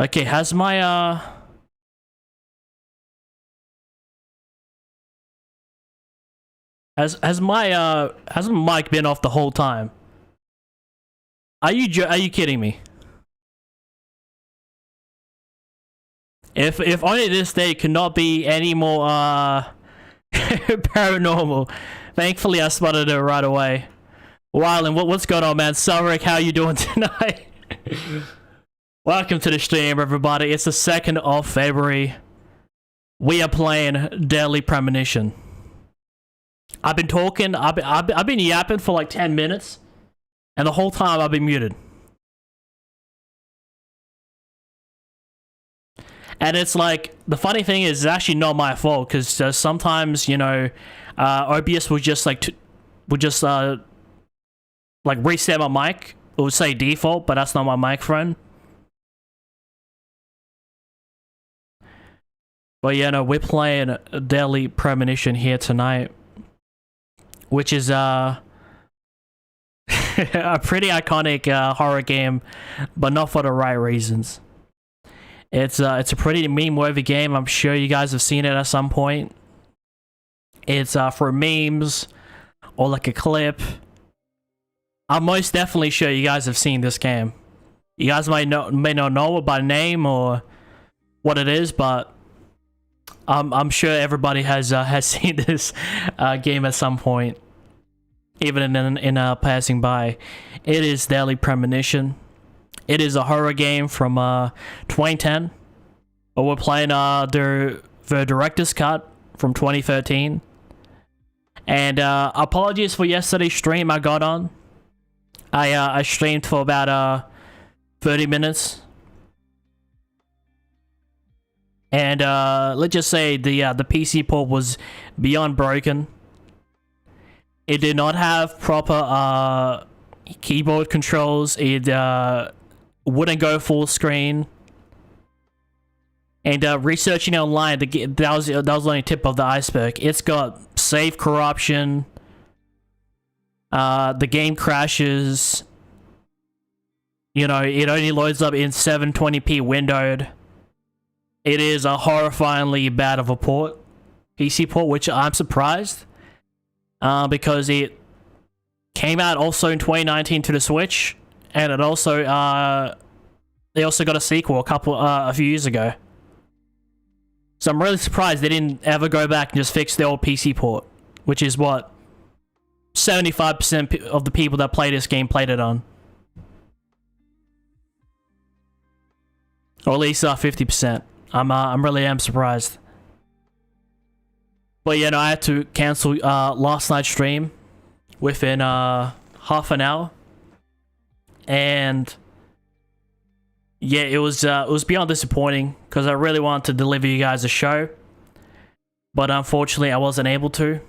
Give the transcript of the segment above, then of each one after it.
Okay, has my has my mic been off the whole time? Are you kidding me? If only this day could not be any more paranormal. Thankfully I spotted it right away. Wow, and what's going on, man? Cellric, how you doing tonight? Welcome to the stream, everybody. It's the 2nd of February. We are playing Deadly Premonition. I've been talking, I've been yapping for like 10 minutes, and the whole time I've been muted. And it's like, the funny thing is, it's actually not my fault, because sometimes, you know, OBS will just like, like reset my mic. It would say default, but that's not my microphone. But yeah, no, we're playing Deadly Premonition here tonight, which is a pretty iconic horror game, but not for the right reasons. It's a pretty meme-worthy game. I'm sure you guys have seen it at some point. It's for memes or like a clip. I'm most definitely sure you guys have seen this game. You guys may not know it by name or what it is, but I'm sure everybody has seen this game at some point, even in passing by. It is Deadly Premonition. It is a horror game from 2010, but we're playing the director's cut from 2013. And apologies for yesterday's stream I got on. I streamed for about 30 minutes. And let's just say the PC port was beyond broken. It did not have proper keyboard controls. It wouldn't go full screen. And researching online, that was only tip of the iceberg. It's got save corruption. The game crashes. You know, it only loads up in 720p windowed. It is a horrifyingly bad of a port, PC port, which I'm surprised, because it came out also in 2019 to the Switch, and it also they also got a sequel a few years ago. So I'm really surprised they didn't ever go back and just fix the old PC port, which is what 75% of the people that play this game played it on, or at least 50%. I'm really surprised. But yeah, no, I had to cancel last night's stream within half an hour, and yeah, it was beyond disappointing because I really wanted to deliver you guys a show, but unfortunately I wasn't able to.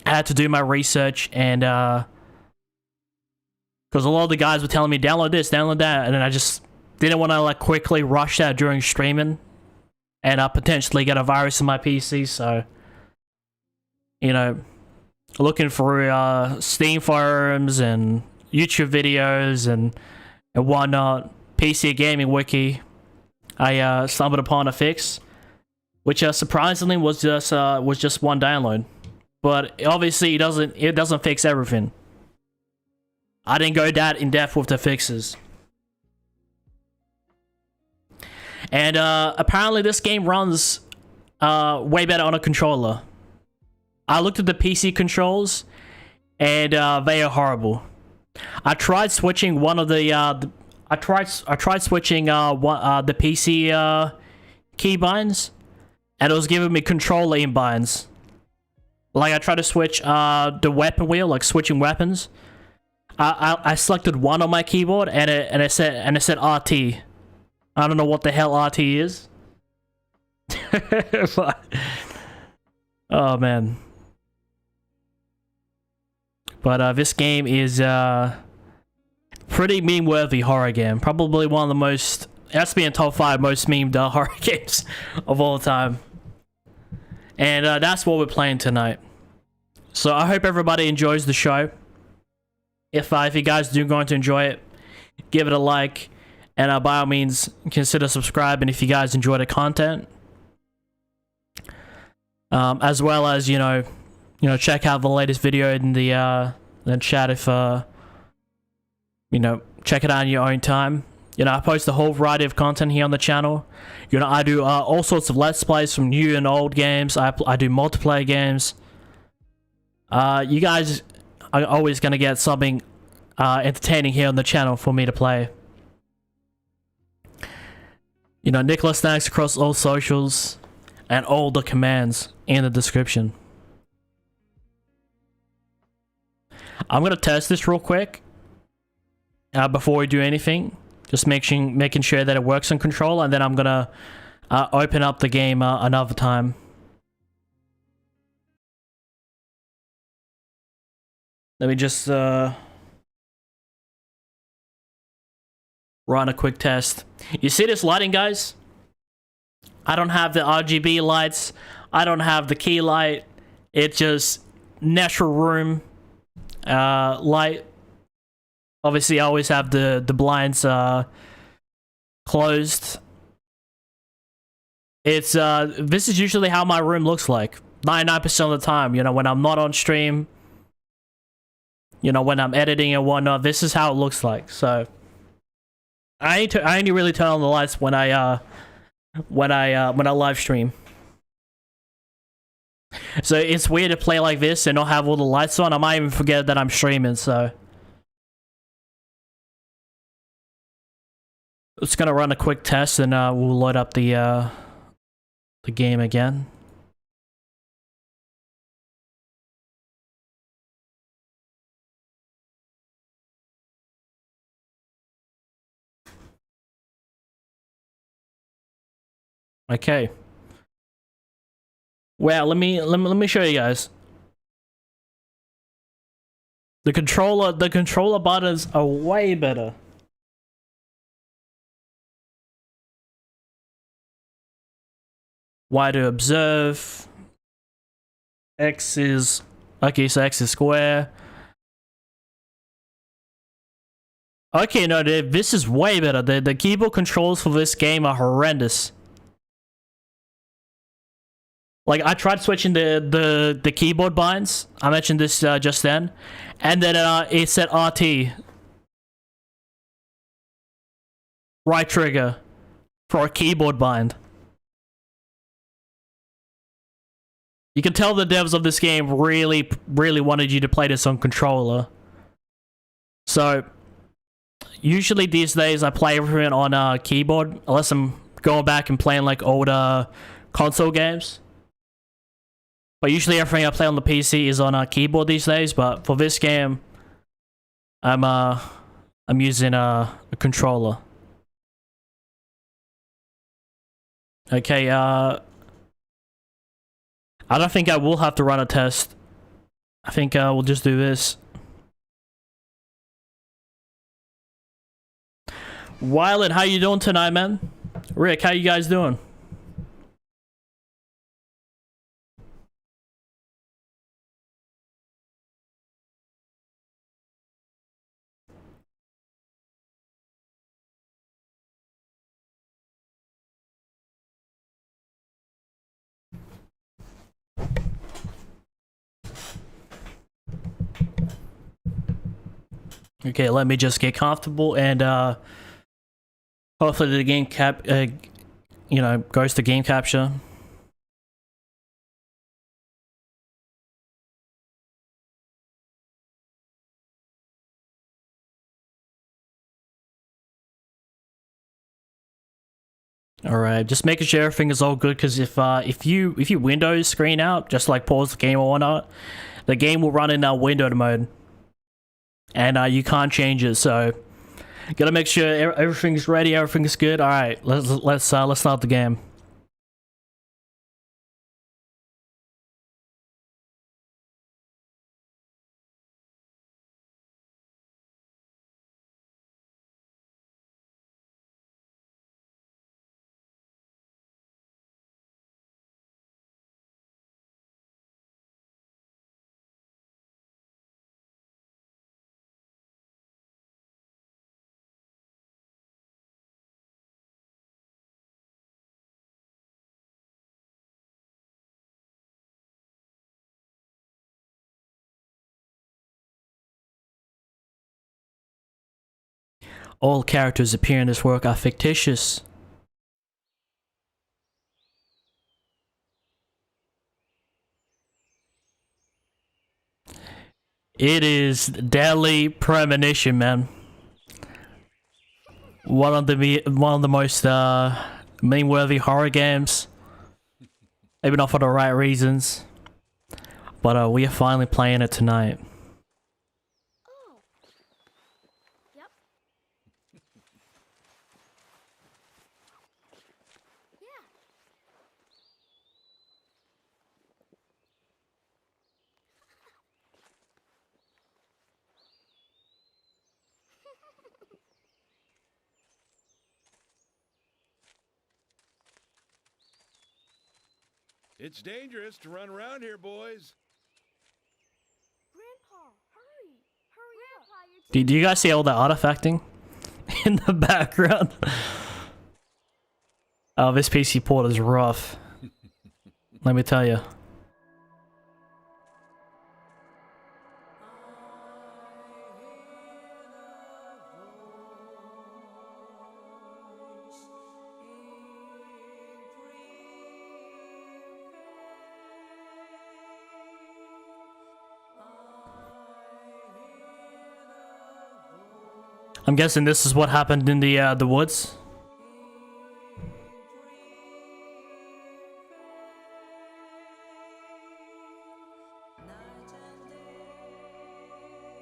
I had to do my research, and because a lot of the guys were telling me download this, download that, and then I just didn't want to like quickly rush that during streaming and potentially get a virus in my PC. So, you know, looking through Steam forums and YouTube videos and whatnot, PC Gaming Wiki, I stumbled upon a fix, which surprisingly was just one download. But obviously it doesn't fix everything. I didn't go that in depth with the fixes. And apparently this game runs way better on a controller. I looked at the PC controls, and they are horrible. I tried switching one of the I tried switching the PC keybinds, and it was giving me controller inbinds. Like I tried to switch the weapon wheel, like switching weapons. I selected one on my keyboard, and it said RT. I don't know what the hell RT is. But, oh man. But this game is pretty meme-worthy horror game. Probably one of the most, it has to be in top 5 most memed horror games of all time. And that's what we're playing tonight. So I hope everybody enjoys the show. If you guys do going to enjoy it, give it a like. And by all means, consider subscribing if you guys enjoy the content. As well as, check out the latest video in the chat if, check it out in your own time. I post a whole variety of content here on the channel. I do all sorts of Let's Plays from new and old games. I do multiplayer games. You guys are always going to get something entertaining here on the channel for me to play. NikolaStanix across all socials and all the commands in the description. I'm going to test this real quick before we do anything. Just making sure that it works on control, and then I'm going to open up the game another time. Let me just run a quick test. You see this lighting, guys? I don't have the RGB lights. I don't have the key light. It's just natural room light. Obviously, I always have the blinds closed. It's this is usually how my room looks like 99% of the time. When I'm not on stream, when I'm editing and whatnot, this is how it looks like. So I only really turn on the lights when I live stream. So it's weird to play like this and not have all the lights on. I might even forget that I'm streaming. So it's gonna run a quick test, and we'll load up the game again. Okay. Well, let me show you guys. The controller buttons are way better. Y to observe. X is okay, so X is square. Okay, no, this is way better. The keyboard controls for this game are horrendous. Like, I tried switching the keyboard binds. I mentioned this just then. And then it said RT. Right trigger. For a keyboard bind. You can tell the devs of this game really, really wanted you to play this on controller. So, usually these days I play everything on keyboard. Unless I'm going back and playing like older console games. But usually everything I play on the PC is on a keyboard these days. But for this game, I'm using a controller. Okay, I don't think I will have to run a test. I think we'll just do this. Violet, how you doing tonight, man? Rick, how you guys doing? Okay, let me just get comfortable, and hopefully the game goes to game capture. All right, just making sure everything is all good, because if you Windows screen out, just like pause the game or whatnot, the game will run in windowed mode, and you can't change it. So gotta make sure everything's ready, everything's good. All right, let's start the game. All characters appearing in this work are fictitious. It is Deadly Premonition, man. One of the most meme-worthy horror games. Maybe not for the right reasons, but we are finally playing it tonight. Oh. Yep. Yeah. It's dangerous to run around here, boys. Grandpa, hurry! Hurry Grandpa, up! Do you guys see all the artifacting in the background? Oh, this PC port is rough. Let me tell you. I'm guessing this is what happened in the woods.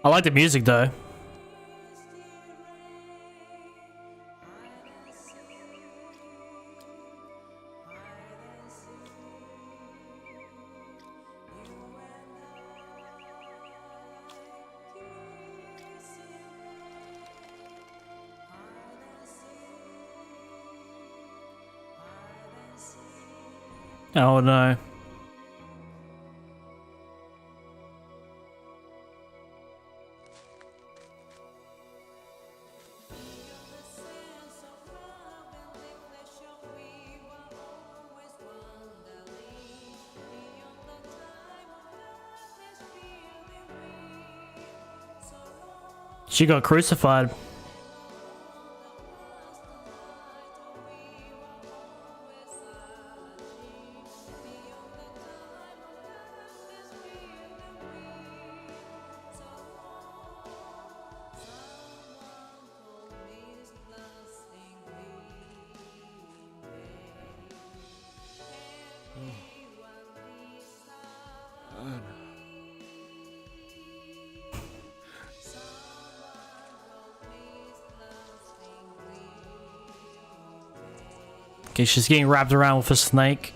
I like the music though. Oh no. She got crucified. Okay, she's getting wrapped around with a snake.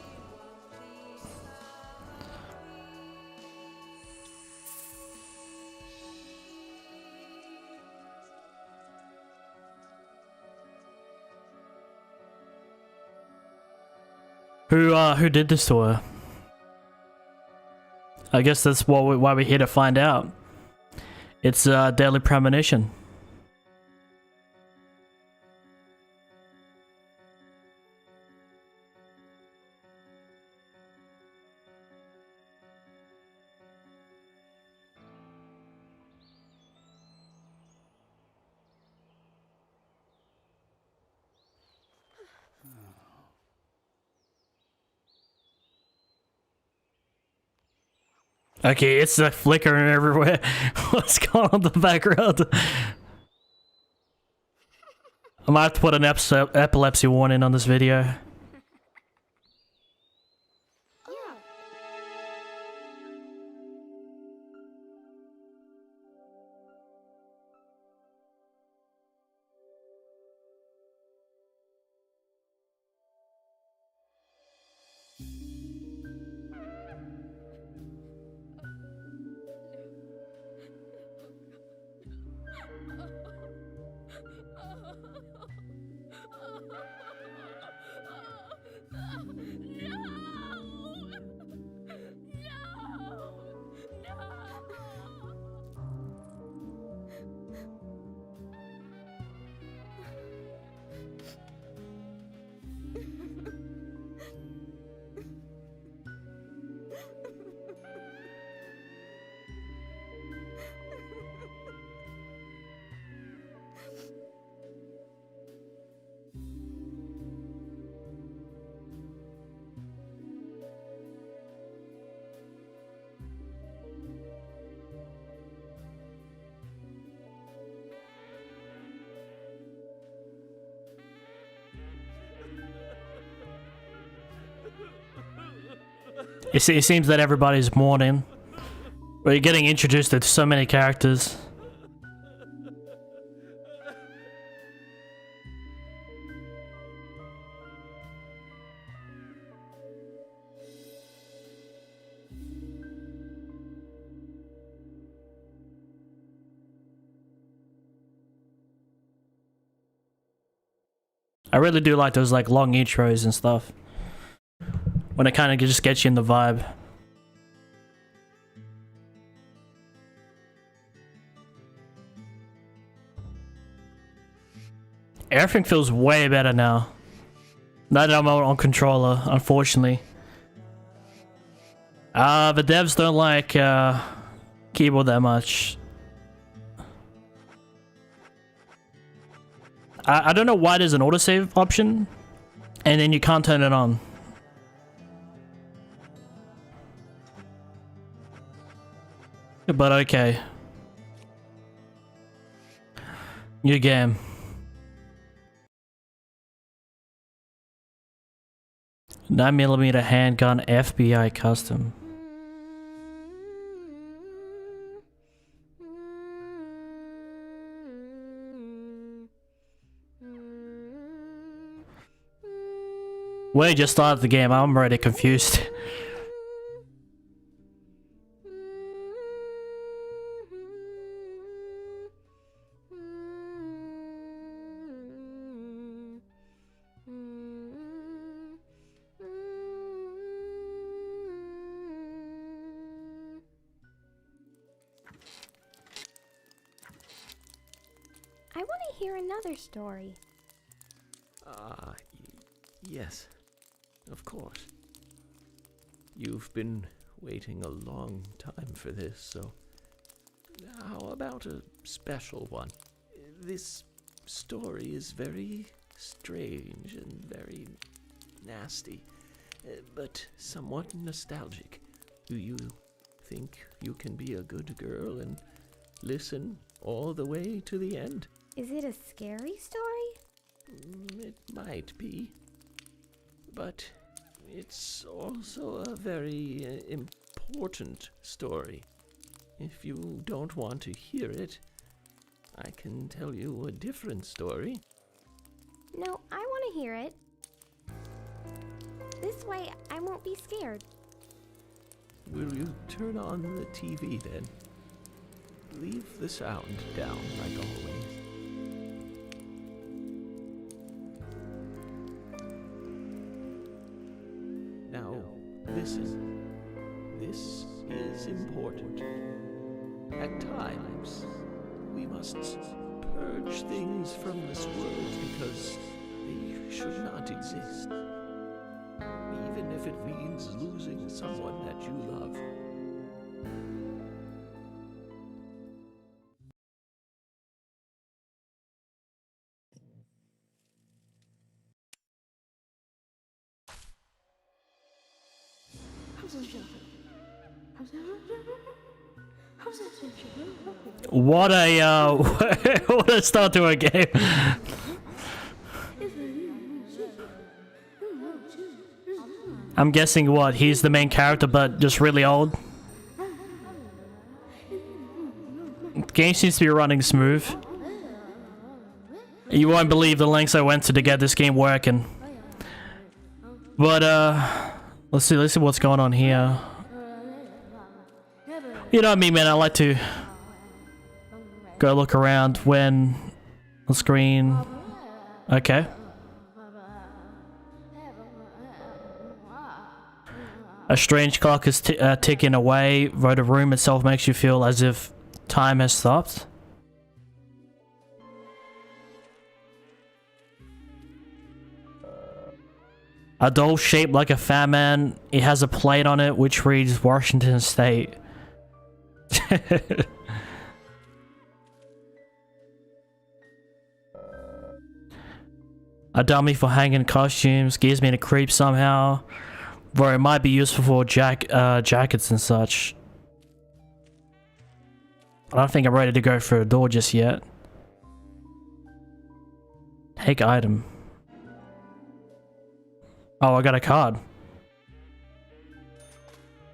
Who did this to her? I guess that's why we're here to find out. It's Deadly Premonition. Okay, it's flickering everywhere. What's going on in the background? I might have to put an epilepsy warning on this video. It seems that everybody's mourning. But you're getting introduced to so many characters. I really do like those like long intros and stuff. When it kind of just gets you in the vibe. Everything feels way better now. Now that I'm on controller, unfortunately. The devs don't like keyboard that much. I don't know why there's an autosave option, and then you can't turn it on. But okay. New game. 9mm handgun FBI custom. We just started the game, I'm already confused. I want to hear another story. Yes, of course. You've been waiting a long time for this, so how about a special one? This story is very strange and very nasty, but somewhat nostalgic. Do you think you can be a good girl and listen all the way to the end? Is it a scary story? It might be. But it's also a very important story. If you don't want to hear it, I can tell you a different story. No, I want to hear it. This way, I won't be scared. Will you turn on the TV then? Leave the sound down like always. Now, listen. This is important. At times, we must purge things from this world because they should not exist. Even if it means losing someone that you love. What a what a start to a game. I'm guessing what, he's the main character but just really old. The game seems to be running smooth. You won't believe the lengths I went to get this game working. But let's see what's going on here. You know what I mean, man, I like to go look around when the screen. Okay. A strange clock is ticking away, though the room itself makes you feel as if time has stopped. A doll shaped like a fat man. It has a plate on it which reads Washington State. A dummy for hanging costumes gives me the creep somehow. Though it might be useful for jackets and such. I don't think I'm ready to go for a door just yet. Take item. Oh, I got a card.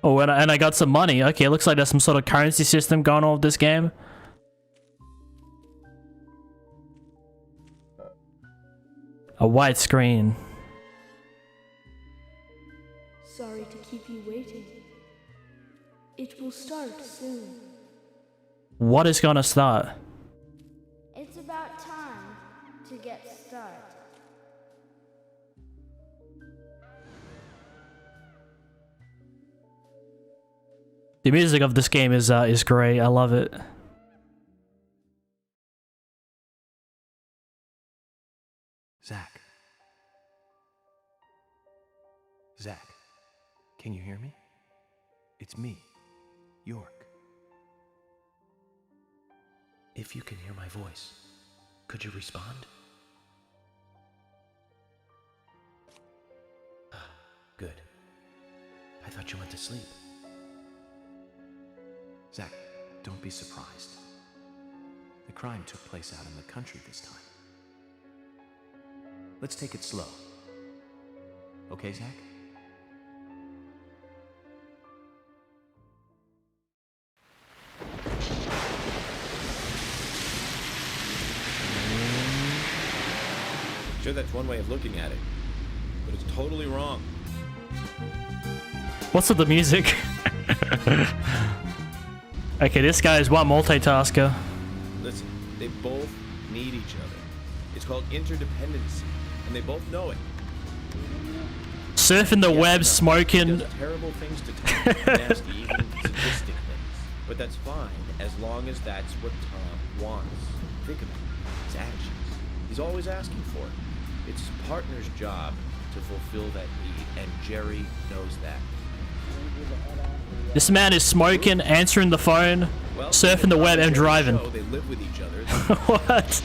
Oh, and I got some money. Okay, looks like there's some sort of currency system going on with this game. A white screen. Sorry to keep you waiting. It will start soon. What is gonna start? It's about time to get started. The music of this game is great. I love it. Zach. Zach, can you hear me? It's me, York. If you can hear my voice, could you respond? Ah, good. I thought you went to sleep. Zach, don't be surprised. The crime took place out in the country this time. Let's take it slow. Okay, Zach? Sure, that's one way of looking at it, but it's totally wrong. What's with the music? Okay, this guy is one multitasker. Listen, they both need each other. It's called interdependency, and they both know it. Surfing the web, He smoking. does terrible things to Tom, nasty, even sadistic things. But that's fine, as long as that's what Tom wants. Think of it, his actions. He's always asking for it. It's his partner's job to fulfill that need, and Jerry knows that. This man is smoking, answering the phone, Well, surfing the web, and driving. They live with each other. What?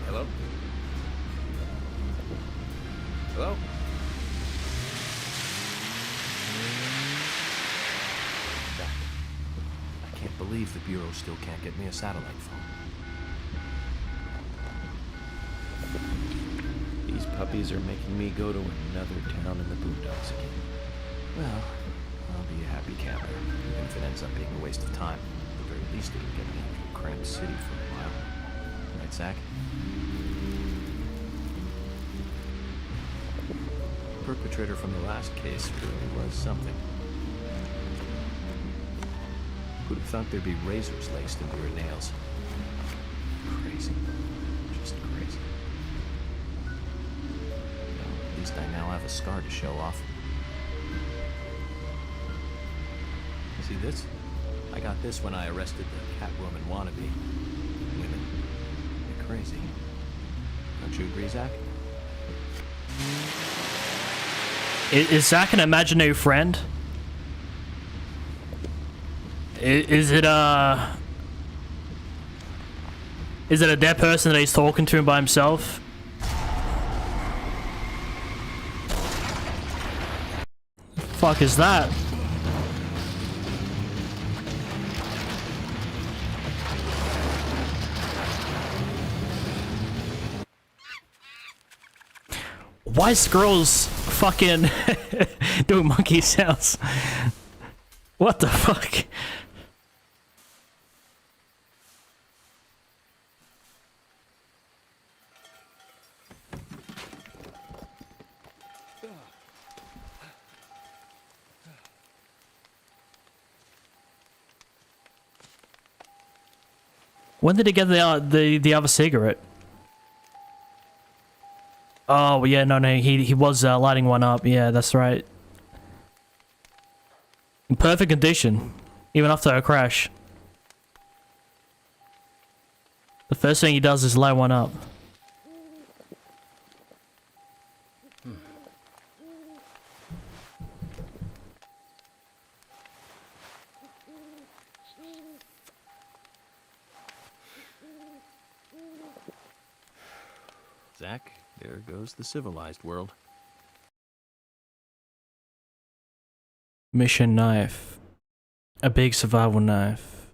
Hello? Hello? Zach, I can't believe the Bureau still can't get me a satellite phone. These puppies are making me go to another town in the boondocks again. Well, I'll be a happy camper, even if it ends up being a waste of time. At the very least, it'll get me out of a cramped city for a while. Right, Zach? The perpetrator from the last case really was something. Who'd have thought there'd be razors laced into her nails? Crazy. Just crazy. Well, at least I now have a scar to show off. See this? I got this when I arrested the Catwoman wannabe. Women. They're crazy. Don't you agree, Zach? Is Zach an imaginary friend? Is it a dead person that he's talking to by himself? The fuck is that? Why is girls fucking doing monkey sounds? What the fuck? When did he get the other cigarette? Oh yeah, no, he was lighting one up. Yeah, that's right. In perfect condition, even after a crash. The first thing he does is light one up. Zach, there goes the civilized world. Mission knife. A big survival knife.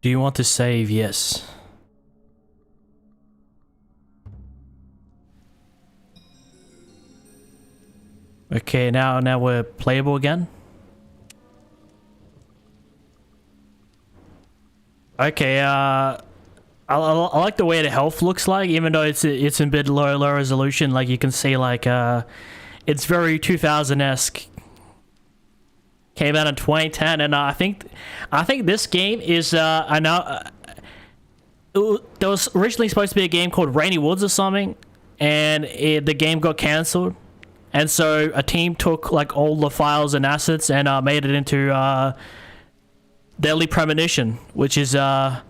Do you want to save? Yes. Okay, now we're playable again. Okay, I like the way the health looks like, even though it's in a bit low resolution. Like you can see, like it's very 2000-esque. Came out in 2010, and I think this game is I know there was originally supposed to be a game called Rainy Woods or something, and the game got cancelled, and so a team took like all the files and assets and made it into Deadly Premonition, which is a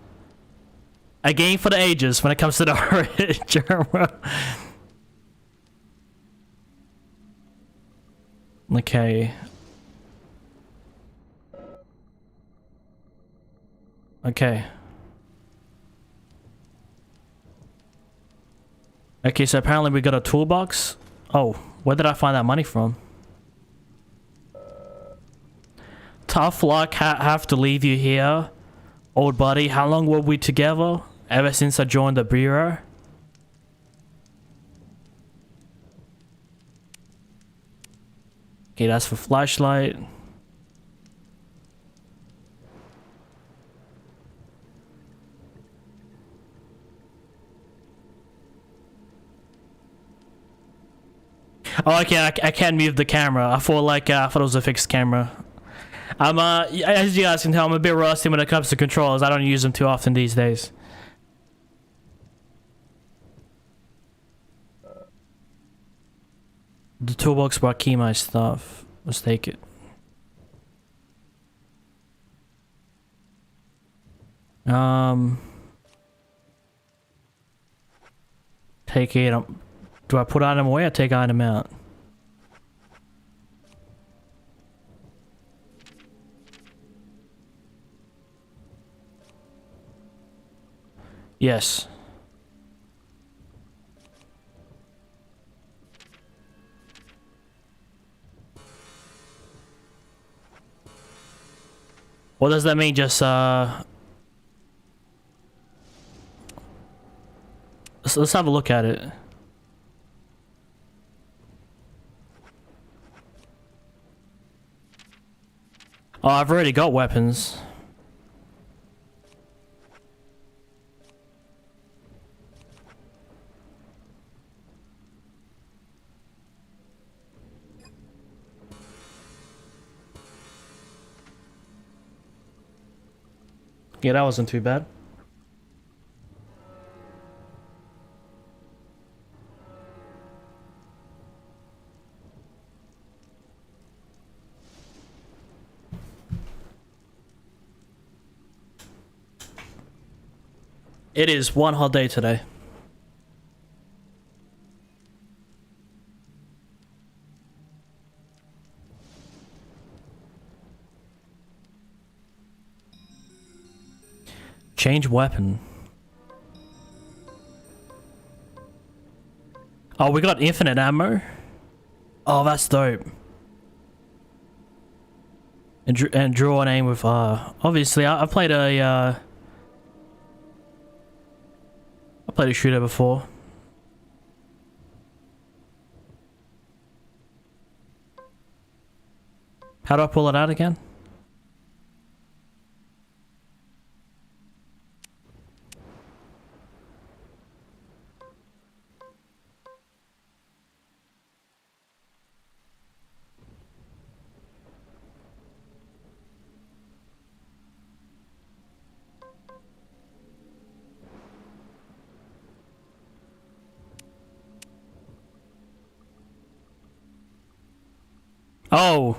game for the ages when it comes to the horror genre. Okay. Okay. Okay, so apparently we got a toolbox. Oh, where did I find that money from? Tough luck, have to leave you here. Old buddy, how long were we together? Ever since I joined the bureau? Okay, that's for flashlight. Oh, okay, I can't move the camera. I thought it was a fixed camera. I'm as you guys can tell, I'm a bit rusty when it comes to controls. I don't use them too often these days. The toolbox brought key my stuff. Let's take it. Take it. Do I put item away or take item out? Yes. What does that mean? Just let's have a look at it. Oh, I've already got weapons. Yeah, that wasn't too bad. It is one hot day today. Change weapon. Oh, we got infinite ammo. Oh, that's dope. And draw and aim with obviously I played a shooter before. How do I pull it out again? Oh,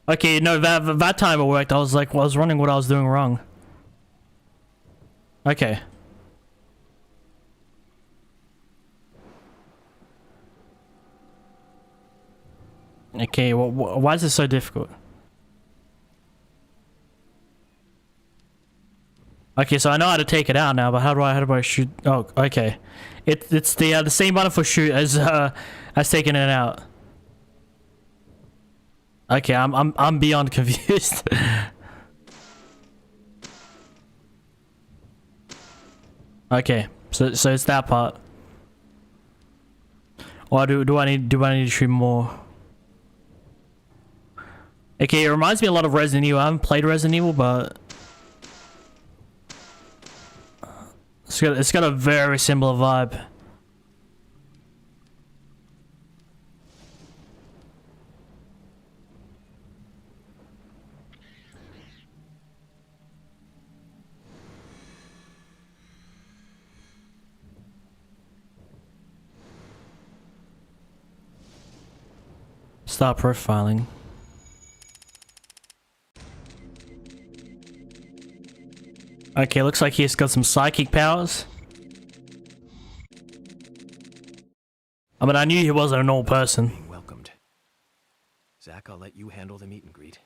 okay. No, that time it worked. I was like, well, I was wondering what I was doing wrong. Okay. Okay. Well, why is this so difficult? Okay, so I know how to take it out now, but how do I shoot? Oh, okay. It's the same button for shoot as taking it out. Okay, I'm beyond confused. Okay, so it's that part. Or do I need to shoot more? Okay, it reminds me a lot of Resident Evil. I haven't played Resident Evil, but it's got a very similar vibe. Start profiling. Okay, looks like he's got some psychic powers. I mean, I knew he wasn't a normal person. Being welcomed. Zach, I'll let you handle the meet and greet.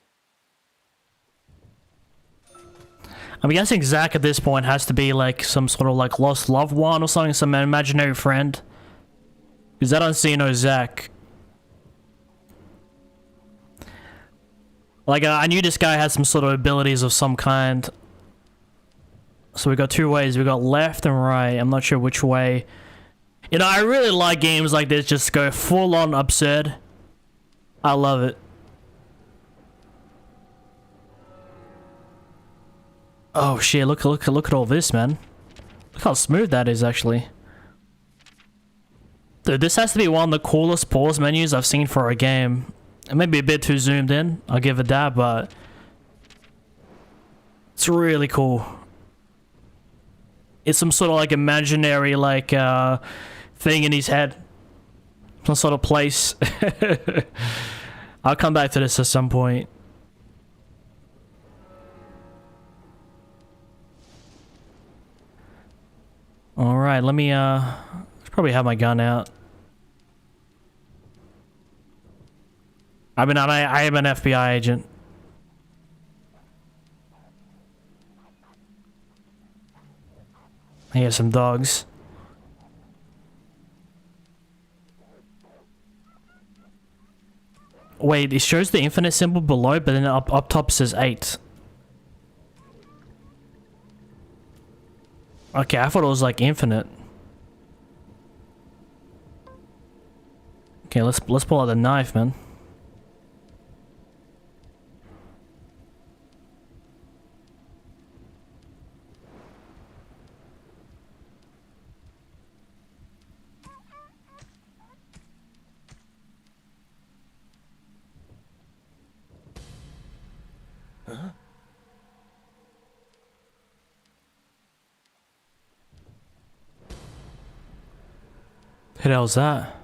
I'm guessing Zach at this point has to be like some sort of like lost loved one or something, some imaginary friend. Because I don't see no Zach. Like, I knew this guy had some sort of abilities of some kind. So we got two ways. We got left and right. I'm not sure which way. You know, I really like games like this. Just go full on absurd. I love it. Oh shit! Look at all this, man. Look how smooth that is, actually. Dude, this has to be one of the coolest pause menus I've seen for a game. It may be a bit too zoomed in. I'll give it that, but it's really cool. It's some sort of like imaginary like thing in his head, some sort of place. I'll come back to this at some point. All right, let me probably have my gun out. I mean, I am an FBI agent. I hear some dogs. Wait, it shows the infinite symbol below, but then up top says 8. Okay, I thought it was like infinite. Okay, let's pull out the knife, man. Who the hell's that?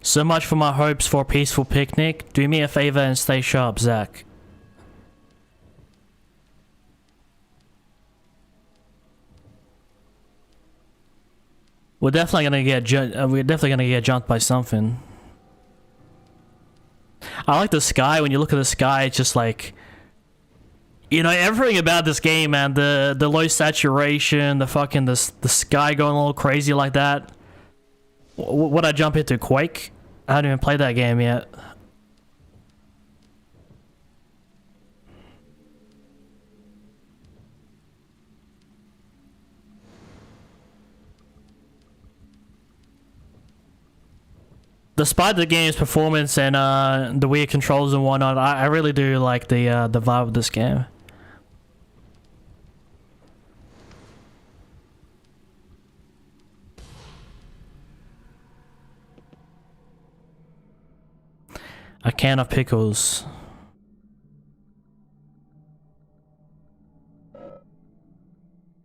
So much for my hopes for a peaceful picnic. Do me a favor and stay sharp, Zach. We're definitely gonna get jumped by something. I like the sky. When you look at the sky, it's just like, you know, everything about this game, man. The low saturation, the fucking the sky going a little crazy like that. Would I jump into Quake? I haven't even played that game yet. Despite the game's performance and the weird controls and whatnot, I really do like the vibe of this game. A can of pickles.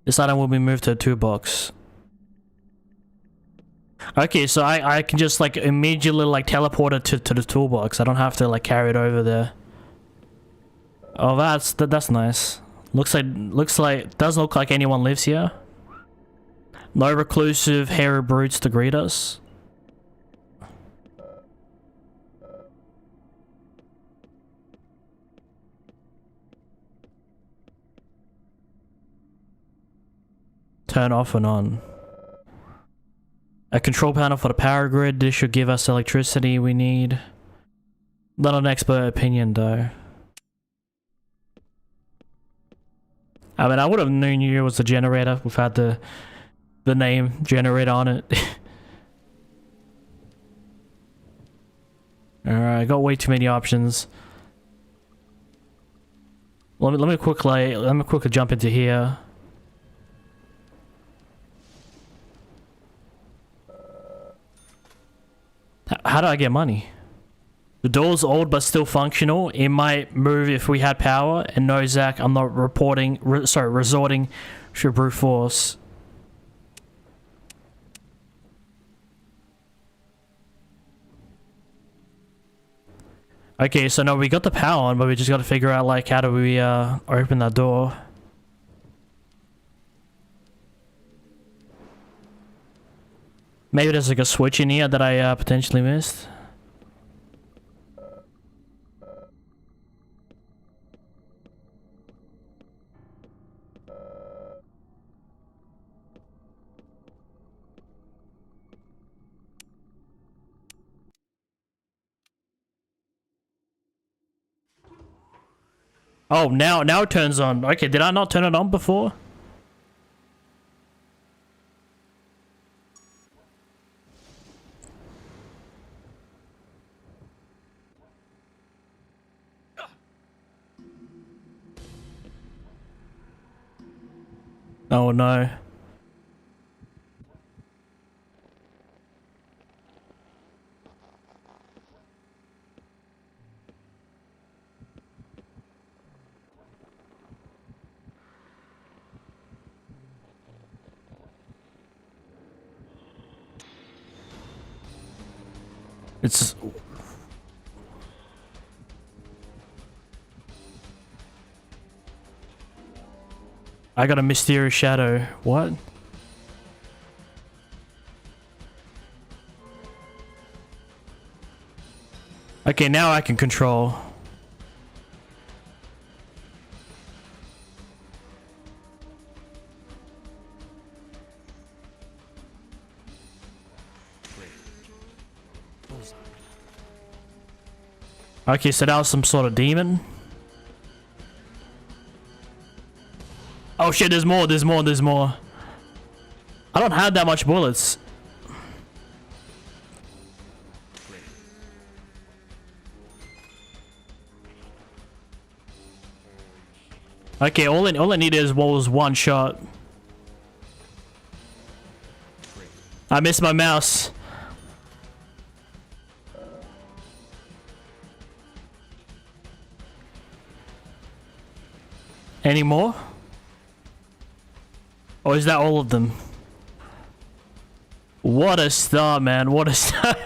This item will be moved to a toolbox. Okay, so I can just like immediately like teleport it to the toolbox. I don't have to like carry it over there. Oh, that's nice. Doesn't look like anyone lives here. No reclusive hairy brutes to greet us. Turn off and on. A control panel for the power grid. This should give us electricity we need. Not an expert opinion though. I mean, I would have known you was the generator without the name generator on it. Alright, I got way too many options. Let me quickly jump into here. How do I get money? The door's old but still functional. It might move if we had power. And no, Zach, I'm not resorting to brute force. Okay, so no, we got the power on, but we just got to figure out, like, how do we open that door? Maybe there's like a switch in here that I potentially missed. Oh, now it turns on. Okay, did I not turn it on before? Oh no. It's... I got a mysterious shadow. What? Okay, now I can control. Okay, so that was some sort of demon. Oh shit, there's more. I don't have that much bullets. Okay, all I need is what was one shot. I missed my mouse. Any more? Or is that all of them? What a start, man. What a start.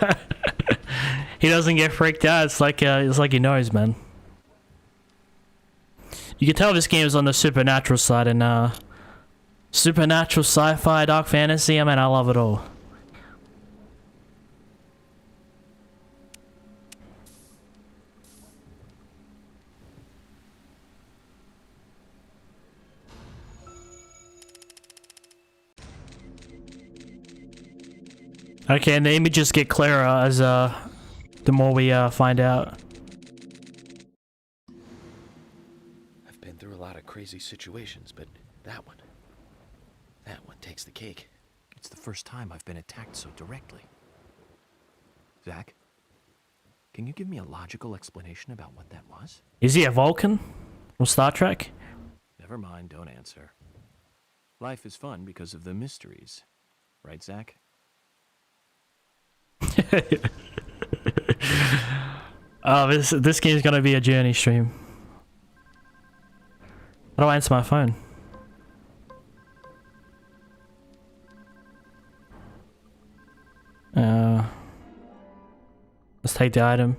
He doesn't get freaked out. It's like he knows, man. You can tell this game is on the supernatural side, and supernatural, sci-fi, dark fantasy. I mean, I love it all. Okay, and the images get clearer as the more we find out. I've been through a lot of crazy situations, but that one takes the cake. It's the first time I've been attacked so directly. Zach, can you give me a logical explanation about what that was? Is he a Vulcan from Star Trek? Never mind, don't answer. Life is fun because of the mysteries. Right, Zach? Oh, this game's gonna be a journey stream. How do I answer my phone? Let's take the item.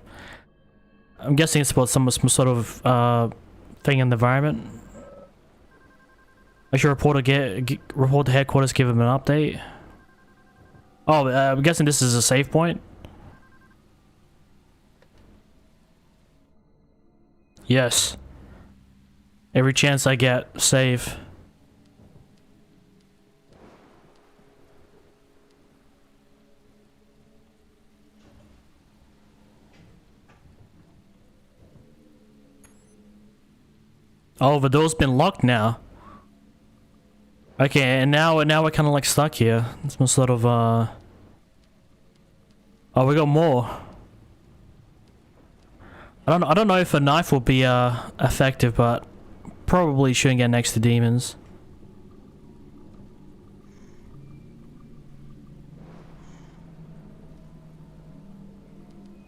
I'm guessing it's about some sort of thing in the environment. I should report to headquarters, give them an update. Oh, I'm guessing this is a save point. Yes. Every chance I get, save. Oh, the door's been locked now. Okay, and now we're kind of like stuck here. It's some sort of oh, we got more. I don't know if a knife will be effective, but probably shouldn't get next to demons.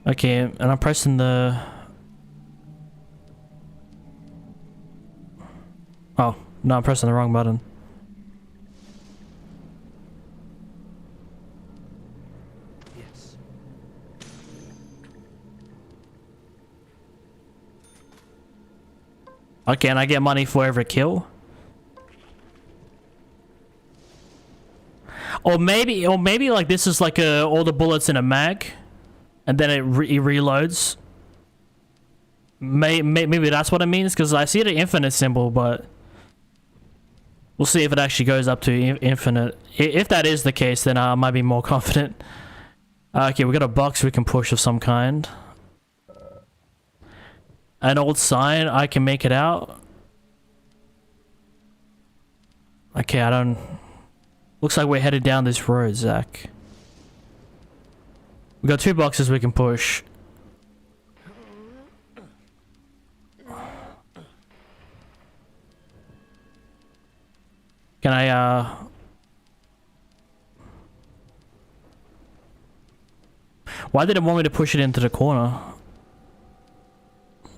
Okay, and I'm pressing the... Oh, no, I'm pressing the wrong button. Yes. Okay, and I get money for every kill? Or maybe like this is like all the bullets in a mag, and then it reloads. Maybe that's what it means, because I see the infinite symbol, but we'll see if it actually goes up to infinite. If that is the case, then I might be more confident. Okay, we got a box we can push of some kind. An old sign, I can make it out. Okay, I don't... Looks like we're headed down this road, Zach. We got 2 boxes we can push. Can I, Why did it want me to push it into the corner?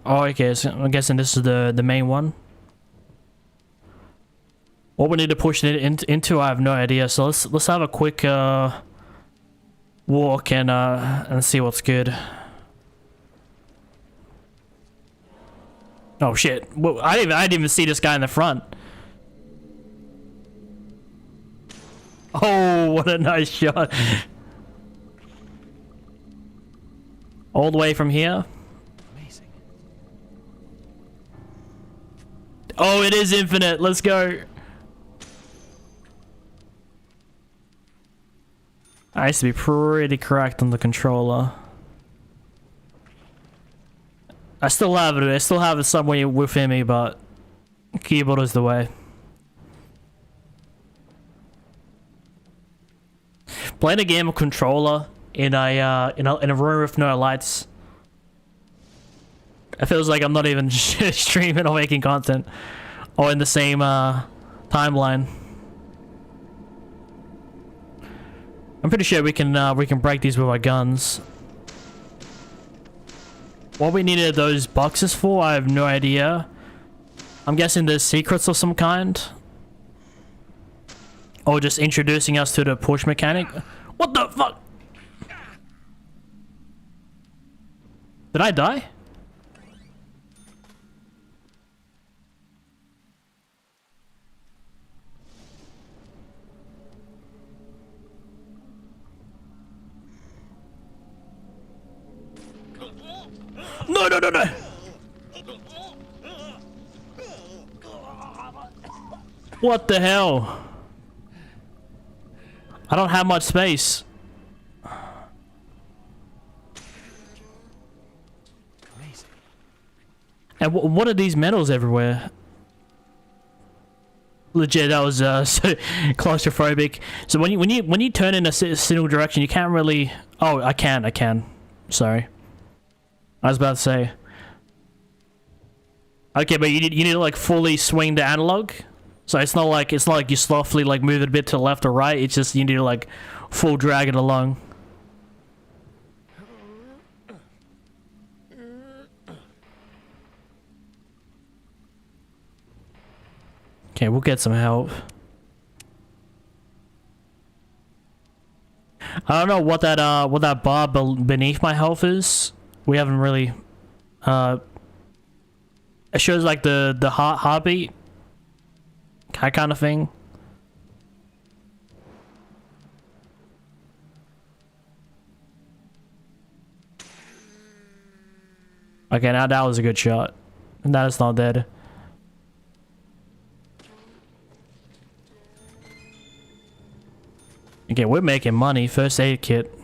Oh, okay, so I'm guessing this is the main one. What we need to push it into, I have no idea. So let's have a quick walk and see what's good. Oh shit! Well, I didn't even see this guy in the front. Oh, what a nice shot! All the way from here. Amazing. Oh, it is infinite. Let's go. I used to be pretty correct on the controller. I still have it. I still have it somewhere within me, but keyboard is the way. Playing a game of controller in a room with no lights, it feels like I'm not even streaming or making content, or in the same timeline. I'm pretty sure we can break these with our guns. What we needed those boxes for, I have no idea. I'm guessing there's secrets of some kind. Or just introducing us to the push mechanic. What the fuck? Did I die? No, no, no, no! What the hell? I don't have much space. Amazing. And what are these medals everywhere? Legit, that was so claustrophobic. So when you turn in a single direction, you can't really... Oh, I can. Sorry. I was about to say. Okay, but you need to like fully swing the analog. So it's not like you softly like move it a bit to the left or right. It's just you need to like full drag it along. Okay, we'll get some help. I don't know what that bar beneath my health is. We haven't really it shows like the heartbeat kind of thing. Okay, now that was a good shot. And that is not dead. Okay, we're making money. First aid kit.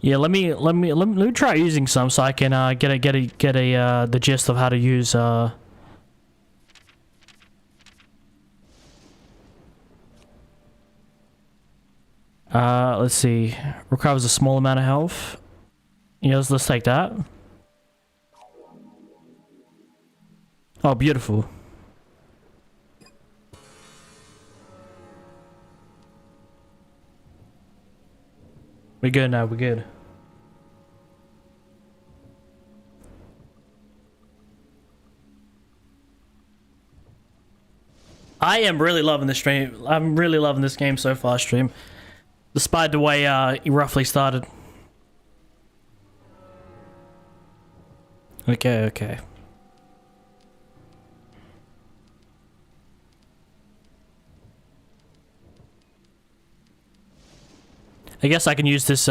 Yeah, let me try using some so I can get the gist of how to use let's see. Recovers a small amount of health. Yeah, let's take that. Oh, beautiful. We're good now, we're good. I am really loving this stream. I'm really loving this game so far, stream. Despite the way it roughly started. Okay, okay. I guess I can use this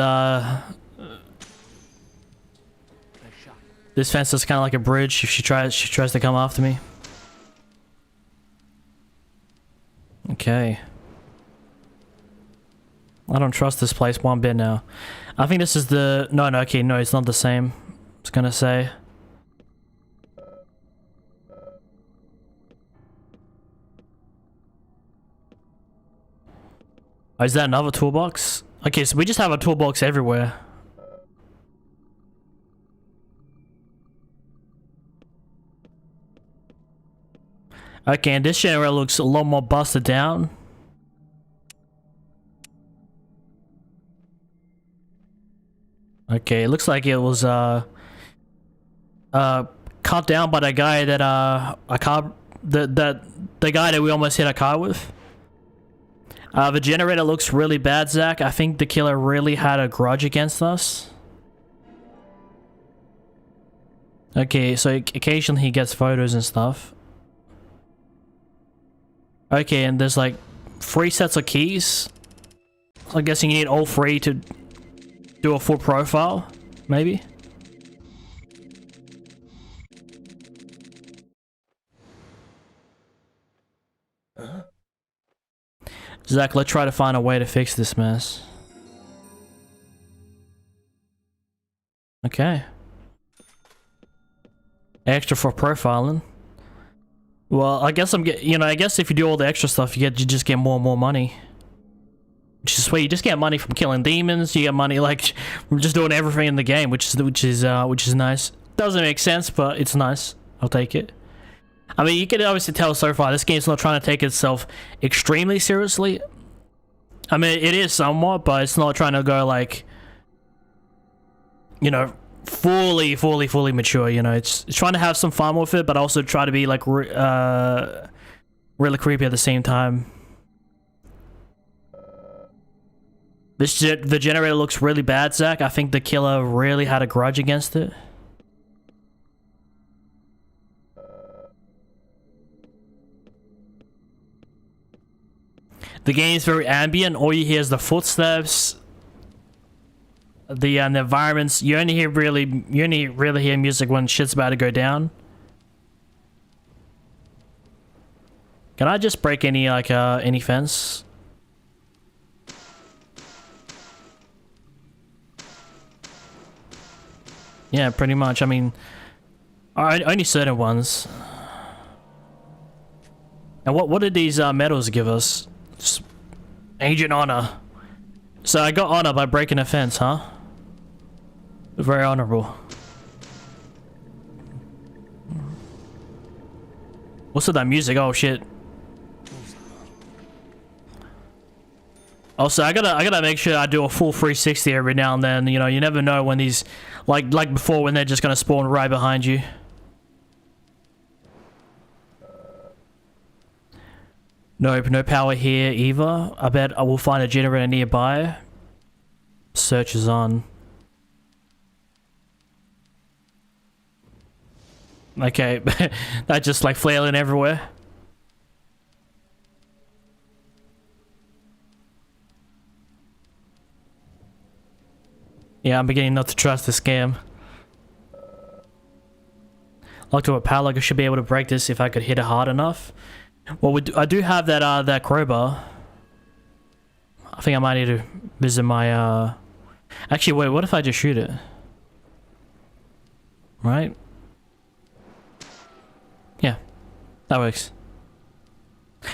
this fence is kind of like a bridge if she tries to come after me. Okay. I don't trust this place one bit now. I think this is the... No, okay, no, it's not the same. I was gonna say. Oh, is that another toolbox? Okay, so we just have a toolbox everywhere. Okay, and this generator looks a lot more busted down. Okay, it looks like it was cut down by the guy that the guy that we almost hit a car with. The generator looks really bad, Zach. I think the killer really had a grudge against us. Okay, so occasionally he gets photos and stuff. Okay, and there's like 3 sets of keys. So I'm guessing you need all 3 to do a full profile, maybe? Zach, let's try to find a way to fix this mess. Okay. Extra for profiling. Well, I guess I guess if you do all the extra stuff, you just get more and more money. Which is sweet. You just get money from killing demons. You get money like from just doing everything in the game, which is nice. Doesn't make sense, but it's nice. I'll take it. I mean, you can obviously tell so far this game's not trying to take itself extremely seriously. I mean, it is somewhat, but it's not trying to go like, you know, fully mature. You know, it's trying to have some fun with it, but also try to be like really creepy at the same time. The generator looks really bad, Zach. I think the killer really had a grudge against it. The game is very ambient. All you hear is the footsteps, the environments. You only really hear music when shit's about to go down. Can I just break any fence? Yeah, pretty much. I mean, only certain ones. And what did these medals give us? Just Agent Honor. So I got honor by breaking a fence, huh? Very honorable. What's with that music? Oh shit. Also, I gotta make sure I do a full 360 every now and then. You know, you never know when these, like before, when they're just gonna spawn right behind you. Nope, no power here either. I bet I will find a generator nearby. Search is on. Okay, that's just like flailing everywhere. Yeah, I'm beginning not to trust this game. Locked to a padlock, I should be able to break this if I could hit it hard enough. Well, I do have that crowbar. I think I might need to visit my Actually, wait, what if I just shoot it? Right? Yeah, that works.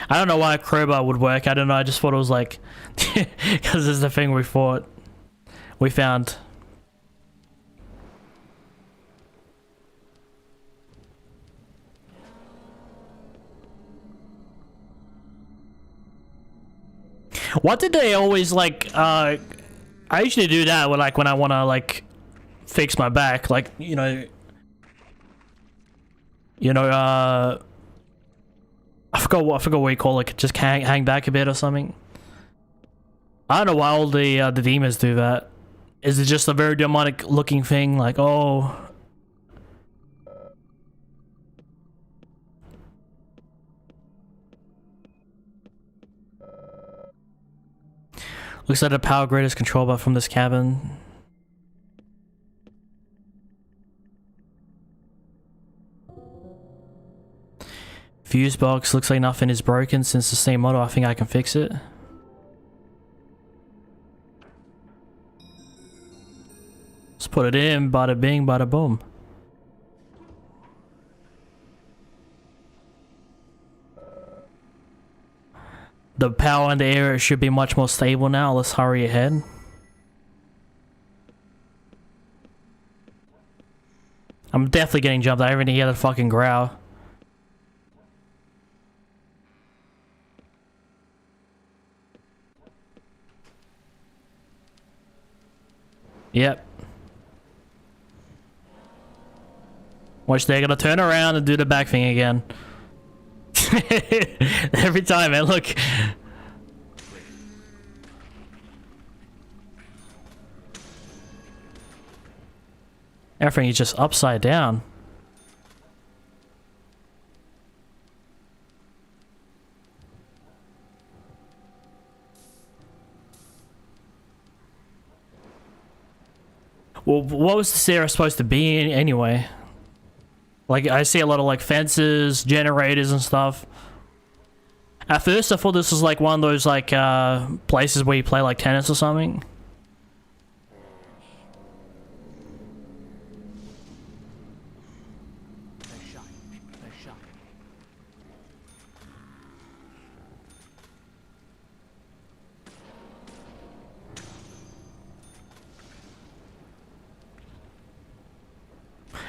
I don't know why a crowbar would work. I don't know. I just thought it was like, because this is the thing we found. What did they always like? I usually do that when I want to like fix my back, like I forgot what you call it. Just hang back a bit or something. I don't know why all the demons do that. Is it just a very demonic looking thing? Like, oh. Looks like the power grid is controlled from this cabin. Fuse box, looks like nothing is broken since the same model. I think I can fix it. Let's put it in, bada bing, bada boom. The power in the area should be much more stable now. Let's hurry ahead. I'm definitely getting jumped. I already hear the fucking growl. Yep. Watch, they're gonna turn around and do the back thing again. Every time, man, look. Everything is just upside down. Well, what was this area supposed to be in anyway? Like, I see a lot of like fences, generators and stuff. At first I thought this was like one of those like places where you play like tennis or something.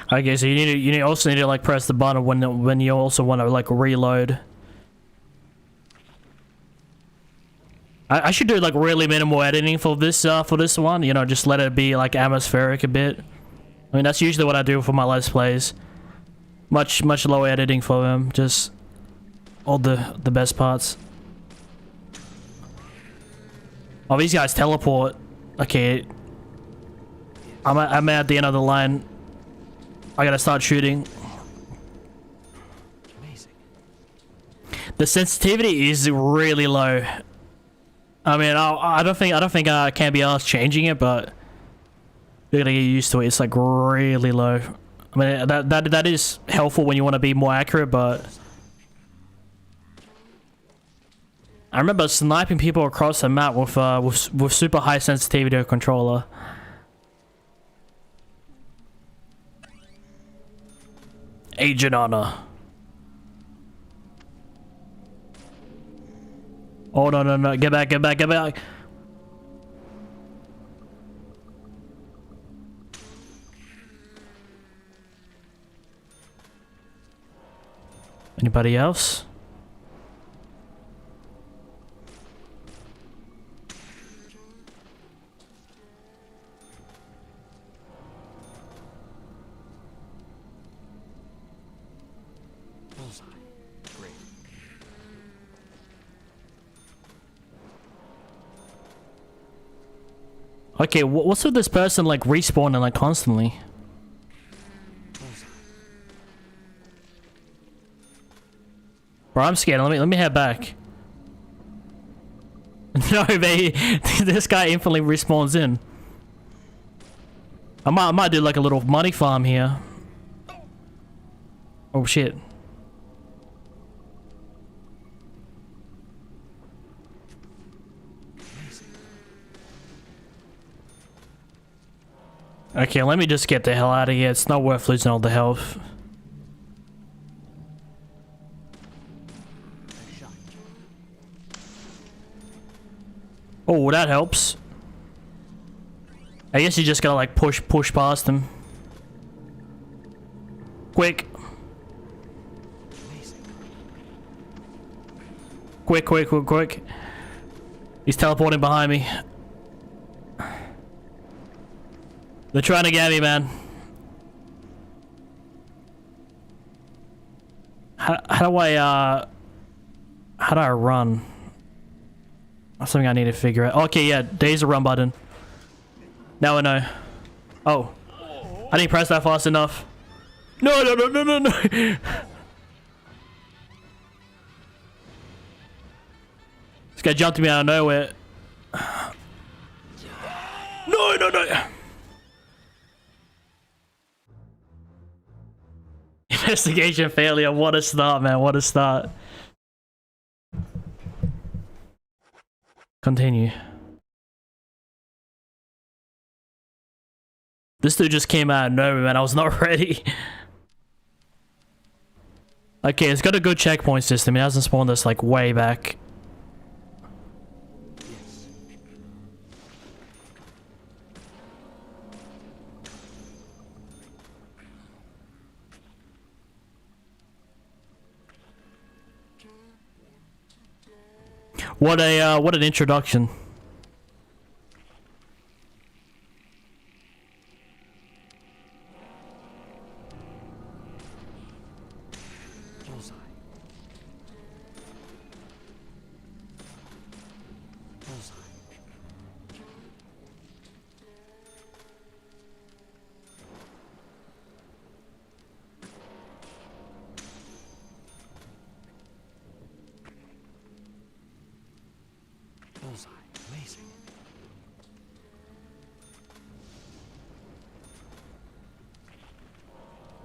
Okay, so you also need to like press the button when you also want to like reload. I should do like really minimal editing for this one. You know, just let it be like atmospheric a bit. I mean, that's usually what I do for my Let's Plays. Much lower editing for them. Just all the best parts. Oh, these guys teleport. Okay, I'm at the end of the line. I gotta start shooting. Amazing. The sensitivity is really low. I mean, I don't think I can be asked changing it, but you're gonna get used to it. It's like really low. I mean, that is helpful when you want to be more accurate, but I remember sniping people across the map with super high sensitivity to a controller. Agent Honor. Oh no, get back. Anybody else? Bullseye. Great. Okay, what's with this person like respawning like constantly? Bro, I'm scared. Let me head back. No, this guy infinitely respawns in. I might do like a little money farm here. Oh shit. Okay, let me just get the hell out of here. It's not worth losing all the health. Oh, that helps. I guess you just gotta like push past him. Quick. Quick. He's teleporting behind me. They're trying to get me, man. How do I run? That's something I need to figure out. Okay, yeah, there's a run button. Now I know. Oh. I didn't press that fast enough. No. This guy jumped me out of nowhere. No. Investigation failure. What a start, man. What a start. Continue. This dude just came out of nowhere, man. I was not ready. Okay, it's got a good checkpoint system. It hasn't spawned us like way back. What an introduction.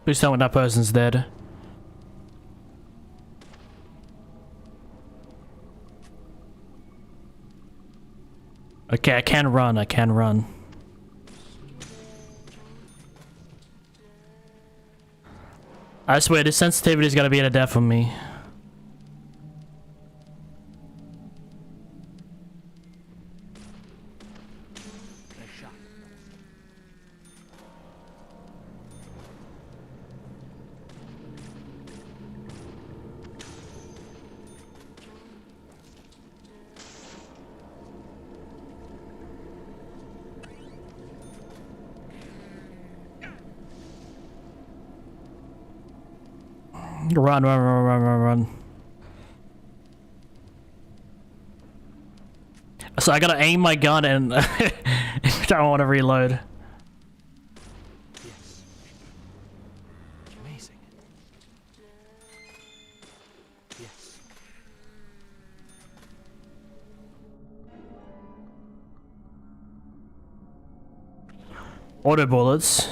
Please tell me that person's dead. Okay, I can run. I swear, this sensitivity's gotta be at a death for me. Run. So I gotta aim my gun and I don't want to reload. Yes. Amazing. Yes. Auto bullets.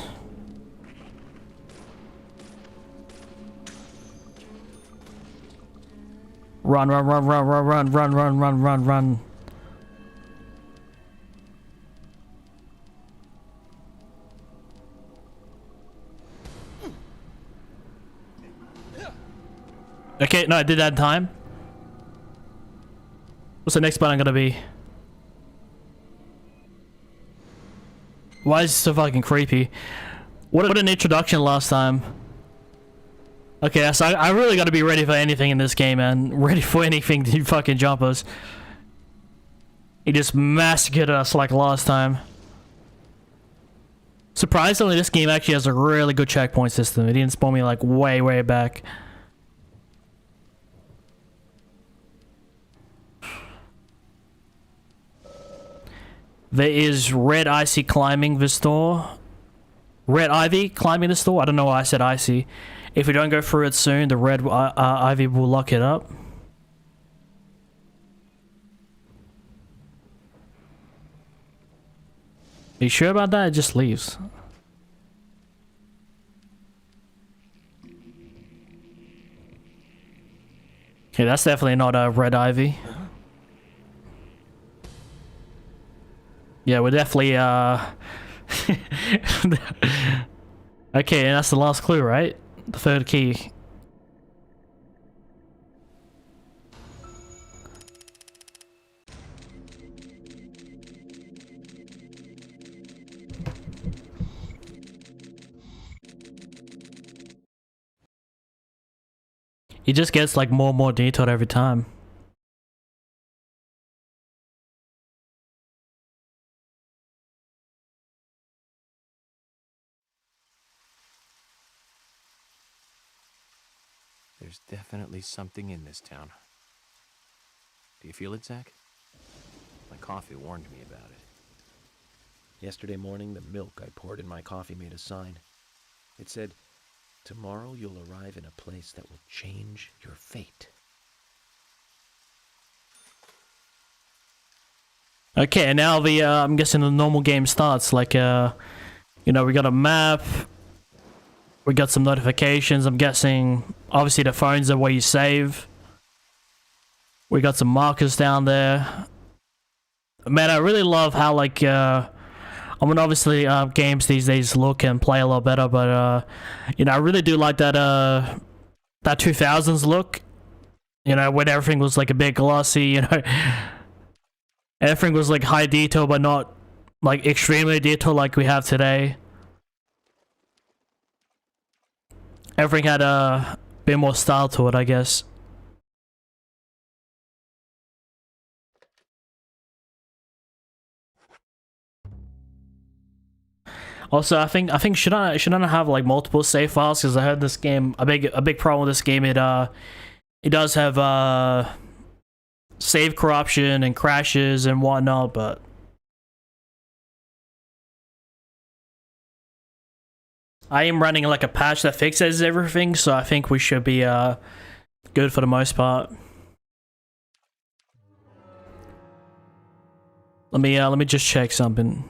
Run. Okay, no, I did that in time. What's the next button gonna be? Why is it so fucking creepy? What an introduction last time. Okay, so I really gotta be ready for anything in this game, man. Ready for anything to fucking jump us. He just massacred us like last time. Surprisingly, this game actually has a really good checkpoint system. It didn't spawn me like way back. There is red icy climbing this door. Red ivy climbing this door. I don't know why I said icy. If we don't go through it soon, the red ivy will lock it up. Are you sure about that? It just leaves. Okay, that's definitely not a red ivy. Yeah, we're definitely Okay, and that's the last clue, right? The third key. He just gets like more and more detailed every time. There's definitely something in this town. Do you feel it, Zach? My coffee warned me about it. Yesterday morning, the milk I poured in my coffee made a sign. It said, "Tomorrow you'll arrive in a place that will change your fate." Okay, and now the I'm guessing the normal game starts. Like you know, we got a map. We got some notifications. I'm guessing obviously the phones are where you save. We got some markers down there. Man, I really love how like I mean obviously games these days look and play a lot better, but you know, I really do like that that 2000s look. You know, when everything was like a bit glossy, you know. Everything was like high detail but not like extremely detailed like we have today. Everything had a bit more style to it, I guess. Also, I think should I have like multiple save files, because I heard this game a big problem with this game, it does have save corruption and crashes and whatnot, but I am running like a patch that fixes everything, so I think we should be good for the most part. Let me just check something.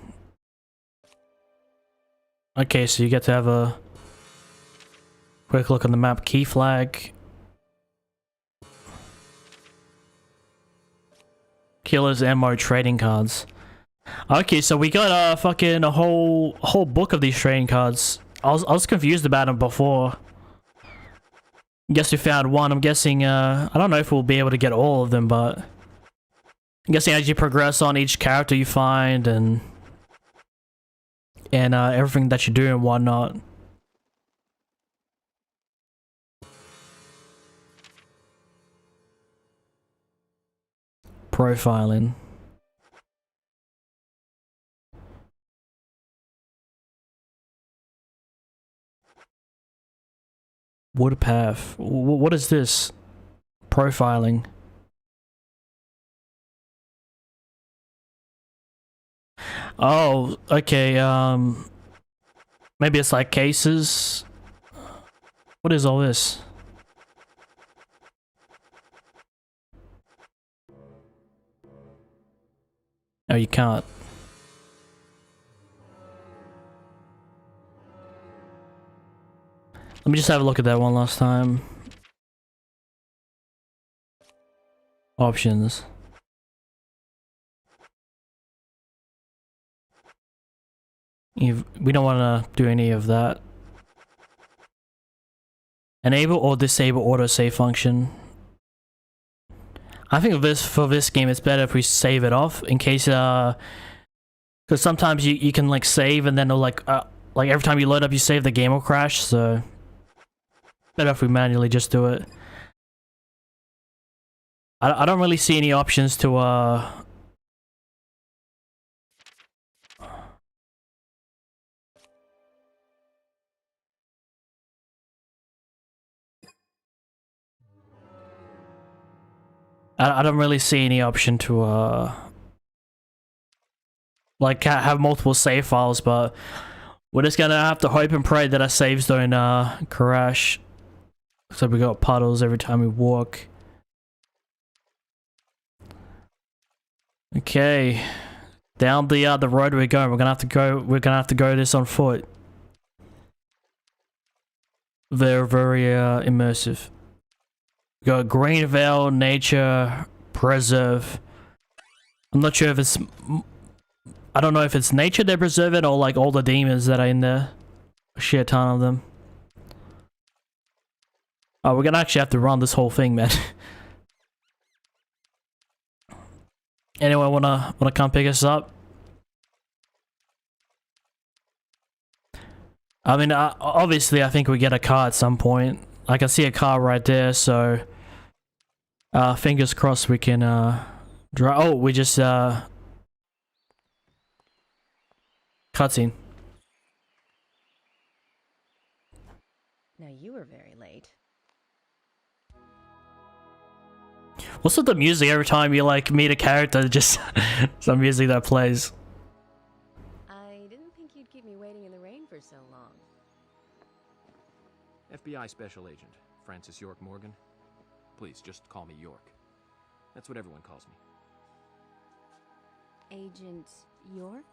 Okay, so you get to have a quick look on the map. Key flag. Killer's ammo trading cards. Okay, so we got fucking a whole book of these trading cards. I was confused about them before. Guess we found one. I'm guessing I don't know if we'll be able to get all of them, but I'm guessing as you progress on each character you find and everything that you do and whatnot. Profiling. Woodpath. What is this? Profiling. Oh, okay, maybe it's like cases. What is all this? Oh, you can't. Let me just have a look at that one last time. Options. We don't want to do any of that. Enable or disable autosave function. I think for this game it's better if we save it off in case because sometimes you can like save and then it'll like every time you load up you save, the game will crash, so better if we manually just do it. I don't really see any options to I don't really see any option to like have multiple save files, but we're just gonna have to hope and pray that our saves don't crash. So we got puddles every time we walk. Okay, down the road we're going. We're gonna have to go this on foot. Very immersive. We got Greenvale Nature Preserve. I'm not sure if it's I don't know if it's nature they preserve it or like all the demons that are in there. A shit ton of them. Oh, we're gonna actually have to run this whole thing, man. Anyone wanna come pick us up? I mean, obviously, I think we get a car at some point. I can see a car right there, so fingers crossed we can drive. Oh, we just cutscene. Now you were very late. What's with the music every time you like meet a character? Just some music that plays. I didn't think you'd keep me waiting in the rain for so long. FBI Special Agent Francis York Morgan. Please, just call me York. That's what everyone calls me. Agent York?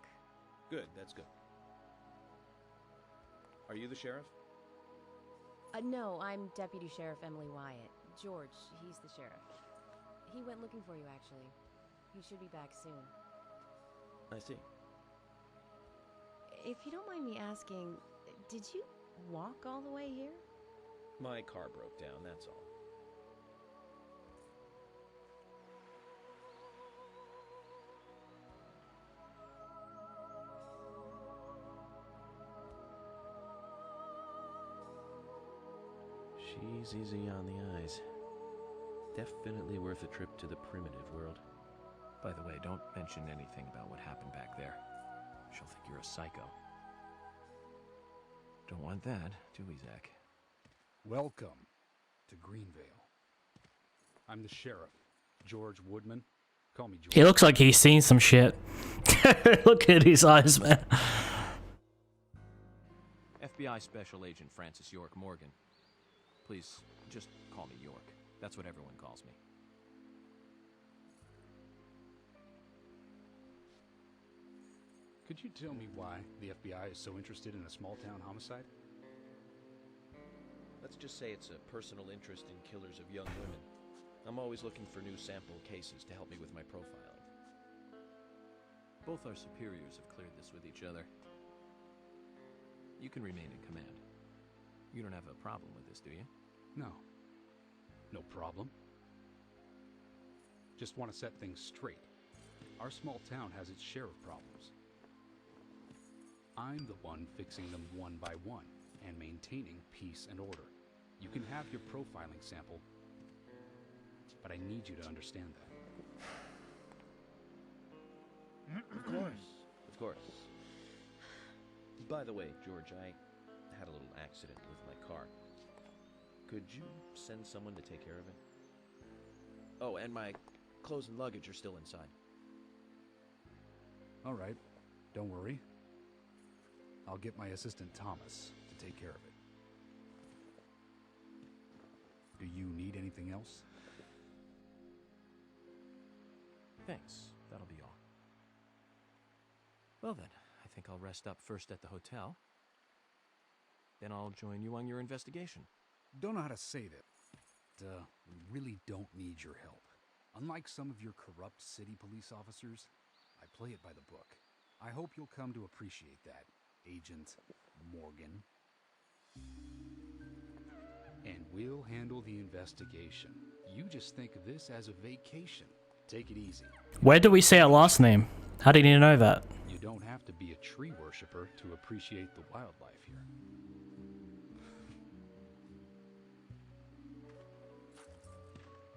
Good, that's good. Are you the sheriff? No, I'm Deputy Sheriff Emily Wyatt. George, he's the sheriff. He went looking for you, actually. He should be back soon. I see. If you don't mind me asking, did you walk all the way here? My car broke down, that's all. She's easy on the eyes. Definitely worth a trip to the primitive world. By the way, don't mention anything about what happened back there. She'll think you're a psycho. Don't want that, do we, Zach? Welcome to Greenvale. I'm the sheriff, George Woodman. Call me George. He looks like he's seen some shit. Look at his eyes, man. FBI Special Agent Francis York Morgan. Please, just call me York. That's what everyone calls me. Could you tell me why the FBI is so interested in a small-town homicide? Let's just say it's a personal interest in killers of young women. I'm always looking for new sample cases to help me with my profiling. Both our superiors have cleared this with each other. You can remain in command. You don't have a problem with this, do you? No. No problem. Just want to set things straight. Our small town has its share of problems. I'm the one fixing them one by one and maintaining peace and order. You can have your profiling sample, but I need you to understand that. Of course. Of course. By the way, George, I had a little accident with my car. Could you send someone to take care of it? Oh, and my clothes and luggage are still inside. All right. Don't worry. I'll get my assistant Thomas to take care of it. Do you need anything else? Thanks. That'll be all. Well then, I think I'll rest up first at the hotel. Then I'll join you on your investigation. Don't know how to say that. We really don't need your help. Unlike some of your corrupt city police officers, I play it by the book. I hope you'll come to appreciate that, Agent Morgan. And we'll handle the investigation. You just think of this as a vacation. Take it easy. Where do we say our last name? How did you know that? You don't have to be a tree worshiper to appreciate the wildlife here.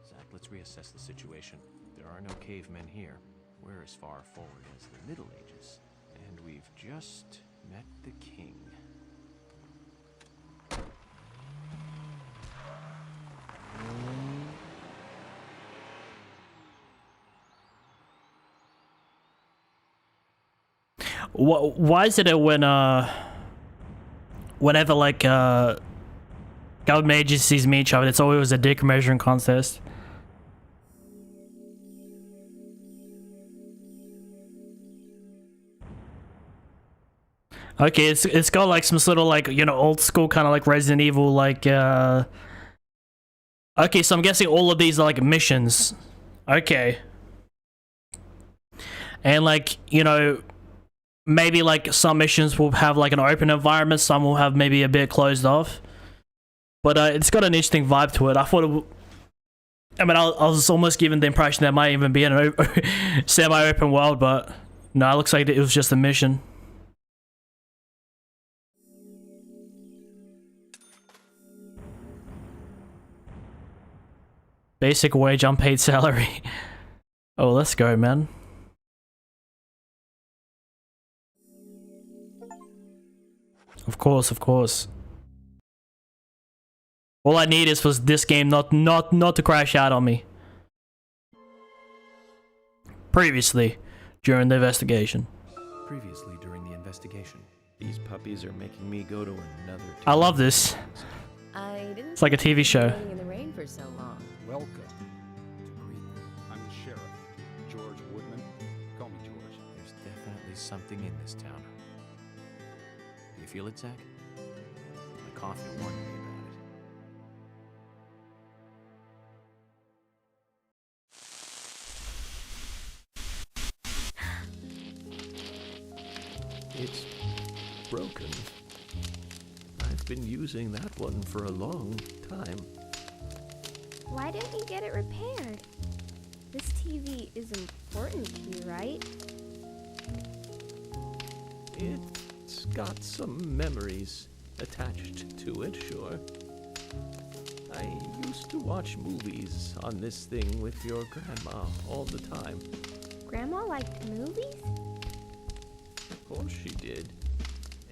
Zach, let's reassess the situation. There are no cavemen here. We're as far forward as the Middle Ages. And we've just met the king. Why is it that whenever like government agencies meet each other, it's always a dick measuring contest? Okay, it's got like some sort of like, you know, old school kind of like Resident Evil like okay, so I'm guessing all of these are like missions. Okay. And like, you know, maybe like some missions will have like an open environment, some will have maybe a bit closed off. But it's got an interesting vibe to it. I thought I was almost given the impression there might even be an semi-open world, but no, it looks like it was just a mission. Basic wage, unpaid salary. Oh, let's go, man. Of course, of course. All I need is for this game not to crash out on me. Previously, during the investigation. Previously during the investigation. These puppies are making me go to another. I love this. I didn't. It's like a TV show. Waiting in the rain for so long. Welcome to Greenwood. I'm the sheriff, George Woodman. Call me George. There's definitely something in this town. Do you feel it, Zach? My coffee warned me about it. It's broken. I've been using that one for a long time. Why didn't you get it repaired? This TV is important to you, right? It's got some memories attached to it, sure. I used to watch movies on this thing with your grandma all the time. Grandma liked movies? Of course she did.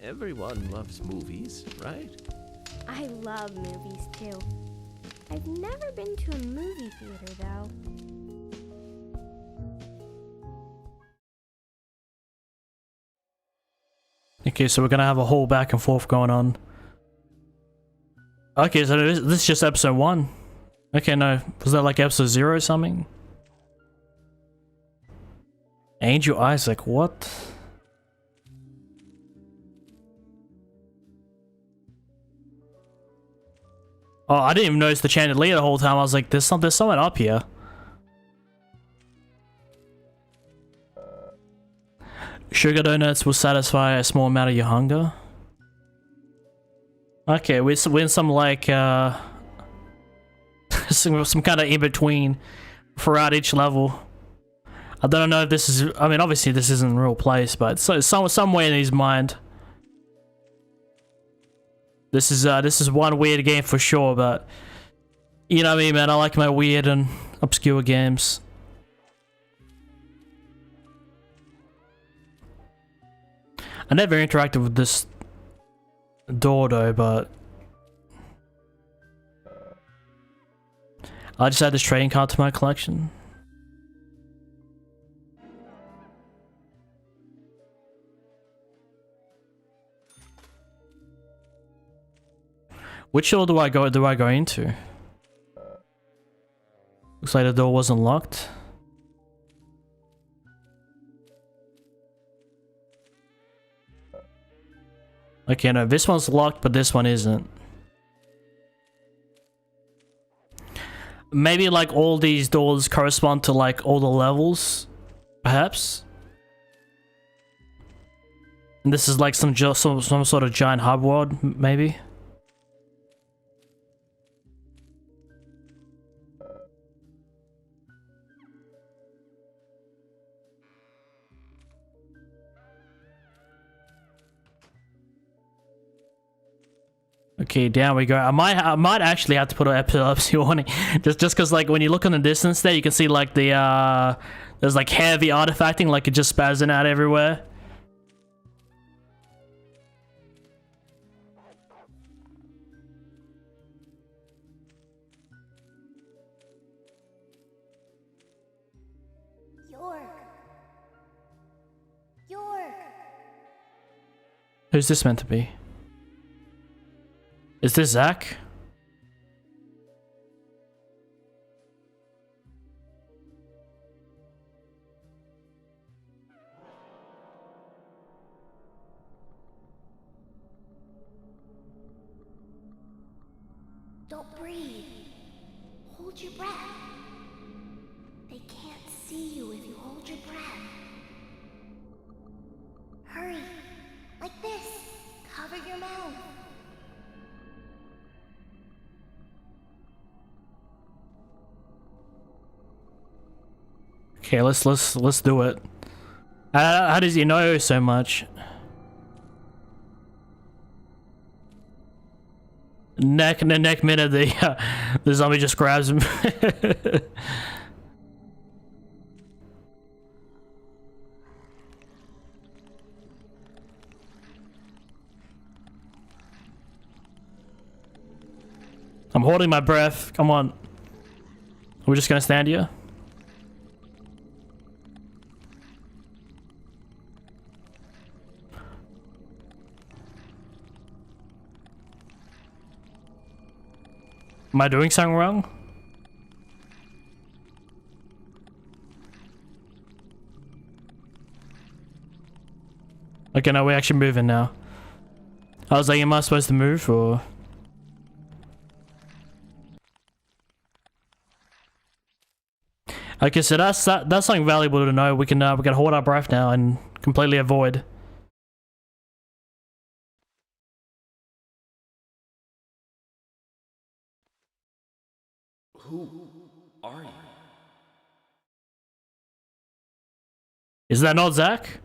Everyone loves movies, right? I love movies too. I've never been to a movie theater though. Okay, so we're gonna have a whole back and forth going on. Okay, so this is just episode 1. Okay, no, was that like episode 0 or something? Angel Isaac, what? Oh, I didn't even notice the chandelier the whole time. I was like, there's someone up here. Sugar donuts will satisfy a small amount of your hunger. Okay, we're in some like some kind of in between throughout each level. I don't know if this is. I mean, obviously this isn't a real place, but so somewhere in his mind. This is one weird game for sure, but you know me, man. I like my weird and obscure games. I never interacted with this door though, but I just add this trading card to my collection. Which door do I go into? Looks like the door wasn't locked. Okay, no, this one's locked, but this one isn't. Maybe like all these doors correspond to like all the levels, perhaps. And this is like some sort of giant hub world, maybe. Okay, down we go. I might actually have to put an epilepsy warning, just because like when you look in the distance there, you can see like the there's like heavy artifacting, like it just spazzing out everywhere. York. Who's this meant to be? Is this Zach? Don't breathe. Hold your breath. They can't see you if you hold your breath. Hurry. Okay, let's do it. How does he know so much? Next minute, the zombie just grabs him. I'm holding my breath. Come on. We're just gonna stand here. Am I doing something wrong? Okay, no, we're actually moving now. I was like, am I supposed to move or? Okay, so that's something valuable to know. We can hold our breath now and completely avoid. Who are you? Is that not Zach?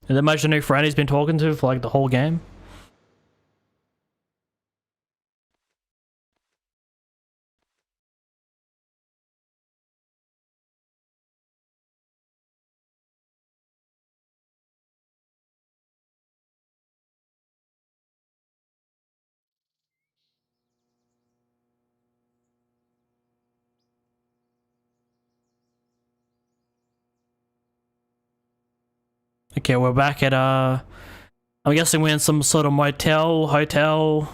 Is that much new friend he's been talking to for like the whole game? Okay, we're back at I'm guessing we're in some sort of motel, hotel,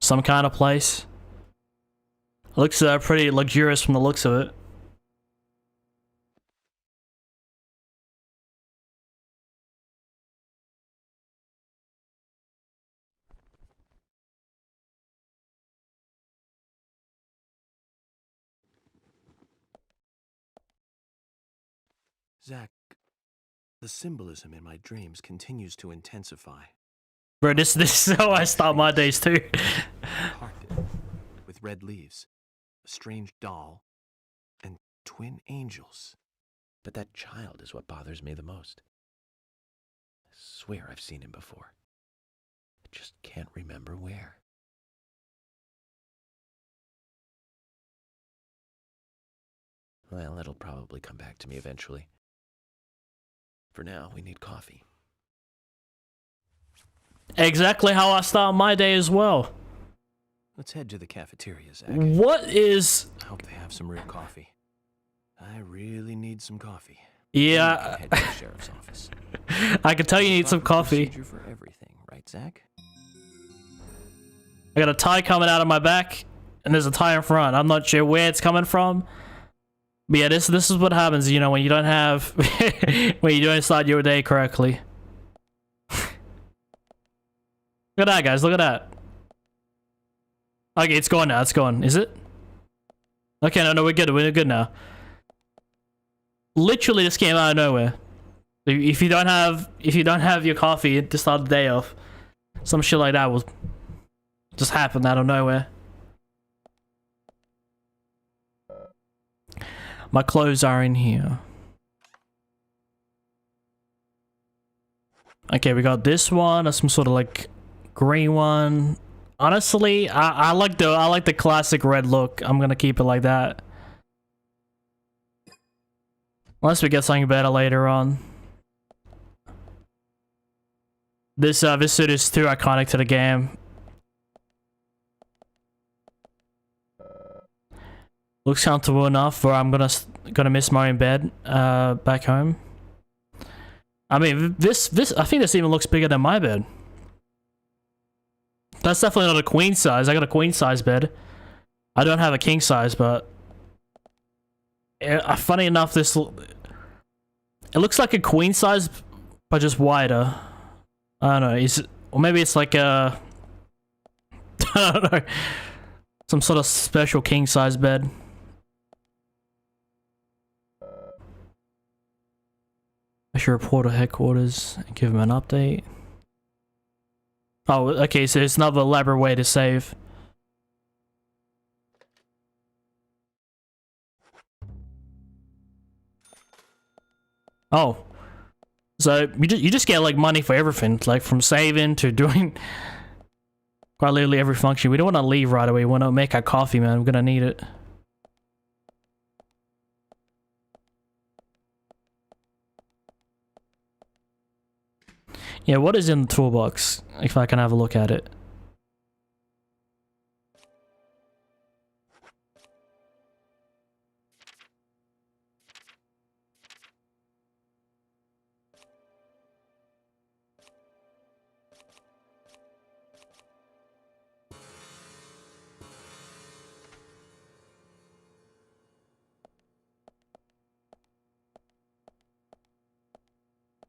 some kind of place. Looks pretty luxurious from the looks of it. Zach, the symbolism in my dreams continues to intensify. Bro, this is how I start my days too. Carpet with red leaves, a strange doll, and twin angels. But that child is what bothers me the most. I swear I've seen him before. I just can't remember where. Well, it'll probably come back to me eventually. For now, we need coffee. Exactly how I start my day as well. Let's head to the cafeteria, Zach. What is... I hope they have some real coffee. I really need some coffee. Yeah. Head to the sheriff's office. I can tell you need some coffee. Procedure for everything, right, Zach? I got a tie coming out of my back, and there's a tie in front. I'm not sure where it's coming from. But yeah, this is what happens, you know, when you don't have... when you don't start your day correctly. Look at that, guys. Look at that. Okay, it's gone now. It's gone. Is it? Okay, no, we're good. We're good now. Literally, this came out of nowhere. If you don't have your coffee to start the day off, some shit like that will just happen out of nowhere. My clothes are in here. Okay, we got this one. That's some sort of like green one. Honestly, I like the classic red look. I'm gonna keep it like that. Unless we get something better later on. This suit is too iconic to the game. Looks comfortable enough where I'm gonna miss my own bed back home. I mean, this I think this even looks bigger than my bed. That's definitely not a queen size. I got a queen size bed. I don't have a king size, but funny enough, it looks like a queen size, but just wider. I don't know. Or maybe it's like a I don't know, some sort of special king size bed. I should report to headquarters and give him an update. Oh, okay, so it's another elaborate way to save. Oh. So you just get like money for everything, like from saving to doing quite literally every function. We don't want to leave right away. We want to make our coffee, man. We're gonna need it. Yeah, what is in the toolbox? If I can have a look at it.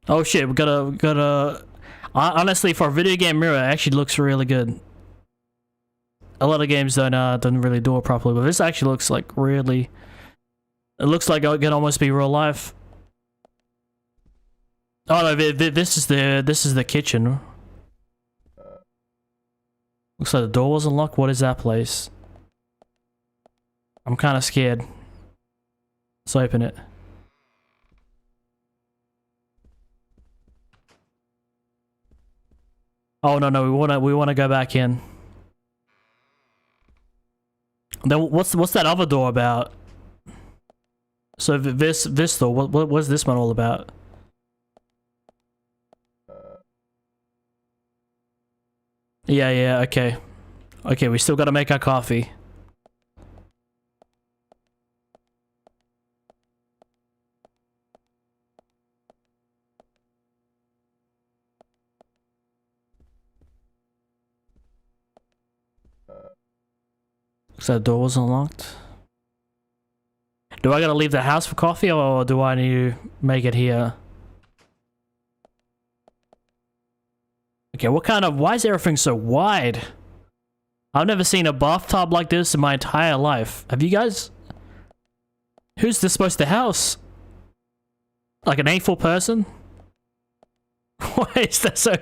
Oh shit, we gotta honestly, for a video game mirror, it actually looks really good. A lot of games don't really do it properly, but this actually looks like really, it looks like it could almost be real life. Oh no, this is the kitchen. Looks like the door wasn't locked. What is that place? I'm kind of scared. Let's open it. Oh no, we wanna go back in. Then what's that other door about? So this door, what's this one all about? Yeah, okay. Okay, we still gotta make our coffee. So the door wasn't locked. Do I gotta leave the house for coffee, or do I need to make it here? Okay, why is everything so wide? I've never seen a bathtub like this in my entire life. Have you guys? Who's this supposed to house? Like an A4 person? Why is that so...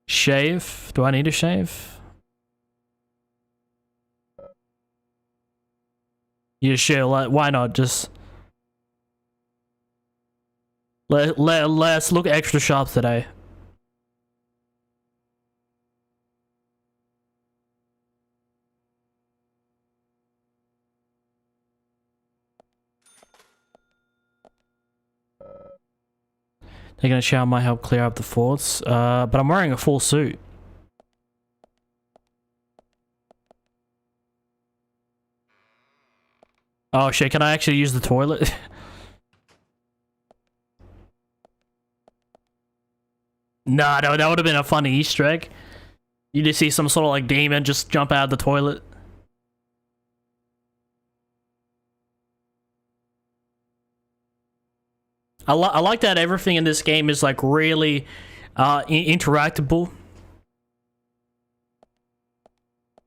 Shave? Do I need to shave? Yeah, sure, why not? Just... Let's look extra sharp today. Taking a shower might help clear up the thoughts, but I'm wearing a full suit. Oh shit, can I actually use the toilet? Nah, no, that would have been a funny Easter egg. You just see some sort of like demon just jump out of the toilet. I like that everything in this game is like really interactable.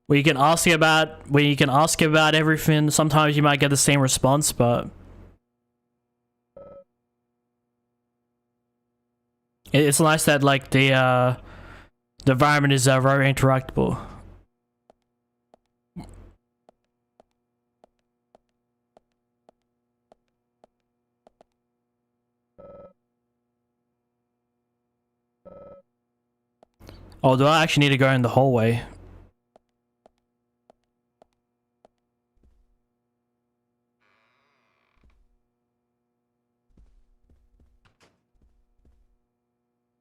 Where you can ask about everything. Sometimes you might get the same response, but it's nice that like the environment is very interactable. Oh, do I actually need to go in the hallway?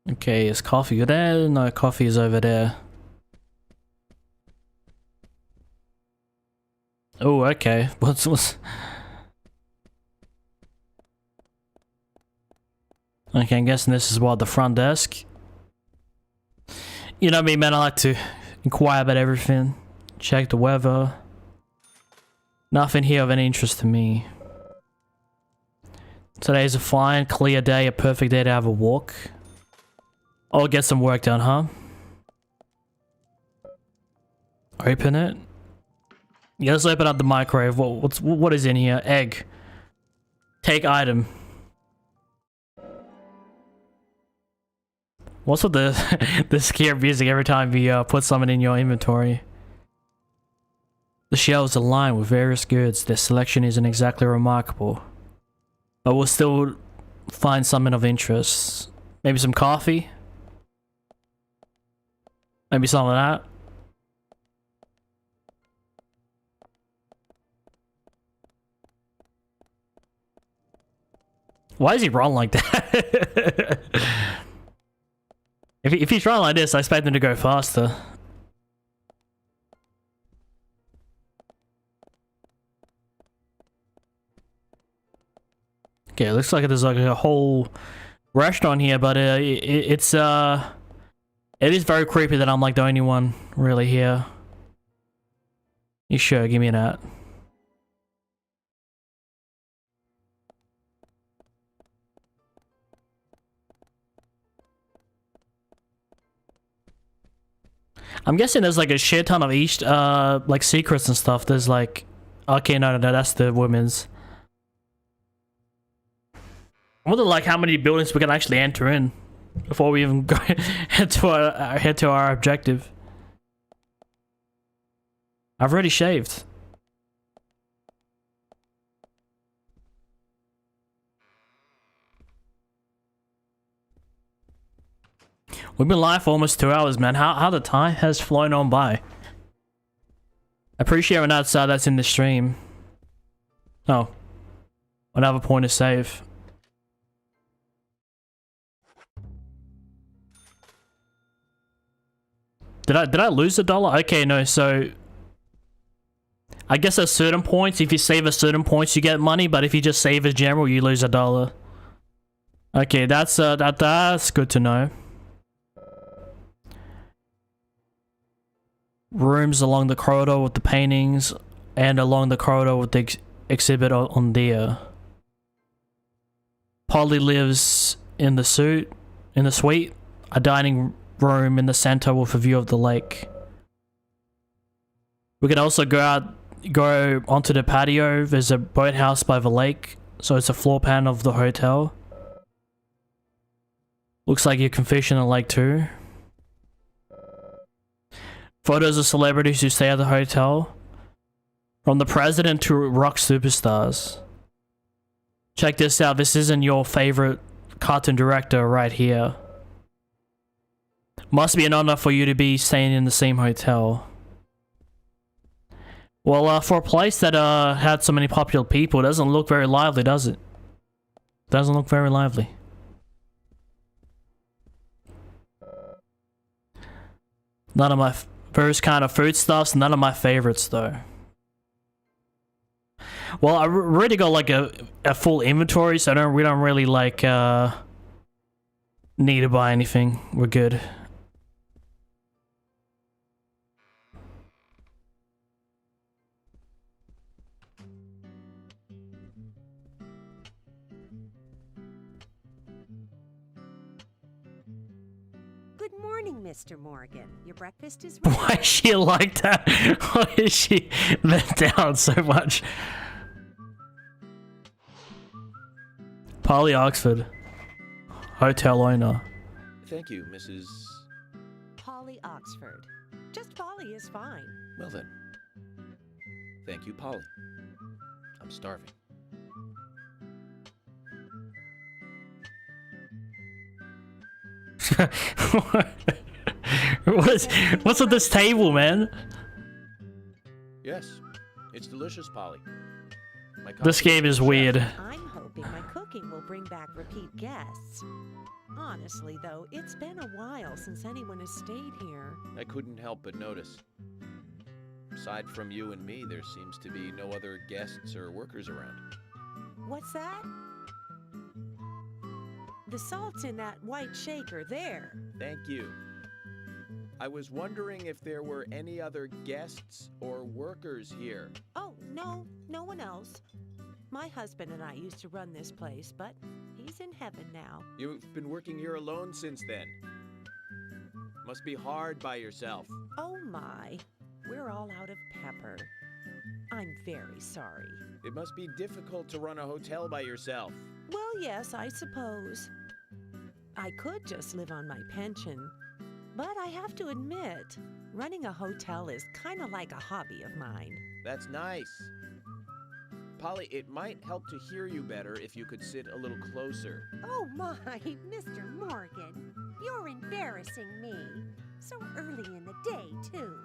Okay, is coffee there? No, coffee is over there. Oh, okay. What's... Okay, I'm guessing this is what, the front desk? You know me, man, I like to inquire about everything. Check the weather. Nothing here of any interest to me. Today's a fine, clear day, a perfect day to have a walk. I'll get some work done, huh? Open it. Yeah, let's open up the microwave. What is in here? Egg. Take item. What's with the scare music every time you put something in your inventory? The shelves are lined with various goods. Their selection isn't exactly remarkable, but we'll still find something of interest. Maybe some coffee? Maybe some of that? Why does he run like that? If he's running like this, I expect him to go faster. Okay, it looks like there's like a whole restaurant here, but it is very creepy that I'm like the only one really here. You sure? Give me that. I'm guessing there's like a shit ton of each like secrets and stuff. There's like, okay, no, that's the women's. I wonder like how many buildings we can actually enter in before we even go head to our objective. I've already shaved. We've been live for almost 2 hours, man. How the time has flown on by. I appreciate when that's in the stream. Oh, another point of save. Did I lose $1? Okay, no. So I guess at certain points, if you save at certain points, you get money. But if you just save as general, you lose $1. Okay, that's good to know. Rooms along the corridor with the paintings, and along the corridor with the exhibit on there. Polly lives in the suite, a dining room in the center with a view of the lake. We can also go onto the patio. There's a boathouse by the lake, so it's a floor plan of the hotel. Looks like you can fish in the lake too. Photos of celebrities who stay at the hotel. From the president to rock superstars. Check this out. This isn't your favorite cartoon director right here. Must be an honor for you to be staying in the same hotel. Well, for a place that had so many popular people, it doesn't look very lively, does it? Doesn't look very lively. None of my various kind of foodstuffs, none of my favorites though. Well, I already got like a full inventory, so we don't really like need to buy anything. We're good. Good morning, Mr. Morgan. Your breakfast is ready. Why is she like that? Why is she bent down so much? Polly Oxford, hotel owner. Thank you, Mrs. Polly Oxford. Just Polly is fine. Well then. Thank you, Polly. I'm starving. What's at this table, man? Yes, it's delicious, Polly. This game is weird. I'm hoping my cooking will bring back repeat guests. Honestly, though, it's been a while since anyone has stayed here. I couldn't help but notice. Aside from you and me, there seems to be no other guests or workers around. What's that? The salt's in that white shaker there. Thank you. I was wondering if there were any other guests or workers here. Oh, no one else. My husband and I used to run this place, but he's in heaven now. You've been working here alone since then. Must be hard by yourself. Oh my, we're all out of pepper. I'm very sorry. It must be difficult to run a hotel by yourself. Well, yes, I suppose. I could just live on my pension, but I have to admit, running a hotel is kind of like a hobby of mine. That's nice. Polly, it might help to hear you better if you could sit a little closer. Oh my, Mr. Morgan, you're embarrassing me. So early in the day, too.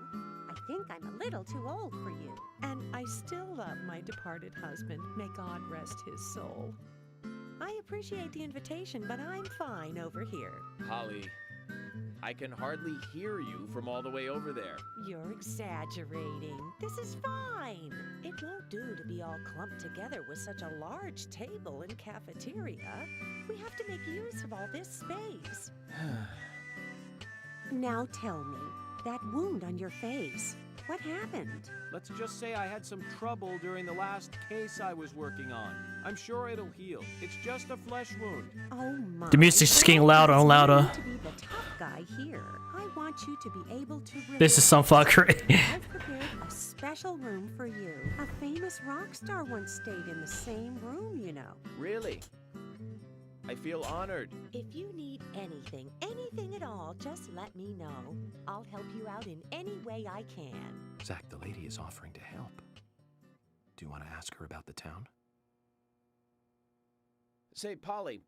I think I'm a little too old for you. And I still love my departed husband. May God rest his soul. I appreciate the invitation, but I'm fine over here. Polly, I can hardly hear you from all the way over there. You're exaggerating. This is fine. It won't do to be all clumped together with such a large table and cafeteria. We have to make use of all this space. Now tell me, that wound on your face, what happened? Let's just say I had some trouble during the last case I was working on. I'm sure it'll heal. It's just a flesh wound. Oh my. The music's just getting louder and louder. To be the tough guy here. I want you to be able to This is some fuckery. I've prepared a special room for you. A famous rock star once stayed in the same room, you know. Really? I feel honored. If you need anything at all, just let me know. I'll help you out in any way I can. Zach, the lady is offering to help. Do you want to ask her about the town? Say, Polly,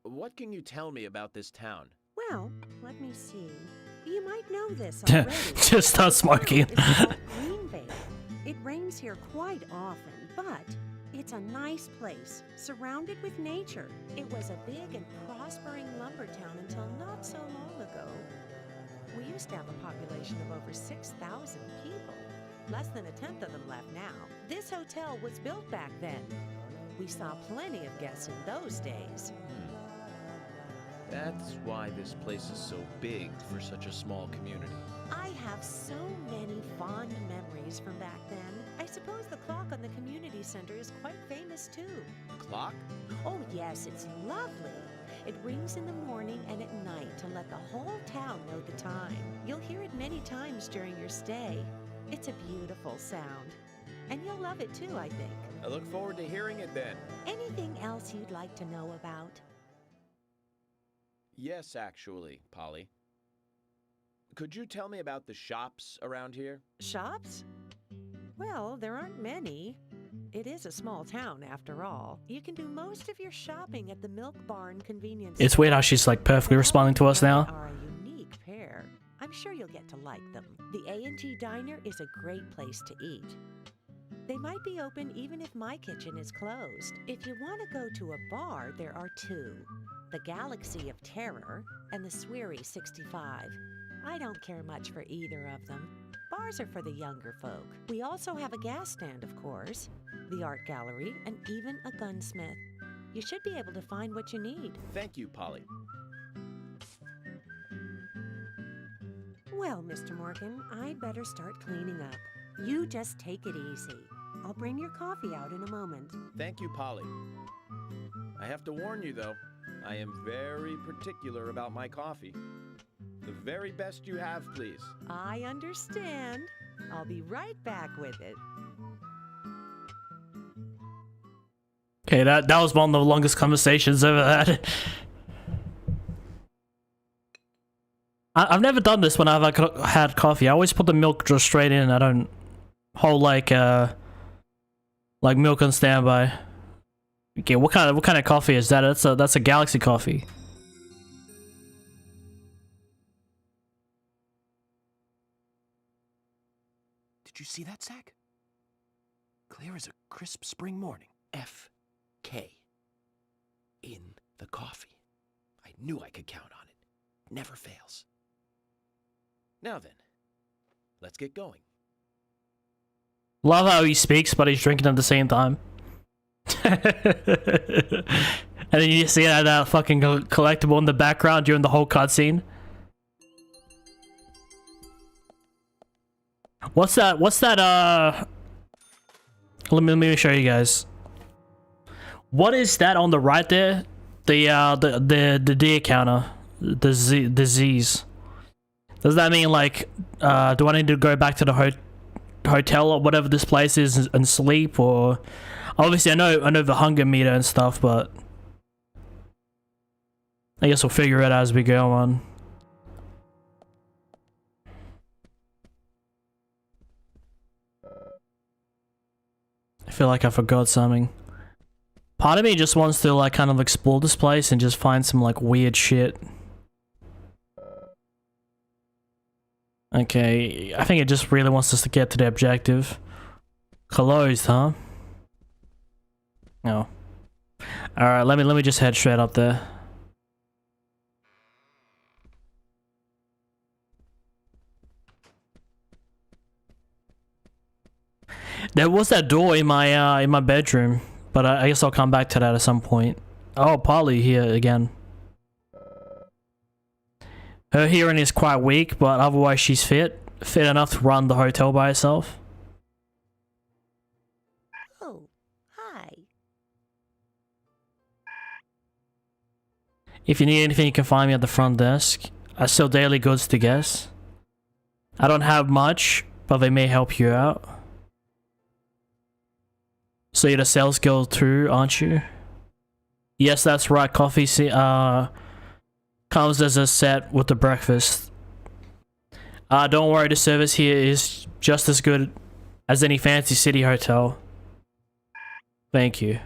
what can you tell me about this town? Well, let me see. You might know this already. Just start smoking. It's called Greenvale. It rains here quite often, but it's a nice place, surrounded with nature. It was a big and prospering lumber town until not so long ago. We used to have a population of over 6,000 people. Less than a tenth of them left now. This hotel was built back then. We saw plenty of guests in those days. That's why this place is so big for such a small community. I have so many fond memories from back then. I suppose the clock on the community center is quite famous too. Clock? Oh yes, it's lovely. It rings in the morning and at night to let the whole town know the time. You'll hear it many times during your stay. It's a beautiful sound. And you'll love it too, I think. I look forward to hearing it then. Anything else you'd like to know about? Yes, actually, Polly. Could you tell me about the shops around here? Shops? Well, there aren't many. It is a small town, after all. You can do most of your shopping at the Milk Barn convenience It's weird how she's like perfectly responding to us now. Are a unique pair. I'm sure you'll get to like them. The A&T Diner is a great place to eat. They might be open even if my kitchen is closed. If you want to go to a bar, there are two. The Galaxy of Terror and the Sweary 65. I don't care much for either of them. Bars are for the younger folk. We also have a gas stand, of course, the art gallery, and even a gunsmith. You should be able to find what you need. Thank you, Polly. Well, Mr. Morgan, I'd better start cleaning up. You just take it easy. I'll bring your coffee out in a moment. Thank you, Polly. I have to warn you, though, I am very particular about my coffee. The very best you have, please. I understand. I'll be right back with it. Okay, that was one of the longest conversations I've ever had. I've never done this when I've had coffee. I always put the milk just straight in. I don't hold like milk on standby. Okay, what kind of coffee is that? That's a Galaxy coffee. Did you see that, Zach? Clear as a crisp spring morning. F.K. in the coffee. I knew I could count on it. Never fails. Now then, let's get going. Love how he speaks, but he's drinking at the same time. And then you see that fucking collectible in the background during the whole cutscene. What's that? Let me show you guys. What is that on the right there? The D counter, the Z's. Does that mean like, do I need to go back to the hotel or whatever this place is and sleep? Or obviously I know the hunger meter and stuff, but I guess we'll figure it out as we go on. I feel like I forgot something. Part of me just wants to like kind of explore this place and just find some like weird shit. Okay, I think it just really wants us to get to the objective. Closed, huh? No. Alright, let me just head straight up there. There was that door in my bedroom, but I guess I'll come back to that at some point. Oh, Polly here again. Her hearing is quite weak, but otherwise she's fit enough to run the hotel by herself. Oh, hi. If you need anything, you can find me at the front desk. I sell daily goods to guests. I don't have much, but they may help you out. So you're the sales girl too, aren't you? Yes, that's right. Coffee comes as a set with the breakfast. Don't worry, the service here is just as good as any fancy city hotel. Thank you.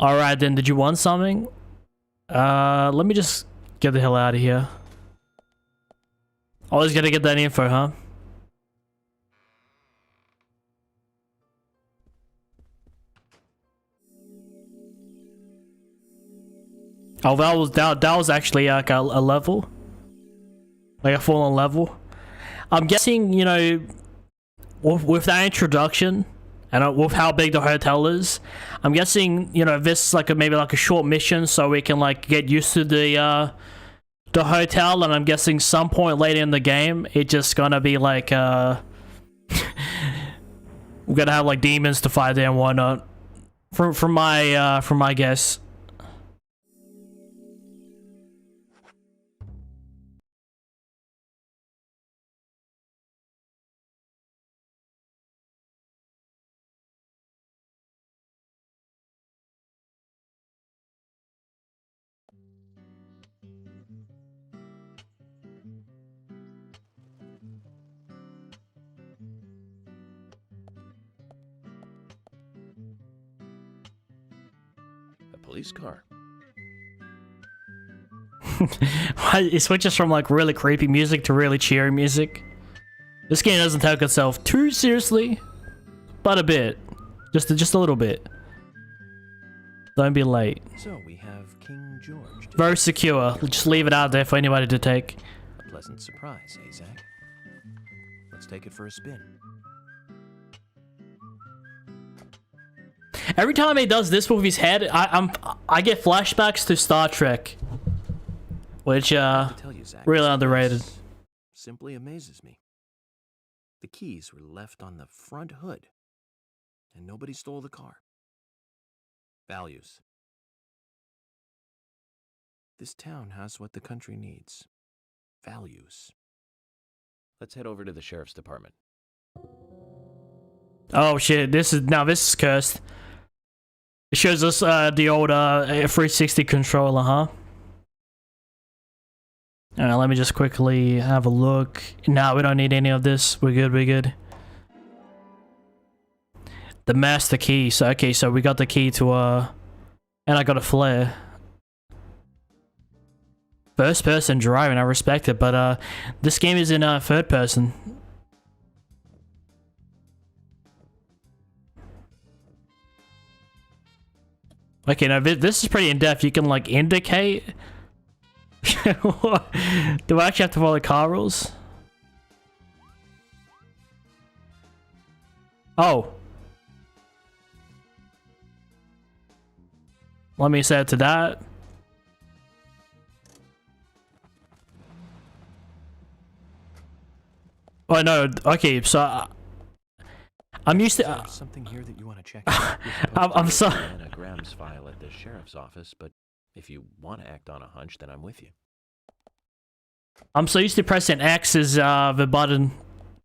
Alright then, did you want something? Let me just get the hell out of here. Always gotta get that info, huh? Oh, that was actually like a level, like a full-on level. I'm guessing, you know, with that introduction and with how big the hotel is, I'm guessing, you know, this is like maybe like a short mission so we can like get used to the hotel, and I'm guessing some point later in the game it's just gonna be like we're gonna have like demons to fight there and whatnot. From my guess. Police car. It switches from like really creepy music to really cheery music. This game doesn't take itself too seriously, but a bit, just a little bit. Don't be late. So we have King George. Very secure. Just leave it out there for anybody to take. A pleasant surprise, eh, Zach? Let's take it for a spin. Every time he does this with his head, I get flashbacks to Star Trek, which Zach, really underrated. Simply amazes me. The keys were left on the front hood, and nobody stole the car. Values. This town has what the country needs. Values. Let's head over to the sheriff's department. Oh shit! This is cursed. It shows us the old 360 controller, huh? Alright, let me just quickly have a look. No, we don't need any of this. We're good. The master key. So okay, so we got the key to and I got a flare. First person driving, I respect it, but this game is in third person. Okay, now this is pretty in-depth. You can like indicate. Do I actually have to follow car rules? Oh. Let me set it to that. Oh no, okay, so I'm used to something here that you want to check I'm sorry. A Graham's file at the sheriff's office, but if you want to act on a hunch, then I'm with you. I'm so used to pressing X as the button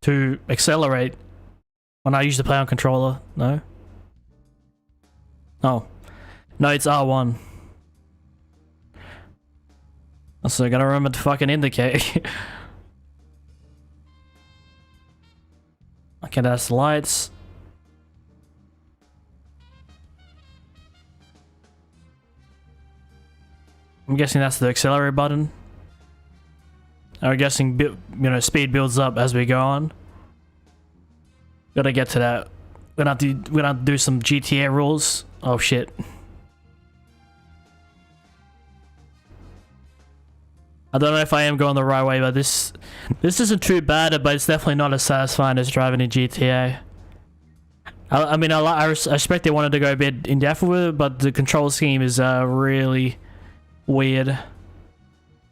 to accelerate when I used to play on controller. No? Oh. No, it's R1. So I gotta remember to fucking indicate. Okay, that's lights. I'm guessing that's the accelerate button. I'm guessing, you know, speed builds up as we go on. Gotta get to that. We're gonna do some GTA rules. Oh shit. I don't know if I am going the right way, but this isn't too bad, but it's definitely not as satisfying as driving in GTA. I mean, I respect they wanted to go a bit in depth with it, but the control scheme is really weird.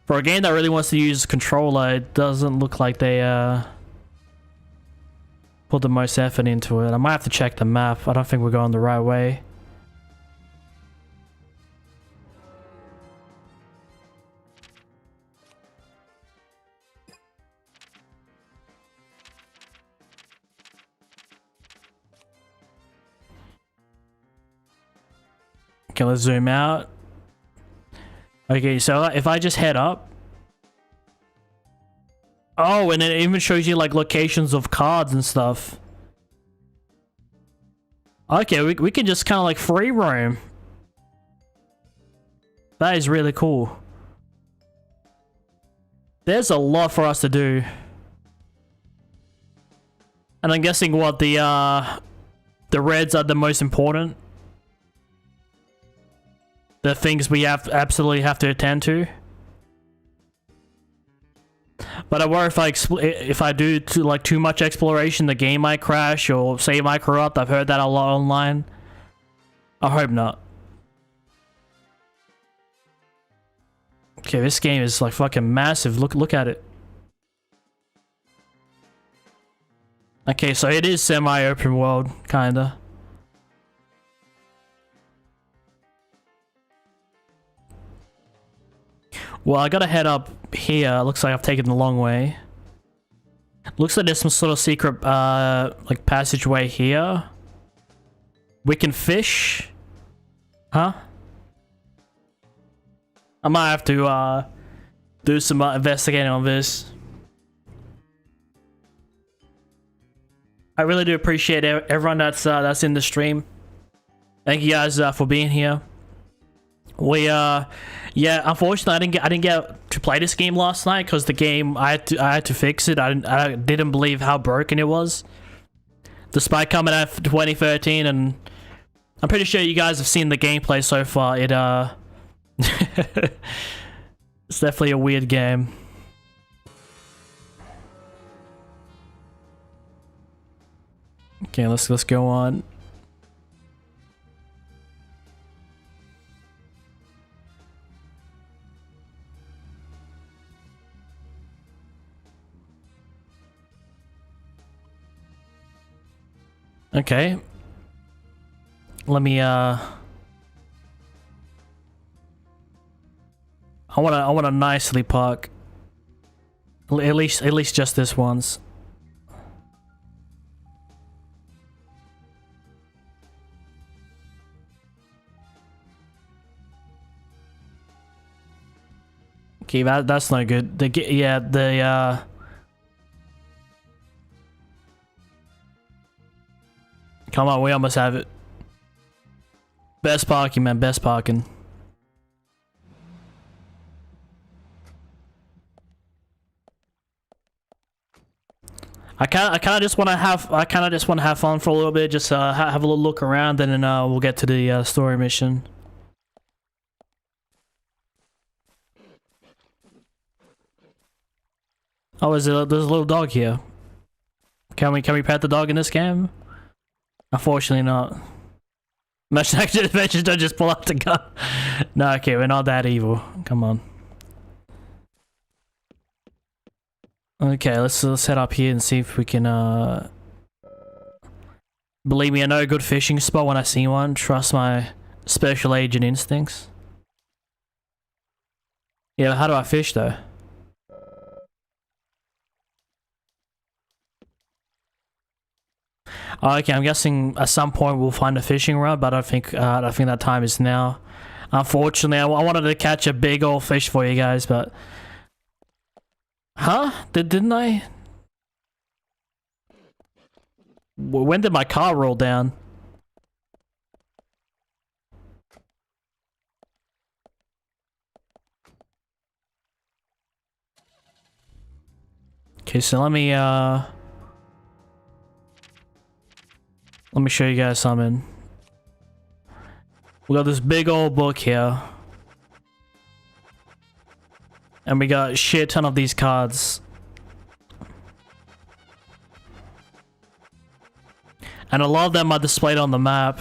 For a game that really wants to use controller, it doesn't look like they put the most effort into it. I might have to check the map. I don't think we're going the right way. Okay, let's zoom out. Okay, so if I just head up. Oh, and it even shows you like locations of cards and stuff. Okay, we can just kind of like free roam. That is really cool. There's a lot for us to do. And I'm guessing what the reds are the most important. The things we absolutely have to attend to. But I worry if I do too much exploration, the game might crash or save might corrupt. I've heard that a lot online. I hope not. Okay, this game is like fucking massive. Look at it. Okay, so it is semi-open world, kinda. Well, I gotta head up here. Looks like I've taken the long way. Looks like there's some sort of secret, like passageway here. We can fish. Huh? I might have to, do some investigating on this. I really do appreciate everyone that's in the stream. Thank you guys for being here. We yeah, unfortunately I didn't get to play this game last night because the game I had to fix it. I didn't believe how broken it was, despite coming out for 2013, and I'm pretty sure you guys have seen the gameplay so far. It it's definitely a weird game. Okay, let's go on. Okay. Let me I wanna nicely park. At least just this once. Okay, that's not good. Come on, we almost have it. Best parking, man. Best parking. I kind of just want to have fun for a little bit. Just have a little look around, and then we'll get to the story mission. Oh, there's a little dog here. Can we pet the dog in this game? Unfortunately not. Imagine don't just pull out the gun. No, okay, we're not that evil. Come on. Okay, let's head up here and see if we can believe me, I know a good fishing spot when I see one. Trust my special agent instincts. Yeah, how do I fish though? Okay, I'm guessing at some point we'll find a fishing rod, but I think that time is now. Unfortunately, I wanted to catch a big old fish for you guys, but huh? Didn't I? When did my car roll down? Okay, so let me show you guys something. We got this big old book here. And we got a shit ton of these cards. And a lot of them are displayed on the map.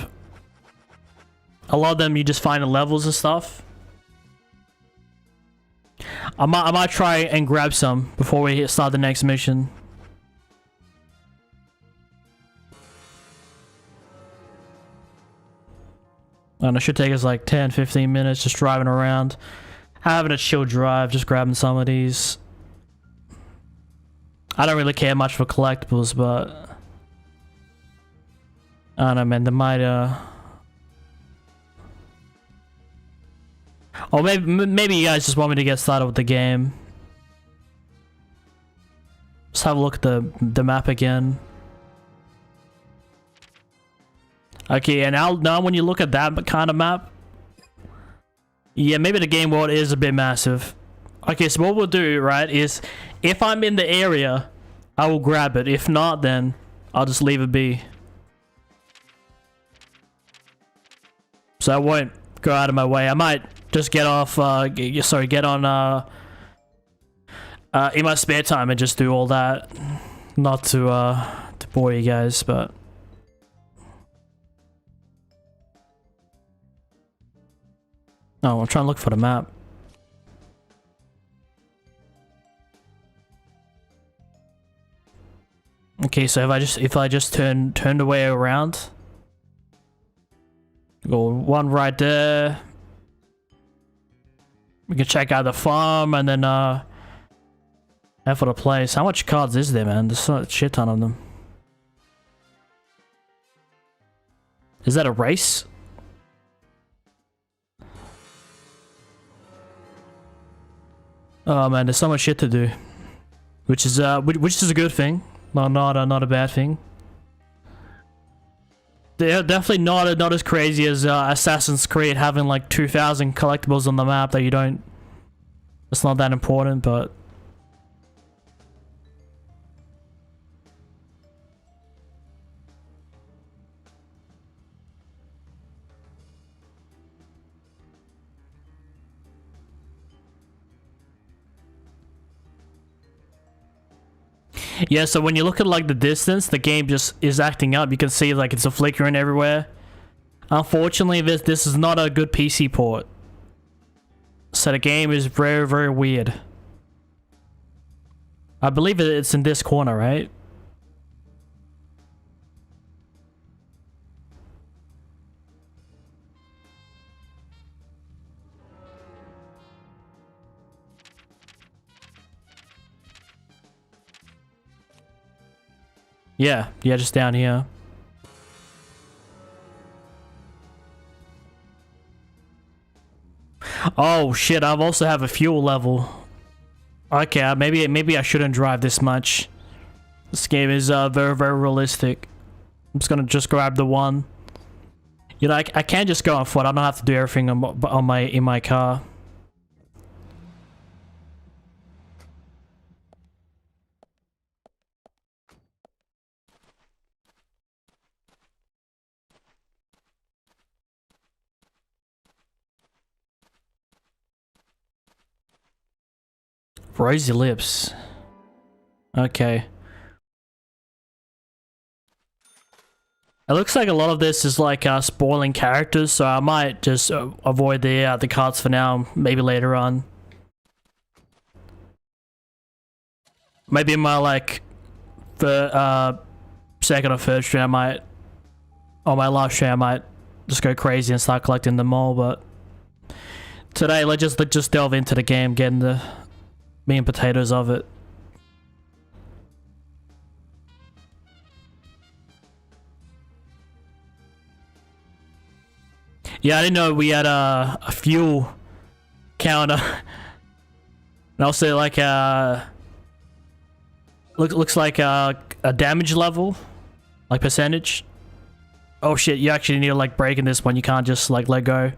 A lot of them you just find in levels and stuff. I might try and grab some before we start the next mission. And it should take us like 10-15 minutes just driving around. Having a chill drive, just grabbing some of these. I don't really care much for collectibles, but I don't know, man, they might or maybe you guys just want me to get started with the game. Let's have a look at the map again. Okay, and now when you look at that kind of map, yeah, maybe the game world is a bit massive. Okay, so what we'll do, right, is if I'm in the area, I will grab it. If not, then I'll just leave it be. So I won't go out of my way. I might just get off, get on, in my spare time and just do all that. Not to bore you guys, but... Oh, I'm trying to look for the map. Okay, so if I just turn the way around, go one right there. We can check out the farm and then head for the place. How much cards is there, man? There's a shit ton of them. Is that a race? Oh man, there's so much shit to do, which is a good thing, not a bad thing. They're definitely not as crazy as Assassin's Creed having like 2,000 collectibles on the map that you don't. It's not that important, but. Yeah, so when you look at like the distance, the game just is acting up. You can see like it's a flickering everywhere. Unfortunately, this is not a good PC port. So the game is very, very weird. I believe it's in this corner, right? Yeah, just down here. Oh shit, I also have a fuel level. Okay, maybe I shouldn't drive this much. This game is very, very realistic. I'm just gonna grab the one. You know, I can't just go on foot. I don't have to do everything in my car. Rosy lips. Okay. It looks like a lot of this is like spoiling characters, so I might just avoid the cards for now. Maybe later on. Maybe in my like second or third stream, I might, on my last stream, I might just go crazy and start collecting them all. But today, let's just delve into the game, getting the meat and potatoes of it. Yeah, I didn't know we had a fuel counter. And also like looks like a damage level, like percentage. Oh shit, you actually need to like brake in this one. You can't just like let go.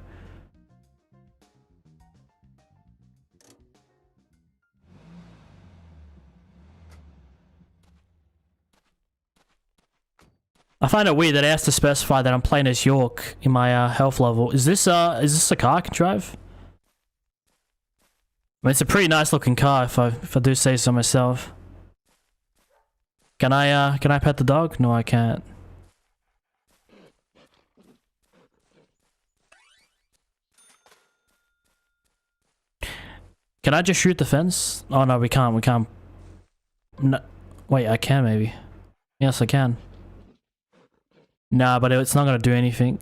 I find it weird that it has to specify that I'm playing as York in my health level. Is this a car I can drive? I mean, it's a pretty nice looking car if I do say so myself. Can I pet the dog? No, I can't. Can I just shoot the fence? Oh no, we can't. We can't. No, wait, I can maybe. Yes, I can. Nah, but it's not gonna do anything.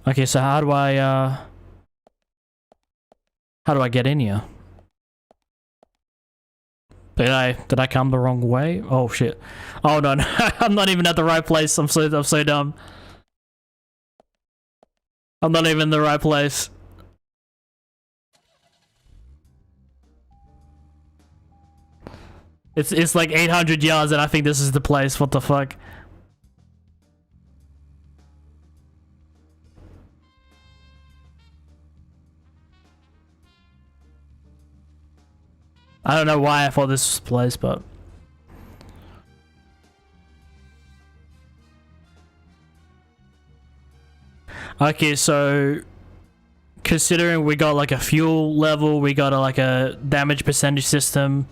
Okay, so how do I get in here? Did I come the wrong way? Oh shit. Oh no, no. I'm not even at the right place. I'm so dumb. I'm not even in the right place. It's like 800 yards and I think this is the place. What the fuck? I don't know why I thought this was the place, but... Okay, so... Considering we got like a fuel level, we got like a damage percentage system.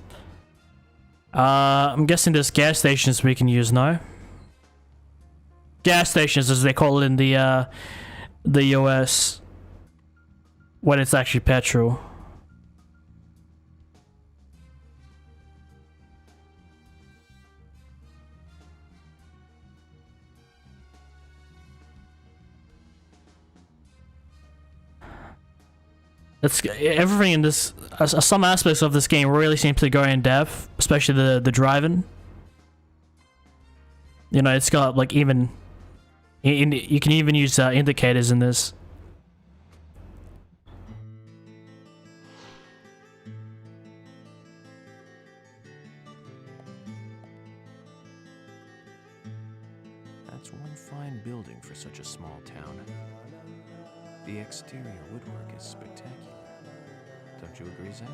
I'm guessing there's gas stations we can use, no? Gas stations as they call it in the US. When it's actually petrol. Everything in this, some aspects of this game really seem to go in depth, especially the driving. You know, it's got like even, you can even use indicators in this. That's one fine building for such a small town. The exterior woodwork is spectacular. Don't you agree, Zach?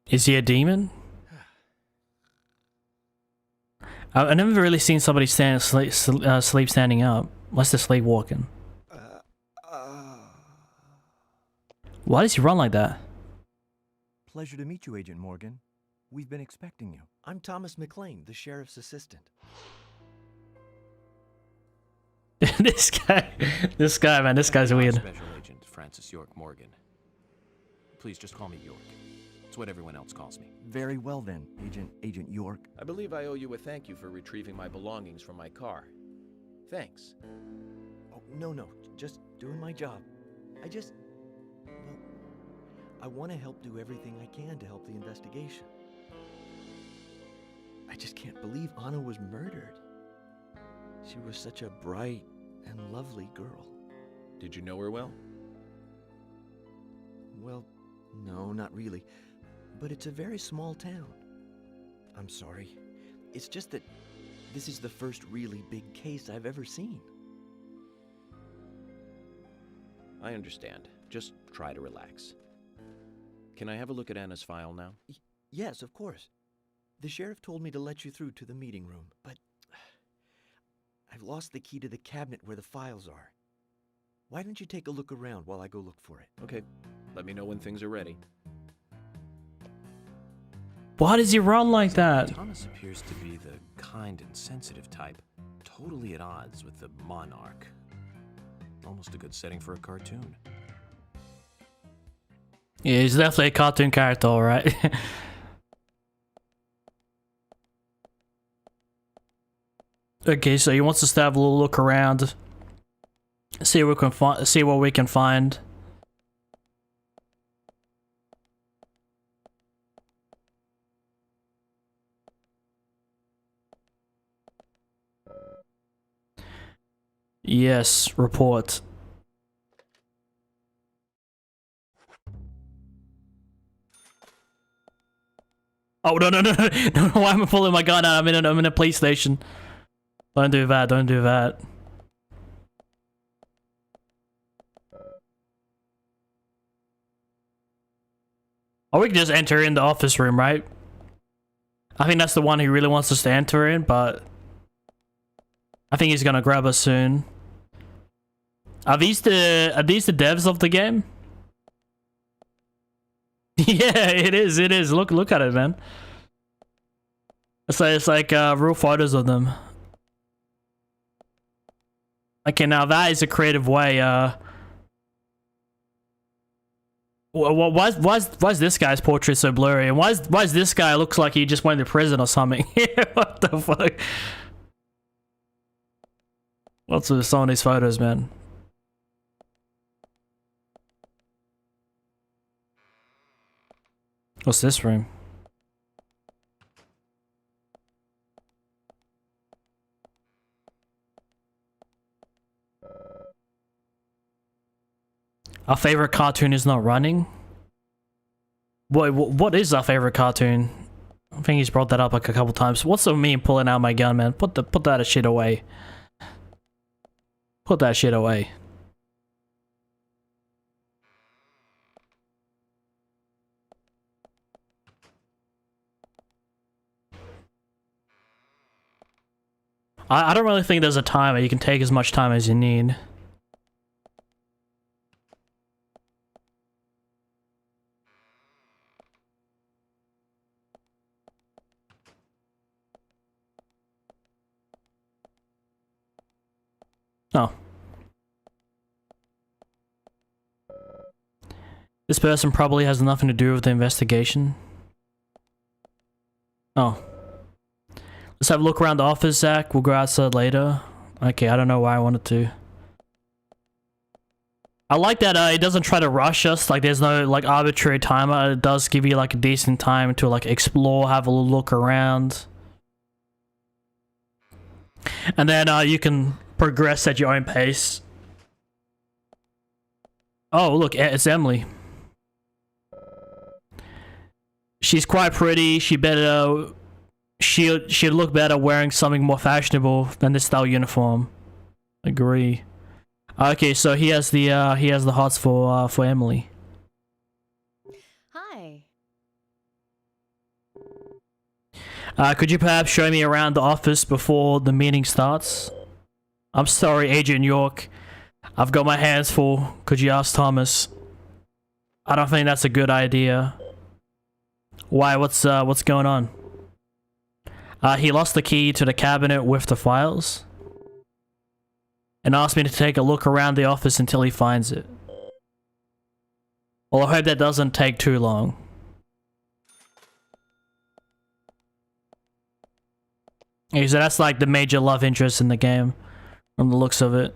Is he a demon? I've never really seen somebody sleep standing up, unless they're sleepwalking. Why does he run like that? Pleasure to meet you, Agent Morgan. We've been expecting you. I'm Thomas McLean, the sheriff's assistant. This guy, man, this guy's weird. Special Agent Francis York Morgan. Please just call me York. It's what everyone else calls me. Very well then, Agent York. I believe I owe you a thank you for retrieving my belongings from my car. Thanks. Oh, no, just doing my job. Well, I want to help do everything I can to help the investigation. I just can't believe Anna was murdered. She was such a bright and lovely girl. Did you know her well? Well, no, not really. But it's a very small town. I'm sorry. It's just that this is the first really big case I've ever seen. I understand. Just try to relax. Can I have a look at Anna's file now? Yes, of course. The sheriff told me to let you through to the meeting room, but I've lost the key to the cabinet where the files are. Why don't you take a look around while I go look for it? Okay. Let me know when things are ready. Why does he run like that? Thomas appears to be the kind and sensitive type, totally at odds with the monarch. Almost a good setting for a cartoon. Yeah, he's definitely a cartoon character, alright. Okay, so he wants us to have a little look around, see what we can find. Yes, report. Oh no no no no no! Why am I pulling my gun out? I'm in a police station. Don't do that. Don't do that. Or we can just enter in the office room, right? I think that's the one he really wants us to enter in, but I think he's gonna grab us soon. Are these the devs of the game? Yeah, it is. It is. Look at it, man. It's like real photos of them. Okay, now that is a creative way. Why is this guy's portrait so blurry? And why is this guy looks like he just went to prison or something? What the fuck? What's with some of these photos, man? What's this room? Our favorite cartoon is not running? Boy, what is our favorite cartoon? I think he's brought that up like a couple times. What's with me pulling out my gun, man? Put that shit away. Put that shit away. I don't really think there's a timer. You can take as much time as you need. Oh. This person probably has nothing to do with the investigation. Oh. Let's have a look around the office, Zach. We'll go outside later. Okay, I don't know why I wanted to. I like that it doesn't try to rush us. Like, there's no, like, arbitrary timer. It does give you, like, a decent time to, like, explore, have a little look around. And then, you can progress at your own pace. Oh, look, it's Emily. She's quite pretty. She'd look better wearing something more fashionable than this style uniform. Agree. Okay, so he has the hots for Emily. Hi. Could you perhaps show me around the office before the meeting starts? I'm sorry, Agent York. I've got my hands full. Could you ask Thomas? I don't think that's a good idea. Why? What's going on? He lost the key to the cabinet with the files and asked me to take a look around the office until he finds it. Well, I hope that doesn't take too long. Okay, so that's like the major love interest in the game, from the looks of it.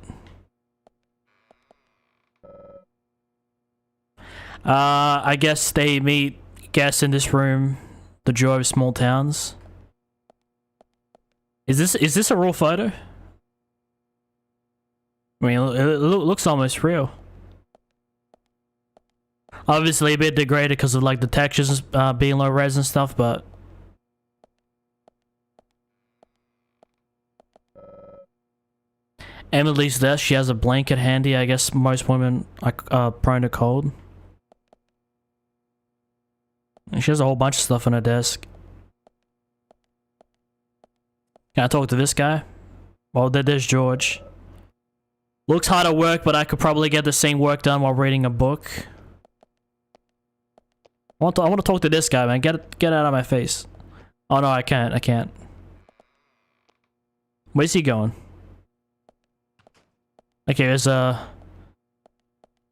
I guess they meet guests in this room, the joy of small towns. Is this a real photo? I mean, it looks almost real. Obviously a bit degraded because of like the textures being low res and stuff, but Emily's there. She has a blanket handy. I guess most women are prone to cold. And she has a whole bunch of stuff on her desk. Can I talk to this guy? Well, there's George. Looks hard at work, but I could probably get the same work done while reading a book. I want to talk to this guy, man. Get out of my face. Oh no, I can't. Where's he going? Okay, there's a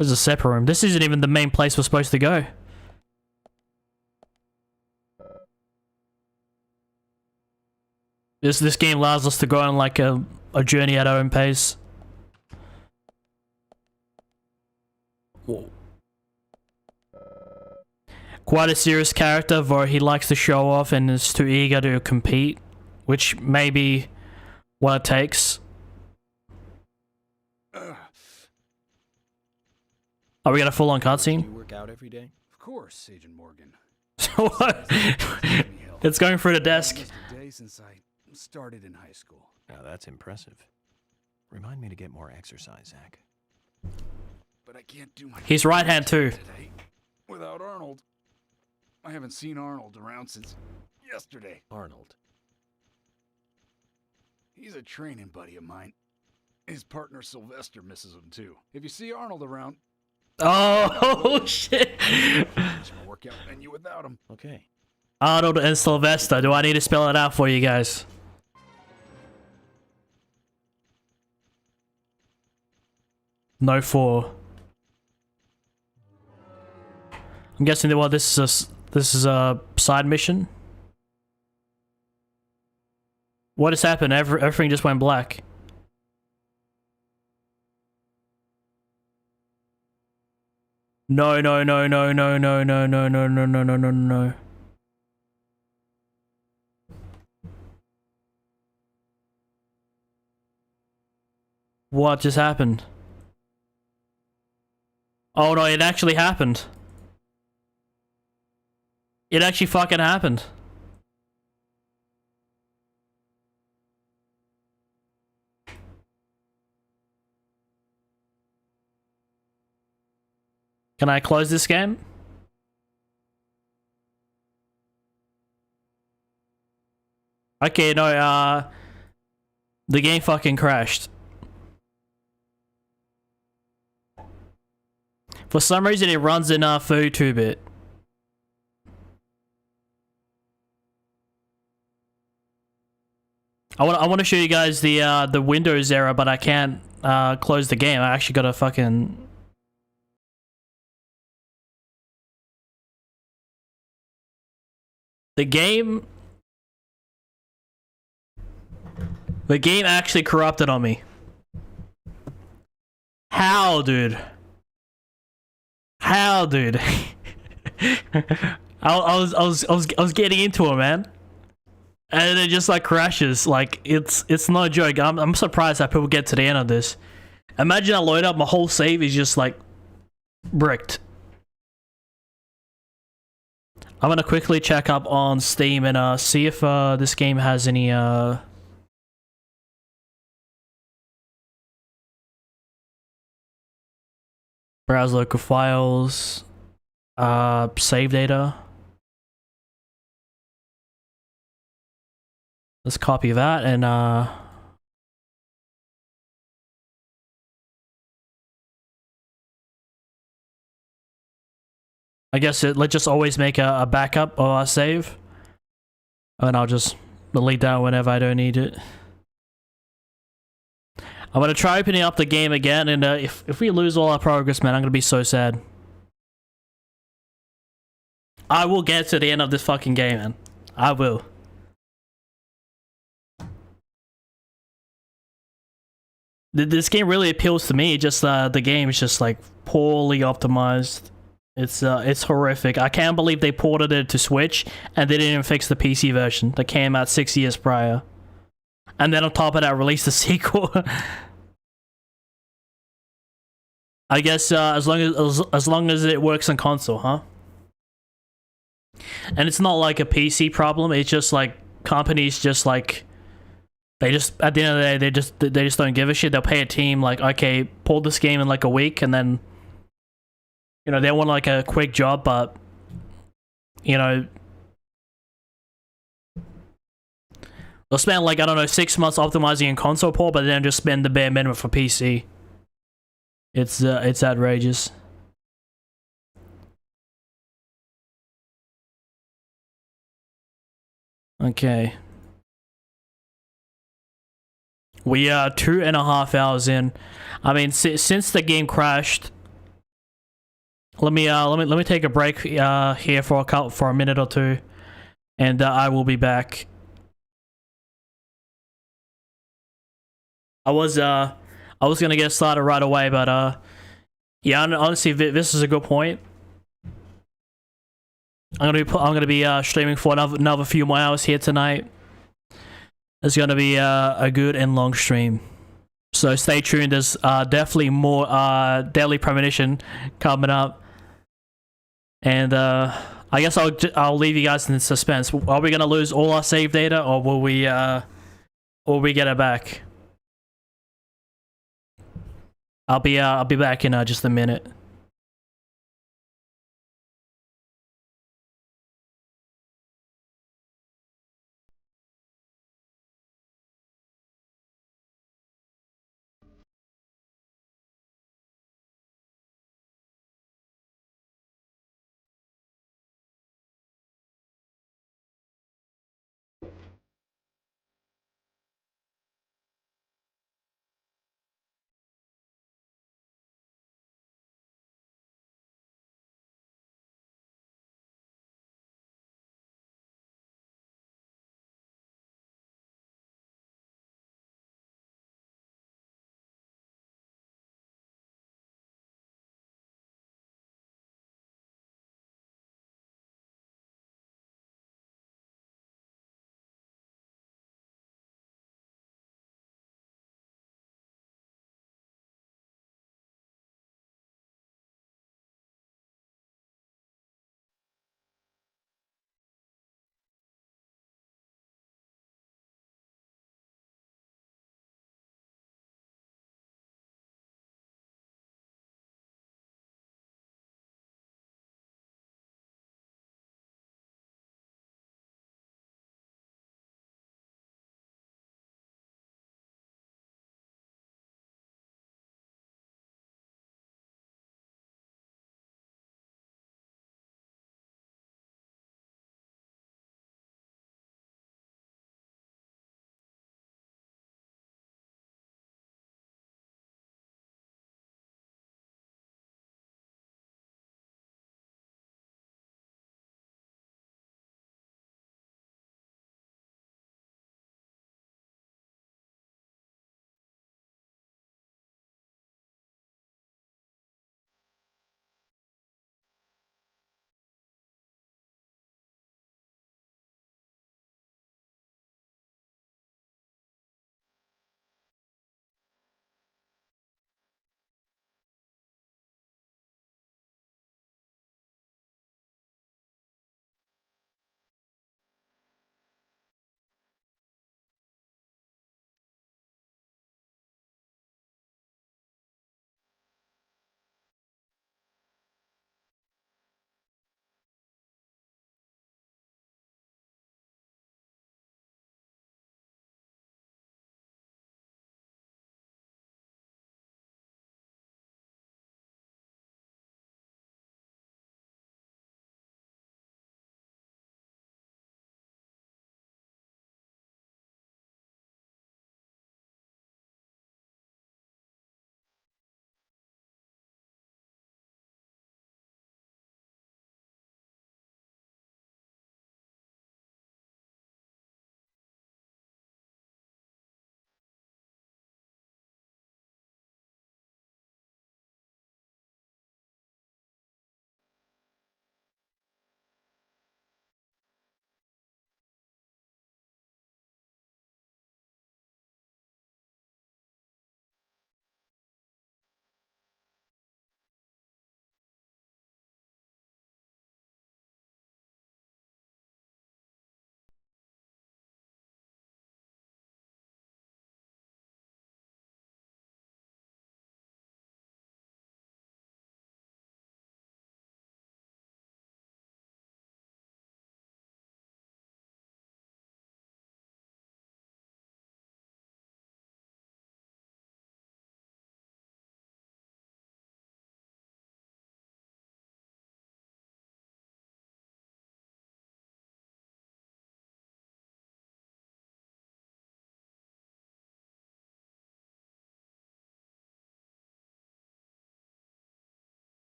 separate room. This isn't even the main place we're supposed to go. This game allows us to go on like a journey at our own pace. Quite a serious character, though he likes to show off and is too eager to compete, which may be what it takes. Are we got a full-on Do you cutscene? work out every day? Of course, Agent Morgan. What? It's going through the desk. Missed a day since I started in high school. Now that's impressive. Remind me to get more exercise, Zach. But I can't do my He's right hand too. today without Arnold. I haven't seen Arnold around since yesterday. Arnold. He's a training buddy of mine. His partner Sylvester misses him too. If you see Arnold around, Oh, shit. it's gonna work out menu without him. Okay. Arnold and Sylvester. Do I need to spell it out for you guys? No 4. I'm guessing that what this is a side mission. What has happened? Everything just went black. No, no, no, no, no, no, no, no, no, no, no, no, no, no. What just happened? Oh no, it actually happened. It actually fucking happened. Can I close this game? Okay, no, the game fucking crashed. For some reason, it runs in 32-bit. I want to show you guys the Windows error, but I can't close the game. I actually gotta fucking. The game actually corrupted on me. How, dude? How, dude? I was getting into it, man, and it just like crashes. Like it's no joke. I'm surprised how people get to the end of this. Imagine I load up, my whole save is just like bricked. I'm gonna quickly check up on Steam and see if this game has any browse local files, save data. Let's copy that and I guess let's just always make a backup or a save, and I'll just delete that whenever I don't need it. I'm gonna try opening up the game again, and if we lose all our progress, man, I'm gonna be so sad. I will get to the end of this fucking game, man. I will. This game really appeals to me. Just the game is just like poorly optimized. It's horrific. I can't believe they ported it to Switch and they didn't even fix the PC version that came out 6 years prior. And then on top of that, released a sequel. I guess as long as it works on console, huh? And it's not like a PC problem. It's just like companies just like they just at the end of the day they just don't give a shit. They'll pay a team like, okay, pull this game in like a week, and then you know they want like a quick job, but you know they'll spend like, I don't know, 6 months optimizing in console port, but then just spend the bare minimum for PC. It's outrageous. Okay. We are 2.5 hours in. I mean, since the game crashed, let me take a break here for a minute or two, and I will be back. I was gonna get started right away, but yeah, honestly, this is a good point. I'm gonna be streaming for another few more hours here tonight. It's gonna be a good and long stream. So stay tuned. There's definitely more Deadly Premonition coming up, and I guess I'll leave you guys in suspense. Are we gonna lose all our save data, or will we get it back? I'll be back in just a minute.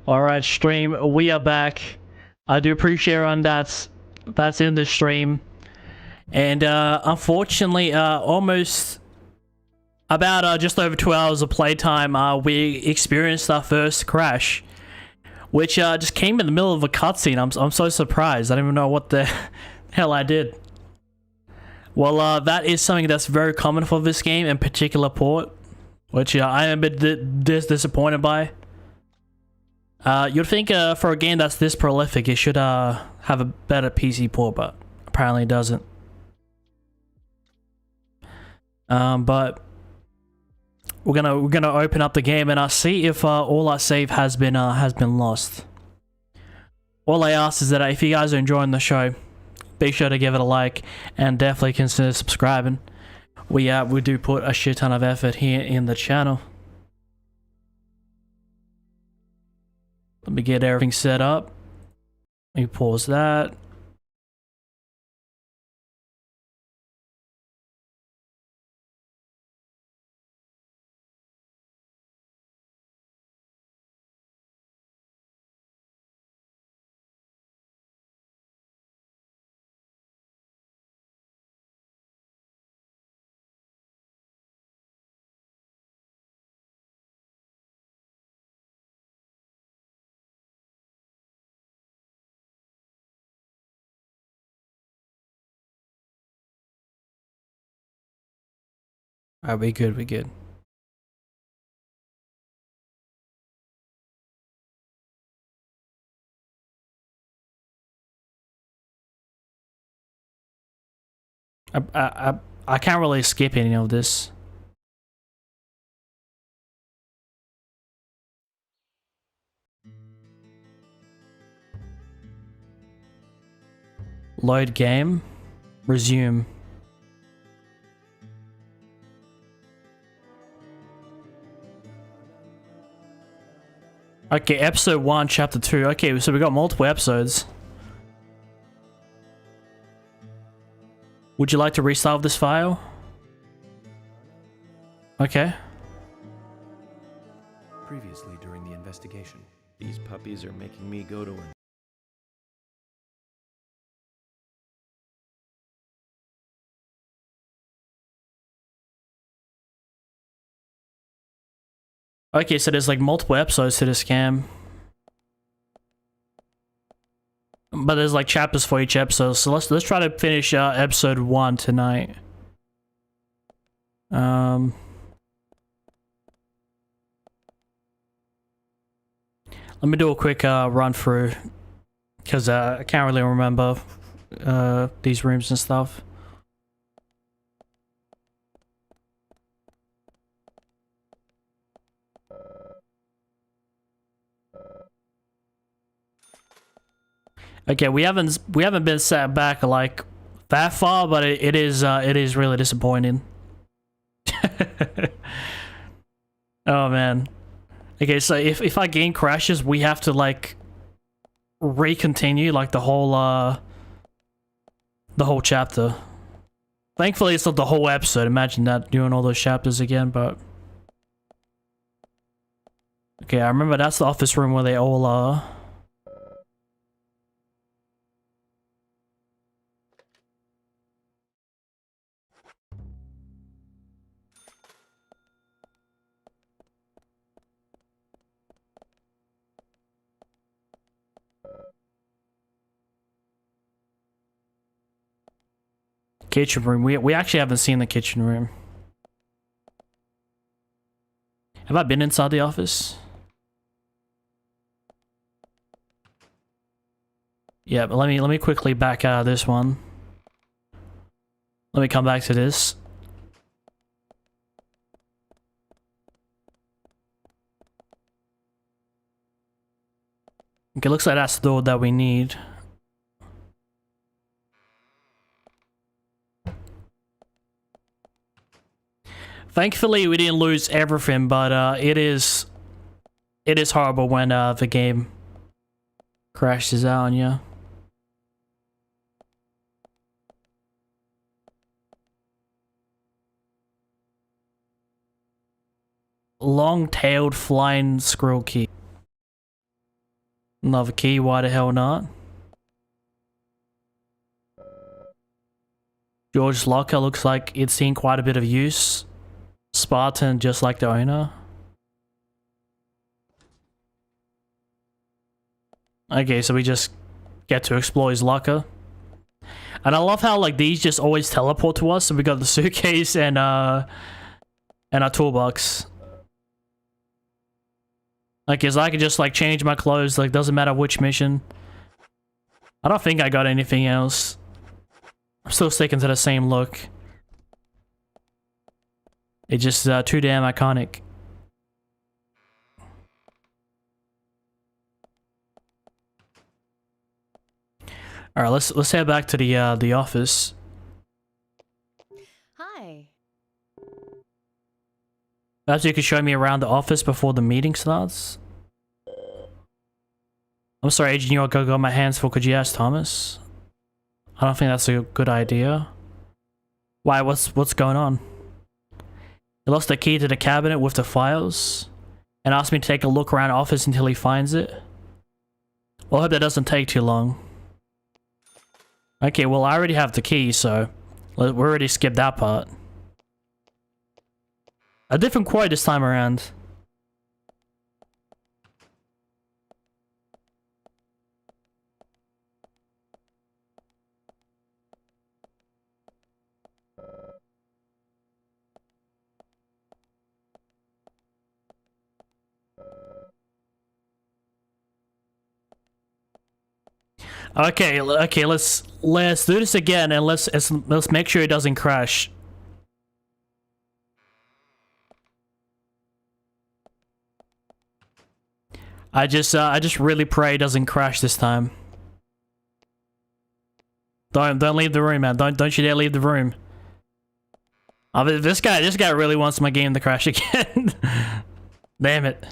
Alright, stream, we are back. I do appreciate everyone that's in the stream. And unfortunately, almost about just over 2 hours of playtime, we experienced our first crash. Which just came in the middle of a cutscene. I'm so surprised. I don't even know what the hell I did. Well, that is something that's very common for this game, in particular port. Which I am a bit disappointed by. You'd think for a game that's this prolific, it should have a better PC port, but apparently it doesn't. But we're gonna open up the game and see if all our save has been lost. All I ask is that if you guys are enjoying the show, be sure to give it a like and definitely consider subscribing. We do put a shit ton of effort here in the channel. Let me get everything set up. Let me pause that. Alright, we good, we good. I can't really skip any of this. Load game. Resume. Okay, episode 1, chapter 2. Okay, so we got multiple episodes. Would you like to restart this file? Okay. Previously during the investigation. These puppies are making me go to an... Okay, so there's like multiple episodes to this scam. But there's like chapters for each episode, so let's try to finish episode 1 tonight. Let me do a quick run through, because I can't really remember these rooms and stuff. Okay, we haven't been set back like that far, but it is really disappointing. Oh man. Okay, so if our game crashes, we have to like re-continue like the whole chapter. Thankfully it's not the whole episode. Imagine that, doing all those chapters again, but okay, I remember that's the office room where they all are. Kitchen room. We actually haven't seen the kitchen room. Have I been inside the office? Yeah, but let me quickly back out of this one. Let me come back to this. Okay, looks like that's the door that we need. Thankfully, we didn't lose everything, but it is horrible when the game crashes out on you. Long-tailed flying squirrel key. Another key, why the hell not? George's locker looks like it's seen quite a bit of use. Spartan, just like the owner. Okay, so we just get to explore his locker. And I love how like these just always teleport to us. So we got the suitcase and our toolbox. Okay, so I can just like change my clothes, like doesn't matter which mission. I don't think I got anything else. I'm still sticking to the same look. It's just too damn iconic. All right, let's head back to the office. Hi. Perhaps you could show me around the office before the meeting starts. I'm sorry, Agent York, I got my hands full. Could you ask Thomas? I don't think that's a good idea. Why? What's going on? He lost the key to the cabinet with the files and asked me to take a look around the office until he finds it. Well, I hope that doesn't take too long. Okay, well, I already have the key, so we already skipped that part. A different quote this time around. Okay, let's do this again, and let's make sure it doesn't crash. I just really pray it doesn't crash this time. Don't leave the room, man. Don't you dare leave the room. I mean, this guy really wants my game to crash again. Damn it.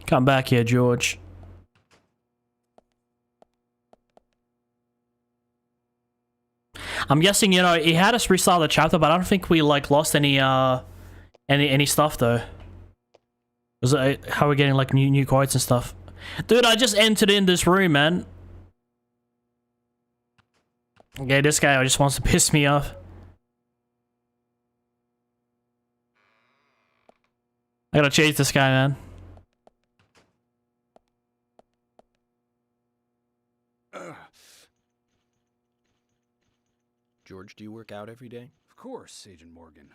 Come back here, George. I'm guessing, you know, he had us restart the chapter, but I don't think we like lost any stuff though. Was it, how we're getting like new quotes and stuff? Dude, I just entered in this room, man. Okay, this guy just wants to piss me off. I gotta chase this guy, man. George, do you work out every day? Of course, Agent Morgan.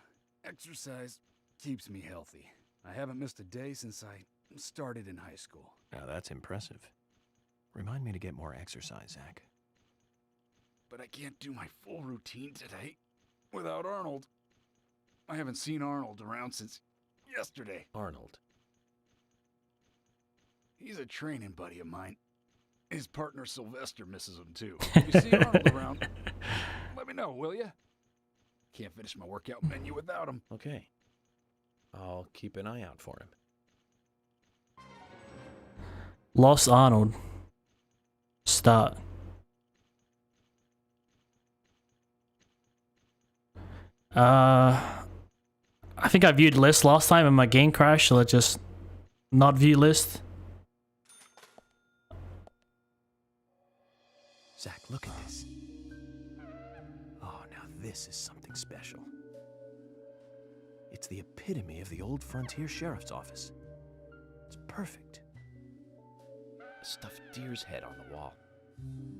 Exercise keeps me healthy. I haven't missed a day since I started in high school. Now that's impressive. Remind me to get more exercise, Zach. But I can't do my full routine today without Arnold. I haven't seen Arnold around since yesterday. Arnold. He's a training buddy of mine. His partner Sylvester misses him too. If you see Arnold around, let me know, will ya? Can't finish my workout menu without him. Okay. I'll keep an eye out for him. Lost Arnold. Start. I think I viewed list last time and my game crashed, so let's just not view list. Zach, look at this. Oh, now this is something special. It's the epitome of the old frontier sheriff's office. It's perfect. A stuffed deer's head on the wall.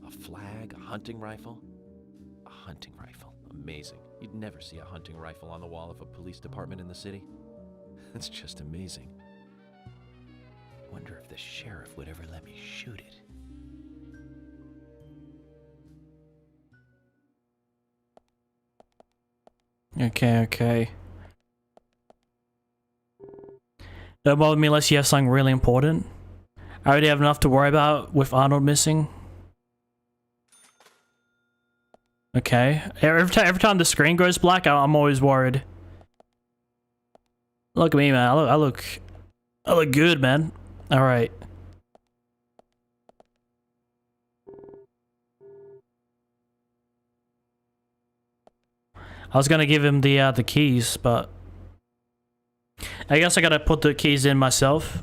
A flag, a hunting rifle. A hunting rifle. Amazing. You'd never see a hunting rifle on the wall of a police department in the city. That's just amazing. Wonder if the sheriff would ever let me shoot it. Okay. Don't bother me unless you have something really important. I already have enough to worry about with Arnold missing. Okay. Every time the screen goes black, I'm always worried. Look at me, man. I look good, man. All right. I was gonna give him the keys, but I guess I gotta put the keys in myself.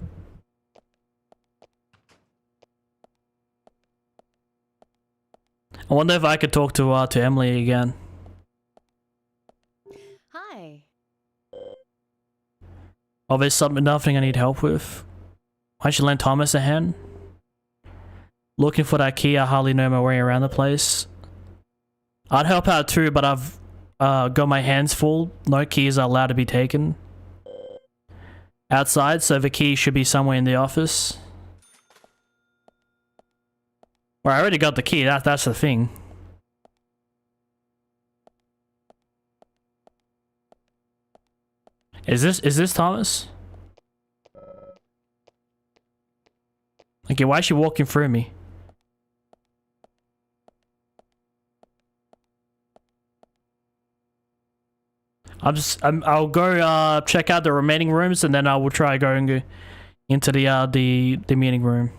I wonder if I could talk to Emily again. Hi. Oh, there's nothing I need help with. Why don't you lend Thomas a hand? Looking for that key, I hardly know my way around the place. I'd help out too, but I've got my hands full. No keys are allowed to be taken outside, so the key should be somewhere in the office. Well, I already got the key, that's the thing. Is this Thomas? Okay, why is she walking through me? I'll go check out the remaining rooms, and then I will try going into the meeting room.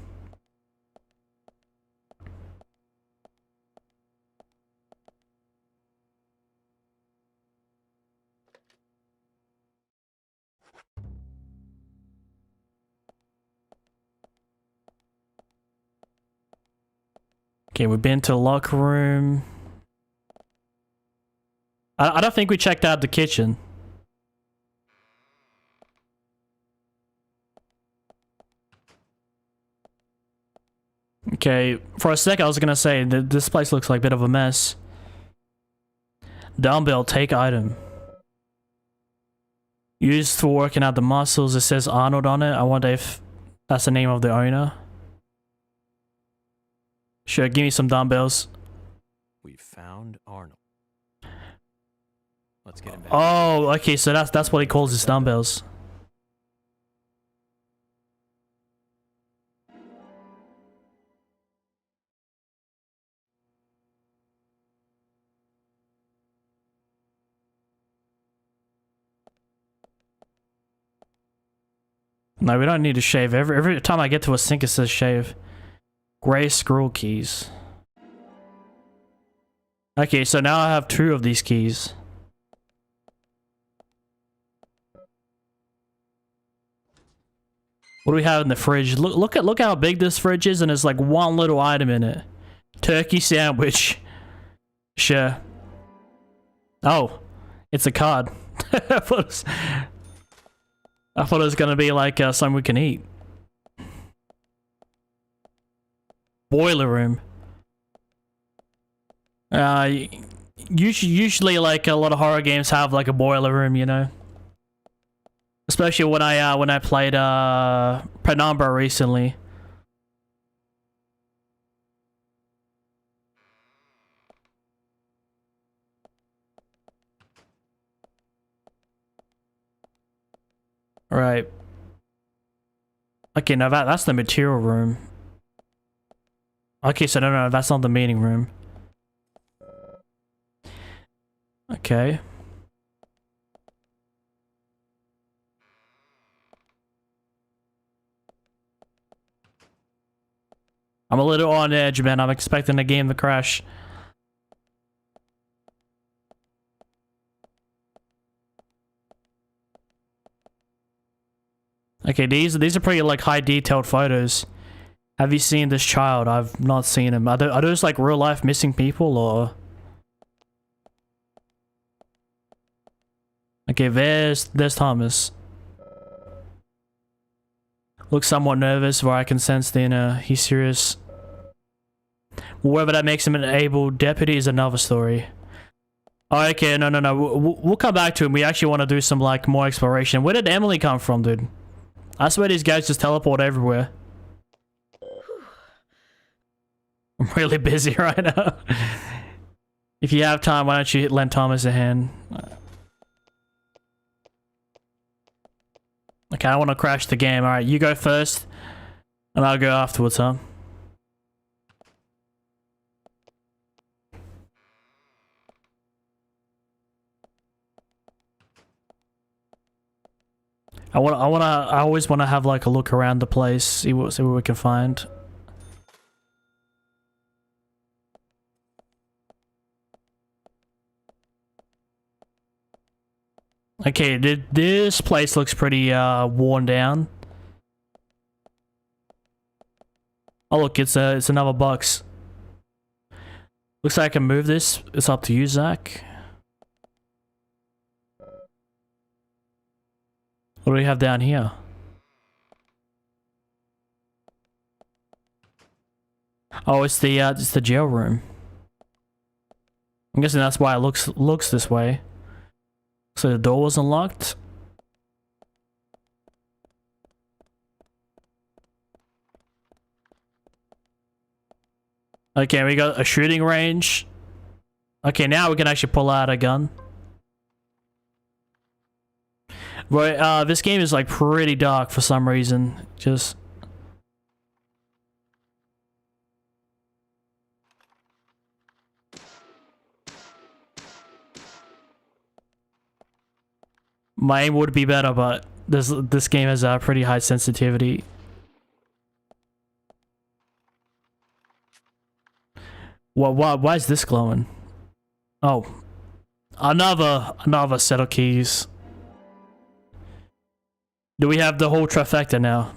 Okay, we've been to the locker room. I don't think we checked out the kitchen. Okay, for a second I was gonna say that this place looks like a bit of a mess. Dumbbell, take item. Used for working out the muscles. It says Arnold on it. I wonder if that's the name of the owner. Sure, give me some dumbbells. We found Arnold. Let's get him back. Oh, okay, so that's what he calls his dumbbells. No, we don't need to shave. Every time I get to a sink, it says shave. Gray scroll keys. Okay, so now I have 2 of these keys. What do we have in the fridge? Look how big this fridge is, and there's like one little item in it. Turkey sandwich. Sure. Oh, it's a card. I thought it was gonna be like something we can eat. Boiler room. Usually like a lot of horror games have like a boiler room, you know. Especially when I played Penumbra recently. Right. Okay, now that's the material room. Okay, so no, that's not the meeting room. Okay. I'm a little on edge, man. I'm expecting the game to crash. Okay, these are pretty like high detailed photos. Have you seen this child? I've not seen him. Are those like real life missing people or? Okay, there's Thomas. Looks somewhat nervous, where I can sense the inner he's serious. Whether that makes him an able deputy is another story. Oh, okay, no. We'll come back to him. We actually want to do some like more exploration. Where did Emily come from, dude? I swear these guys just teleport everywhere. I'm really busy right now. If you have time, why don't you lend Thomas a hand? Okay, I want to crash the game. Alright, you go first, and I'll go afterwards, huh? I always want to have like a look around the place, see what we can find. Okay, this place looks pretty worn down. Oh look, it's another box. Looks like I can move this. It's up to you, Zach. What do we have down here? Oh, it's the jail room. I'm guessing that's why it looks this way. So the door wasn't locked. Okay, we got a shooting range. Okay, now we can actually pull out a gun. Right, this game is like pretty dark for some reason. Just... My aim would be better, but this game has a pretty high sensitivity. Why is this glowing? Oh, another set of keys. Do we have the whole trifecta now?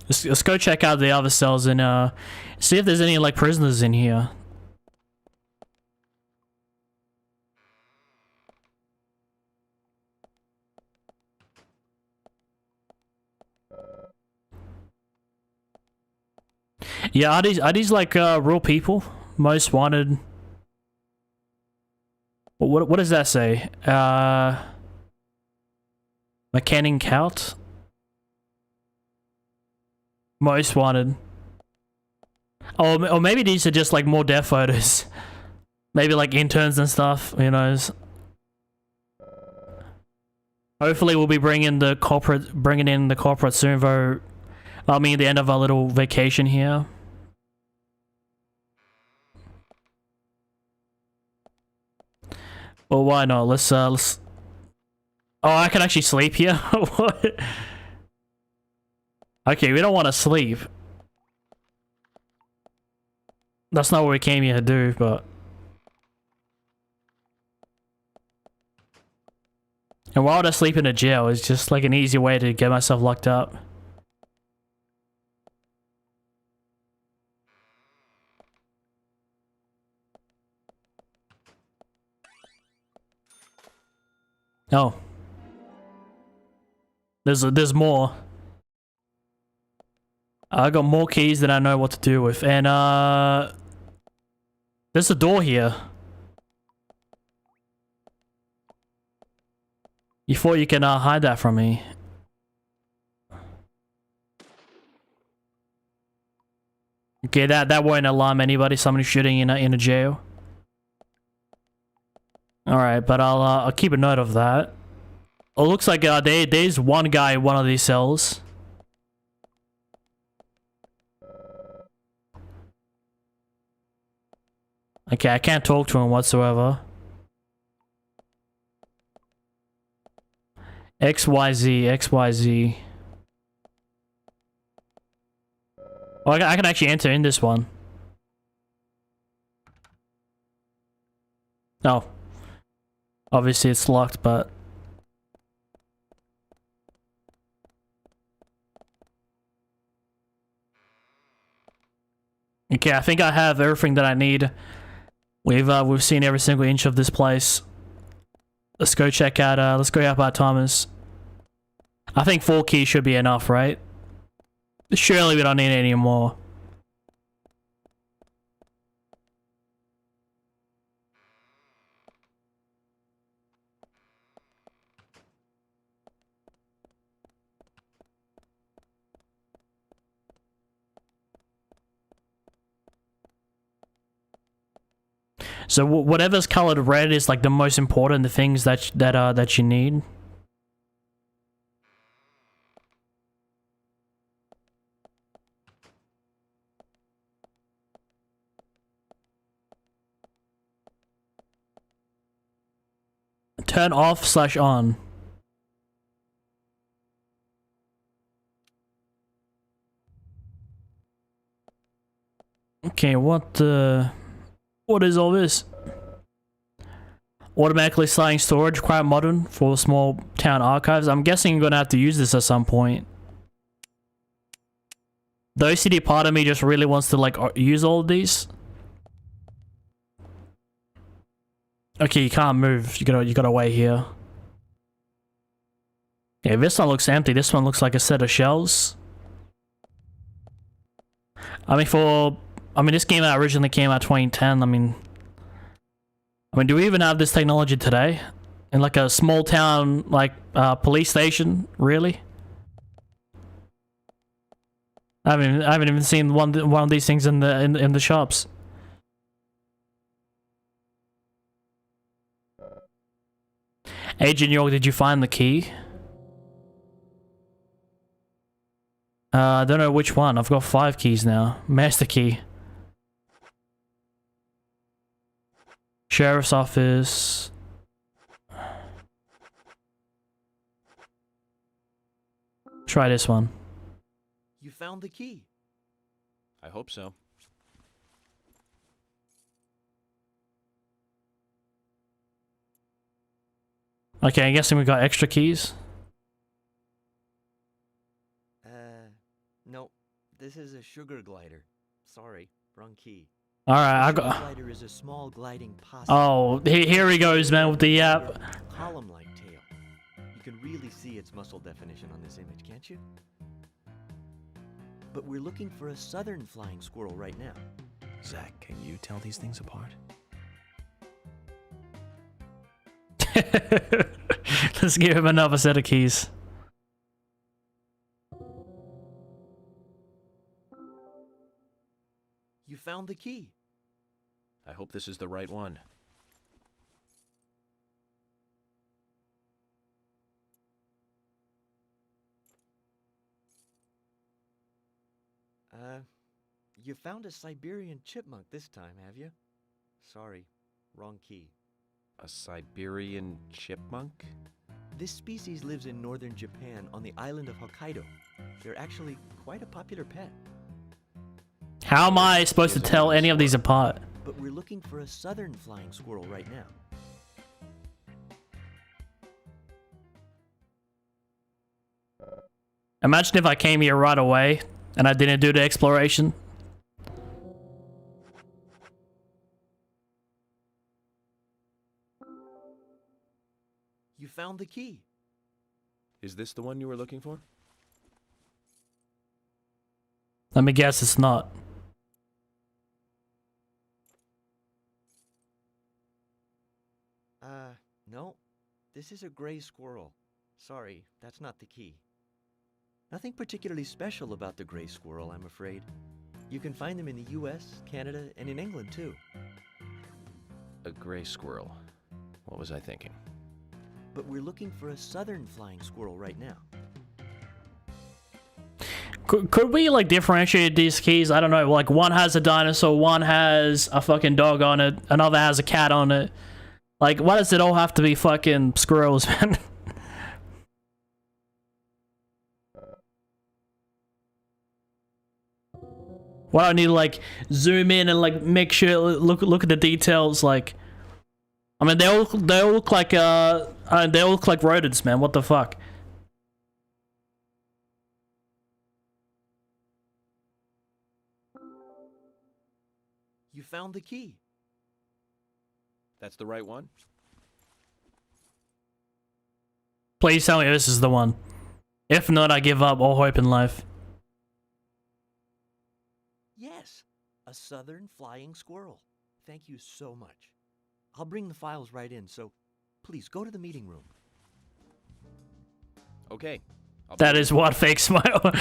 Let's go check out the other cells and see if there's any like prisoners in here. Yeah, are these like real people? Most wanted. What does that say? McCanning Count? Most wanted. Oh, or maybe these are just like more death photos. Maybe like interns and stuff, who knows. Hopefully we'll be bringing in the corporate soon, though. I mean, the end of our little vacation here. Well, why not? Let's Oh, I can actually sleep here? What? Okay, we don't want to sleep. That's not what we came here to do, but... And why would I sleep in a jail? It's just like an easy way to get myself locked up. Oh. There's more. I got more keys than I know what to do with. And there's a door here. You thought you can hide that from me. Okay, that won't alarm anybody. Somebody shooting in a jail. Alright, but I'll keep a note of that. It looks like there's one guy in one of these cells. Okay, I can't talk to him whatsoever. XYZ. Oh, I can actually enter in this one. Oh. Obviously it's locked, but... Okay, I think I have everything that I need. We've seen every single inch of this place. Let's go check out, let's go help out Thomas. I think 4 keys should be enough, right? Surely we don't need any more. So whatever's colored red is like the most important, the things that you need. Turn off/on. Okay, what is all this? Automatically sliding storage, quite modern for small town archives. I'm guessing you're gonna have to use this at some point. The OCD part of me just really wants to like use all of these. Okay, you can't move. You gotta wait here. Yeah, this one looks empty. This one looks like a set of shells. I mean, this game originally came out 2010. I mean, do we even have this technology today? In like a small town, like police station, really? I haven't even seen one of these things in the shops. Agent York, did you find the key? I don't know which one. I've got 5 keys now. Master key. Sheriff's office. Try this one. You found the key. I hope so. Okay, I'm guessing we got extra keys. No. This is a sugar glider. Sorry, wrong key. Alright, I Sugar got... glider is a small gliding possum. Oh, here he goes, man, with the column-like tail. You can really see its muscle definition on this image, can't you? But we're looking for a southern flying squirrel right now. Zach, can you tell these things apart? Let's give him another set of keys. You found the key. I hope this is the right one. You found a Siberian chipmunk this time, have you? Sorry, wrong key. A Siberian chipmunk? This species lives in northern Japan on the island of Hokkaido. They're actually quite a popular pet. How am I supposed to tell any of these apart? But we're looking for a southern flying squirrel right now. Imagine if I came here right away and I didn't do the exploration. You found the key. Is this the one you were looking for? Let me guess, it's not. No. This is a gray squirrel. Sorry, that's not the key. Nothing particularly special about the gray squirrel, I'm afraid. You can find them in the US, Canada, and in England, too. A gray squirrel. What was I thinking? But we're looking for a southern flying squirrel right now. Could we, like, differentiate these keys? I don't know, like, one has a dinosaur, one has a fucking dog on it, another has a cat on it. Like, why does it all have to be fucking squirrels, man? Why do I need to, like, zoom in and, like, make sure, look at the details, like... I mean, they all look like, they all look like rodents, man, what the fuck? You found the key. That's the right one? Please tell me this is the one. If not, I give up all hope in life. Yes, a southern flying squirrel. Thank you so much. I'll bring the files right in, so please go to the meeting room. Okay. That is what fake smile.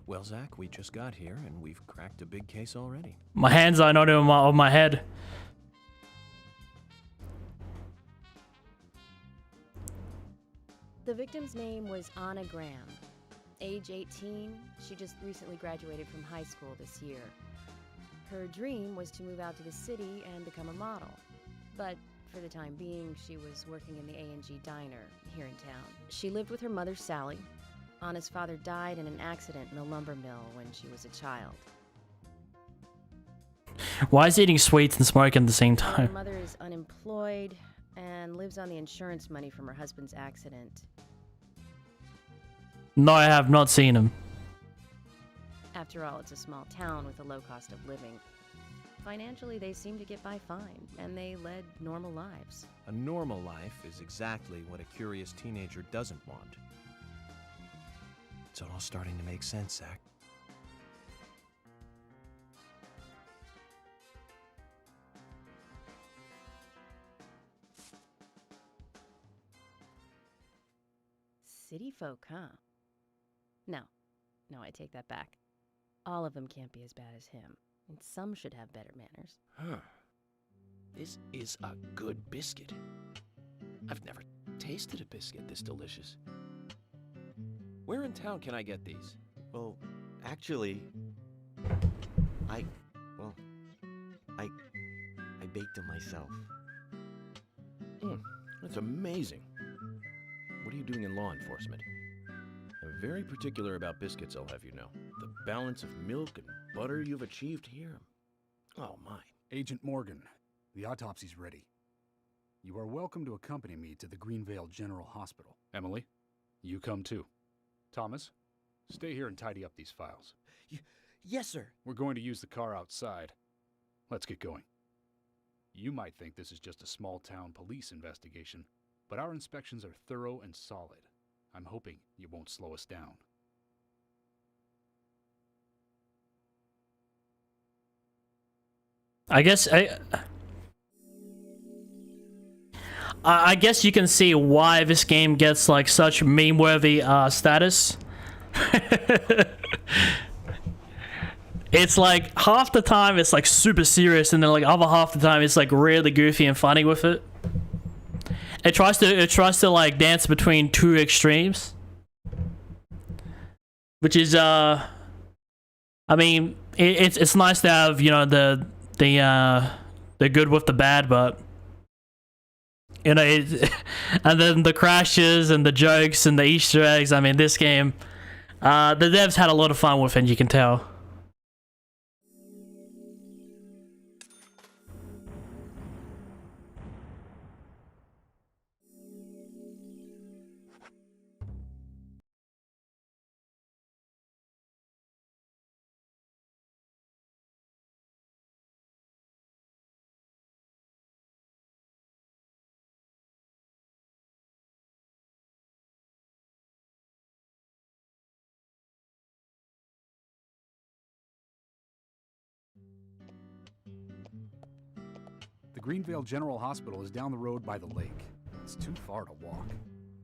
Well, Zach, we just got here, and we've cracked a big case already. My hands are not on my head. The victim's name was Anna Graham. Age 18, she just recently graduated from high school this year. Her dream was to move out to the city and become a model. But for the time being, she was working in the A&G diner here in town. She lived with her mother, Sally. Anna's father died in an accident in a lumber mill when she was a child. Why is he eating sweets and smoking at the same Her time? mother is unemployed and lives on the insurance money from her husband's accident. No, I have not seen him. After all, it's a small town with a low cost of living. Financially, they seem to get by fine, and they led normal lives. A normal life is exactly what a curious teenager doesn't want. It's all starting to make sense, Zach. City folk, huh? No, I take that back. All of them can't be as bad as him, and some should have better manners. Huh. This is a good biscuit. I've never tasted a biscuit this delicious. Where in town can I get these? Well, actually, I baked them myself. That's amazing. What are you doing in law enforcement? I'm very particular about biscuits, I'll have you know. The balance of milk and butter you've achieved here. Oh, my. Agent Morgan, the autopsy's ready. You are welcome to accompany me to the Greenvale General Hospital. Emily, you come too. Thomas, stay here and tidy up these files. Yes, sir. We're going to use the car outside. Let's get going. You might think this is just a small-town police investigation, but our inspections are thorough and solid. I'm hoping you won't slow us down. I guess I guess you can see why this game gets like such meme-worthy status. It's like half the time it's like super serious, and then like other half the time it's like really goofy and funny with it. It tries to like dance between two extremes, which is I mean it's nice to have, you know, the good with the bad, but you know and then the crashes and the jokes and the Easter eggs. I mean, this game, the devs had a lot of fun with it, you can tell. The Greenvale General Hospital is down the road by the lake. It's too far to walk.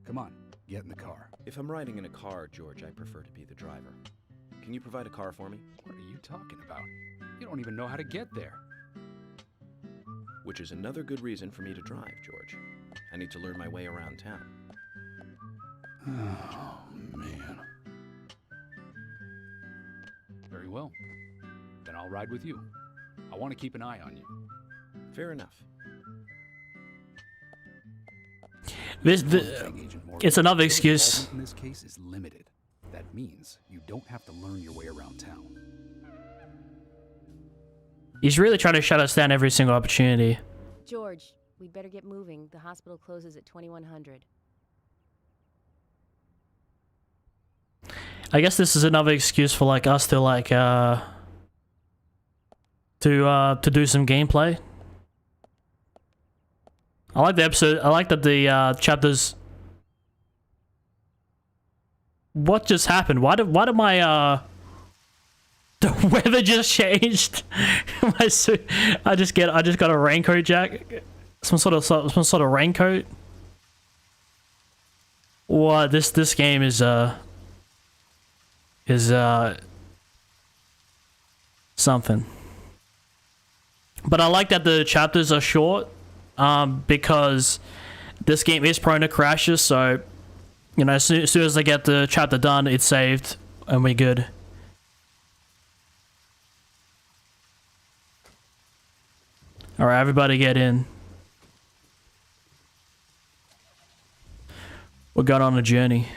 Come on, get in the car. If I'm riding in a car, George, I prefer to be the driver. Can you provide a car for me? What are you talking about? You don't even know how to get there. Which is another good reason for me to drive, George. I need to learn my way around town. Oh, man. Very well. Then I'll ride with you. I want to keep an eye on you. Fair enough. It's another excuse. In this case is limited. That means you don't have to learn your way around town. He's really trying to shut us down every single opportunity. George, we'd better get moving. The hospital closes at 2100. I guess this is another excuse for like us to like to do some gameplay. I like the episode. I like that the chapters. What just happened? Why did my the weather just changed? My suit. I just got a raincoat jacket. Some sort of raincoat. What this game is something. But I like that the chapters are short, because this game is prone to crashes, so you know, as soon as I get the chapter done, it's saved and we're good. Alright, everybody get in. We're going on a journey.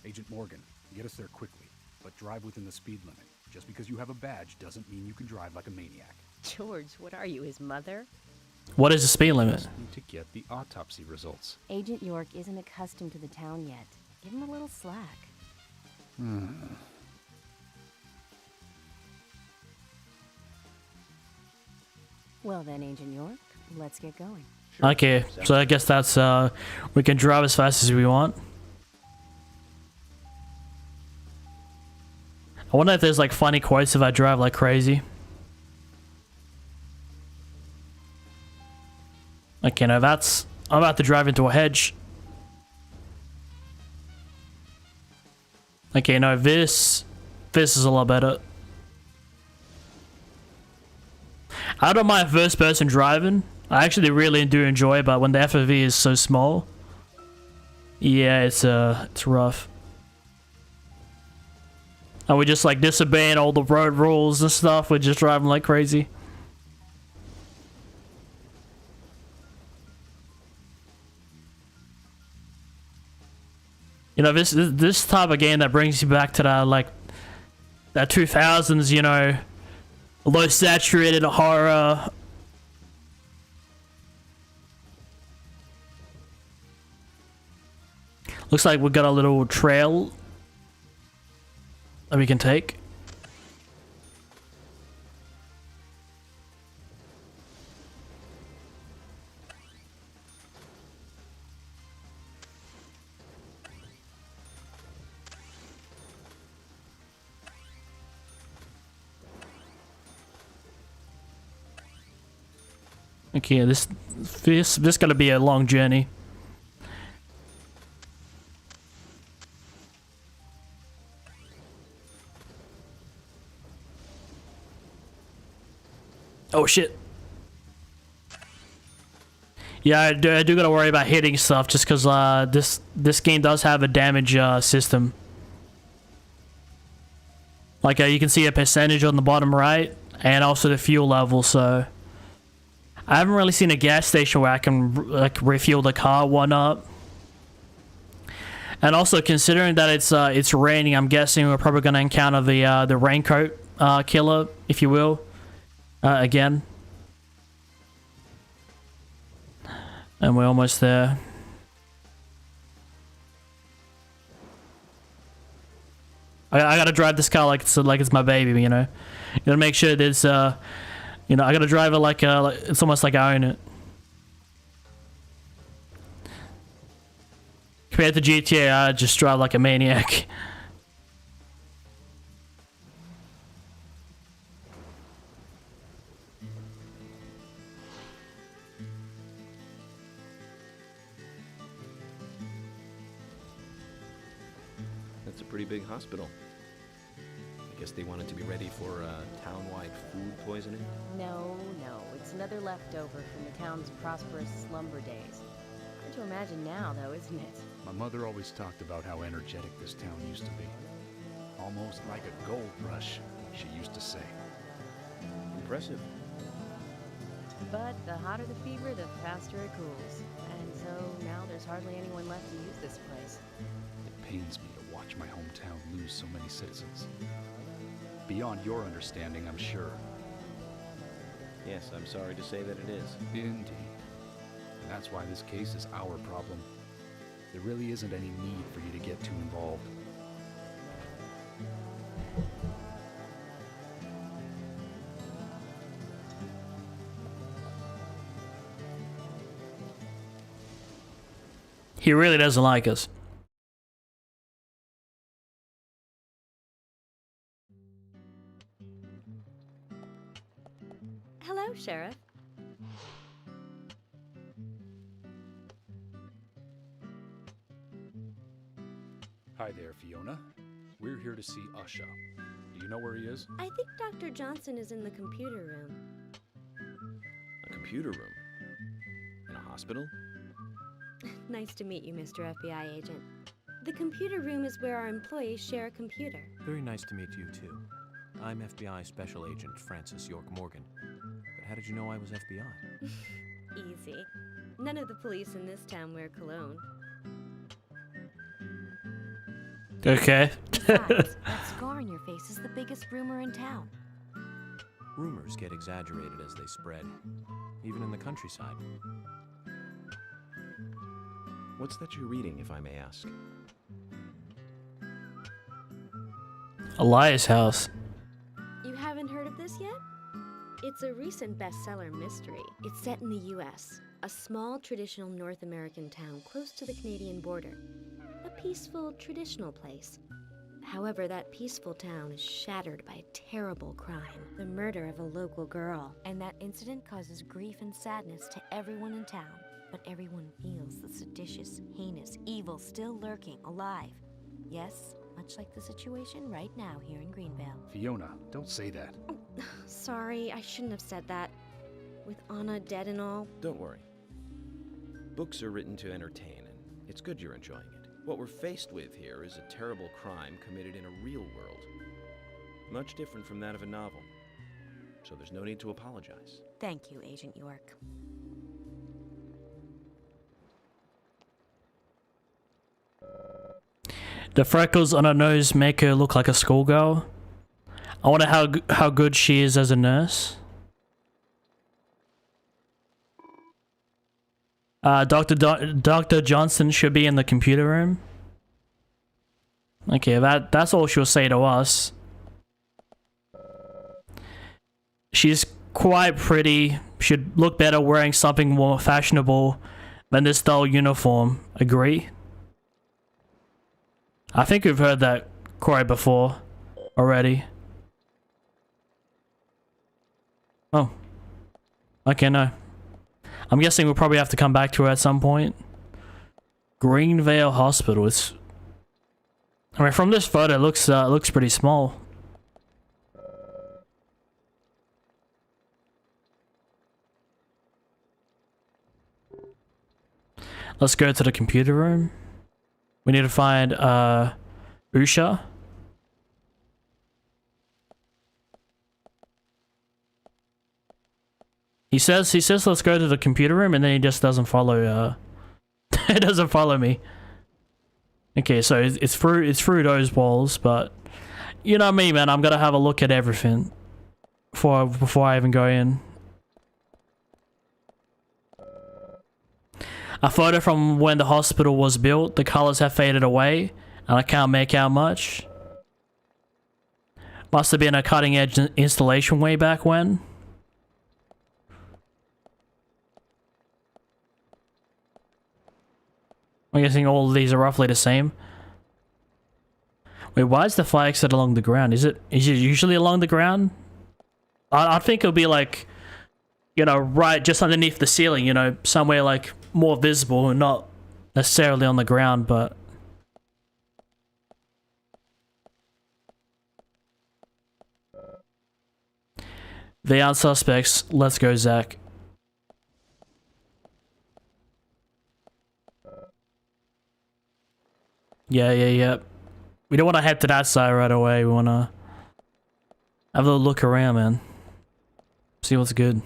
Agent Morgan, get us there quickly, but drive within the speed limit. Just because you have a badge doesn't mean you can drive like a maniac. George, what are you, his mother? What is the speed limit? Just need to get the autopsy results. Agent York isn't accustomed to the town yet. Give him a little slack. Well then, Agent York, let's get going. Okay, so I guess that's we can drive as fast as we want. I wonder if there's like funny quotes if I drive like crazy. Okay, now that's... I'm about to drive into a hedge. Okay, no, this is a lot better. I don't mind first person driving. I actually really do enjoy it, but when the FOV is so small, yeah, it's rough. And we're just like disobeying all the road rules and stuff. We're just driving like crazy. You know, this type of game that brings you back to that, like, that 2000s, you know, low saturated horror. Looks like we got a little trail that we can take. Okay, this gonna be a long journey. Oh shit. Yeah, I do gotta worry about hitting stuff just because this game does have a damage system. Like you can see a percentage on the bottom right and also the fuel level, so I haven't really seen a gas station where I can like refuel the car one up. And also considering that it's raining, I'm guessing we're probably gonna encounter the raincoat killer, if you will, again. And we're almost there. I gotta drive this car like it's my baby, you know. You gotta make sure there's you know, I gotta drive it like it's almost like I own it. Compared to GTA, I just drive like a maniac. That's a pretty big hospital. I guess they wanted to be ready for town-wide food poisoning? No, it's another leftover from the town's prosperous slumber days. Hard to imagine now, though, isn't it? My mother always talked about how energetic this town used to be. Almost like a gold rush, she used to say. Impressive. But the hotter the fever, the faster it cools. And so now there's hardly anyone left to use this place. It pains me to watch my hometown lose so many citizens. Beyond your understanding, I'm sure. Yes, I'm sorry to say that it is. Indeed. And that's why this case is our problem. There really isn't any need for you to get too involved. He really doesn't like us. Hello, Sheriff. Hi there, Fiona. We're here to see Usha. Do you know where he is? I think Dr. Johnson is in the computer room. A computer room? In a hospital? Nice to meet you, Mr. FBI agent. The computer room is where our employees share a computer. Very nice to meet you, too. I'm FBI Special Agent Francis York Morgan. But how did you know I was FBI? Easy. None of the police in this town wear cologne. Okay. Besides, that scar on your face is the biggest rumor in town. Rumors get exaggerated as they spread, even in the countryside. What's that you're reading, if I may ask? Elias' house. You haven't heard of this yet? It's a recent bestseller mystery. It's set in the US, a small traditional North American town close to the Canadian border. A peaceful, traditional place. However, that peaceful town is shattered by a terrible crime. The murder of a local girl. And that incident causes grief and sadness to everyone in town. But everyone feels the seditious, heinous evil still lurking, alive. Yes, much like the situation right now here in Greenvale. Fiona, don't say that. Sorry, I shouldn't have said that. With Anna dead and all. Don't worry. Books are written to entertain, and it's good you're enjoying it. What we're faced with here is a terrible crime committed in a real world. Much different from that of a novel. So there's no need to apologize. Thank you, Agent York. The freckles on her nose make her look like a schoolgirl. I wonder how good she is as a nurse. Dr. Johnson should be in the computer room. Okay, that's all she'll say to us. She's quite pretty. Should look better wearing something more fashionable than this dull uniform. Agree? I think we've heard that cry before already. Oh. Okay, no. I'm guessing we'll probably have to come back to her at some point. Greenvale Hospital. I mean, from this photo, it looks pretty small. Let's go to the computer room. We need to find Usha. He says let's go to the computer room, and then he just doesn't follow it doesn't follow me. Okay, so it's through those walls, but you know me, man, I'm gonna have a look at everything before I even go in. A photo from when the hospital was built. The colors have faded away, and I can't make out much. Must have been a cutting-edge installation way back when. I'm guessing all of these are roughly the same. Wait, why is the fire exit along the ground? Is it usually along the ground? I think it'll be like, you know, right just underneath the ceiling, you know, somewhere like more visible and not necessarily on the ground, but they aren't suspects. Let's go, Zach. Yeah. We don't want to head to that side right away. We want to have a little look around, man. See what's good.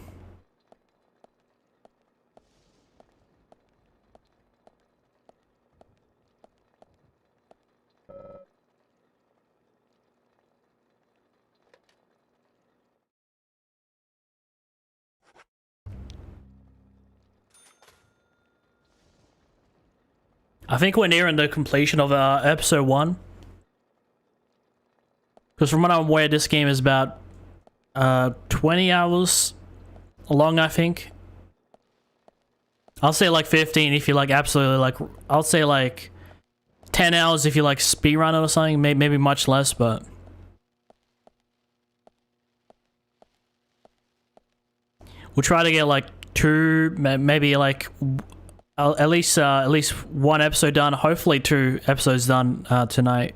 I think we're nearing the completion of episode 1. Because from what I'm aware, this game is about 20 hours long, I think. I'll say like 15 if you like absolutely like... I'll say like 10 hours if you like speedrun it or something. Maybe much less, but... We'll try to get like 2, maybe like... at least one episode done. Hopefully 2 episodes done tonight.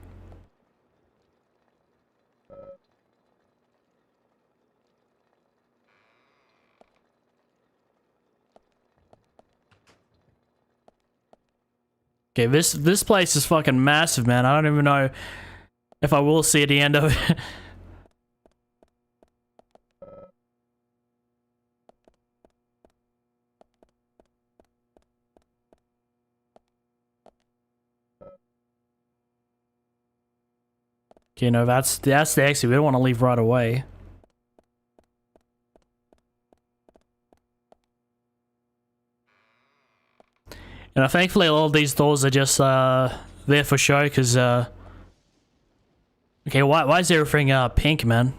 Okay, this place is fucking massive, man. I don't even know if I will see the end of it. Okay, no, that's the exit. We don't want to leave right away. You know, thankfully all of these doors are just there for show, because okay, why is everything pink, man?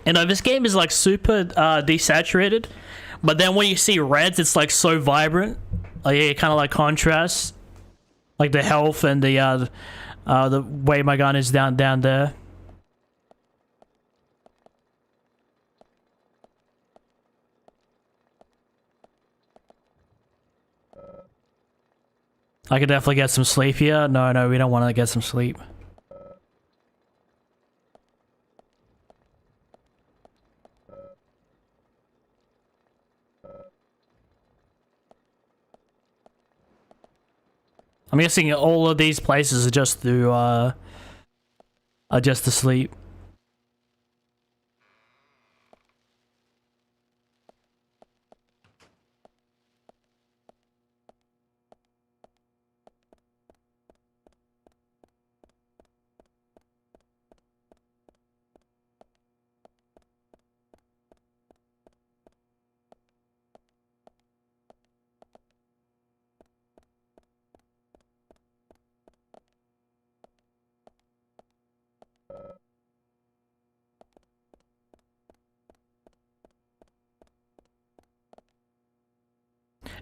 You know, this game is like super desaturated, but then when you see reds, it's like so vibrant. Like it kind of like contrasts, like the health and the way my gun is down there. I could definitely get some sleep here. No, we don't want to get some sleep. I'm guessing all of these places are just to sleep.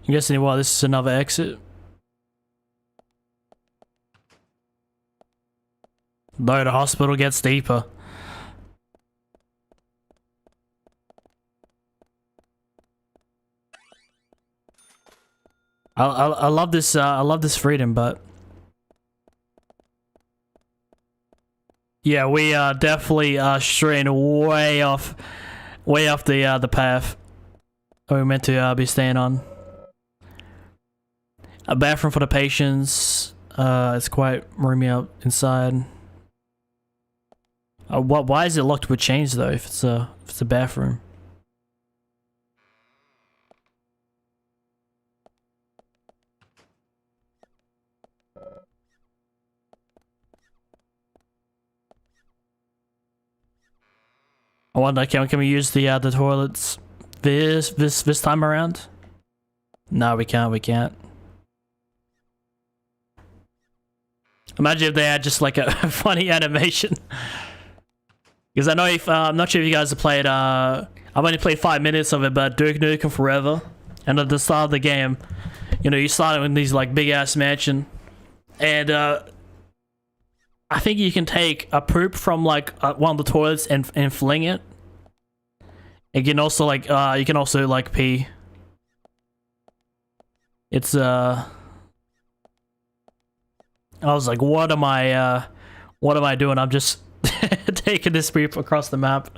I'm guessing, well, this is another exit. Though the hospital gets deeper. I love this. I love this freedom, but yeah, we are definitely straying way off the path we're meant to be staying on. A bathroom for the patients. It's quite roomy up inside. Why is it locked with chains though? If it's a bathroom. I wonder, can we use the toilets this time around? No, we can't. We can't. Imagine if they had just like a funny animation. Because I know if I'm not sure if you guys have played. I've only played 5 minutes of it, but Duke Nukem Forever. And at the start of the game, you know, you start in these like big ass mansion, and I think you can take a poop from like one of the toilets and fling it. You can also like pee. It's I was like, what am I doing? I'm just taking this poop across the map.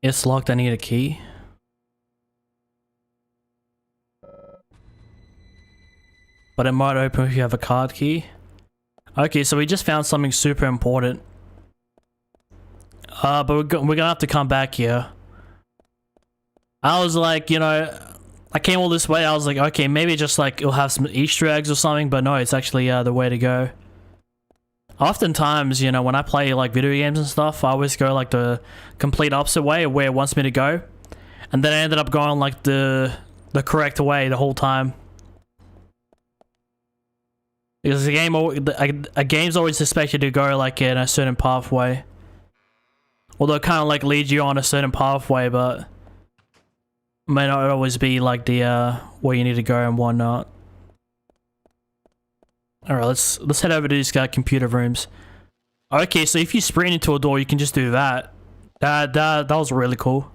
It's locked, I need a key. But it might open if you have a card key. Okay, so we just found something super important. But we're gonna have to come back here. I was like, you know, I came all this way, I was like, okay, maybe just like it'll have some Easter eggs or something, but no, it's actually the way to go. Oftentimes, you know, when I play like video games and stuff, I always go like the complete opposite way where it wants me to go, and then I ended up going like the correct way the whole time. Because a game's always expected to go like in a certain pathway, although it kind of like leads you on a certain pathway, but may not always be like the where you need to go and whatnot. Alright, let's head over to these computer rooms. Okay, so if you sprint into a door, you can just do that. That was really cool.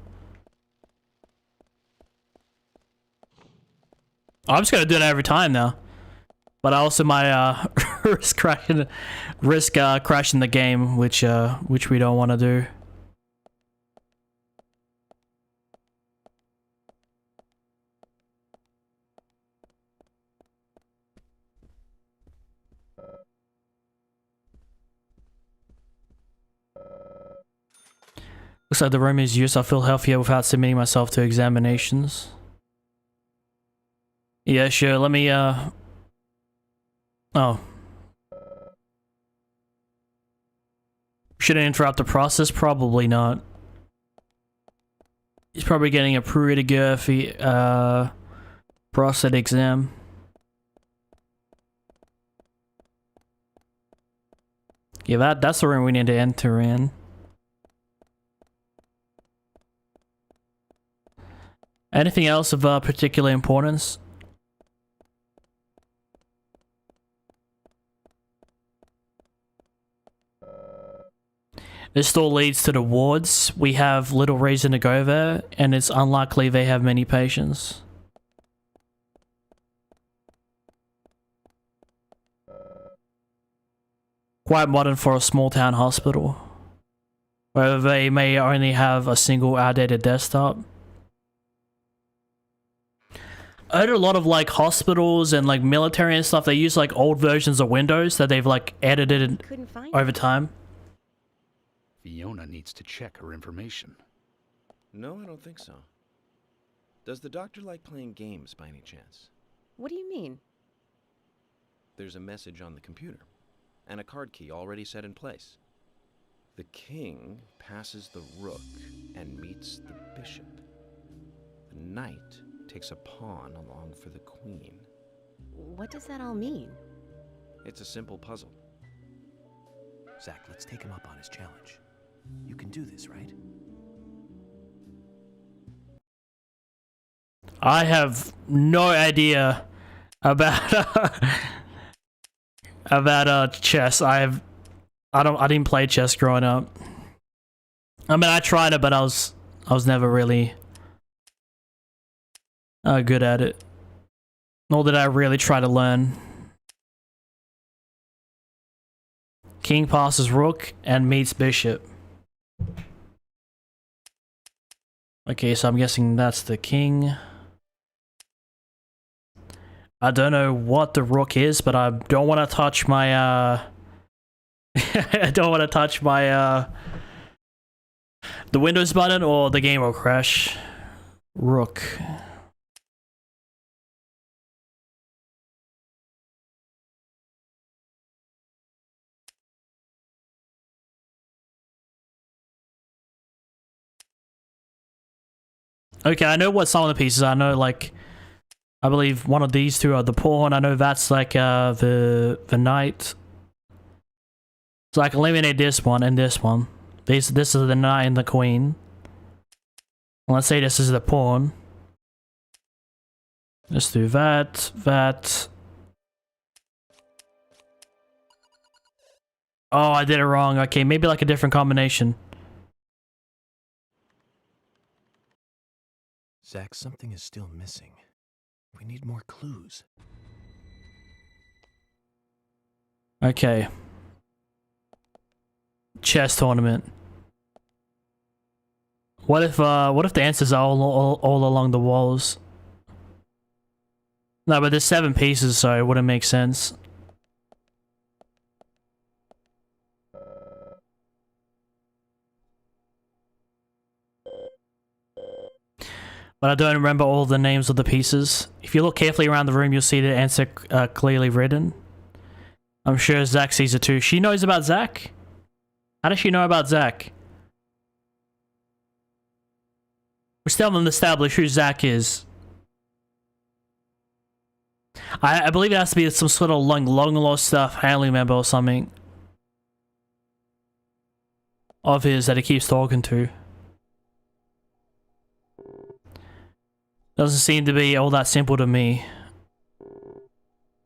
I'm just gonna do that every time now. But I also might risk crashing the game, which we don't want to do. Looks like the room is used. I feel healthier without submitting myself to examinations. Yeah, sure. Let me, Oh. Should I interrupt the process? Probably not. He's probably getting a pretty girthy, prostate exam. Yeah, that's the room we need to enter in. Anything else of particular importance? This door leads to the wards. We have little reason to go there, and it's unlikely they have many patients. Quite modern for a small town hospital, where they may only have a single outdated desktop. I heard a lot of like hospitals and like military and stuff, they use like old versions of Windows that they've like edited over time. Fiona needs to check her information. No, I don't think so. Does the doctor like playing games by any chance? What do you mean? There's a message on the computer, and a card key already set in place. The king passes the rook and meets the bishop. The knight takes a pawn along for the queen. What does that all mean? It's a simple puzzle. Zach, let's take him up on his challenge. You can do this, right? I have no idea about about chess. I didn't play chess growing up. I mean, I tried it, but I was never really good at it. Nor did I really try to learn. King passes rook and meets bishop. Okay, so I'm guessing that's the king. I don't know what the rook is, but I don't want to touch my I don't want to touch my the Windows button or the game will crash. Rook. Okay, I know what some of the pieces are. I know, like, I believe one of these two are the pawn. I know that's like the knight. So I can eliminate this one and this one. This is the knight and the queen. And let's say this is the pawn. Let's do that, that. Oh, I did it wrong. Okay, maybe like a different combination. Zach, something is still missing. We need more clues. Okay. Chess tournament. What if the answers are all along the walls? No, but there's 7 pieces, so it wouldn't make sense. But I don't remember all the names of the pieces. If you look carefully around the room, you'll see the answer clearly written. I'm sure Zach sees it too. She knows about Zach? How does she know about Zach? We still haven't established who Zach is. I believe it has to be some sort of long lost family member or something of his that he keeps talking to. Doesn't seem to be all that simple to me.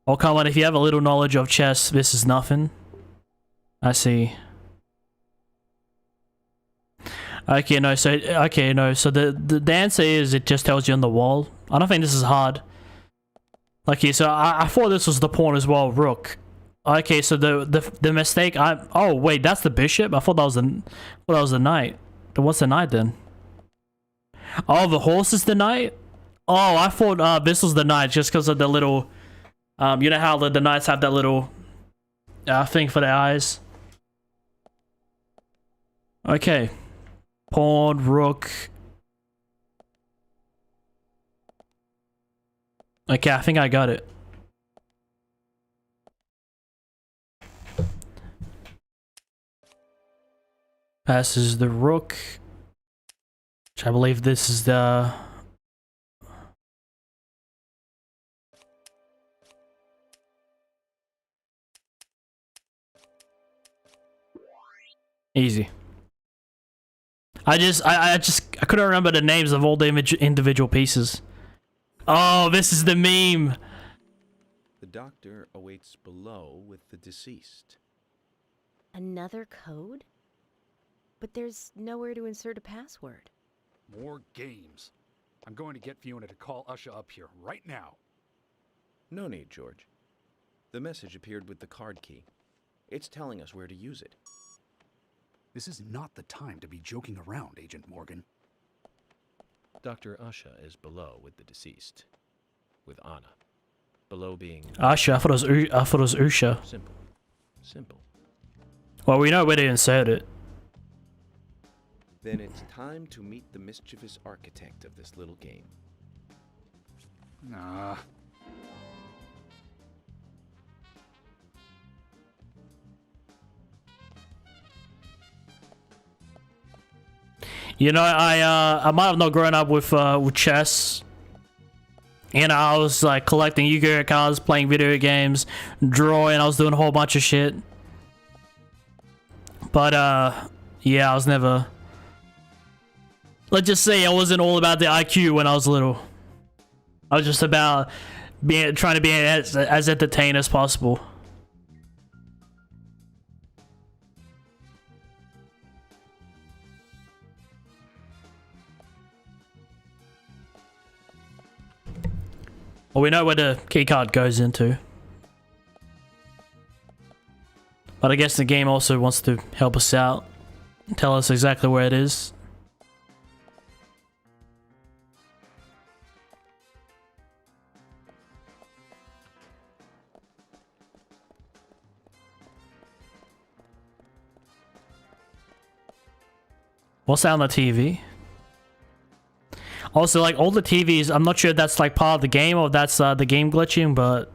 Oh, come on, if you have a little knowledge of chess, this is nothing. I see. Okay, no, so the answer is it just tells you on the wall. I don't think this is hard. Okay, so I thought this was the pawn as well, rook. Okay, so the mistake oh wait, that's the bishop? I thought that was the knight. Then what's the knight then? Oh, the horse is the knight? Oh, I thought this was the knight just because of the little you know how the knights have that little thing for their eyes. Okay. Pawn, rook. Okay, I think I got it. Passes the rook. Which I believe this is the... Easy. I couldn't remember the names of all the individual pieces. Oh, this is the meme. The doctor awaits below with the deceased. Another code? But there's nowhere to insert a password. More games. I'm going to get Fiona to call Usha up here right now. No need, George. The message appeared with the card key. It's telling us where to use it. This is not the time to be joking around, Agent Morgan. Dr. Usha is below with the deceased. With Anna. Below being... Usha, I thought it was Usha. Simple. Simple. Well, we know where to insert it. Then it's time to meet the mischievous architect of this little game. Nah. You know, I might have not grown up with chess. You know, I was like collecting Yu-Gi-Oh cards, playing video games, drawing. I was doing a whole bunch of shit. But yeah, I was never. Let's just say I wasn't all about the IQ when I was little. I was just about trying to be as entertained as possible. Well, we know where the keycard goes into. But I guess the game also wants to help us out. Tell us exactly where it is. What's that on the TV? Also, like, all the TVs, I'm not sure if that's like part of the game or that's the game glitching, but...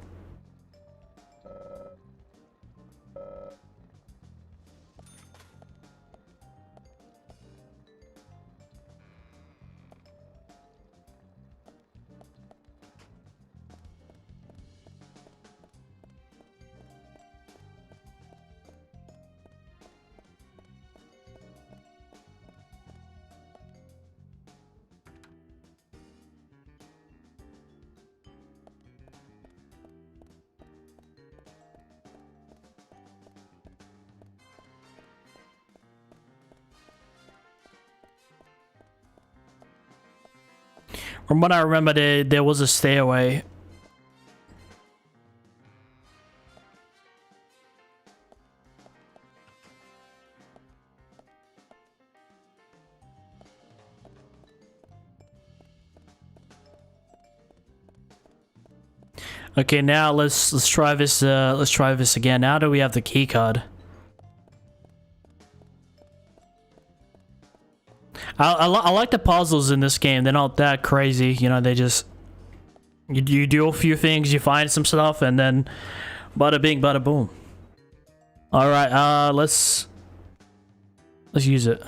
From what I remember, there was a stairway. Okay, now let's try this. Let's try this again. Now that we have the key card. I like the puzzles in this game. They're not that crazy, you know. They just you do a few things, you find some stuff, and then bada bing, bada boom. All right, let's use it.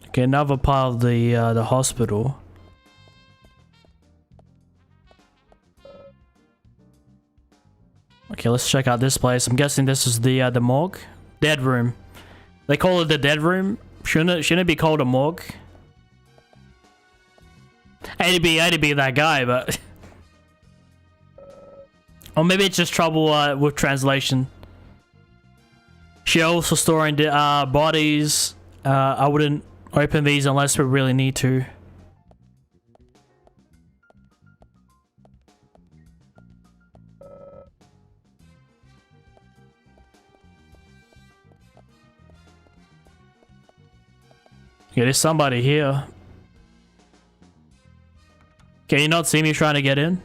Okay, another part of the hospital. Okay, let's check out this place. I'm guessing this is the morgue, dead room. They call it the dead room. Shouldn't it be called a morgue? I hate to be that guy, but or maybe it's just trouble with translation. Shelves for storing bodies. I wouldn't open these unless we really need to. Yeah, there's somebody here. Can you not see me trying to get in?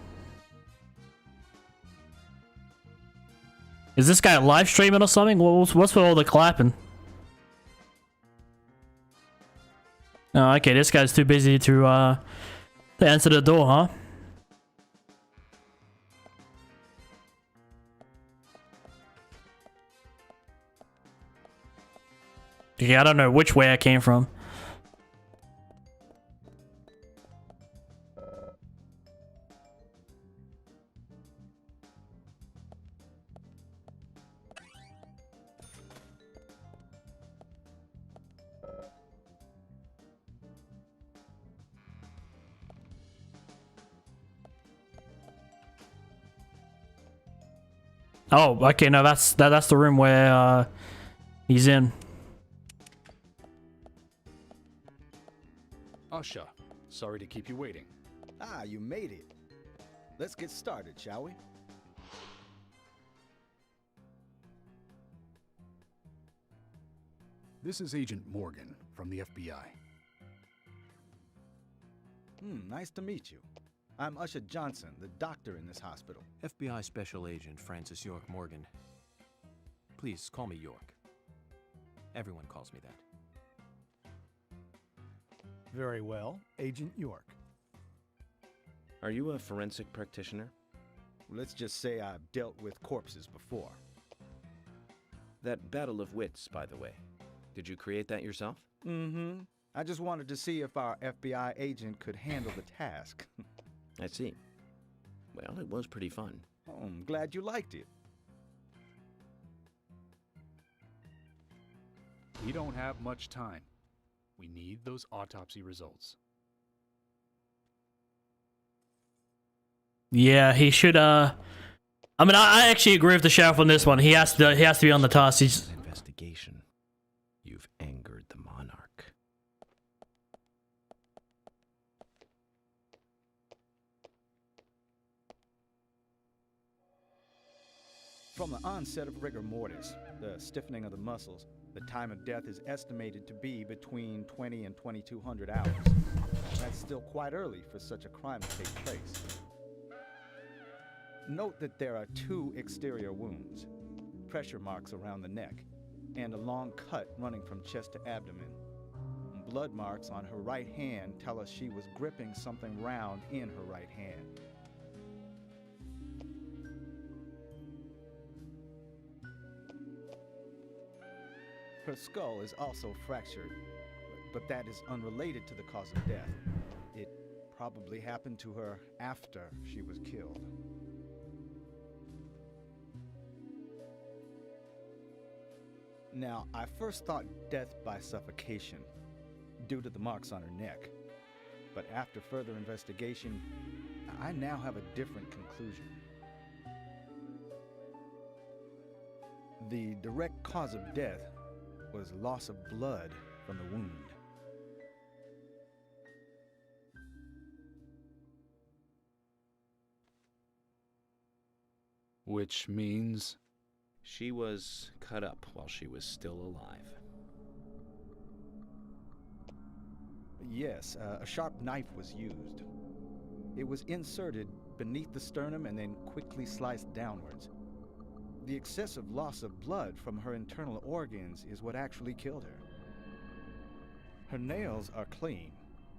Is this guy live streaming or something? What's with all the clapping? Oh, okay, this guy's too busy to answer the door, huh? Yeah, I don't know which way I came from. Oh, okay, no, that's the room where he's in. Usha, sorry to keep you waiting. Ah, you made it. Let's get started, shall we? This is Agent Morgan from the FBI. Nice to meet you. I'm Usha Johnson, the doctor in this hospital. FBI Special Agent Francis York Morgan. Please call me York. Everyone calls me that. Very well, Agent York. Are you a forensic practitioner? Let's just say I've dealt with corpses before. That battle of wits, by the way. Did you create that yourself? Mm-hmm. I just wanted to see if our FBI agent could handle the task. I see. Well, it was pretty fun. Oh, I'm glad you liked it. We don't have much time. We need those autopsy results. Yeah, he should. I mean, I actually agree with the sheriff on this one. He has to be on the task. He's... Investigation. You've angered the monarch. From the onset of rigor mortis, the stiffening of the muscles, the time of death is estimated to be between 20 and 2200 hours. That's still quite early for such a crime to take place. Note that there are 2 exterior wounds, pressure marks around the neck, and a long cut running from chest to abdomen. Blood marks on her right hand tell us she was gripping something round in her right hand. Her skull is also fractured, but that is unrelated to the cause of death. It probably happened to her after she was killed. Now, I first thought death by suffocation, due to the marks on her neck. But after further investigation, I now have a different conclusion. The direct cause of death was loss of blood from the wound. Which means? She was cut up while she was still alive. Yes, a sharp knife was used. It was inserted beneath the sternum and then quickly sliced downwards. The excessive loss of blood from her internal organs is what actually killed her. Her nails are clean,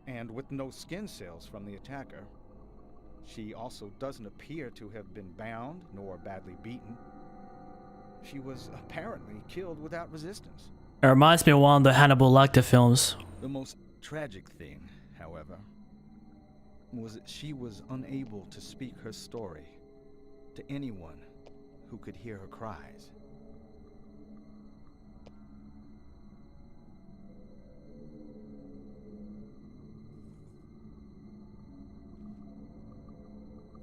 and with no skin cells from the attacker. She also doesn't appear to have been bound nor badly beaten. She was apparently killed without resistance. It reminds me of one of the Hannibal Lecter films. The most tragic thing, however, was that she was unable to speak her story to anyone who could hear her cries.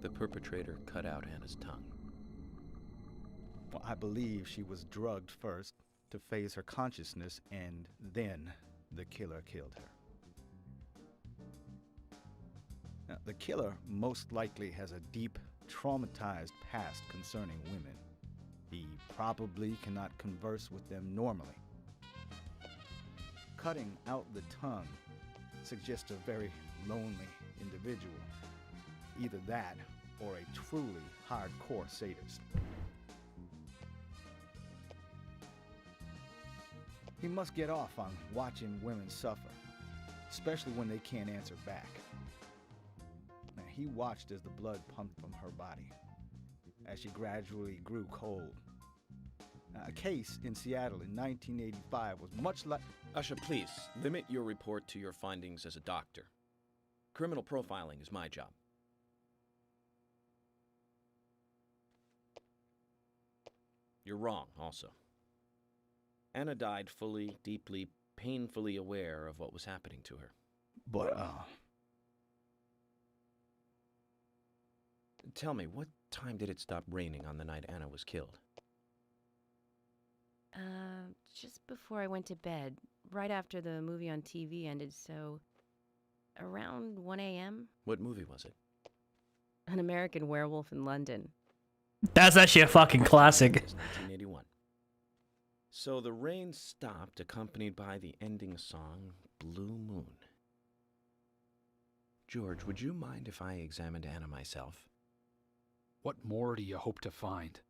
The perpetrator cut out Hannah's tongue. Well, I believe she was drugged first to phase her consciousness, and then the killer killed her. Now, the killer most likely has a deep, traumatized past concerning women. He probably cannot converse with them normally. cutting out the tongue suggests a very lonely individual. Either that or a truly hardcore sadist. He must get off on watching women suffer, especially when they can't answer back. And he watched as the blood pumped from her body, as she gradually grew cold. A case in Seattle in 1985 was much like... Usha, please, limit your report to your findings as a doctor. Criminal profiling is my job. You're wrong, also. Anna died fully, deeply, painfully aware of what was happening to her. But, Tell me, what time did it stop raining on the night Anna was killed? Just before I went to bed, right after the movie on TV ended, so around 1 a.m. What movie was it? An American Werewolf in London. That's actually a fucking classic. 1981. So the rain stopped, accompanied by the ending song, Blue Moon. George, would you mind if I examined Anna myself? What more do you hope to find?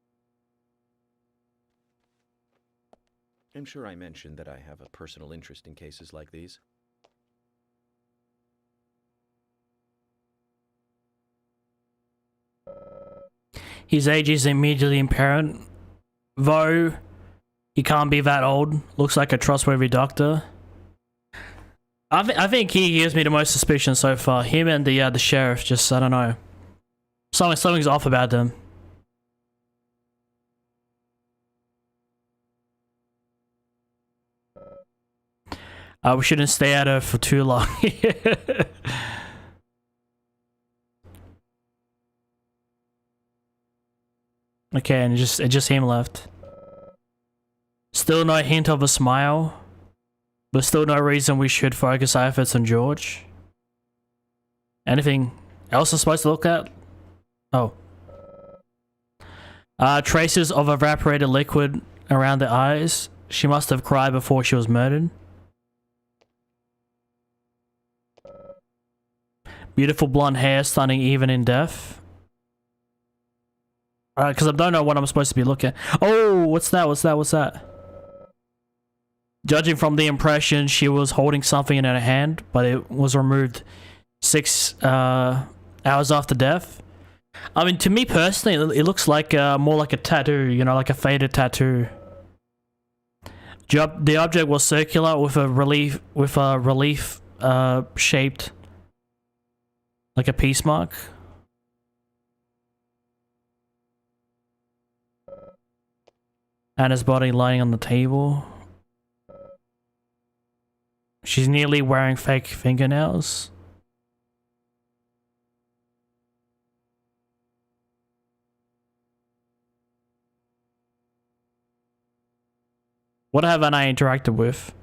I'm sure I mentioned that I have a personal interest in cases like these. His age is immediately apparent, though he can't be that old. Looks like a trustworthy doctor. I think he gives me the most suspicion so far. Him and the sheriff, just, I don't know. Something's off about them. We shouldn't stay at her for too long. Okay, and it just him left. Still no hint of a smile. But still no reason we should focus our efforts on George. Anything else I'm supposed to look at? Oh. Traces of evaporated liquid around the eyes. She must have cried before she was murdered. Beautiful blonde hair, stunning even in death. Because I don't know what I'm supposed to be looking at. Oh, what's that? Judging from the impression, she was holding something in her hand, but it was removed 6 hours after death. I mean, to me personally, it looks like more like a tattoo, you know, like a faded tattoo. The object was circular with a relief shaped like a peace mark. Anna's body lying on the table. She's nearly wearing fake fingernails. What haven't I interacted with?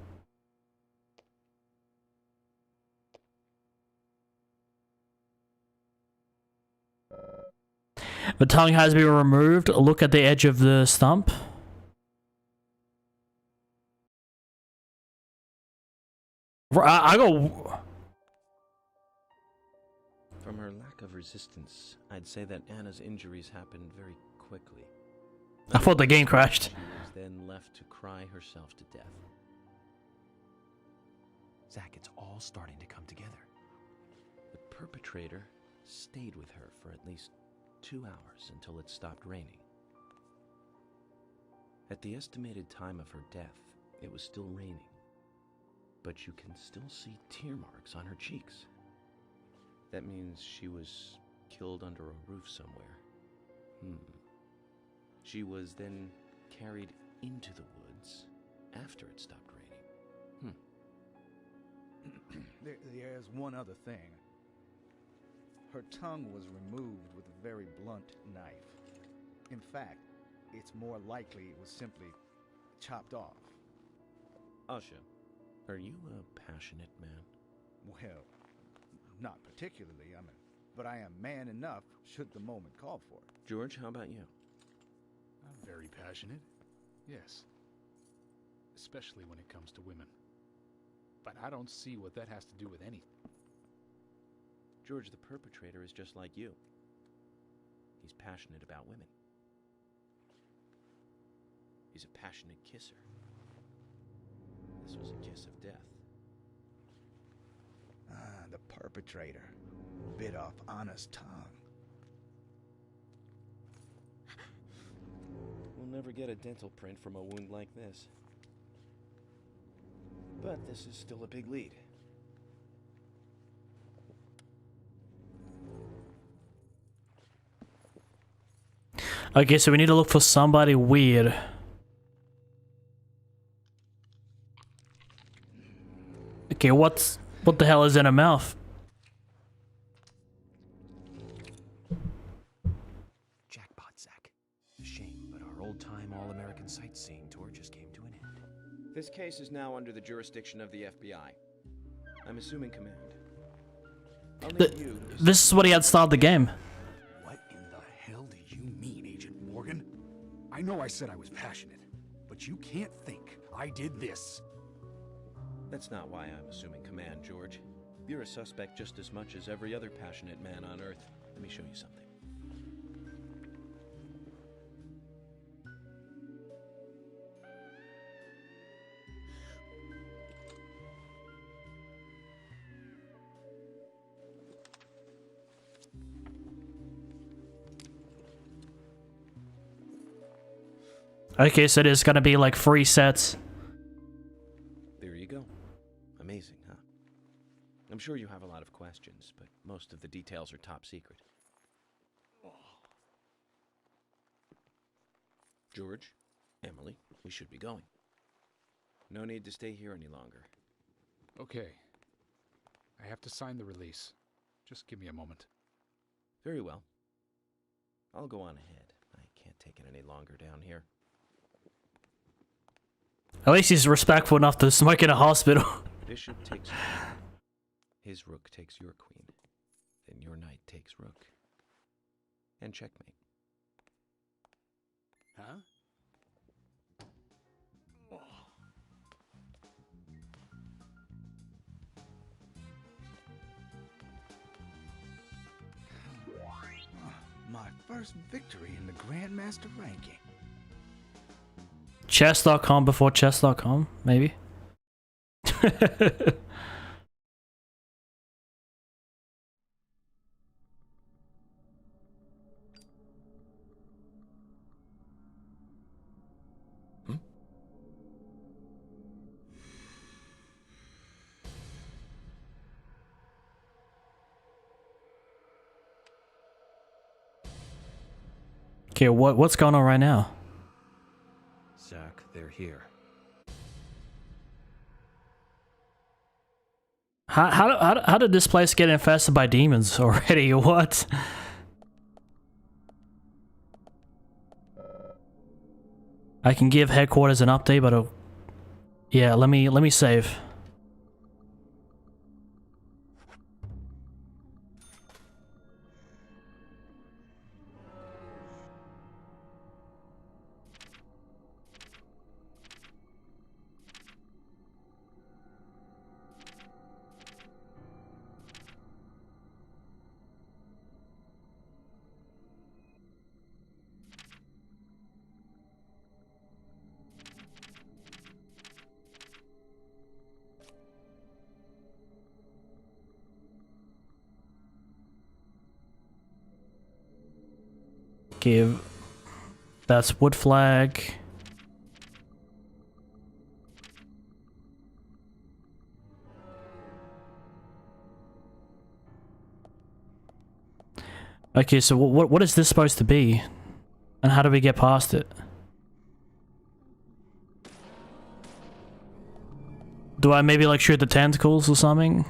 The tongue has been removed. Look at the edge of the stump. I go. From her lack of resistance, I'd say that Anna's injuries happened very quickly. I thought the game crashed. She was then left to cry herself to death. Zach, it's all starting to come together. The perpetrator stayed with her for at least 2 hours until it stopped raining. At the estimated time of her death, it was still raining. But you can still see tear marks on her cheeks. That means she was killed under a roof somewhere. She was then carried into the woods after it stopped raining. There's one other thing. Her tongue was removed with a very blunt knife. In fact, it's more likely it was simply chopped off. Usha, are you a passionate man? Well, not particularly, but I am man enough should the moment call for it. George, how about you? I'm very passionate, yes. Especially when it comes to women. But I don't see what that has to do with anything. George, the perpetrator is just like you. He's passionate about women. He's a passionate kisser. This was a kiss of death. Ah, the perpetrator. Bit off Anna's tongue. We'll never get a dental print from a wound like this. But this is still a big lead. Okay, so we need to look for somebody weird. Okay, what the hell is in her mouth? Jackpot, Zach. A shame, but our old-time all-American sightseeing tour just came to an end. This case is now under the jurisdiction of the FBI. I'm assuming command. I'll need you. This is what he had started the game. What in the hell do you mean, Agent Morgan? I know I said I was passionate, but you can't think I did this. That's not why I'm assuming command, George. You're a suspect just as much as every other passionate man on Earth. Let me show you something. Okay, so there's gonna be like 3 sets. There you go. Amazing, huh? I'm sure you have a lot of questions, but most of the details are top secret. George, Emily, we should be going. No need to stay here any longer. Okay. I have to sign the release. Just give me a moment. Very well. I'll go on ahead. I can't take it any longer down here. At least he's respectful enough to smoke in a hospital. Bishop takes queen. His rook takes your queen. Then your knight takes rook. And checkmate. Huh? My first victory in the Grandmaster ranking. Chess.com before chess.com, maybe? Okay, what's going on right now? Zach, they're here. How did this place get infested by demons already? What? I can give headquarters an update, but yeah, let me save. Give. That's wood flag. Okay, so what is this supposed to be? And how do we get past it? Do I maybe like shoot the tentacles or something?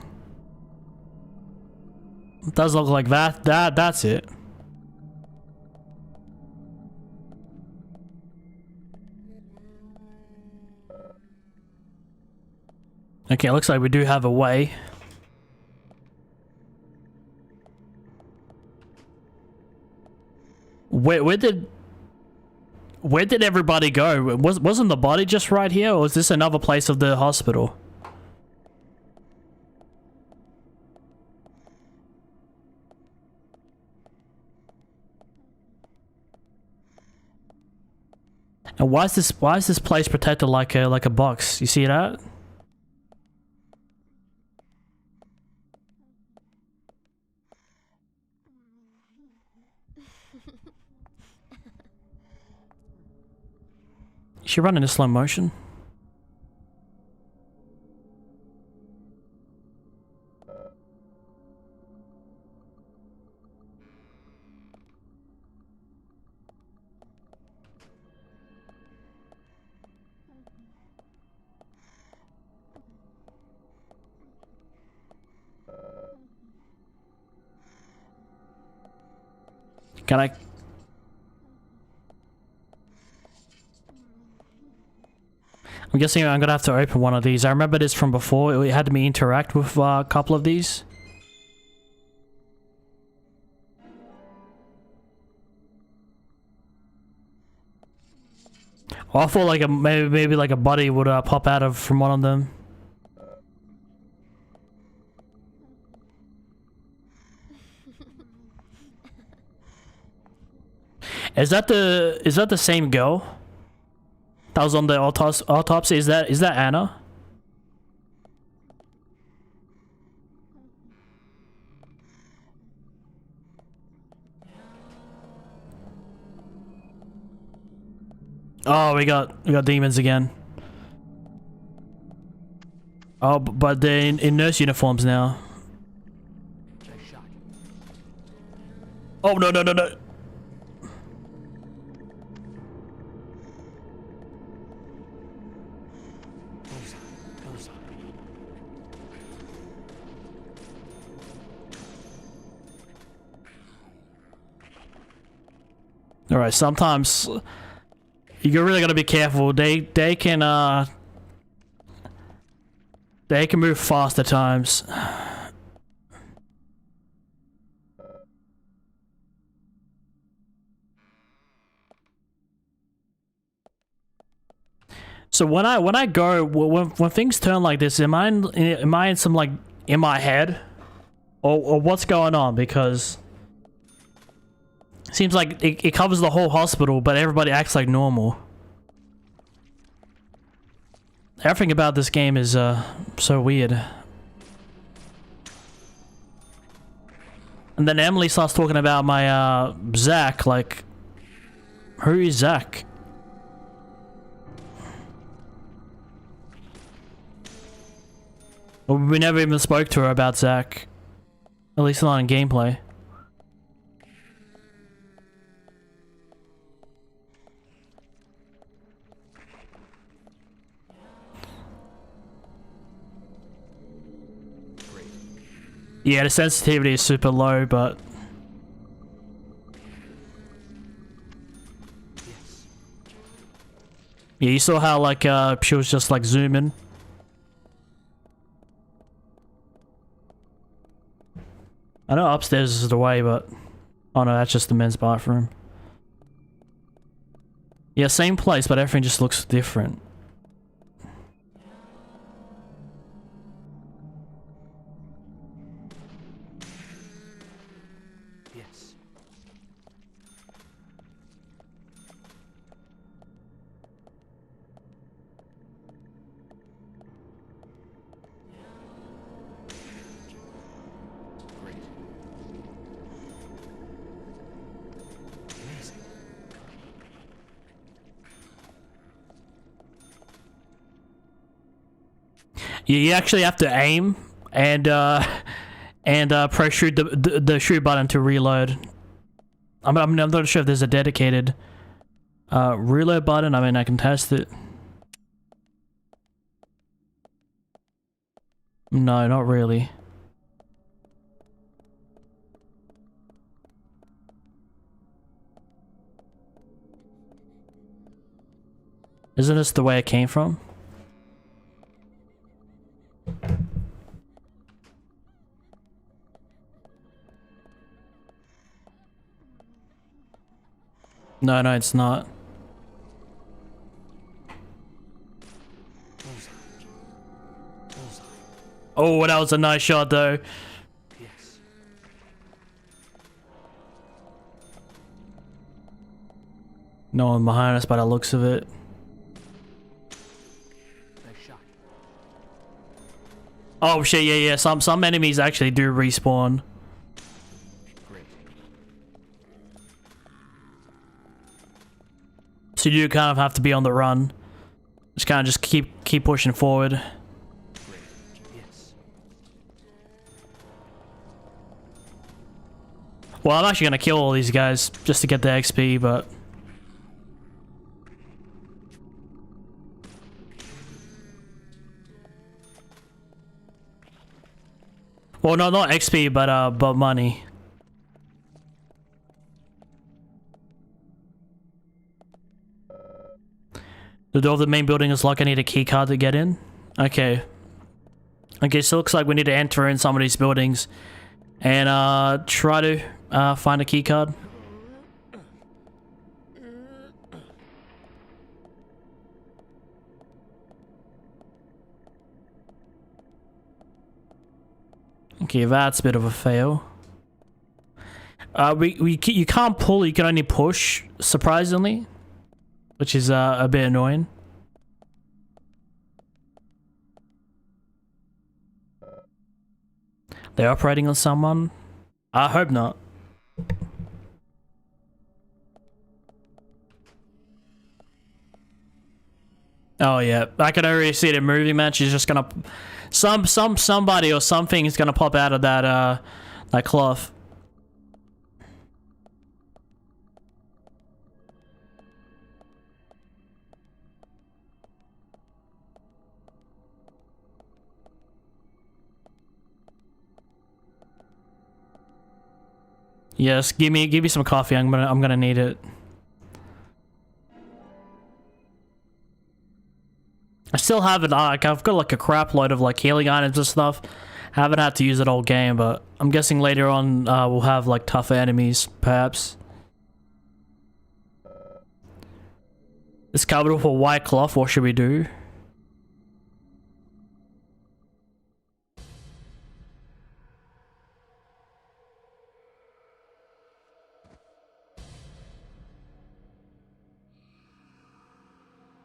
It does look like that's it. Okay, it looks like we do have a way. Where did everybody go? Wasn't the body just right here, or is this another place of the hospital? And why is this place protected like a box? You see that? Is she running in slow motion? Can I? I'm guessing I'm gonna have to open one of these. I remember this from before. It had me interact with a couple of these. Oh, I thought like maybe like a buddy would pop out of from one of them. Is that the same girl that was on the autopsy? Is that Anna? Oh, we got demons again. Oh, but they're in nurse uniforms now. Oh no. All right, sometimes you really gotta be careful. They can move fast at times. So when I go when things turn like this, am I in some like in my head, or what's going on? Because it seems like it covers the whole hospital, but everybody acts like normal. Everything about this game is so weird. And then Emily starts talking about my Zach. Like, who is Zach? Well, we never even spoke to her about Zach. At least not in gameplay. Yeah, the sensitivity is super low, but... Yeah, you saw how, like, she was just, like, zooming. I know upstairs is the way, but... Oh no, that's just the men's bathroom. Yeah, same place, but everything just looks different. You actually have to aim and press shoot the shoot button to reload. I'm not sure if there's a dedicated reload button. I mean, I can test it. No, not really. Isn't this the way it came from? No, it's not. Oh, that was a nice shot, though. Yes. No one behind us by the looks of it. Oh shit, yeah. Some enemies actually do respawn. So you do kind of have to be on the run. Just kind of keep pushing forward. Well, I'm actually gonna kill all these guys just to get the XP, but... Well, no, not XP, but money. The door of the main building is locked. I need a key card to get in. Okay. Okay, so it looks like we need to enter in some of these buildings and try to find a key card. Okay, that's a bit of a fail. You can't pull, you can only push, surprisingly, which is a bit annoying. They're operating on someone? I hope not. Oh yeah, I can already see it moving, man. She's just gonna... Somebody or something is gonna pop out of that cloth. Yes, give me some coffee. I'm gonna need it. I still haven't, like, I've got like a crap load of like healing items and stuff. Haven't had to use it all game, but I'm guessing later on we'll have like tougher enemies, perhaps. It's covered with a white cloth. What should we do?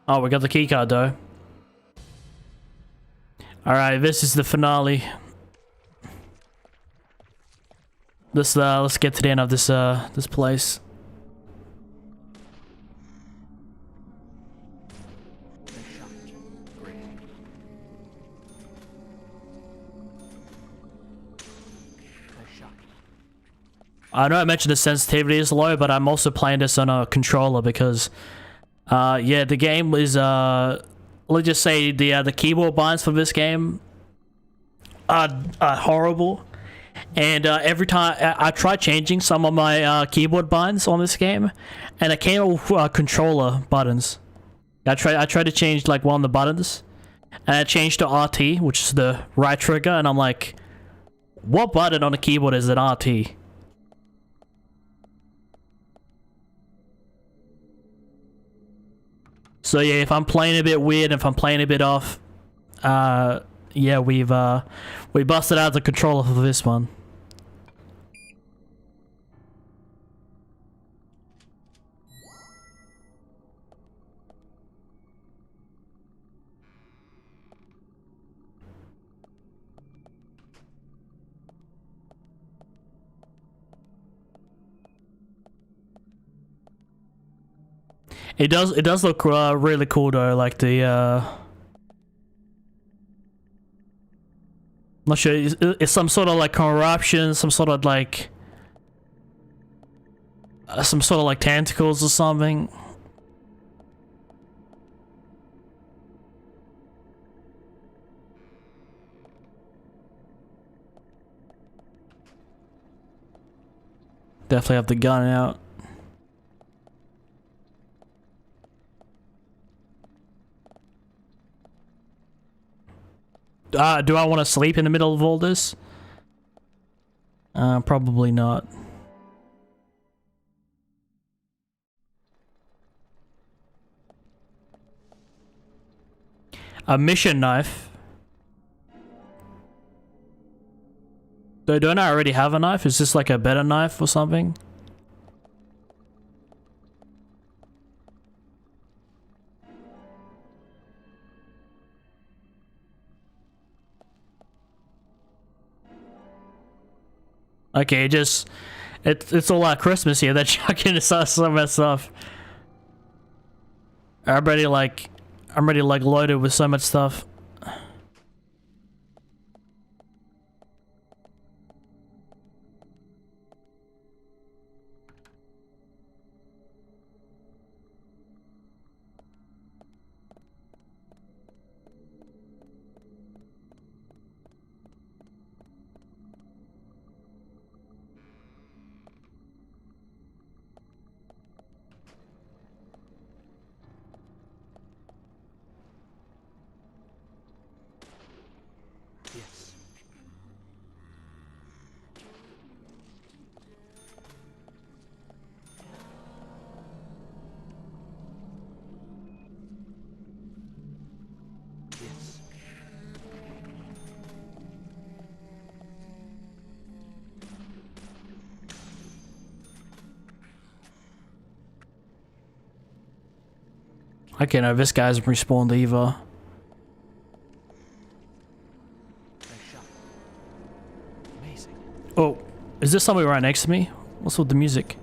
Oh, we got the keycard though. Alright, this is the finale. Let's get to the end of this place. I know I mentioned the sensitivity is low, but I'm also playing this on a controller because yeah, the game is let's just say the keyboard buttons for this game are horrible, and every time I try changing some of my keyboard buttons on this game, and I came up with controller buttons. I tried to change like one of the buttons, and I changed to RT, which is the right trigger, and I'm like, what button on the keyboard is an RT? So yeah, if I'm playing a bit weird, if I'm playing a bit off, yeah, we busted out the controller for this one. It does look really cool though, like the I'm not sure, it's some sort of like corruption, some sort of like tentacles or something. Definitely have the gun out. Do I want to sleep in the middle of all this? Probably not. A mission knife. Don't I already have a knife? Is this like a better knife or something? Okay, it's all like Christmas here. They're chucking some of that stuff. I'm already like loaded with so much stuff. Okay, no, this guy's respawned either. Amazing. Oh, is this somebody right next to me? What's with the music?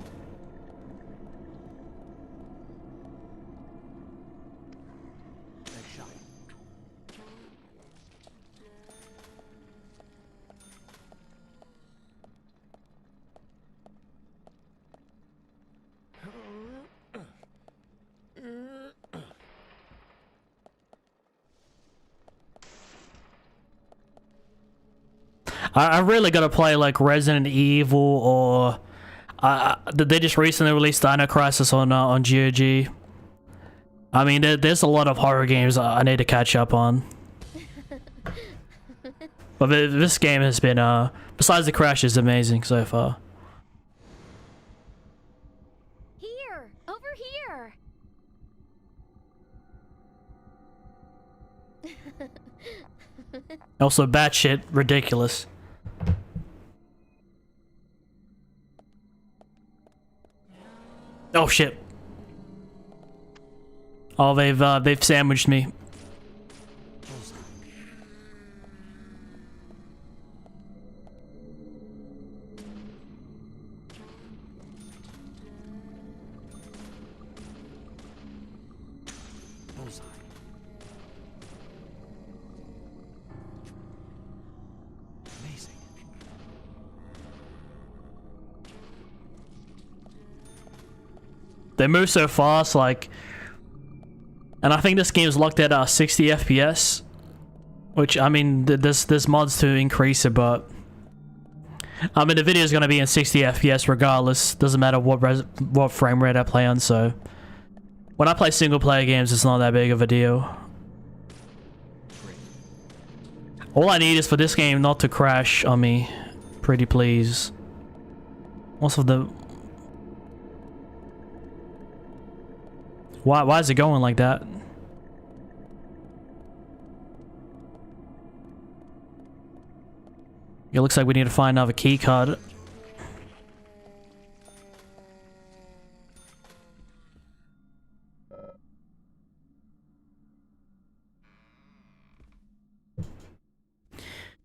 I really gotta play like Resident Evil or they just recently released Dino Crisis on GOG. I mean, there's a lot of horror games I need to catch up on. But this game has been besides the crashes, amazing so far. Here, over here. Also, batshit ridiculous. Oh shit! Oh, they've sandwiched me. They move so fast, like, and I think this game is locked at 60 FPS, which I mean, there's mods to increase it, but I mean the video is gonna be in 60 FPS regardless. Doesn't matter what frame rate I play on. So when I play single player games, it's not that big of a deal. All I need is for this game not to crash on me, pretty please. Also the Why is it going like that? It looks like we need to find another key card.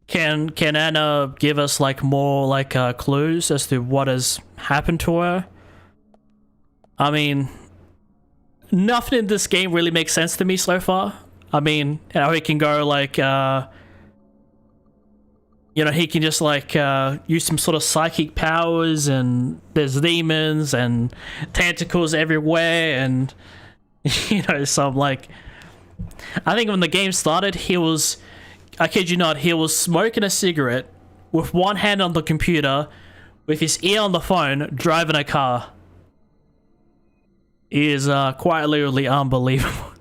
Can Anna give us like more like clues as to what has happened to her? I mean, nothing in this game really makes sense to me so far. I mean, how he can go like, you know, he can just like use some sort of psychic powers, and there's demons and tentacles everywhere, and you know, some like, I think when the game started, he was, I kid you not, he was smoking a cigarette with one hand on the computer, with his ear on the phone, driving a car. Is quite literally unbelievable.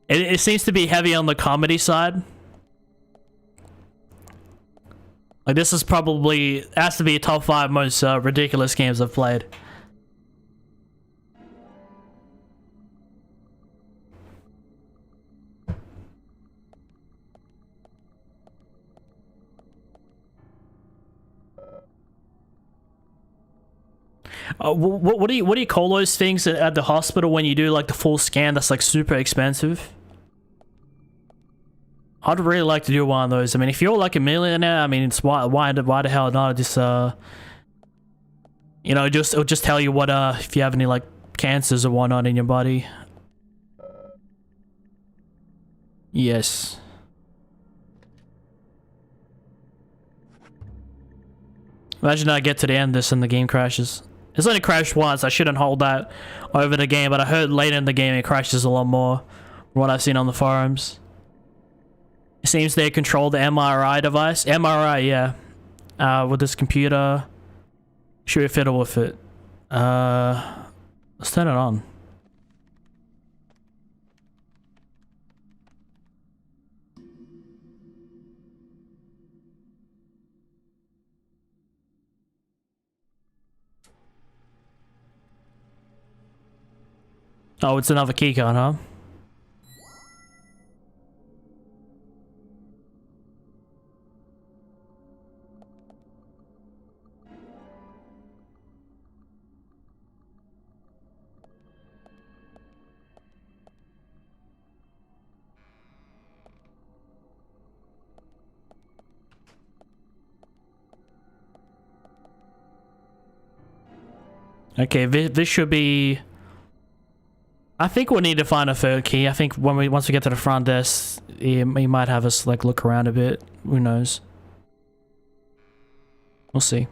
It seems to be heavy on the comedy side. Like this is probably has to be top 5 most ridiculous games I've played. What do you call those things at the hospital when you do like the full scan? That's like super expensive. I'd really like to do one of those. I mean, if you're like a millionaire, I mean, it's why the hell not just you know, it'll just tell you what if you have any like cancers or whatnot in your body. Yes. Imagine I get to the end of this and the game crashes. It's only crashed once. I shouldn't hold that over the game, but I heard later in the game it crashes a lot more from what I've seen on the forums. It seems they control the MRI device. MRI, yeah. With this computer. Should we fiddle with it? Let's turn it on. Oh, it's another keycard, huh? Okay, this should be... I think we'll need to find a third key. I think once we get to the front desk, he might have us like look around a bit. Who knows? We'll see.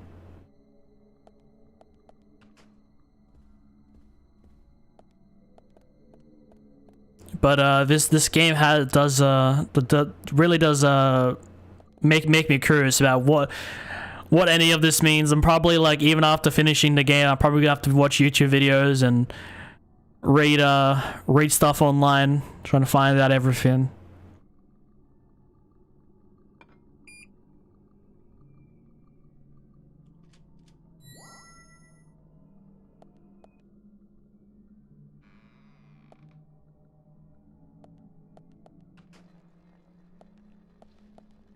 But this game really does make me curious about what any of this means. I'm probably like, even after finishing the game, I'm probably gonna have to watch YouTube videos and read stuff online, trying to find out everything.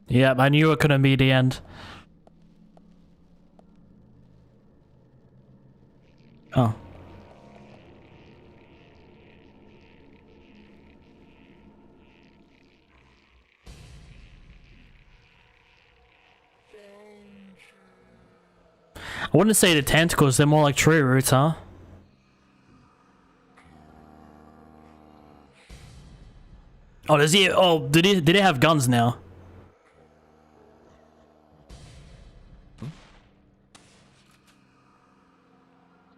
Yep, I knew it couldn't be the end. Oh. I wouldn't say the tentacles, they're more like tree roots, huh? Oh, does he? Oh, did he have guns now?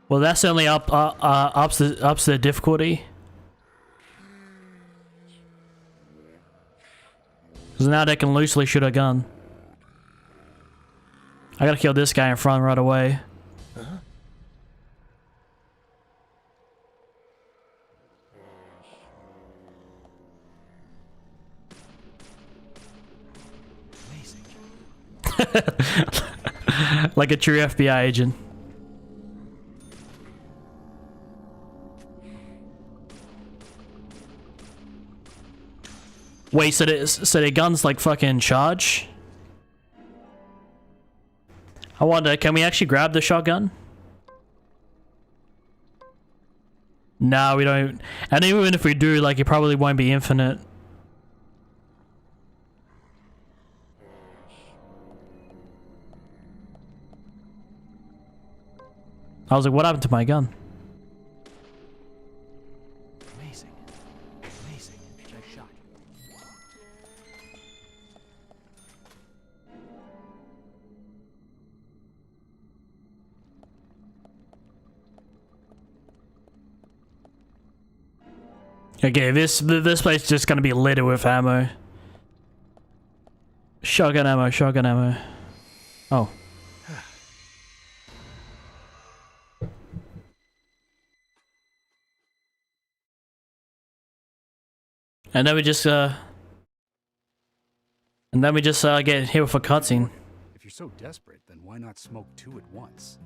Well, that certainly ups the difficulty. Because now they can loosely shoot a gun. I gotta kill this guy in front right away. Like a true FBI agent. Wait, so the guns like fucking charge? I wonder, can we actually grab the shotgun? No, we don't. And even if we do, like, it probably won't be infinite. I was like, what happened to my gun? Amazing. Amazing. Nice shot. Okay, this place is just gonna be littered with ammo. Shotgun ammo, shotgun ammo. Oh. And then we just get hit with a cutscene. If you're so desperate, then why not smoke two at once?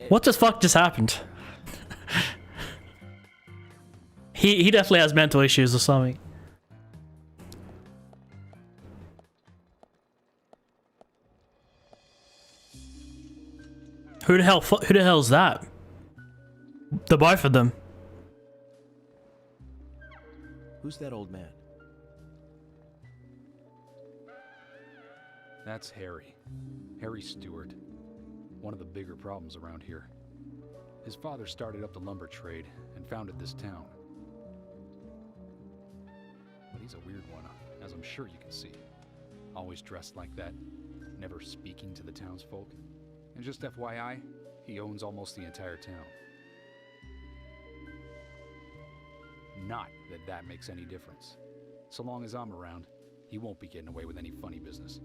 What the fuck just happened? He definitely has mental issues or something. Who the hell is that? The both of them. Who's that old man? That's Harry. Harry Stewart. One of the bigger problems around here. His father started up the lumber trade and founded this town. But he's a weird one, as I'm sure you can see. Always dressed like that, never speaking to the townsfolk. And just FYI, he owns almost the entire town. Not that that makes any difference. So long as I'm around, he won't be getting away with any funny business.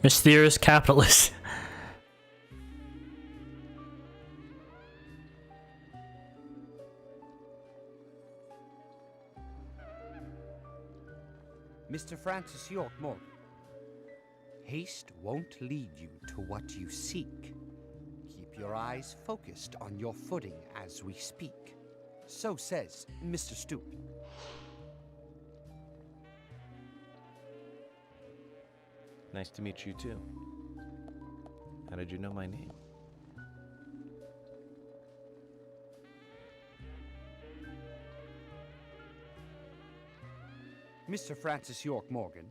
Mysterious capitalist. Mr. Francis York Morgan, haste won't lead you to what you seek. Keep your eyes focused on your footing as we speak. So says Mr. Stewart. Nice to meet you too. How did you know my name? Mr. Francis York Morgan,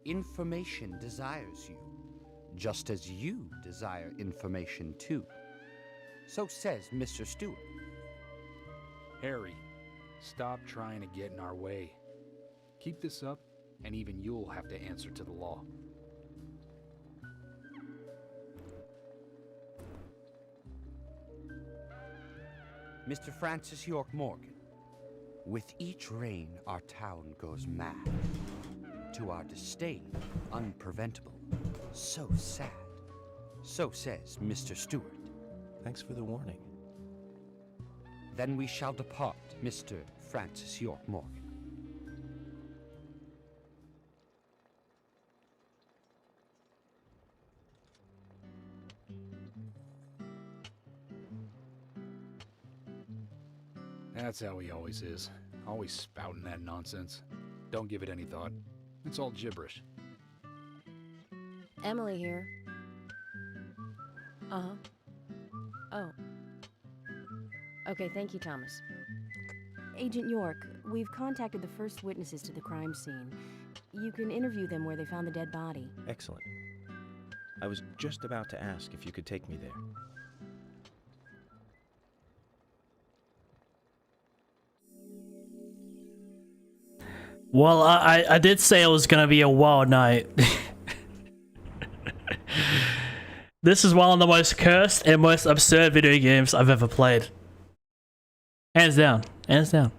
information desires you, just as you desire information too. So says Mr. Stewart. Harry, stop trying to get in our way. Keep this up, and even you'll have to answer to the law. Mr. Francis York Morgan, with each rain our town goes mad. To our disdain, unpreventable. So sad. So says Mr. Stewart. Thanks for the warning. Then we shall depart, Mr. Francis York Morgan. That's how he always is. Always spouting that nonsense. Don't give it any thought. It's all gibberish. Emily here. Uh-huh. Oh. Okay, thank you, Thomas. Agent York, we've contacted the first witnesses to the crime scene. You can interview them where they found the dead body. Excellent. I was just about to ask if you could take me there. Well, I did say it was gonna be a wild night. This is one of the most cursed and most absurd video games I've ever played. Hands down. Hands down.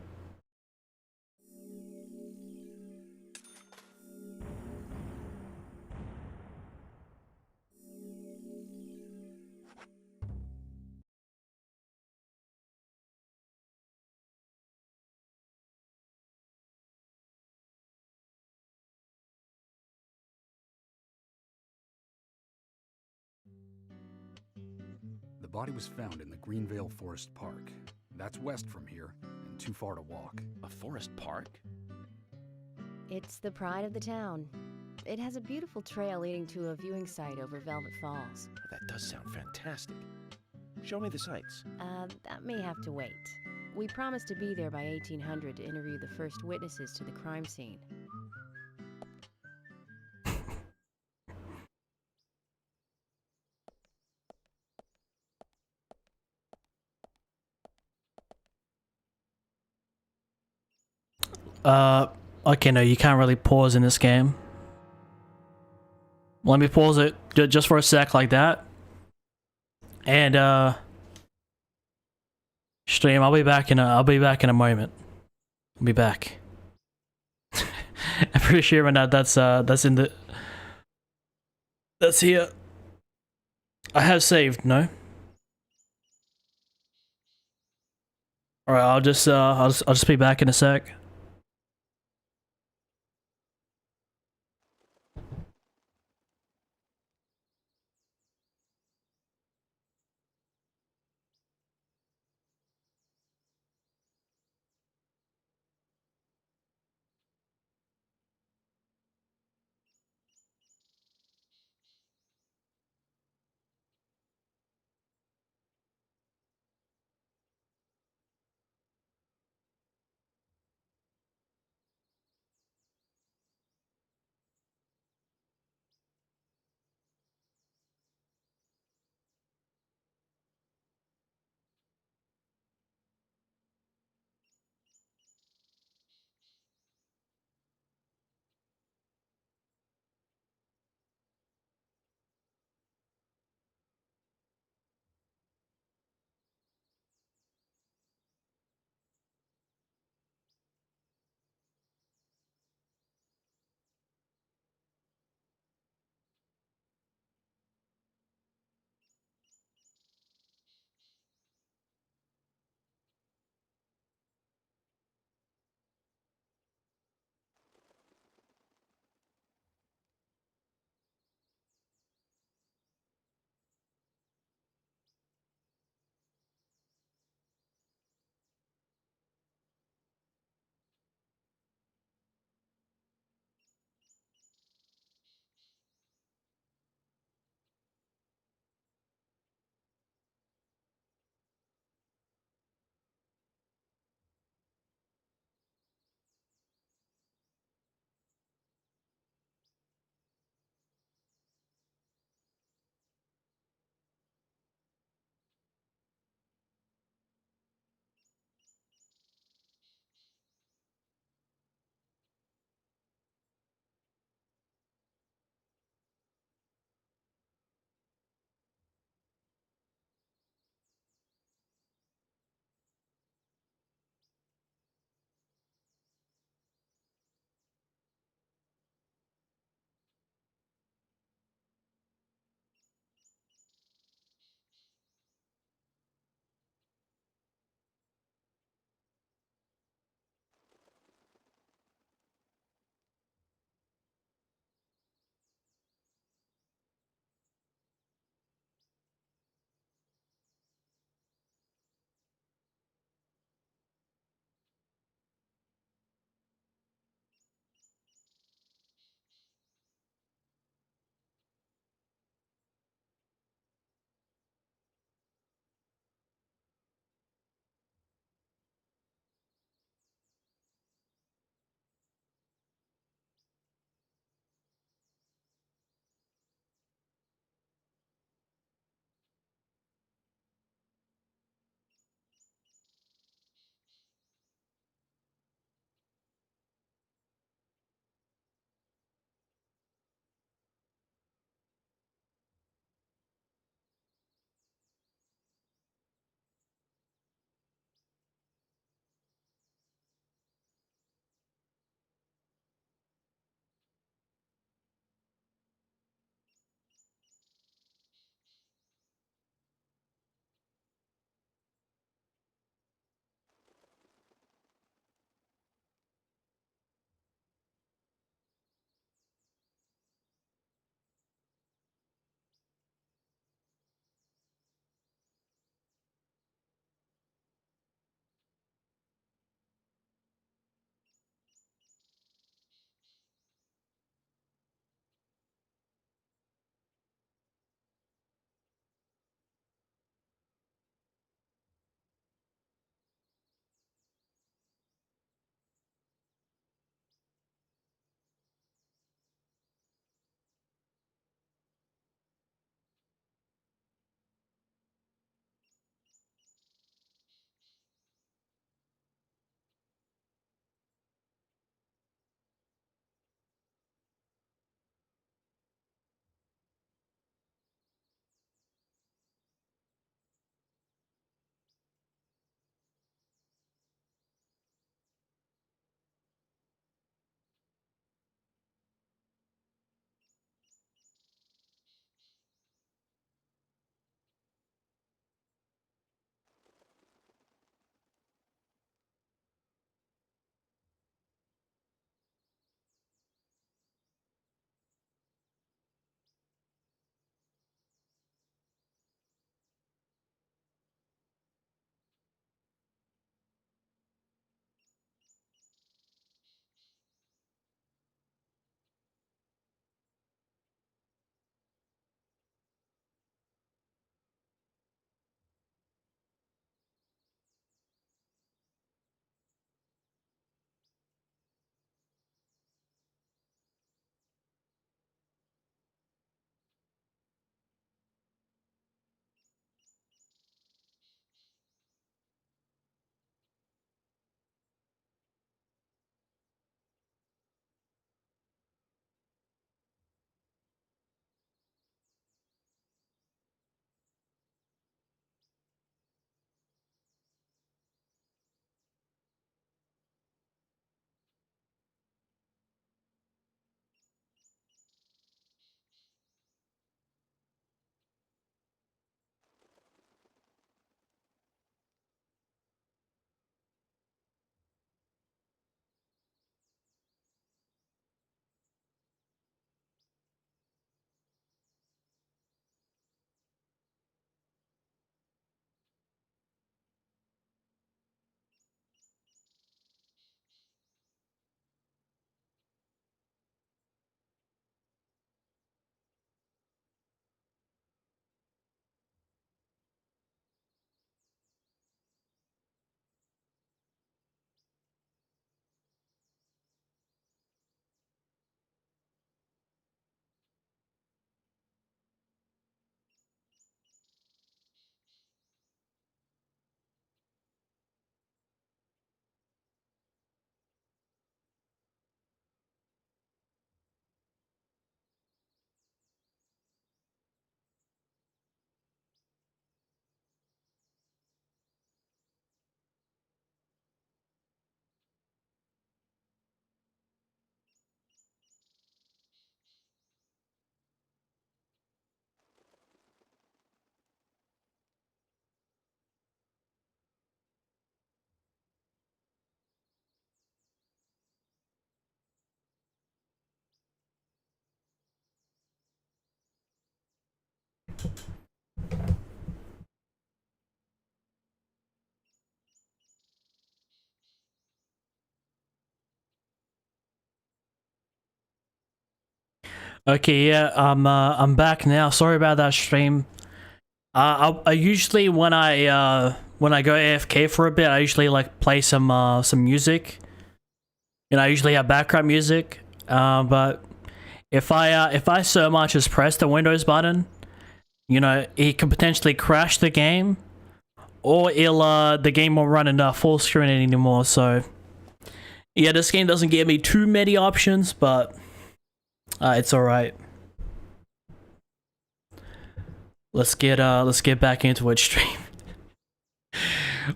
The body was found in the Greenvale Forest Park. That's west from here, and too far to walk. A forest park? It's the pride of the town. It has a beautiful trail leading to a viewing site over Velvet Falls. That does sound fantastic. Show me the sights. That may have to wait. We promised to be there by 1800 to interview the first witnesses to the crime scene. Okay, no, you can't really pause in this game. Let me pause it just for a sec like that. And, stream, I'll be back in a moment. I'll be back. I'm pretty sure when that's in the... That's here. I have saved, no? Alright, I'll just be back in a sec. Okay, yeah, I'm back now. Sorry about that stream. I usually when I go AFK for a bit, I usually like play some music. And I usually have background music. But if I so much as press the Windows button, you know, it can potentially crash the game, or the game won't run in full screen anymore. So yeah, this game doesn't give me too many options, but it's all right. Let's get back into it, stream.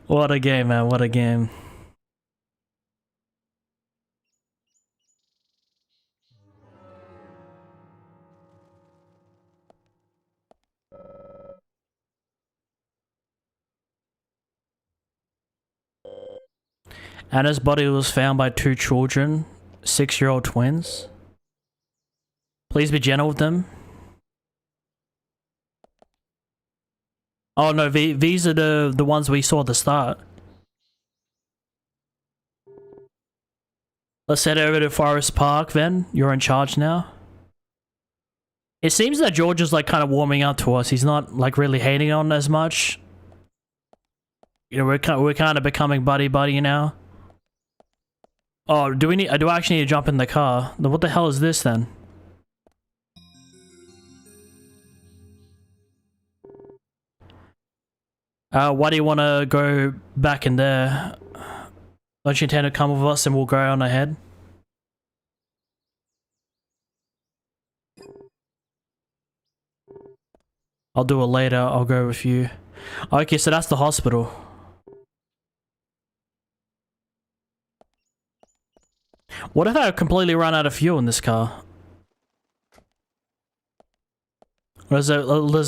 What a game, man! What a game. Anna's body was found by 2 children, 6-year-old twins. Please be gentle with them. Oh no, these are the ones we saw at the start. Let's head over to Forest Park then. You're in charge now. It seems that George is like kind of warming up to us. He's not like really hating on as much. You know, we're kind of becoming buddy now. Oh, do I actually need to jump in the car? What the hell is this then? Why do you want to go back in there? Don't you intend to come with us and we'll go on ahead? I'll do it later. I'll go with you. Okay, so that's the hospital. What if I completely run out of fuel in this car? Or does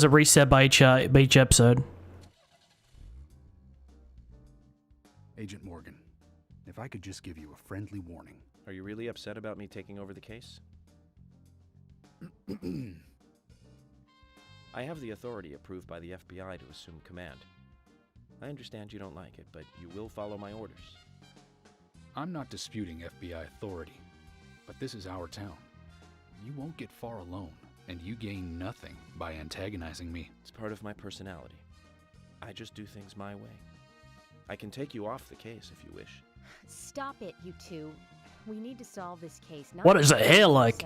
it reset by each episode? Agent Morgan, if I could just give you a friendly warning. Are you really upset about me taking over the case? I have the authority approved by the FBI to assume command. I understand you don't like it, but you will follow my orders. I'm not disputing FBI authority, but this is our town. You won't get far alone, and you gain nothing by antagonizing me. It's part of my personality. I just do things my way. I can take you off the case if you wish. Stop it, you two. We need to solve this case. Not What is the hair like?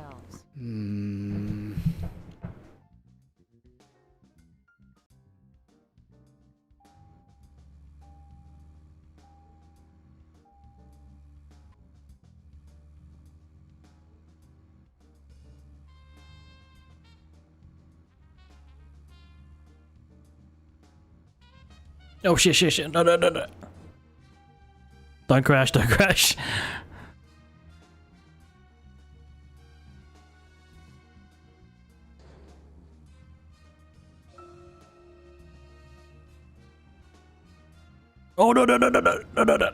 Oh shit. No. Don't crash. Oh no. I don't know.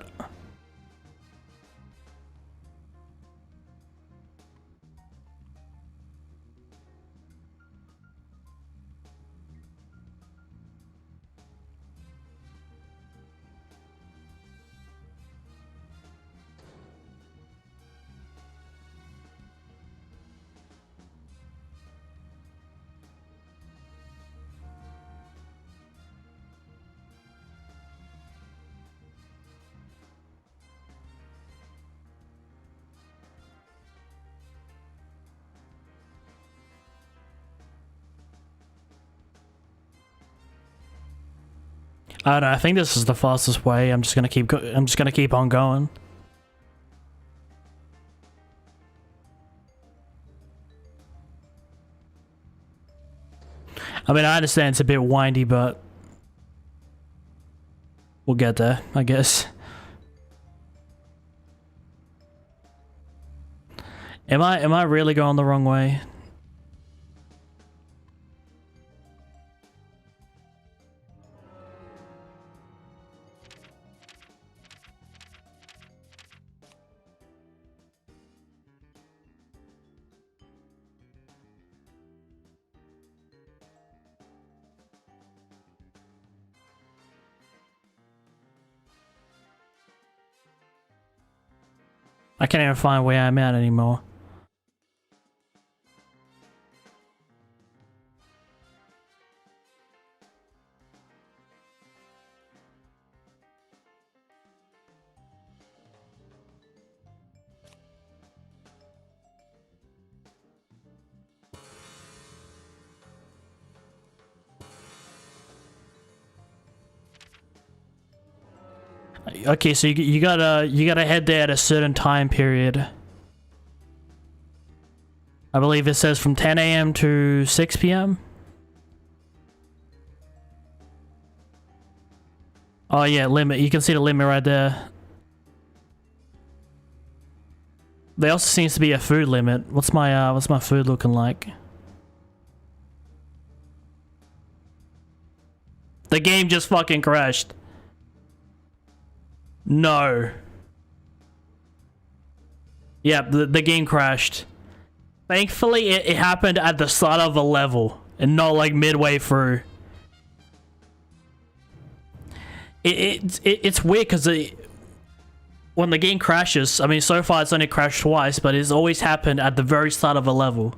I think this is the fastest way. I'm just gonna keep on going. I mean, I understand it's a bit windy, but we'll get there, I guess. Am I really going the wrong way? I can't even find where I'm at anymore. Okay, so you gotta head there at a certain time period. I believe it says from 10 a.m. to 6 p.m. Oh yeah, limit. You can see the limit right there. There also seems to be a food limit. What's my food looking like? The game just fucking crashed. No. Yeah, the game crashed. Thankfully, it happened at the start of the level and not like midway through. It's weird because when the game crashes, I mean, so far it's only crashed twice, but it's always happened at the very start of a level.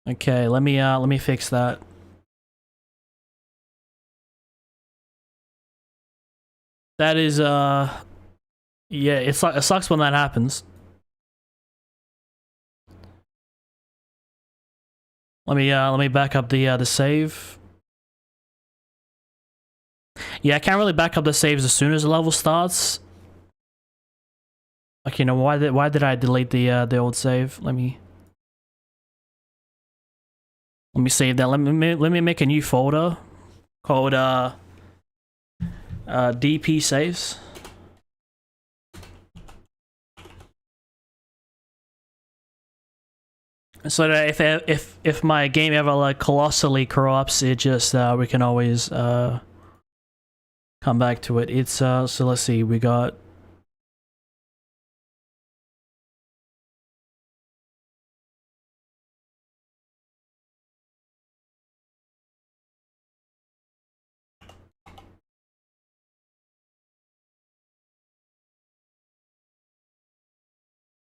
Okay, let me fix that. That is yeah, it sucks when that happens. Let me back up the save. Yeah, I can't really back up the saves as soon as the level starts. Okay, no, why did I delete the old save? Let me save that. Let me make a new folder called DP saves. So that if my game ever like colossally corrupts, it just we can always come back to it. It's so let's see, we got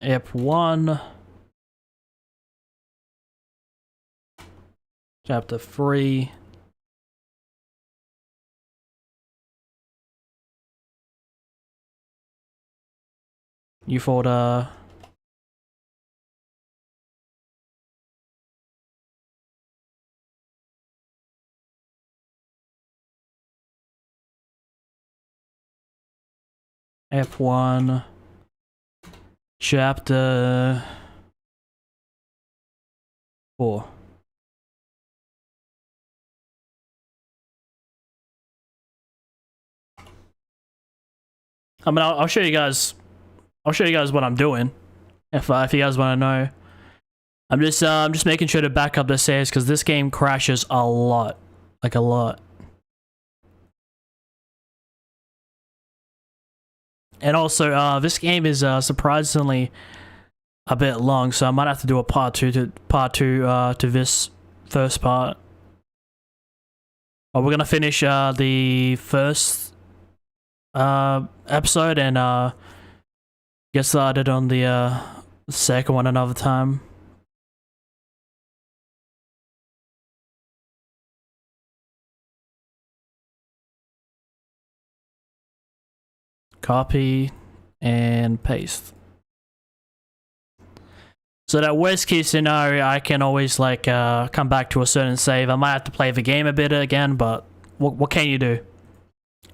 Ep 1, Chapter 3, new folder, F1, Chapter 4. I mean, I'll show you guys. I'll show you guys what I'm doing. If you guys want to know, I'm just making sure to back up the saves because this game crashes a lot, like a lot. And also, this game is surprisingly a bit long, so I might have to do a part two to this first part. But we're gonna finish the first episode and get started on the second one another time. Copy and paste. So that worst case scenario, I can always like come back to a certain save. I might have to play the game a bit again, but what can you do?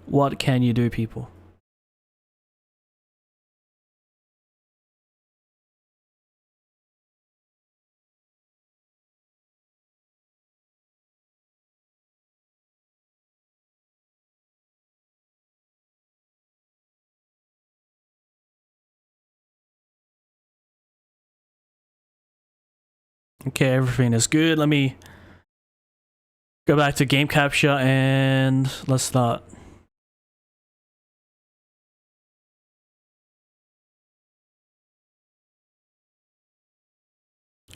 What can you do, people? Okay, everything is good. Let me go back to game capture and let's start.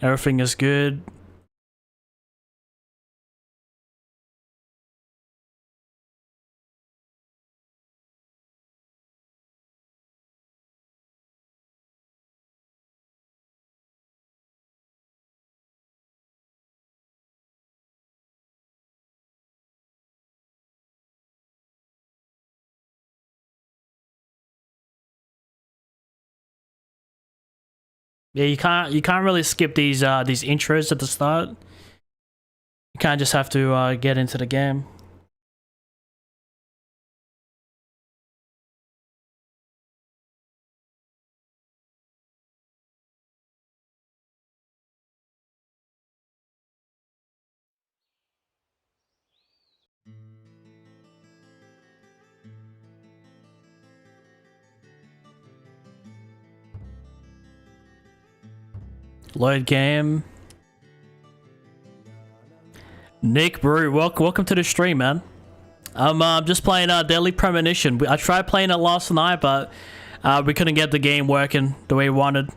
Everything is good. Yeah, you can't really skip these intros at the start. You kind of just have to get into the game. Load game. Nick Brew, welcome to the stream, man. I'm just playing Deadly Premonition. I tried playing it last night, but we couldn't get the game working the way we wanted.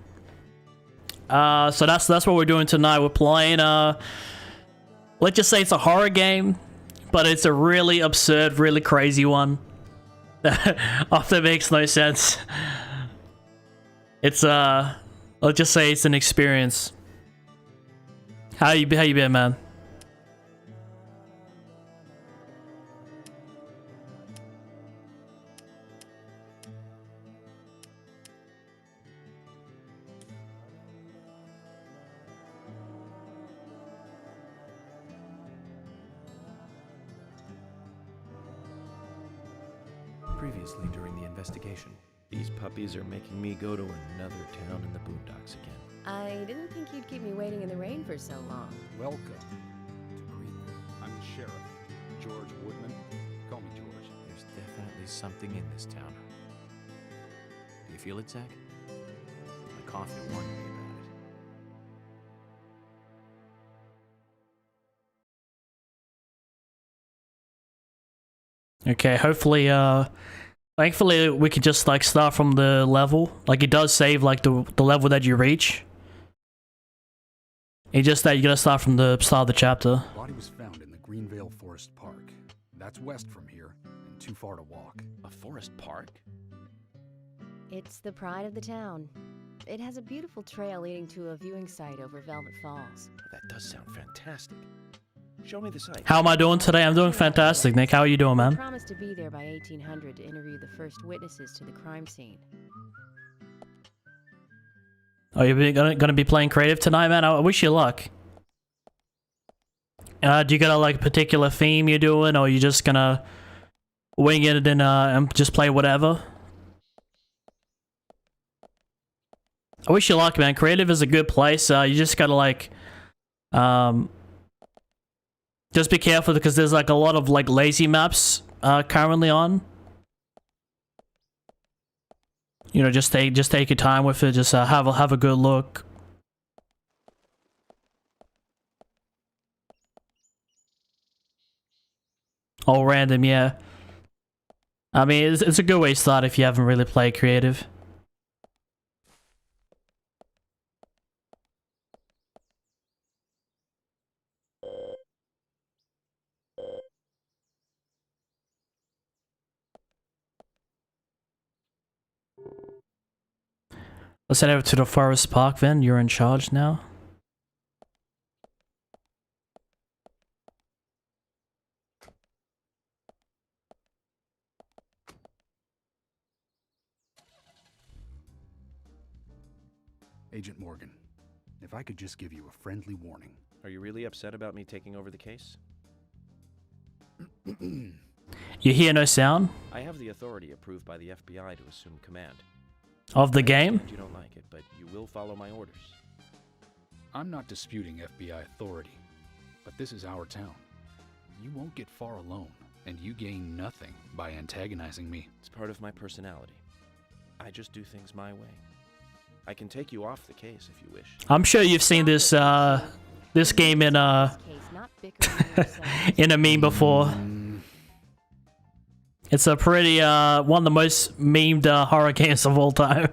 So that's what we're doing tonight. We're playing let's just say it's a horror game, but it's a really absurd, really crazy one. Often makes no sense. It's let's just say it's an experience. How you been, man? Previously during the investigation. These puppies are making me go to another town in the boondocks again. I didn't think you'd keep me waiting in the rain for so long. Welcome to Greenville. I'm the sheriff, George Woodman. Call me George. There's definitely something in this town. Do you feel it, Zach? My coffee warned me about it. Okay, hopefully thankfully we could just like start from the level. Like it does save like the level that you reach. It's just that you gotta start from the start of the chapter. Body was found in the Greenvale Forest Park. That's west from here and too far to walk. A forest park? It's the pride of the town. It has a beautiful trail leading to a viewing site over Velvet Falls. That does sound fantastic. Show me the site. How am I doing today? I'm doing fantastic, Nick. How are you doing, I man? promised to be there by 1800 to interview the first witnesses to the crime scene. Oh, you're gonna be playing creative tonight, man? I wish you luck. Do you got a like particular theme you're doing, or you just gonna wing it and just play whatever? I wish you luck, man. Creative is a good place. You just gotta like, just be careful because there's like a lot of like lazy maps currently on. You know, just take your time with it. Just have a good look. All random, yeah. I mean, it's a good way to start if you haven't really played creative. Let's head over to the forest park then. You're in charge now. Agent Morgan, if I could just give you a friendly warning. Are you really upset about me taking over the case? You hear no sound? I have the authority approved by the FBI to assume command. Of the game? You don't like it, but you will follow my orders. I'm not disputing FBI authority, but this is our town. You won't get far alone, and you gain nothing by antagonizing me. It's part of my personality. I just do things my way. I can take you off the case if you wish. I'm sure you've seen this this game in in a meme before. It's a pretty one of the most memed horror games of all time.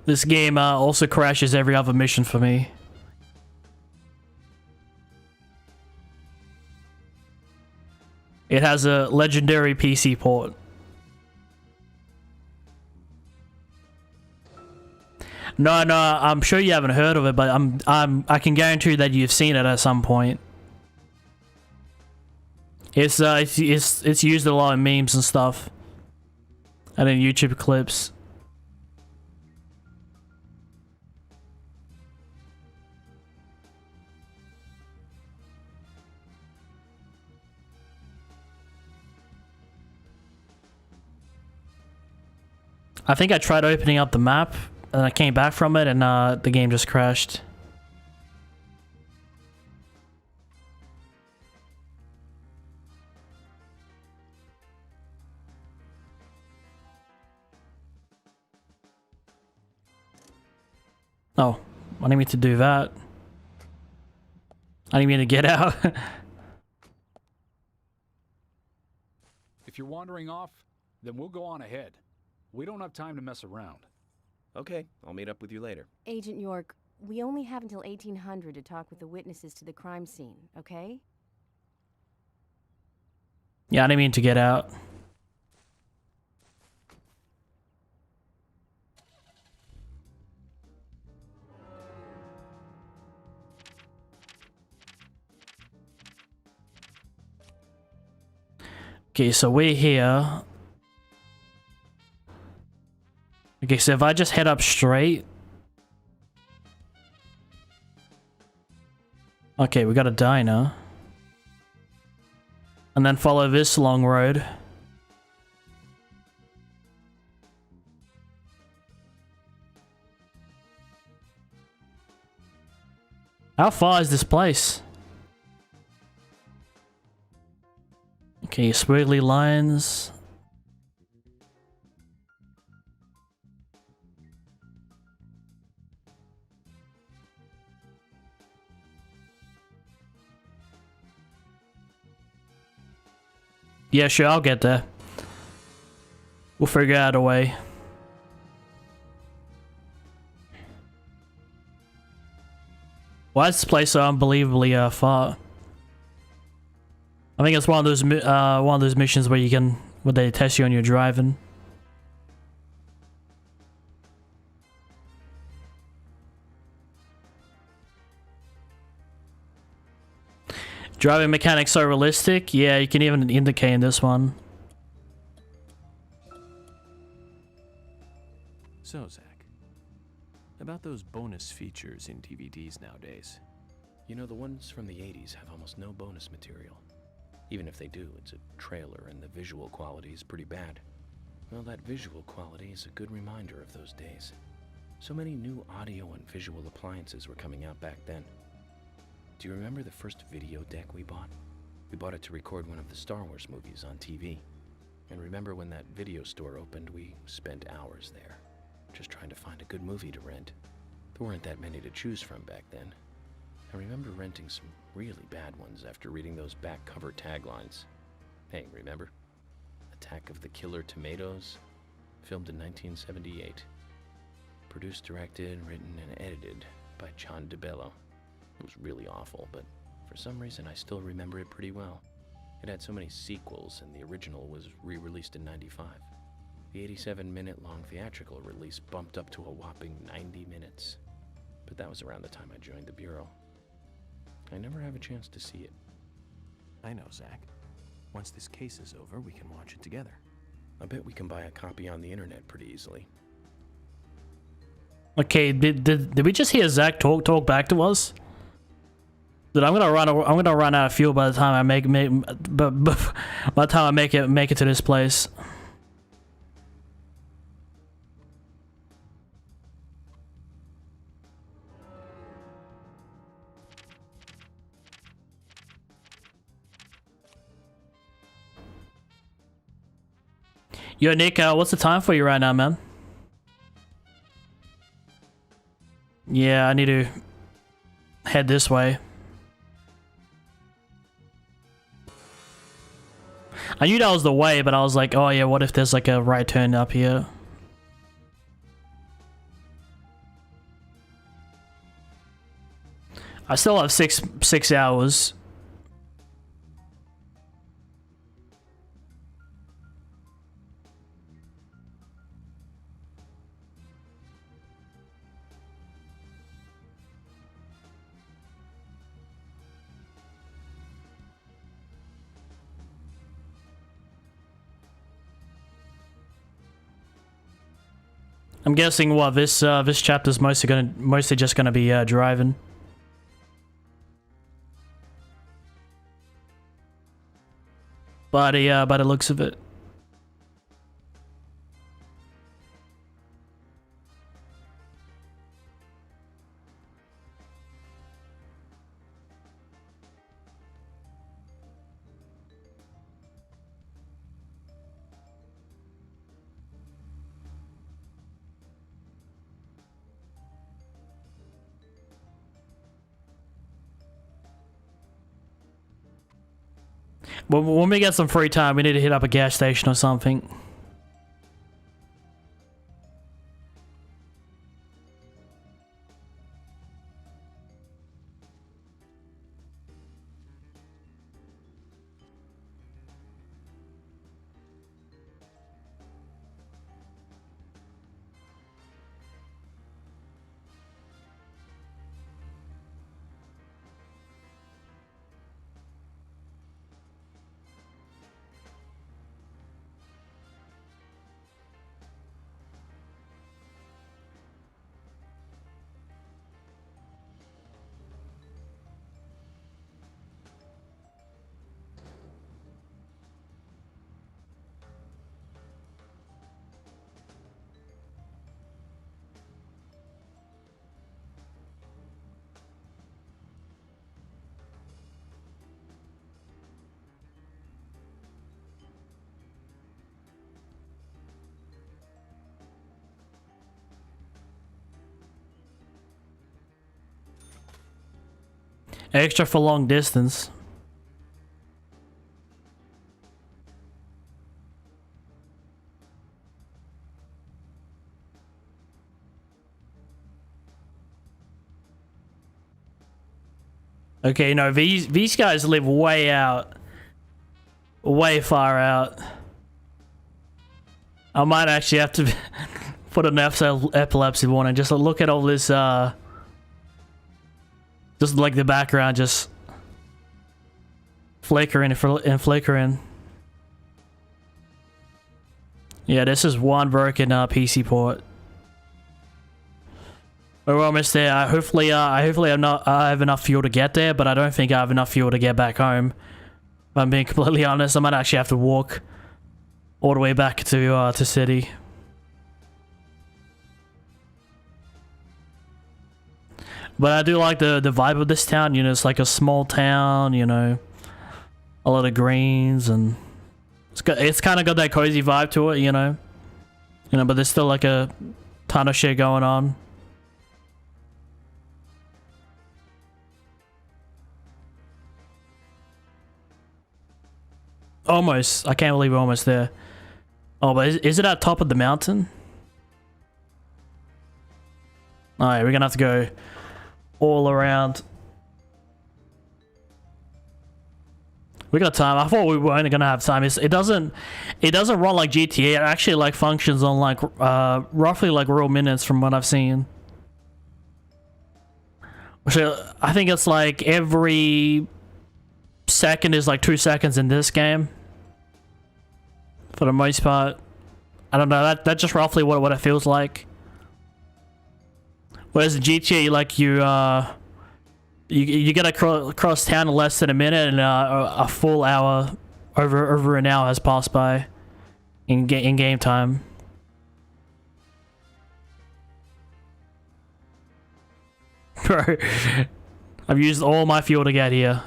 This game also crashes every other mission for me. It has a legendary PC port. No, no, I'm sure you haven't heard of it, but I can guarantee that you've seen it at some point. It's used a lot in memes and stuff, and in YouTube clips. I think I tried opening up the map, and I came back from it, and the game just crashed. Oh, I didn't mean to do that. I didn't mean to get out. If you're wandering off, then we'll go on ahead. We don't have time to mess around. Okay, I'll meet up with you later. Agent York, we only have until 1800 to talk with the witnesses to the crime scene, okay? Yeah, I didn't mean to get out. Okay, so we're here. Okay, so if I just head up straight. Okay, we got a diner. And then follow this long road. How far is this place? Okay, squiggly lines. Yeah, sure, I'll get there. We'll figure out a way. Why is this place so unbelievably far? I think it's one of those missions where they test you on your driving. Driving mechanics so realistic? Yeah, you can even indicate in this one. So, Zach, about those bonus features in DVDs nowadays. You know, the ones from the 80s have almost no bonus material. Even if they do, it's a trailer and the visual quality is pretty bad. Well, that visual quality is a good reminder of those days. So many new audio and visual appliances were coming out back then. Do you remember the first video deck we bought? We bought it to record one of the Star Wars movies on TV. And remember when that video store opened, we spent hours there, just trying to find a good movie to rent. There weren't that many to choose from back then. I remember renting some really bad ones after reading those back cover taglines. Hey, remember? Attack of the Killer Tomatoes? Filmed in 1978. Produced, directed, written, and edited by John DeBello. It was really awful, but for some reason I still remember it pretty well. It had so many sequels, and the original was re-released in '95. The 87-minute-long theatrical release bumped up to a whopping 90 minutes. But that was around the time I joined the Bureau. I never have a chance to see it. I know, Zach. Once this case is over, we can watch it together. I bet we can buy a copy on the internet pretty easily. Okay, did we just hear Zach talk back to us? Dude, I'm gonna run out of fuel by the time I make it to this place. Yo, Nick, what's the time for you right now, man? Yeah, I need to head this way. I knew that was the way, but I was like, oh yeah, what if there's like a right turn up here? I still have six hours. I'm guessing what this chapter's mostly just gonna be driving. By the looks of it. Well, when we get some free time, we need to hit up a gas station or something. Extra for long distance. Okay, no, these guys live way out. Way far out. I might actually have to put an epilepsy warning. Just look at all this, just like the background, just flickering and flickering. Yeah, this is one broken PC port. We're almost there. Hopefully I have enough fuel to get there, but I don't think I have enough fuel to get back home. If I'm being completely honest, I might actually have to walk all the way back to city. But I do like the vibe of this town. You know, it's like a small town. You know, a lot of greens, and it's kind of got that cozy vibe to it. You know, but there's still like a ton of shit going on. Almost. I can't believe we're almost there. Oh, but is it at top of the mountain? Alright, we're gonna have to go all around. We got time. I thought we were only gonna have time. It doesn't run like GTA. It actually like functions on like roughly like real minutes from what I've seen. So I think it's like every second is like 2 seconds in this game. For the most part. I don't know, that's just roughly what it feels like. Whereas in GTA, like you get across town in less than a minute, and a full hour, over an hour has passed by in game time. Bro, I've used all my fuel to get here.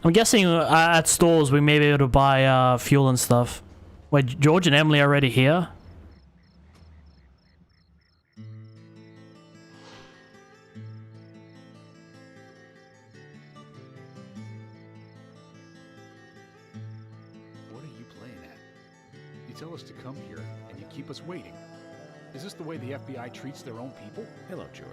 I'm guessing at stores we may be able to buy fuel and stuff. Wait, George and Emily are already here? What are you playing at? You tell us to come here, and you keep us waiting. Is this the way the FBI treats their own people? Hello, George.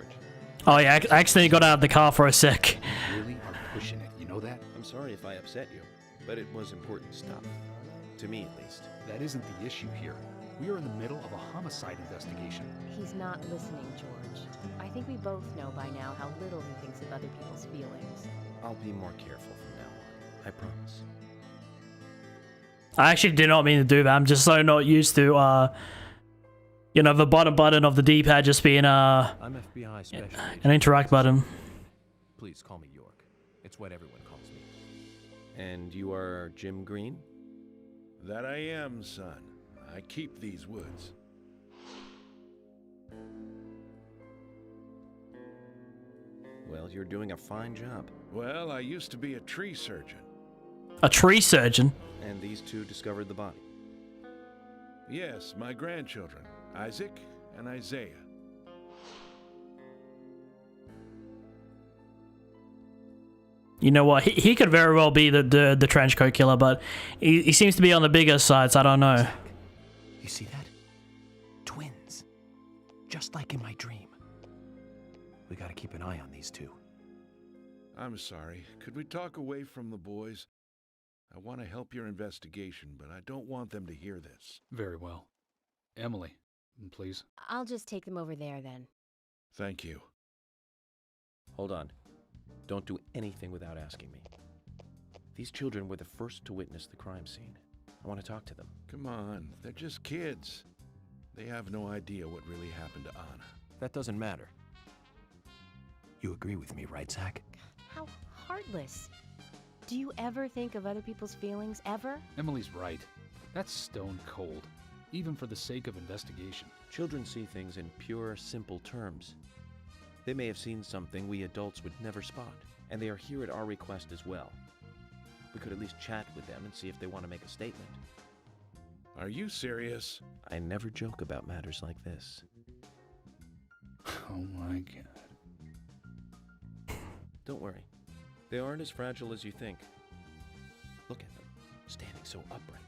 Oh yeah, I accidentally got out of the car for a sec. You really are pushing it, you know that? I'm sorry if I upset you, but it was important stuff. To me, at least. That isn't the issue here. We are in the middle of a homicide investigation. He's not listening, George. I think we both know by now how little he thinks of other people's feelings. I'll be more careful from now on. I promise. I actually did not mean to do that. I'm just so not used to, you know, the bottom button of the D-pad just being I'm FBI special an interact button. Please call me York. It's what everyone calls me. And you are Jim Green? That I am, son. I keep these woods. Well, you're doing a fine job. Well, I used to be a tree surgeon. A tree surgeon? And these two discovered the body. Yes, my grandchildren, Isaac and Isaiah. You know what? He could very well be the trench coat killer, but he seems to be on the bigger side, so I don't know. You see that? Twins. Just like in my dream. We gotta keep an eye on these two. I'm sorry. Could we talk away from the boys? I want to help your investigation, but I don't want them to hear this. Very well. Emily, please. I'll just take them over there then. Thank you. Hold on. Don't do anything without asking me. These children were the first to witness the crime scene. I want to talk to them. Come on, they're just kids. They have no idea what really happened to Anna. That doesn't matter. You agree with me, right, Zach? How heartless. Do you ever think of other people's feelings, ever? Emily's right. That's stone cold, even for the sake of investigation. Children see things in pure, simple terms. They may have seen something we adults would never spot, and they are here at our request as well. We could at least chat with them and see if they want to make a statement. Are you serious? I never joke about matters like this. Oh my god. Don't worry. They aren't as fragile as you think. Look at them, standing so upright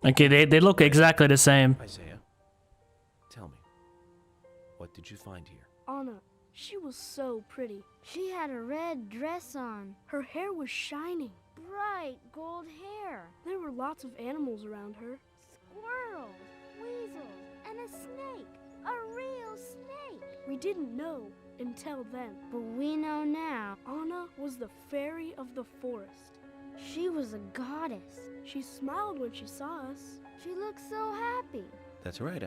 there. Okay, they look exactly the same. Isaiah, tell me, what did you find here? Anna, she was so pretty. She had a red dress on. Her hair was shining. Bright gold hair. There were lots of animals around her. Squirrels, weasels, and a snake. A real snake. We didn't know until then. But we know now. Anna was the fairy of the forest. She was a goddess. She smiled when she saw us. She looked so happy. That's right,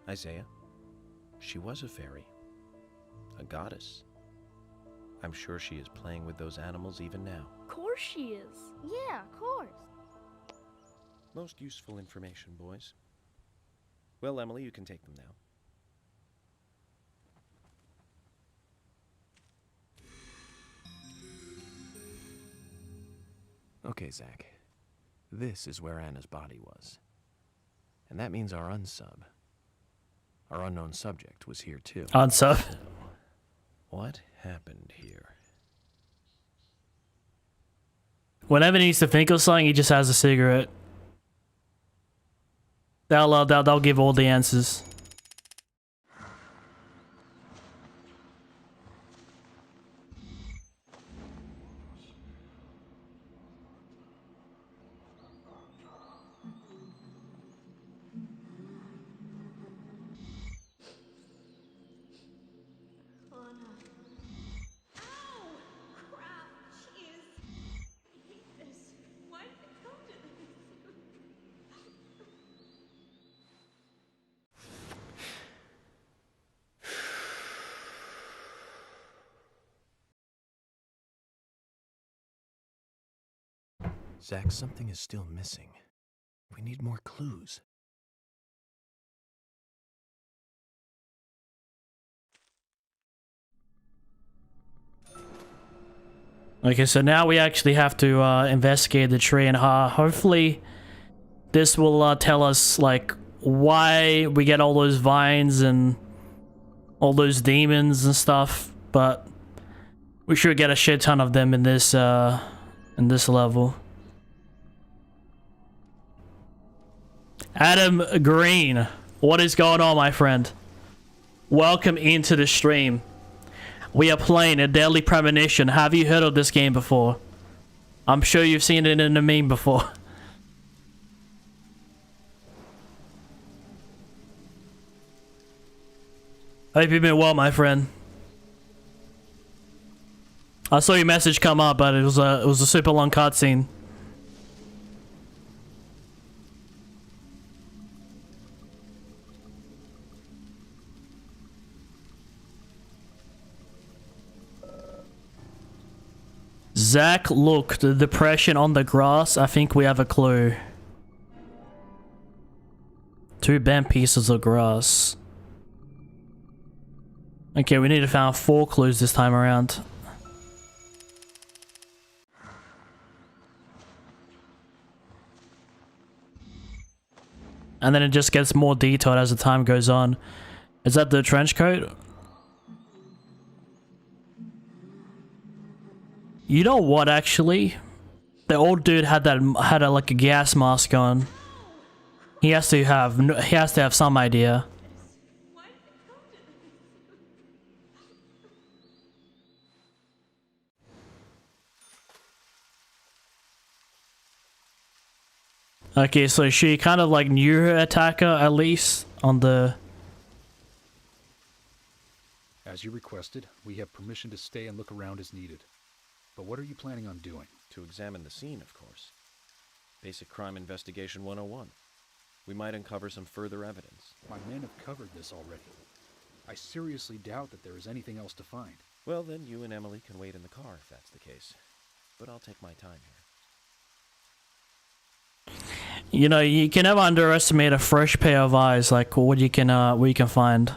Isaiah. She was a fairy. A goddess. I'm sure she is playing with those animals even now. Of course she is. Yeah, of course. Most useful information, boys. Well, Emily, you can take them now. Okay, Zach. This is where Anna's body was. And that means our unsub, our unknown subject, was here too. Unsub? So, what happened here? Whenever he needs to think of something, he just has a cigarette. They'll give all the answers. Zach, something is still missing. We need more clues. Okay, so now we actually have to investigate the tree, and hopefully this will tell us like why we get all those vines and all those demons and stuff. But we should get a shit ton of them in this level. Adam Green, what is going on, my friend? Welcome into the stream. We are playing a Deadly Premonition. Have you heard of this game before? I'm sure you've seen it in a meme before. Hope you've been well, my friend. I saw your message come up, but it was a super long cutscene. Zach, look, the depression on the grass. I think we have a clue. 2 bent pieces of grass. Okay, we need to find 4 clues this time around. And then it just gets more detailed as the time goes on. Is that the trench coat? You know what, actually? The old dude had like a gas mask on. He has to have some idea. Okay, so she kind of like knew her attacker, at least, on the... As you requested, we have permission to stay and look around as needed. But what are you planning on doing? To examine the scene, of course. Basic Crime Investigation 101. We might uncover some further evidence. My men have covered this already. I seriously doubt that there is anything else to find. Well, then you and Emily can wait in the car if that's the case. But I'll take my time here. You know, you can never underestimate a fresh pair of eyes, like what you can find.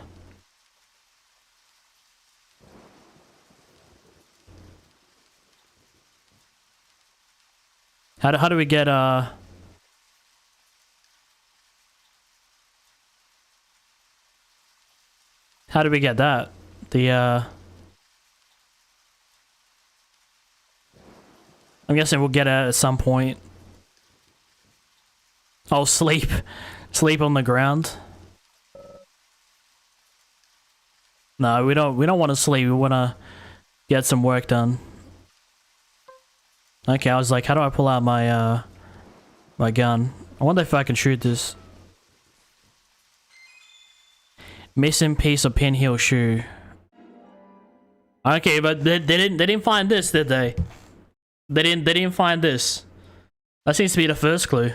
How do we get how do we get that? I'm guessing we'll get it at some point. Oh, sleep. Sleep on the ground. No, we don't want to sleep. We want to get some work done. Okay, I was like, how do I pull out my my gun? I wonder if I can shoot this. Missing piece of pinheel shoe. Okay, but they didn't find this, did they? They didn't find this. That seems to be the first clue.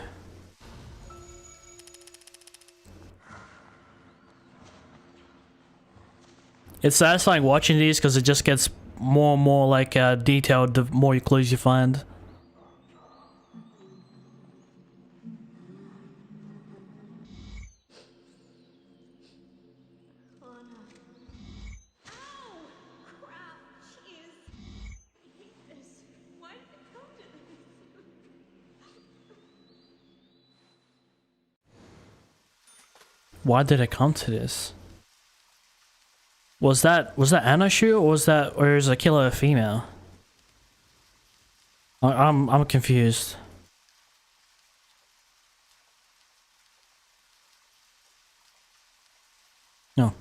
It's satisfying watching these because it just gets more and more like detailed the more clues you find. Why did it come to this? Was that Anna shoe, or is the killer a female? I'm confused. No.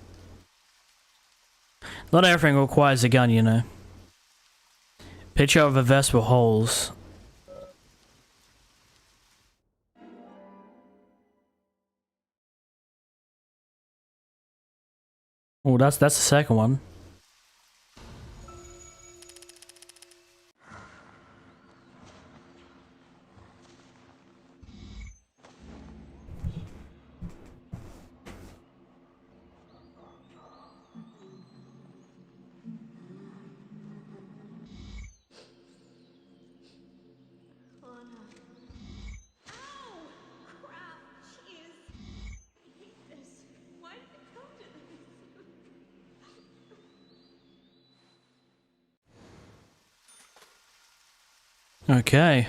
Not everything requires a gun, you know. Picture of a vest with holes. Oh, that's the second one. Okay.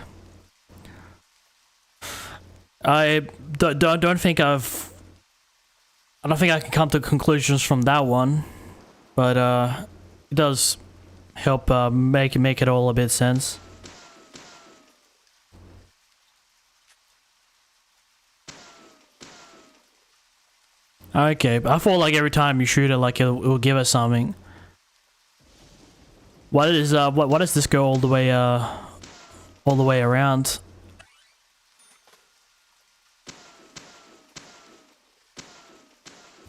I don't think I don't think I can come to conclusions from that one, but it does help make it all a bit sense. Okay, I thought like every time you shoot it, like it will give us something. What is this go all the way around?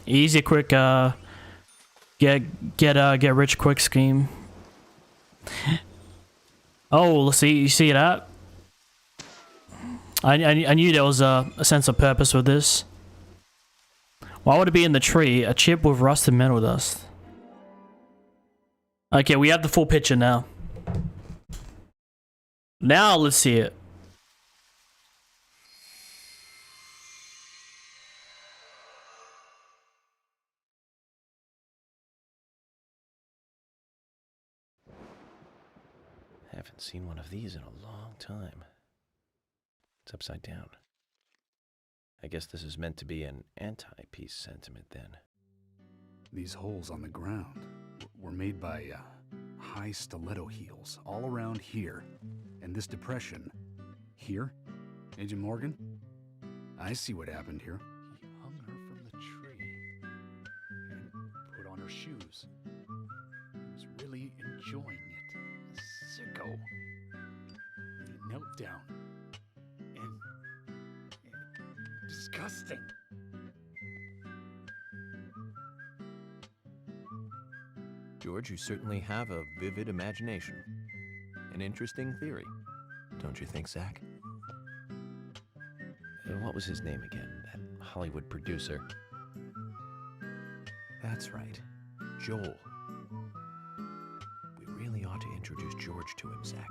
Easy, quick, get rich quick scheme. Oh, see, you see that? I knew there was a sense of purpose with this. Why would it be in the tree? A chip with rusted metal dust. Okay, we have the full picture now. Now let's see it. Haven't seen one of these in a long time. It's upside down. I guess this is meant to be an anti-peace sentiment then. These holes on the ground were made by high stiletto heels all around here. And this depression here, Agent Morgan, I see what happened here. He hung her from the tree and put on her shoes. He was really enjoying it. A sicko. And he knelt down. And disgusting. George, you certainly have a vivid imagination. An interesting theory. Don't you think, Zach? What was his name again? That Hollywood producer. That's right. Joel. We really ought to introduce George to him, Zach.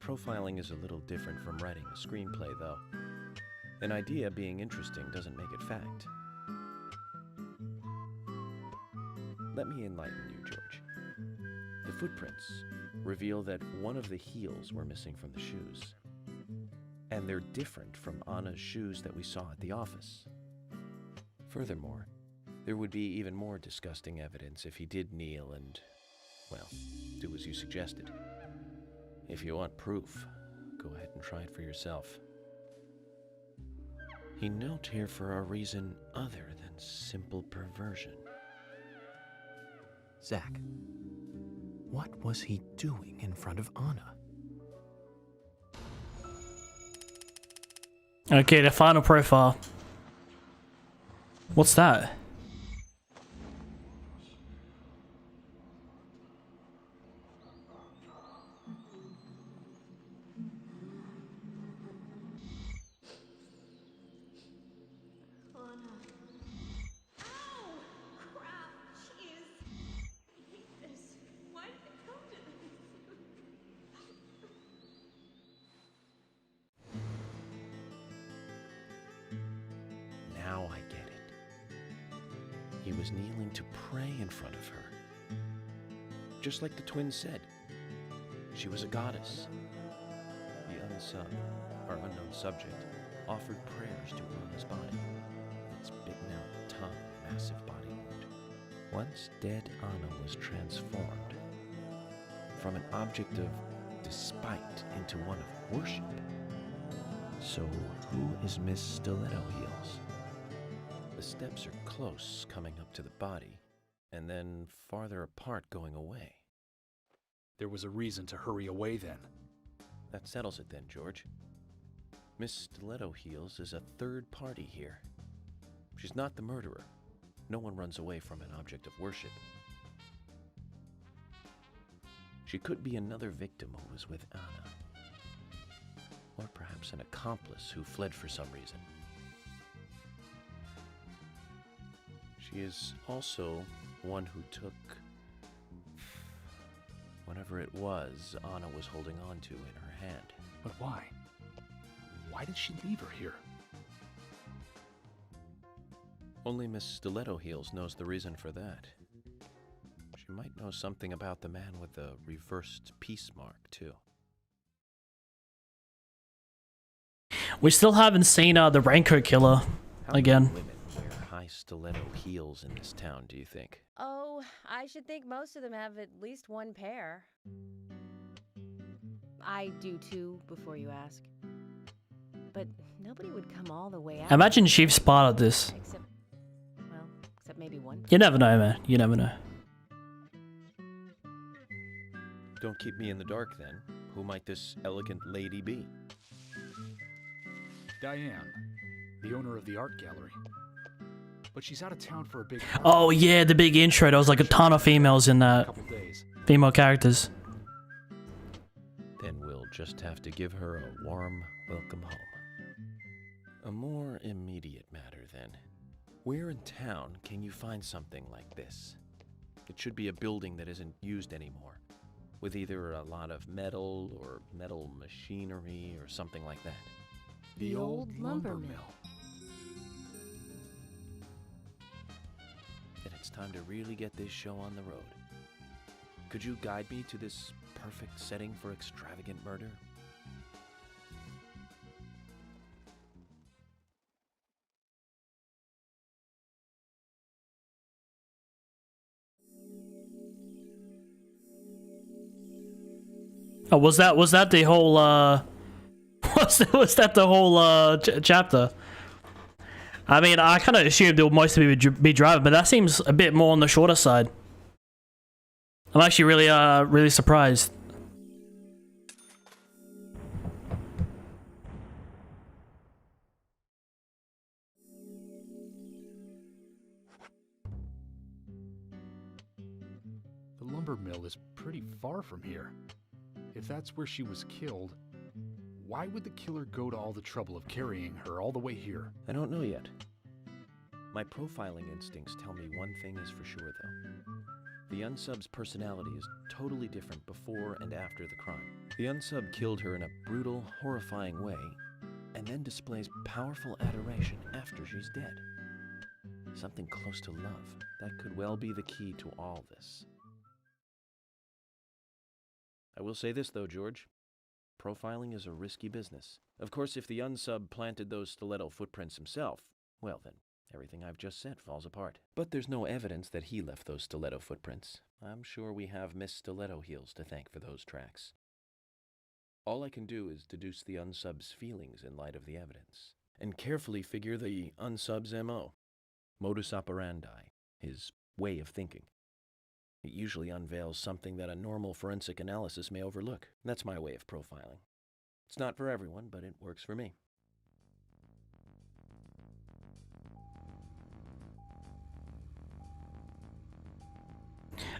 Profiling is a little different from writing a screenplay, though. An idea being interesting doesn't make it fact. Let me enlighten you, George. The footprints reveal that one of the heels were missing from the shoes. And they're different from Anna's shoes that we saw at the office. Furthermore, there would be even more disgusting evidence if he did kneel and, well, do as you suggested. If you want proof, go ahead and try it for yourself. He knelt here for a reason other than simple perversion. Zach, what was he doing in front of Anna? Okay, the final profile. What's that? Now I get it. He was kneeling to pray in front of her. Just like the twins said. She was a goddess. The unsung, or unknown subject, offered prayers to Anna's body. Its bitten out tongue, massive body wound. Once dead Anna was transformed from an object of despite into one of worship. So who is Miss Stiletto Heels? The steps are close coming up to the body, and then farther apart going away. There was a reason to hurry away then. That settles it then, George. Miss Stiletto Heels is a third party here. She's not the murderer. No one runs away from an object of worship. She could be another victim who was with Anna. Or perhaps an accomplice who fled for some reason. She is also one who took whatever it was Anna was holding on to in her hand. But why? Why did she leave her here? Only Miss Stiletto Heels knows the reason for that. She might know something about the man with the reversed peace mark, too. We still haven't seen the Raincoat Killer again. How many women wear high stiletto heels in this town, do you think? Oh, I should think most of them have at least one pair. I do too, before you ask. But nobody would come all the way out. Imagine Chief spotted this. Except maybe one. You never know, man. You never know. Don't keep me in the dark, then. Who might this elegant lady be? Diane, the owner of the art gallery. but she's out of town for a big. Oh yeah, the big intro. There was like a ton of females in that. Female characters. Then we'll just have to give her a warm welcome home. A more immediate matter, then. Where in town can you find something like this? It should be a building that isn't used anymore, with either a lot of metal or metal machinery or something like that. The old lumber mill. Then it's time to really get this show on the road. Could you guide me to this perfect setting for extravagant murder? Oh, was that the whole was that the whole chapter? I mean, I kind of assumed it would mostly be driving, but that seems a bit more on the shorter side. I'm actually really surprised. The lumber mill is pretty far from here. If that's where she was killed, why would the killer go to all the trouble of carrying her all the way here? I don't know yet. My profiling instincts tell me one thing is for sure, though. The unsub's personality is totally different before and after the crime. The unsub killed her in a brutal, horrifying way, and then displays powerful adoration after she's dead. Something close to love. That could well be the key to all this. I will say this, though, George. Profiling is a risky business. Of course, if the unsub planted those stiletto footprints himself, well then, everything I've just said falls apart. But there's no evidence that he left those stiletto footprints. I'm sure we have Miss Stiletto Heels to thank for those tracks. All I can do is deduce the unsub's feelings in light of the evidence, and carefully figure the unsub's MO, modus operandi, his way of thinking. It usually unveils something that a normal forensic analysis may overlook. That's my way of profiling. It's not for everyone, but it works for me.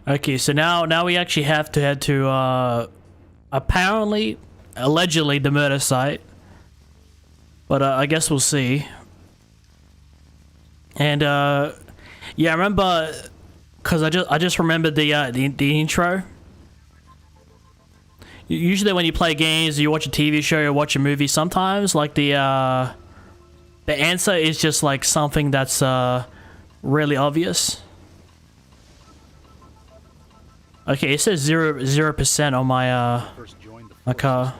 Okay, so now we actually have to head to apparently, allegedly, the murder site. But I guess we'll see. And yeah, I remember, cause I just remembered the intro. Usually when you play games, you watch a TV show or watch a movie, sometimes like the answer is just like something that's really obvious. Okay, it says 0% on my car.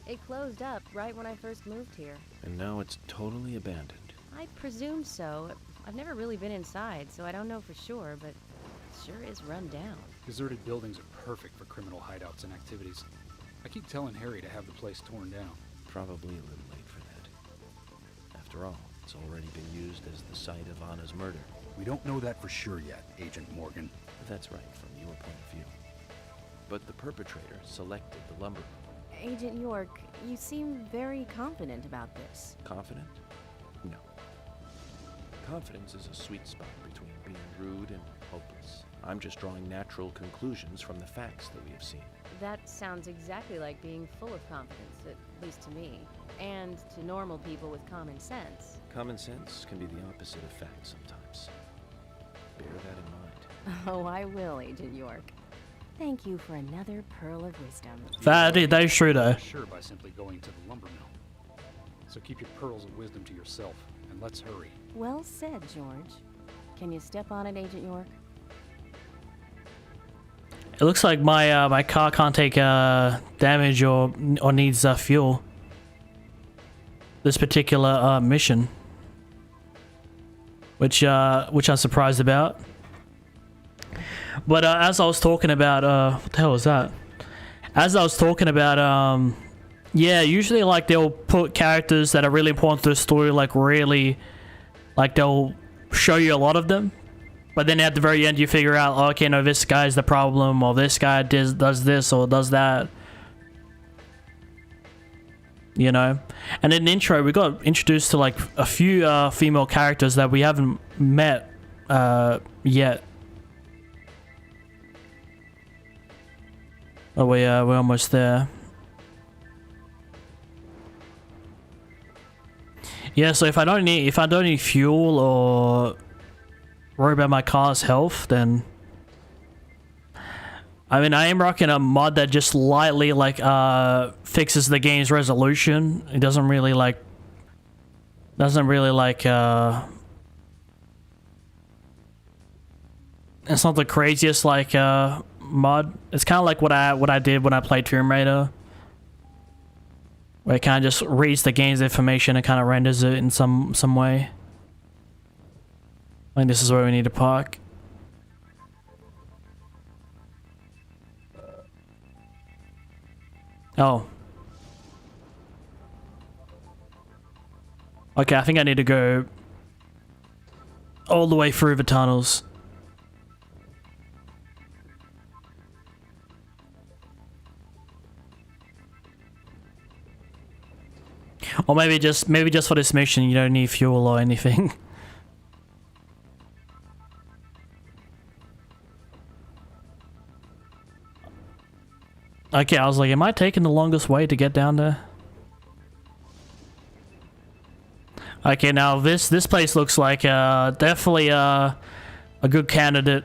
It closed up right when I first moved here. And now it's totally abandoned. I presume so. I've never really been inside, so I don't know for sure, but it sure is run down. Deserted buildings are perfect for criminal hideouts and activities. I keep telling Harry to have the place torn down. Probably a little late for that. After all, it's already been used as the site of Anna's murder. We don't know that for sure yet, Agent Morgan. That's right, from your point of view. But the perpetrator selected the lumber mill. Agent York, you seem very confident about this. Confident? No. Confidence is a sweet spot between being rude and hopeless. I'm just drawing natural conclusions from the facts that we have seen. That sounds exactly like being full of confidence, at least to me, and to normal people with common sense. Common sense can be the opposite of fact sometimes. Bear that in mind. Oh, I will, Agent York. Thank you for another pearl of wisdom. That is true, though. Sure, by simply going to the lumber mill. So keep your pearls of wisdom to yourself, and let's hurry. Well said, George. Can you step on it, Agent York? It looks like my car can't take damage or needs fuel. This particular mission, which I'm surprised about. But as I was talking about, what the hell was that? As I was talking about, yeah, usually like they'll put characters that are really important to the story, like really, like they'll show you a lot of them. But then at the very end, you figure out, oh, okay, no, this guy's the problem, or this guy does this or does that. you know. And in the intro, we got introduced to like a few female characters that we haven't met yet. Oh, we're almost there. Yeah, so if I don't need fuel or worry about my car's health, then I mean, I am rocking a mod that just lightly like fixes the game's resolution. It doesn't really like it's not the craziest like mod. It's kind of like what I did when I played Tomb Raider, where it kind of just reads the game's information and kind of renders it in some way. I think this is where we need to park. Oh. Okay, I think I need to go all the way through the tunnels. Or maybe just for this mission you don't need fuel or anything. Okay, I was like, am I taking the longest way to get down there? Okay, now this place looks like definitely a good candidate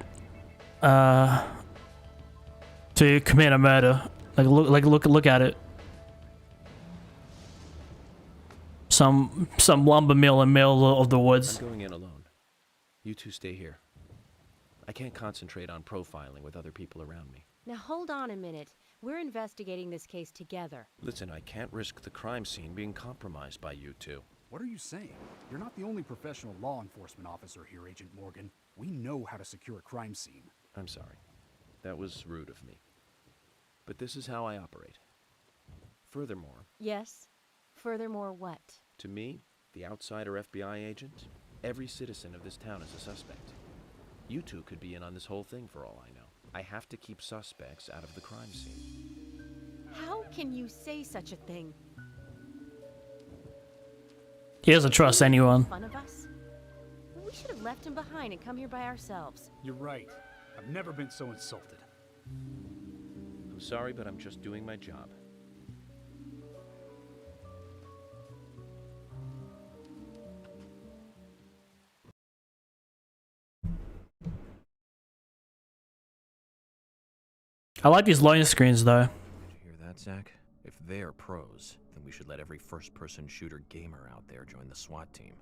to commit a murder. Look at it. Some lumber mill in the middle of the woods. I'm going in alone. You two stay here. I can't concentrate on profiling with other people around me. Now hold on a minute. We're investigating this case together. Listen, I can't risk the crime scene being compromised by you two. What are you saying? You're not the only professional law enforcement officer here, Agent Morgan. We know how to secure a crime scene. I'm sorry. That was rude of me. But this is how I operate. Furthermore... Yes? Furthermore what? To me, the outsider FBI agent, every citizen of this town is a suspect. You two could be in on this whole thing for all I know. I have to keep suspects out of the crime scene. How can you say such a thing? He doesn't trust anyone. Fun of us? We should have left him behind and come here by ourselves. You're right. I've never been so insulted. I'm sorry, but I'm just doing my job. I like these loading screens though. Did you hear that, Zach? If they're pros, then we should let every first-person shooter gamer out there join the SWAT team.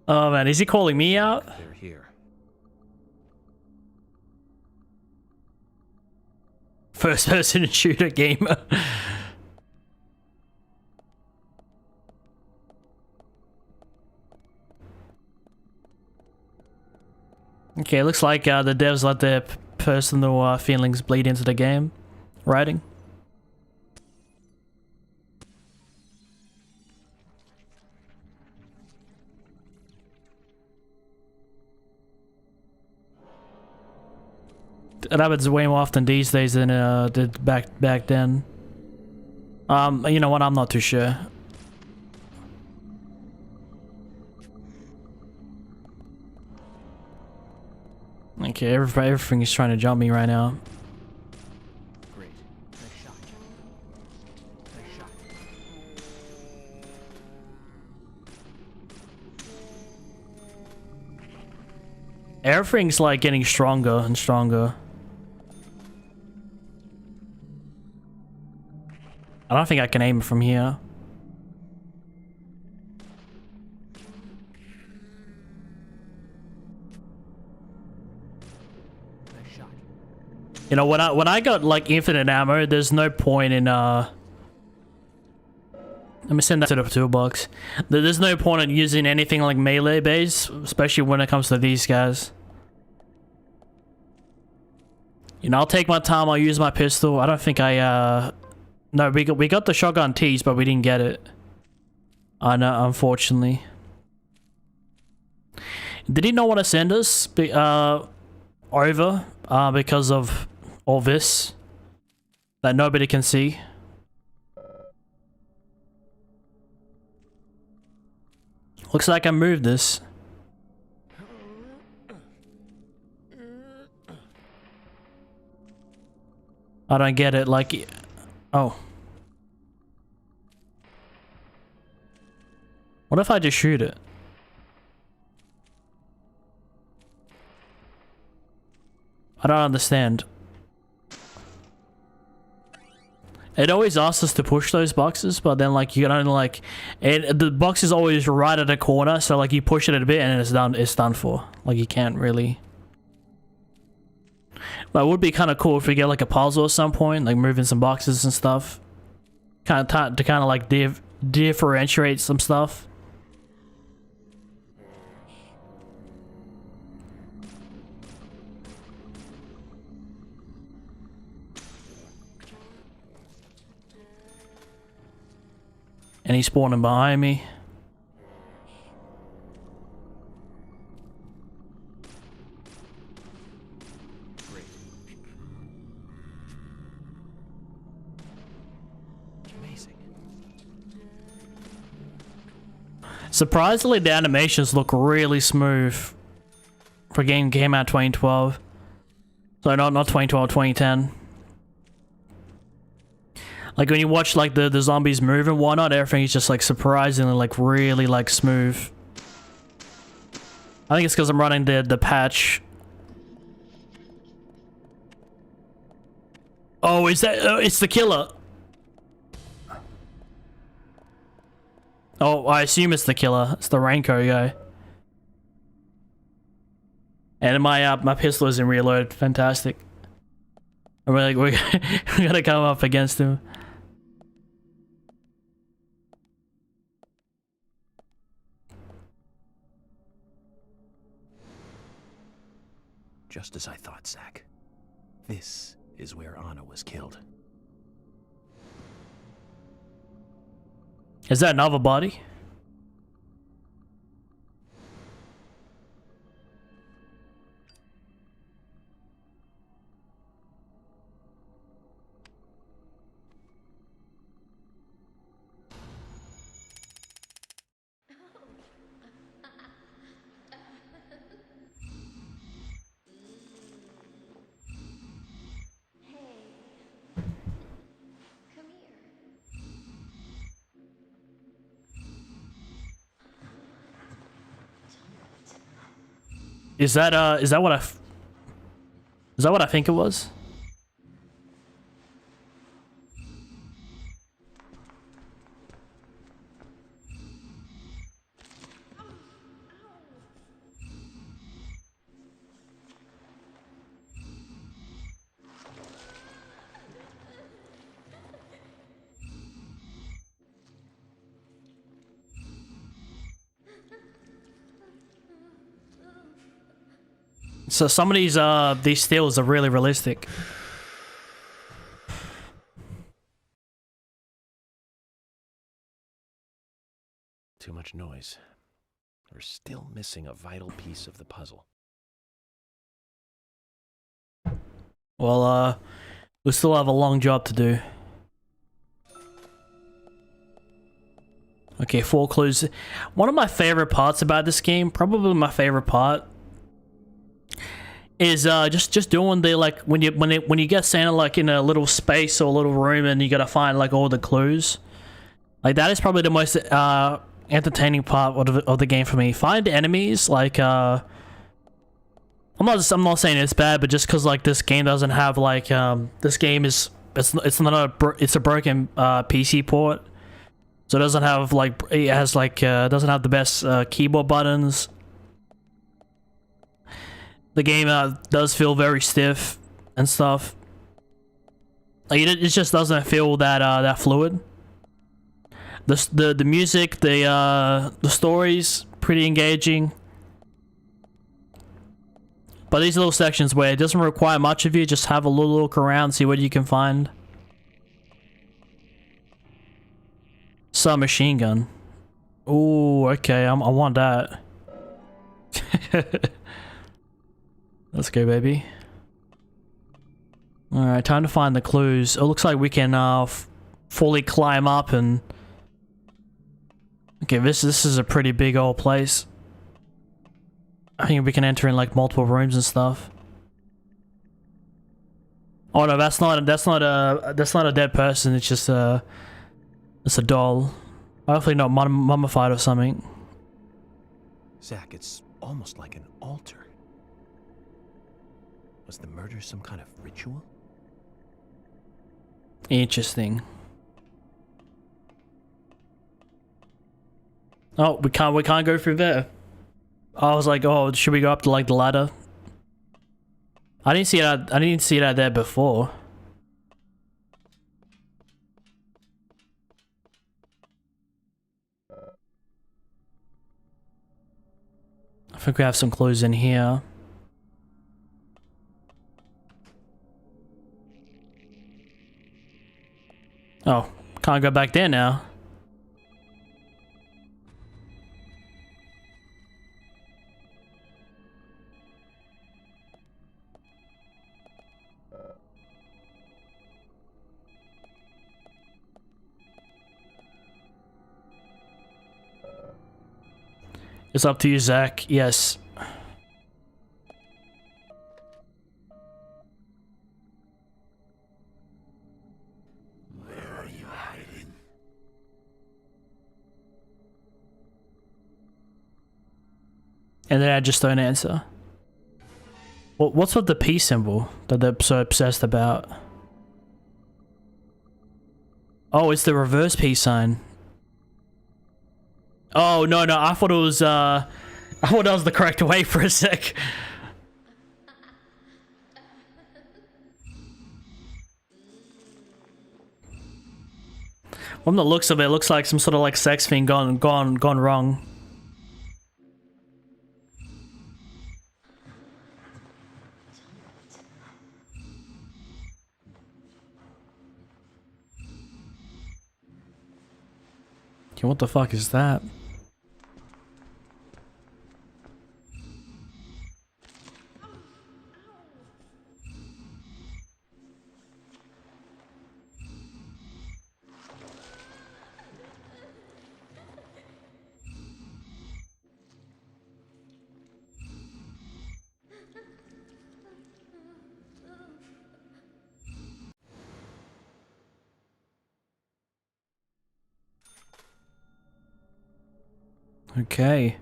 Oh man, is he calling me out? They're here. First-person shooter gamer. Okay, looks like the devs let their personal feelings bleed into the game. Writing. It happens way more often these days than did back then. You know what? I'm not too sure. Okay, everything is trying to jump me right now. Great. Nice shot. Nice shot. Everything's like getting stronger and stronger. I don't think I can aim from here. You know, when I got like infinite ammo, there's no point in let me send that to the toolbox. There's no point in using anything like melee based, especially when it comes to these guys. You know, I'll take my time, I'll use my pistol. I don't think I no, we got the shotgun tease, but we didn't get it. I know, unfortunately. Did he not want to send us over because of all this? that nobody can see. Looks like I moved this. I don't get it, like... Oh. What if I just shoot it? I don't understand. It always asks us to push those boxes, but then like you can only like... the box is always right at a corner, so like you push it a bit and it's done for. Like you can't really... That would be kind of cool if we get like a puzzle at some point, like moving some boxes and stuff. To kind of like differentiate some stuff. And he's spawning behind me. Surprisingly, the animations look really smooth for a game came out 2012. So not 2012, 2010. Like when you watch like the zombies move and whatnot, everything is just like surprisingly like really like smooth. I think it's because I'm running the patch. Oh, is that? It's the killer. Oh, I assume it's the killer. It's the raincoat guy. And my pistol isn't reloaded. Fantastic. And we're gonna come up against him. Just as I thought, Zack. This is where Anna was killed. Is that another body? Is that what I think it was? So some of these stills are really realistic. Too much noise. We're still missing a vital piece of the puzzle. Well, we still have a long job to do. Okay, 4 clues. One of my favorite parts about this game, probably my favorite part, is just doing the like when you get Santa like in a little space or a little room and you gotta find like all the clues. Like that is probably the most entertaining part of the game for me. Find enemies like I'm not saying it's bad, but just because like this game doesn't have like this game is it's a broken PC port, so it doesn't have like doesn't have the best keyboard buttons. The game does feel very stiff and stuff. Like it just doesn't feel that fluid. The music, the story's pretty engaging. But these little sections where it doesn't require much of you, just have a little look around, see what you can find. Submachine gun. Ooh, okay, I want that. Let's go, baby. Alright, time to find the clues. It looks like we can fully climb up and... Okay, this is a pretty big old place. I think we can enter in like multiple rooms and stuff. Oh no, that's not a dead person. It's just it's a doll. Hopefully not mummified or something. Zach, it's almost like an altar. Was the murder some kind of ritual? Interesting. Oh, we can't go through there. I was like, oh, should we go up to like the ladder? I didn't see that there before. I think we have some clues in here. Oh, can't go back there now. It's up to you, Zach. Yes. Where are you hiding? And then I just don't answer. What's with the peace symbol that they're so obsessed about? Oh, it's the reverse peace sign. Oh, no, I thought it was, I thought that was the correct way for a sec. From the looks of it, it looks like some sort of like sex thing gone wrong. Okay, what the fuck is that? Okay.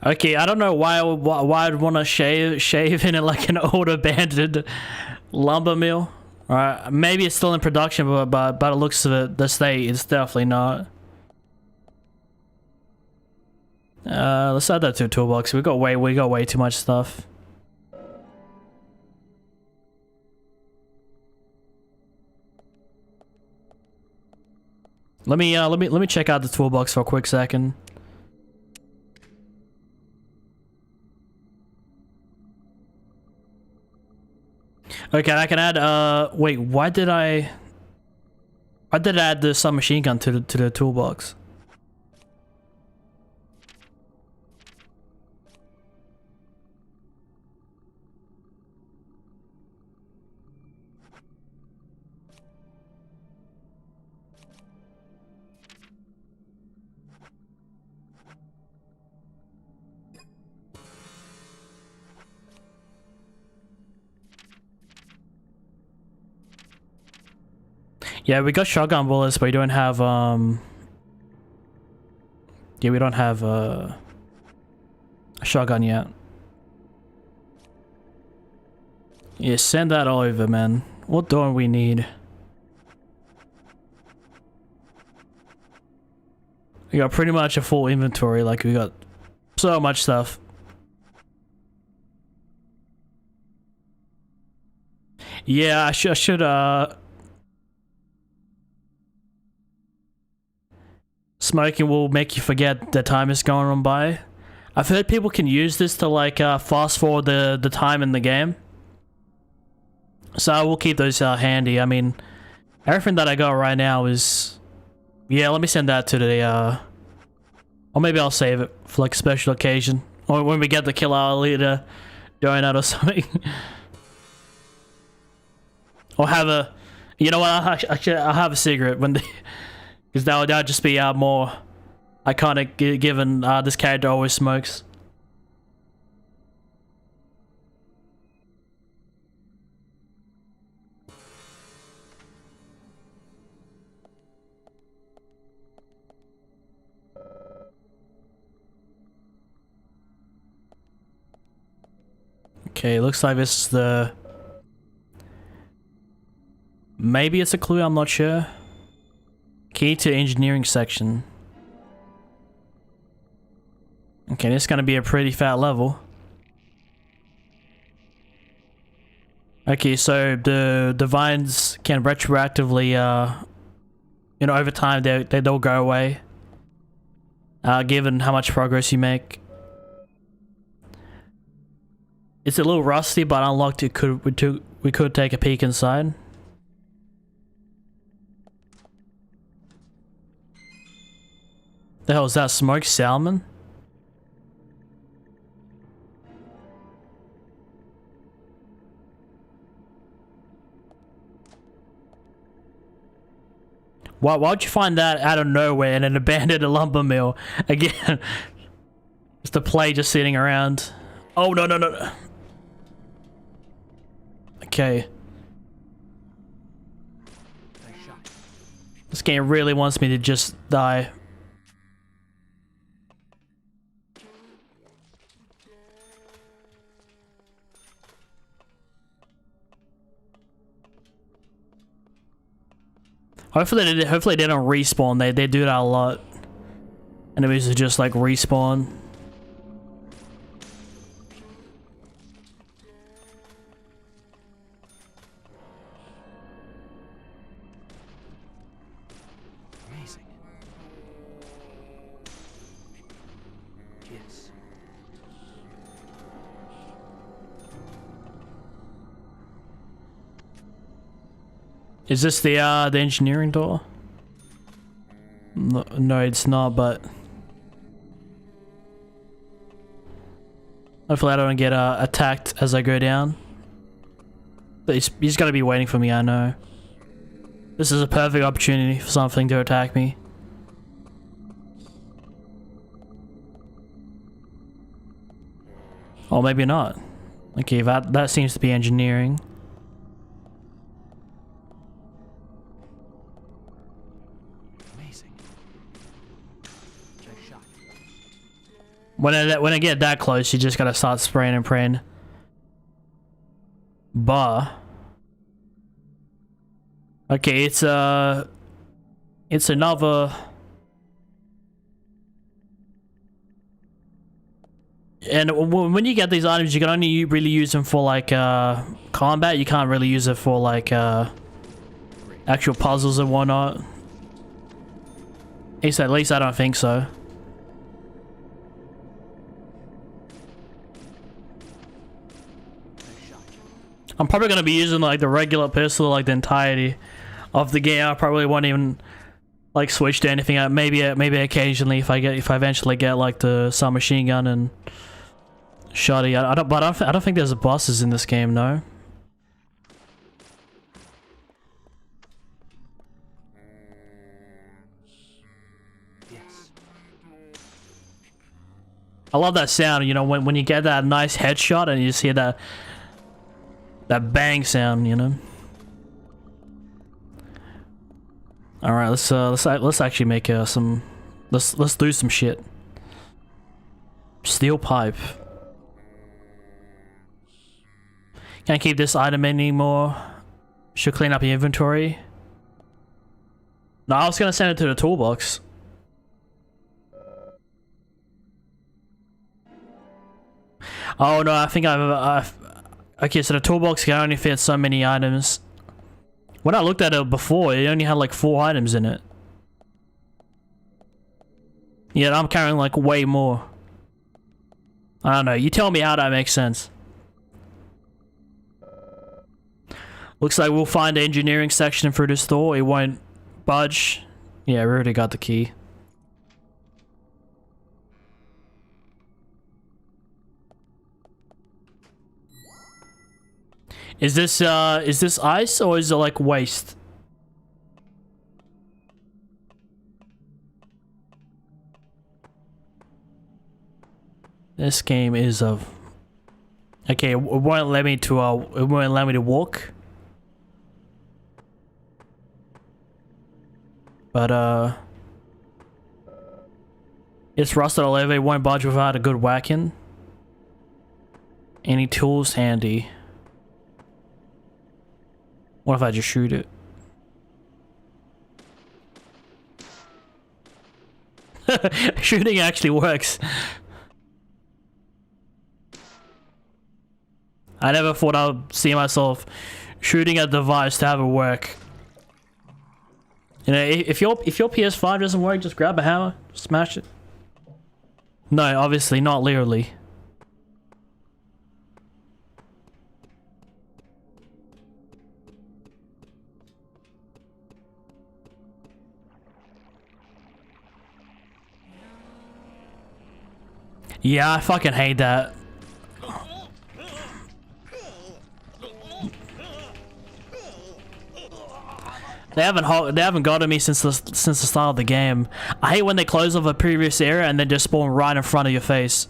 Okay, I don't know why I'd want to shave in it like an old abandoned lumber mill. Alright, maybe it's still in production, but by the looks of it, the state, it's definitely not. Let's add that to a toolbox. We got way too much stuff. Let me check out the toolbox for a quick second. Okay, I can add wait, why did I add the submachine gun to the toolbox? Yeah, we got shotgun bullets, but we don't have, yeah, we don't have, a shotgun yet. Yeah, send that all over, man. What do we need? We got pretty much a full inventory, like we got so much stuff. Yeah, I should, smoking will make you forget the time is going on by. I've heard people can use this to like fast forward the time in the game. So I will keep those handy. I mean, everything that I got right now is... Yeah, let me send that to the... Or maybe I'll save it for like a special occasion. Or when we get the kill our leader donut or something. Or have a... You know what, I'll have a cigarette when they... Because that would just be more iconic given this character always smokes. Okay, looks like this is the... Maybe it's a clue, I'm not sure. Key to engineering section. Okay, this is gonna be a pretty fat level. Okay, so the vines can retroactively, you know, over time they'll go away. Given how much progress you make. It's a little rusty, but unlocked. We could take a peek inside. The hell is that? Smoked salmon? Why'd you find that out of nowhere in an abandoned lumber mill? Again, just a play just sitting around. Oh, no. Okay. This game really wants me to just die. Hopefully they don't respawn. They do that a lot. Enemies are just like respawn. Amazing. Yes. Is this the engineering door? No, it's not, but hopefully I don't get attacked as I go down. But he's gotta be waiting for me, I know. This is a perfect opportunity for something to attack me. Or maybe not. Okay, that seems to be engineering. When I get that close, you just gotta start spraying and praying. Bah. Okay, it's another. And when you get these items, you can only really use them for like combat. You can't really use it for like actual puzzles and whatnot. At least I don't think so. I'm probably gonna be using like the regular pistol like the entirety of the game. I probably won't even like switch to anything. Maybe occasionally if I eventually get like the submachine gun and shotty. I don't think there's bosses in this game, no. Yes. I love that sound. You know when you get that nice headshot and you just hear that bang sound, you know. All right, let's actually make some. Let's do some shit. Steel pipe. Can't keep this item anymore. Should clean up your inventory. No, I was gonna send it to the toolbox. Oh no, I think I've okay, so the toolbox can only fit so many items. When I looked at it before, it only had like 4 items in it. Yeah, I'm carrying like way more. I don't know, you tell me how that makes sense. Looks like we'll find the engineering section through this door. It won't budge. Yeah, we already got the key. Is this ice or is it like waste? This game is of... Okay, it won't let me to walk. But it's rusted all over. It won't budge without a good whacking. Any tools handy? What if I just shoot it? Shooting actually works. I never thought I'd see myself shooting a device to have it work. You know, if your PS5 doesn't work, just grab a hammer, smash it. No, obviously not literally. Yeah, I fucking hate that. They haven't gotten me since the start of the game. I hate when they close off a previous area and then just spawn right in front of your face.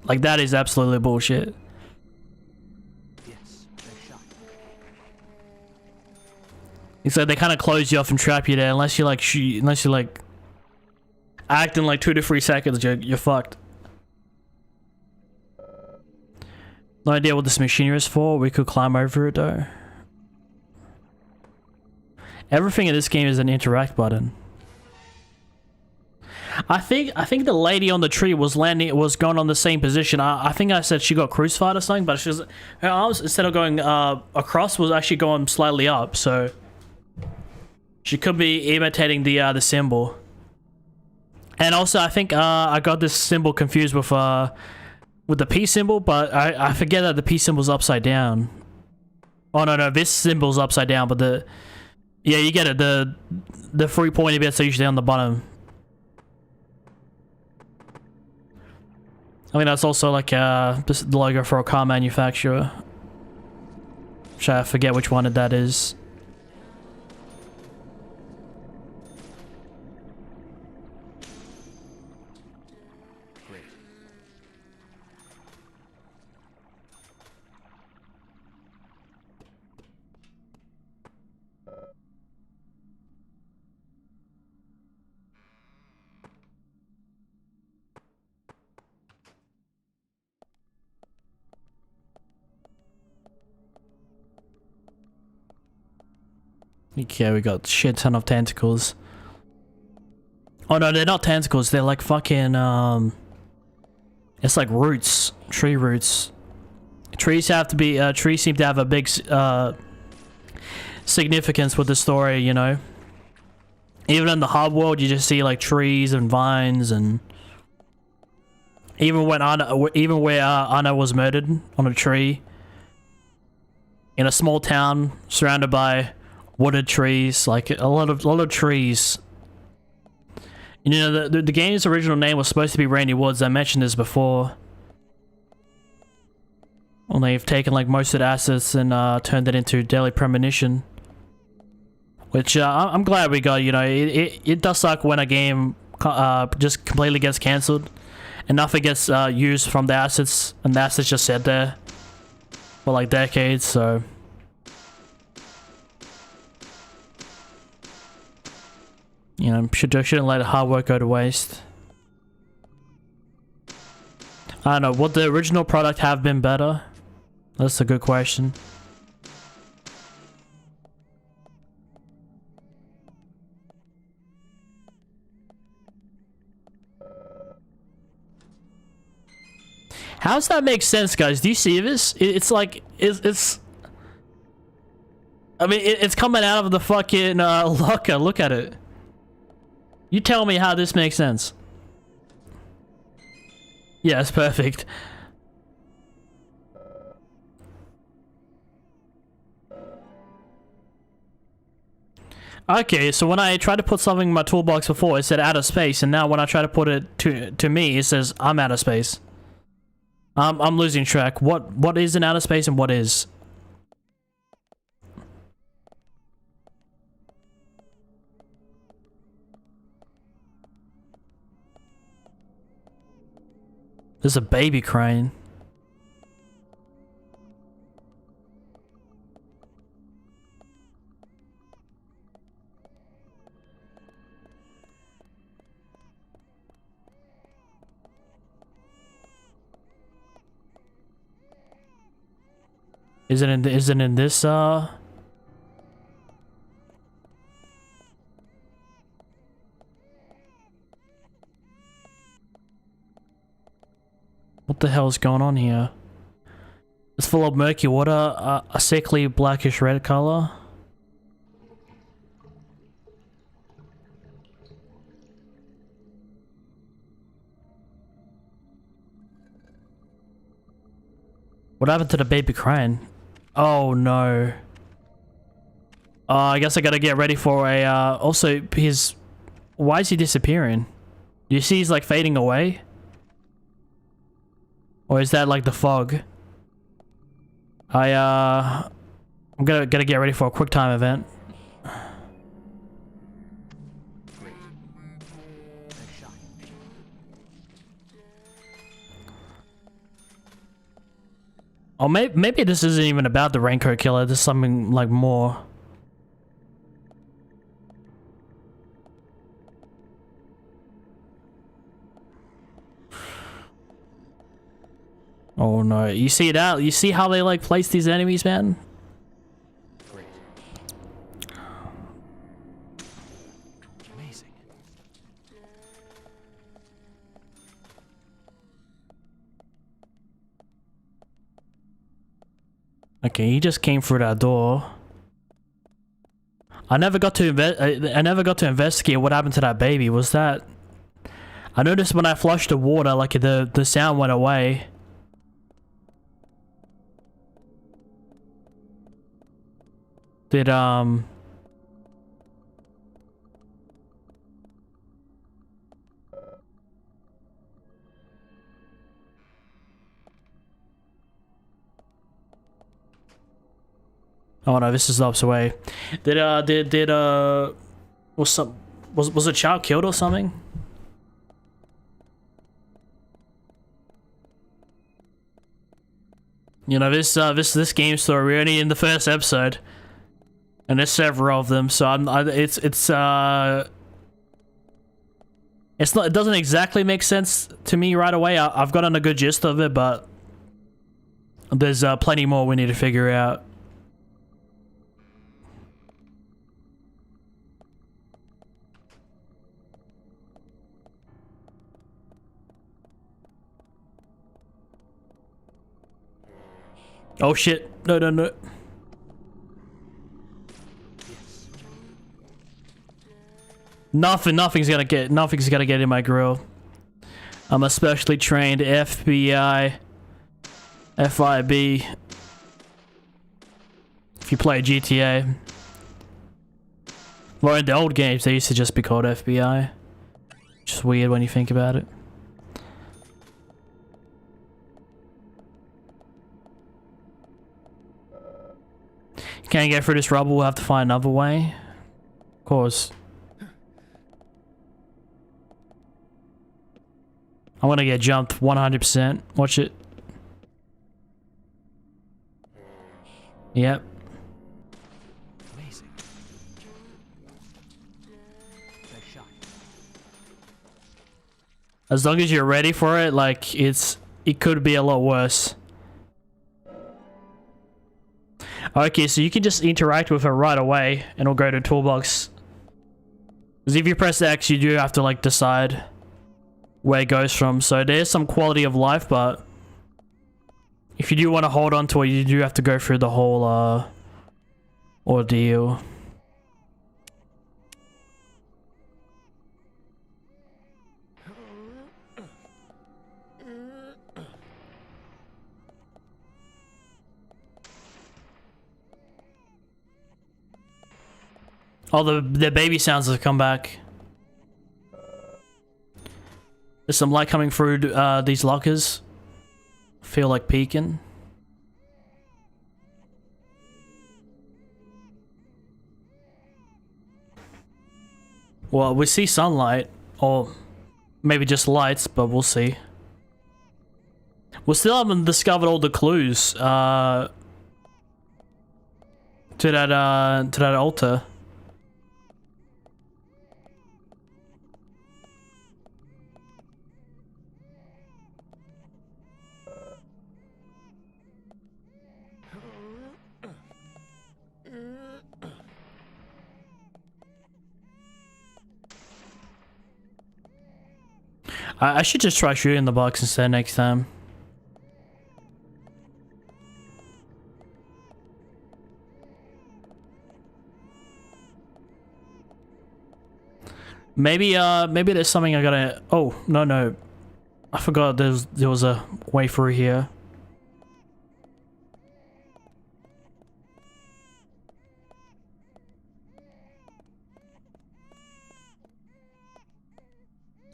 Like, that is absolutely bullshit. It's like they kind of close you off and trap you there unless you like act in like 2 to 3 seconds. You're fucked. No idea what this machinery is for. We could climb over it though. Everything in this game is an interact button. I think the lady on the tree was going on the same position. I think I said she got crucified or something, but her arms, instead of going across, was actually going slightly up. So she could be imitating the symbol. And also, I think I got this symbol confused with the P symbol, but I forget that the P symbol's upside down. Oh no, this symbol's upside down, but yeah, you get it. The 3 pointy bits are usually on the bottom. I mean, that's also like the logo for a car manufacturer. Which I forget which one that is. Okay, we got shit ton of tentacles. Oh no, they're not tentacles, they're like fucking it's like roots, tree roots. Trees seem to have a big significance with the story, you know. Even in the hub world, you just see like trees and vines, and even where Anna was murdered on a tree in a small town surrounded by wooded trees, like a lot of trees. You know, the game's original name was supposed to be Randy Woods. I mentioned this before. Well, they've taken like most of the assets and turned it into Deadly Premonition, which I'm glad we got. You know, it does suck when a game just completely gets cancelled and nothing gets used from the assets, and the assets just sit there for like decades. So you know, shouldn't let hard work go to waste. I don't know, would the original product have been better? That's a good question. How does that make sense, guys? Do you see this? It's like, it's I mean, it's coming out of the fucking locker. Look at it. You tell me how this makes sense. Yeah, it's perfect. Okay, so when I tried to put something in my toolbox before, it said out of space, and now when I try to put it to me, it says I'm out of space. I'm losing track. What is in outer space and what is? There's a baby crying. Is it in this What the hell is going on here? It's full of murky water, a sickly blackish red color. What happened to the baby crying? Oh no. I guess I gotta get ready for a, also his... Why is he disappearing? You see he's like fading away? Or is that like the fog? I'm gonna get ready for a quick time event. Oh, maybe this isn't even about the raincoat killer. There's something like more. Oh no, you see that? You see how they like place these enemies, man? Amazing. Okay, he just came through that door. I never got to investigate what happened to that baby. Was that... I noticed when I flushed the water, like the sound went away. Did Oh no, this is the opposite way. Was a child killed or something? You know, this game story, we're only in the first episode. And there's several of them, so it doesn't exactly make sense to me right away. I've gotten a good gist of it, but there's plenty more we need to figure out. Oh shit! No. Nothing's gonna get in my grill. I'm a specially trained FBI, FIB. If you play GTA, well, in the old games they used to just be called FBI. Just weird when you think about it. Can't get through this rubble. We'll have to find another way. Of course. I'm gonna get jumped 100%. Watch it. Yep. Amazing. As long as you're ready for it, like it could be a lot worse. Okay, so you can just interact with her right away and it'll go to toolbox. Because if you press X, you do have to like decide where it goes from. So there's some quality of life, but if you do want to hold on to it, you do have to go through the whole ordeal. Oh, the baby sounds have come back. There's some light coming through these lockers. Feel like peeking. Well, we see sunlight, or maybe just lights, but we'll see. We still haven't discovered all the clues to that altar. I should just try shooting the box instead next time. Maybe there's something I gotta. Oh no, I forgot there was a way through here.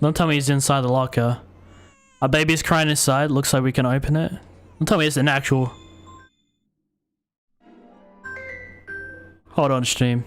Don't tell me he's inside the locker. Our baby's crying inside. Looks like we can open it. Don't tell me it's an actual. Hold on, stream.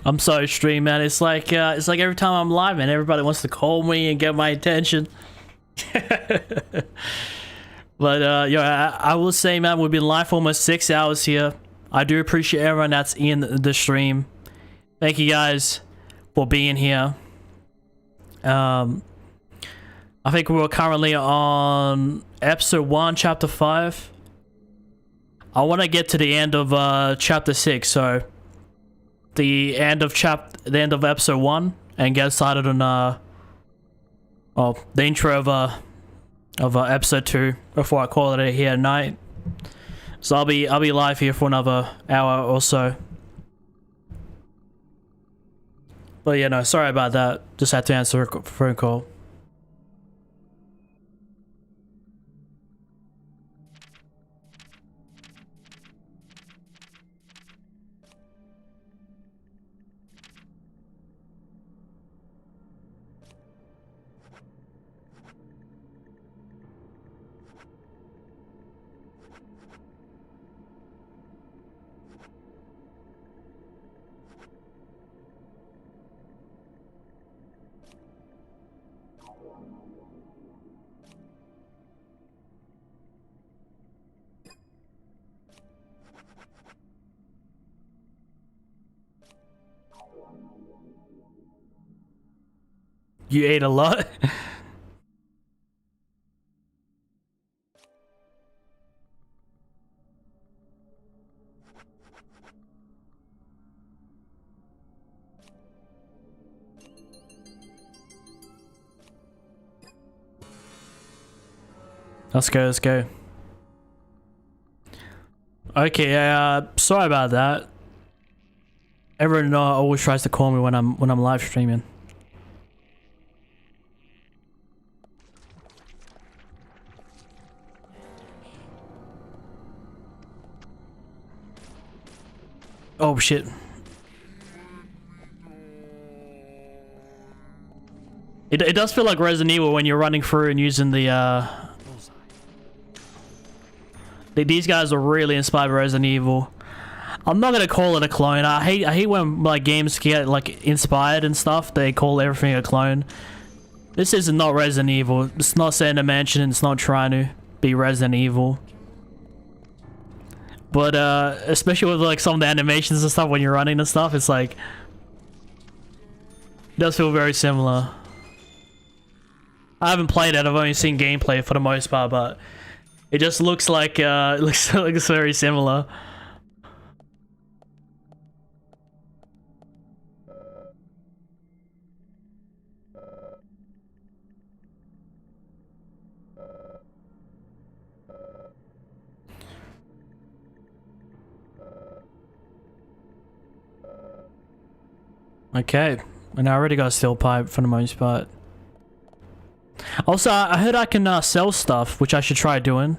I'm sorry, stream man. It's like every time I'm live, man, everybody wants to call me and get my attention. But yeah, I will say, man, we've been live for almost 6 hours here. I do appreciate everyone that's in the stream. Thank you guys for being here. I think we're currently on episode 1, chapter 5. I want to get to the end of chapter 6, so the end of episode 1, and get started on the intro of episode 2 before I call it here at night. So I'll be live here for another hour or so. But yeah, no, sorry about that. Just had to answer a phone call. You ate a lot? Let's go, let's go. Okay, sorry about that. Everyone always tries to call me when I'm live streaming. Oh shit. It does feel like Resident Evil when you're running through and using the these guys are really inspired by Resident Evil. I'm not gonna call it a clone. I hate when like games get like inspired and stuff. They call everything a clone. This is not Resident Evil. It's not set in a mansion. It's not trying to be Resident Evil. But especially with like some of the animations and stuff when you're running and stuff, it's like it does feel very similar. I haven't played it. I've only seen gameplay for the most part, but it just looks like it looks very similar. Okay, and I already got a steel pipe for the most part. Also, I heard I can sell stuff, which I should try doing.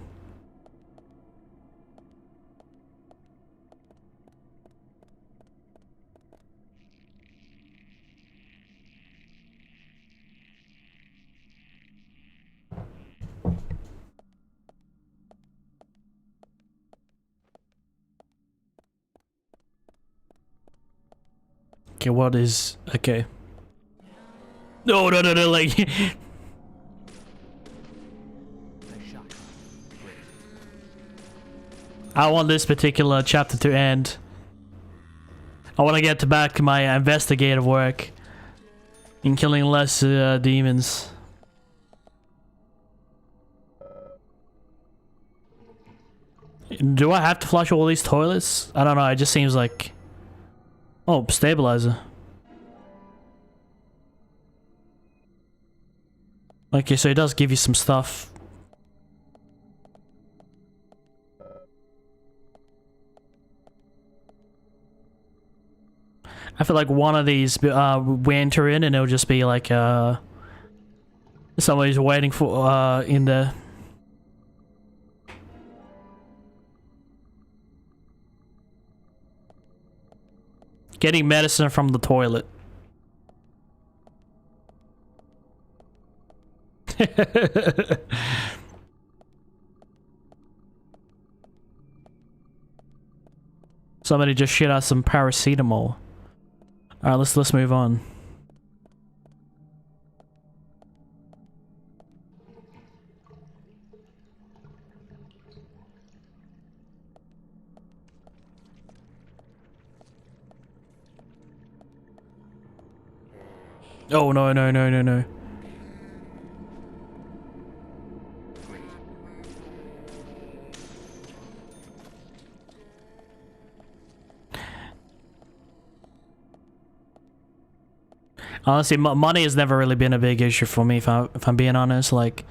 Okay, what is... okay. No, like... I want this particular chapter to end. I want to get back to my investigative work in killing less demons. Do I have to flush all these toilets? I don't know, it just seems like... oh, stabilizer. Okay, so it does give you some stuff. I feel like one of these we enter in and it'll just be like somebody's waiting for in the... getting medicine from the toilet. Somebody just shit out some paracetamol. Alright, let's move on. Oh no. Honestly, money has never really been a big issue for me, if I'm being honest. Like,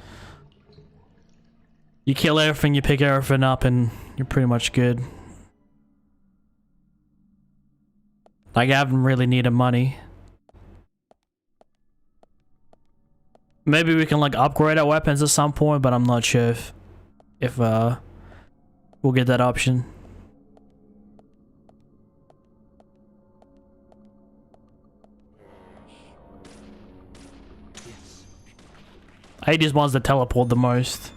you kill everything, you pick everything up, and you're pretty much good. Like, I haven't really needed money. Maybe we can like upgrade our weapons at some point, but I'm not sure if we'll get that option. I hate these ones that teleport the most.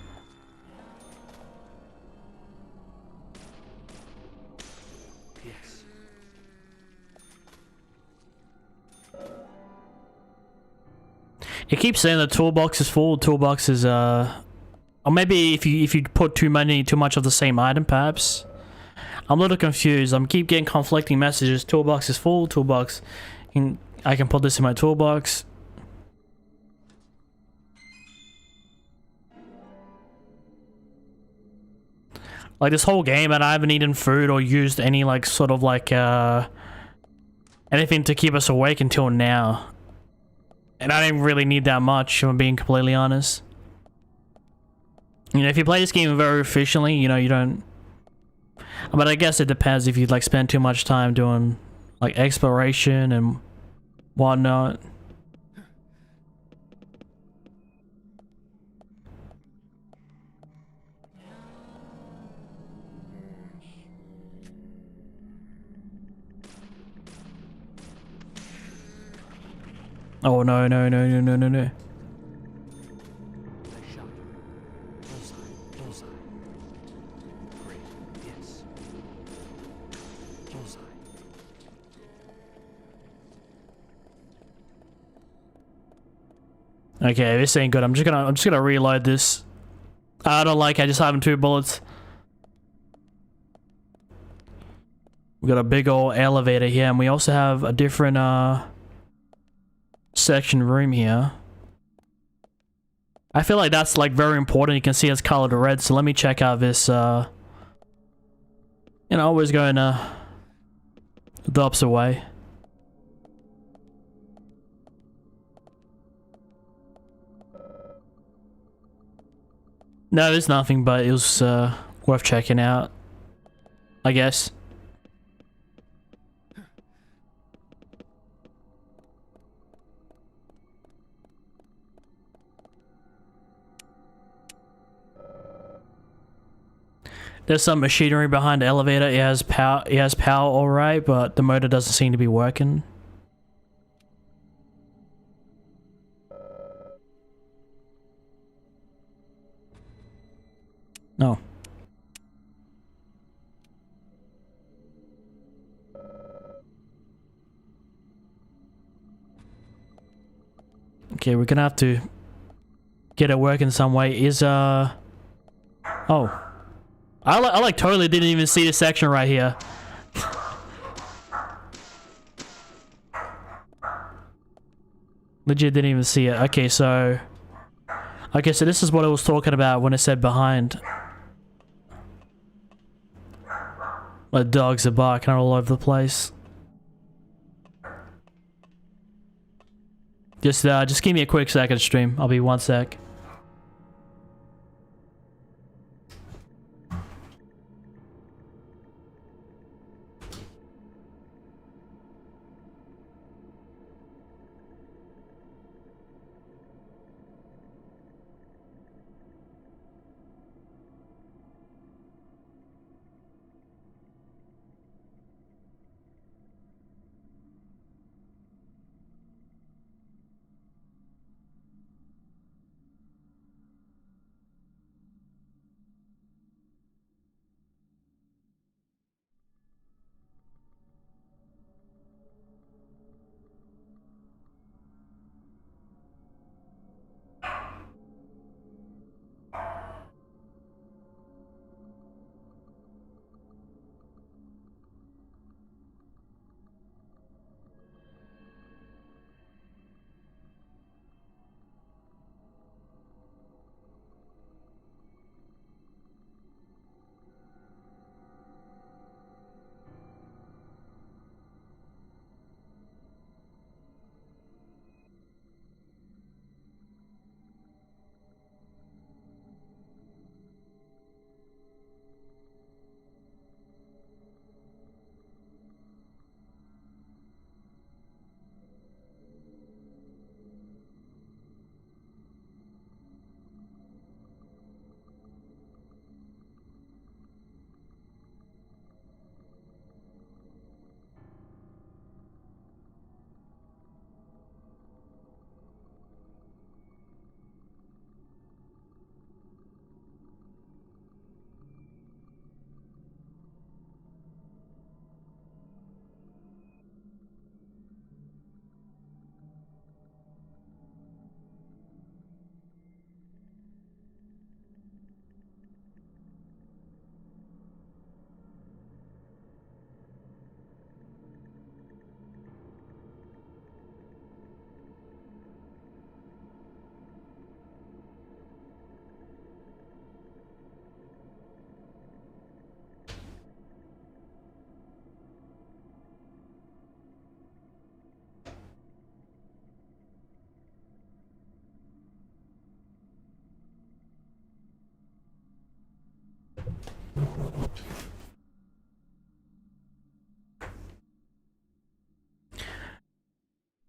He keeps saying the toolbox is full. Toolbox is or maybe if you put too much of the same item, perhaps. I'm a little confused. I'm keep getting conflicting messages. Toolbox is full. Toolbox, I can put this in my toolbox. Like this whole game, and I haven't eaten food or used any like sort of like anything to keep us awake until now. And I didn't really need that much, if I'm being completely honest. You know, if you play this game very efficiently, you know, you don't... But I guess it depends if you like spend too much time doing like exploration and whatnot. Oh no, no, no, no, no, no, no. Okay, this ain't good. I'm just gonna reload this. I don't like I just having 2 bullets. We got a big old elevator here, and we also have a different section room here. I feel like that's like very important. You can see it's colored red, so let me check out this you know, always going the opposite way. No, there's nothing, but it was worth checking out, I guess. There's some machinery behind the elevator. It has power. It has power, all right, but the motor doesn't seem to be working. No. Okay, we're gonna have to get it working some way. Is oh, I like totally didn't even see this section right here. Legit didn't even see it. Okay, so this is what I was talking about when I said behind. My dogs are barking all over the place. Just give me a quick second, stream. I'll be 1 sec.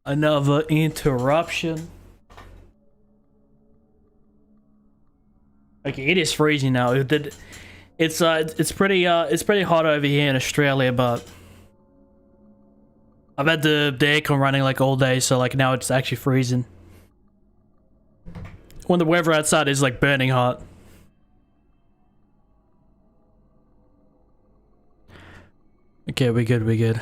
Another interruption. Okay, it is freezing now. It's pretty hot over here in Australia, but I've had the aircon running like all day, so like now it's actually freezing. When the weather outside is like burning hot. Okay, we're good, we're good.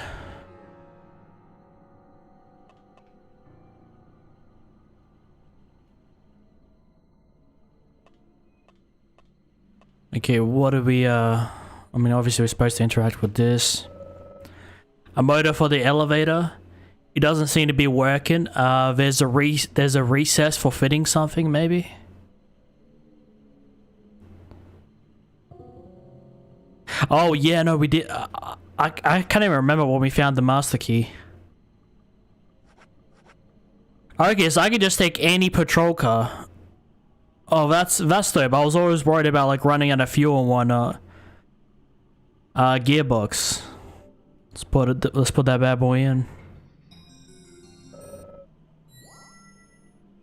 Okay, what do we, I mean, obviously we're supposed to interact with this. A motor for the elevator. It doesn't seem to be working. There's a recess for fitting something, maybe? Oh, yeah, no, we did. I can't even remember when we found the master key. Okay, so I can just take any patrol car. Oh, that's dope. I was always worried about like running out of fuel and whatnot. Gearbox. Let's put that bad boy in.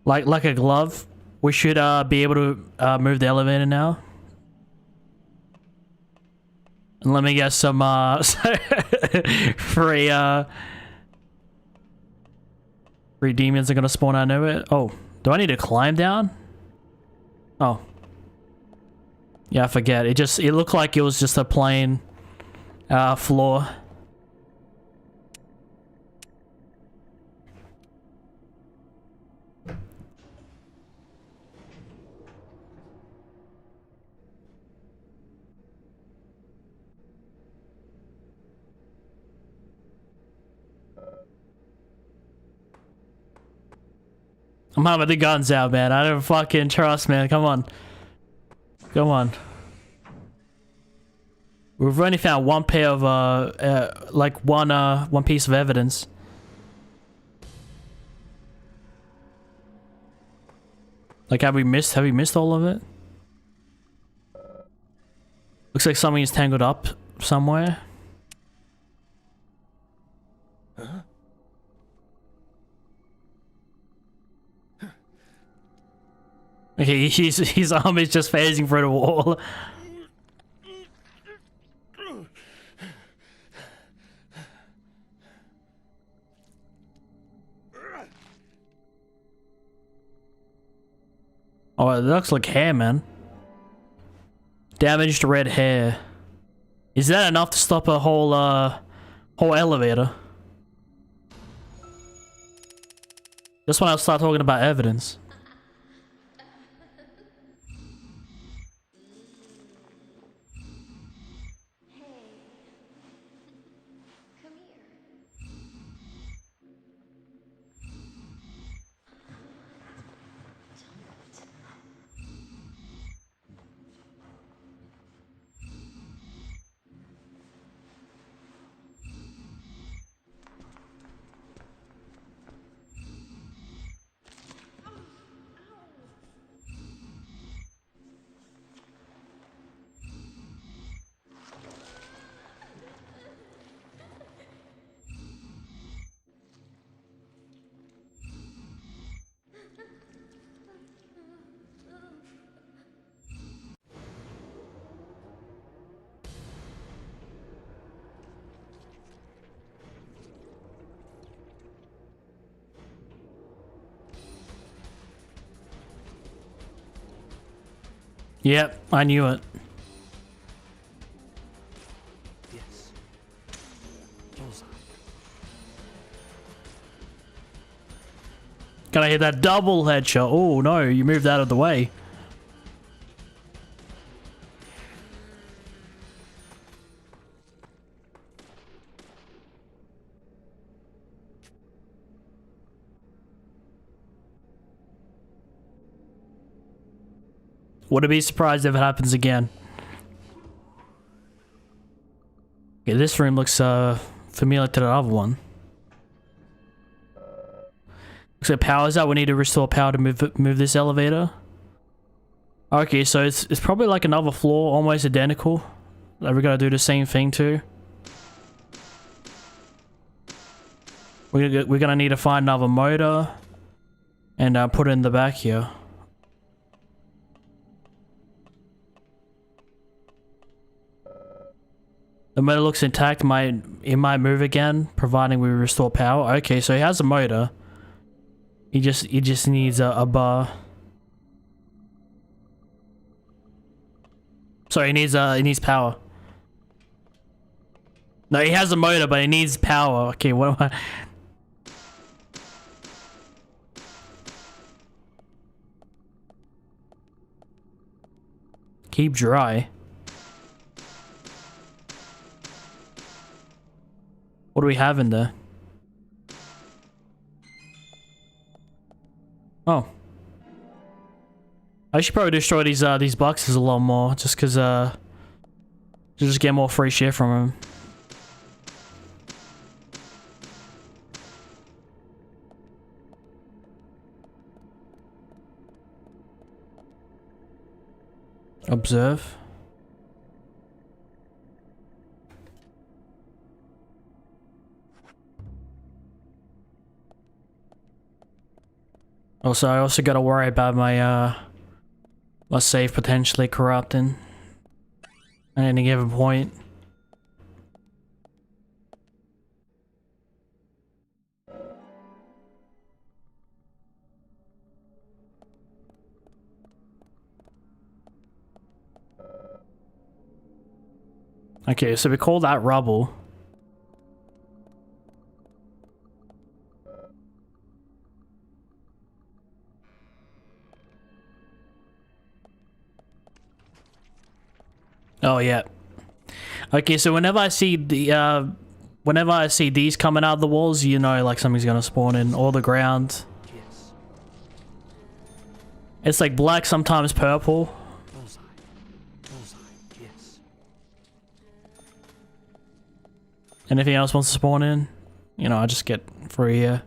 Like a glove. We should be able to move the elevator now. And let me get some free demons are gonna spawn out of it. Oh, do I need to climb down? Oh. Yeah, I forget. It looked like it was just a plain floor. I'm having the guns out, man. I don't fucking trust, man. Come on. Come on. We've only found one pair of, like one piece of evidence. Like, have we missed all of it? Looks like something is tangled up somewhere. Huh? Okay, his arm is just phasing through the wall. Oh, it looks like hair, man. Damaged red hair. Is that enough to stop a whole elevator? Just when I start talking about evidence. Yep, I knew it. Yes. Bullseye. Gotta hit that double headshot. Oh no, you moved out of the way. Wouldn't be surprised if it happens again. Okay, this room looks familiar to the other one. Looks like power's out. We need to restore power to move this elevator. Okay, so it's probably like another floor, almost identical. Are we gonna do the same thing too? We're gonna need to find another motor and put it in the back here. The motor looks intact. It might move again, providing we restore power. Okay, so he has a motor. He just needs a bar. Sorry, he needs power. No, he has a motor, but he needs power. Okay, what am I? Keep dry. What do we have in there? Oh. I should probably destroy these boxes a lot more, just cause just get more free shit from them. Observe. Also, I also gotta worry about my my save potentially corrupting at any given point. Okay, so we call that rubble. Oh yeah. Okay, so whenever I see these coming out of the walls, you know, like something's gonna spawn in all the ground. It's like black, sometimes purple. Anything else wants to spawn in? You know, I just get free here.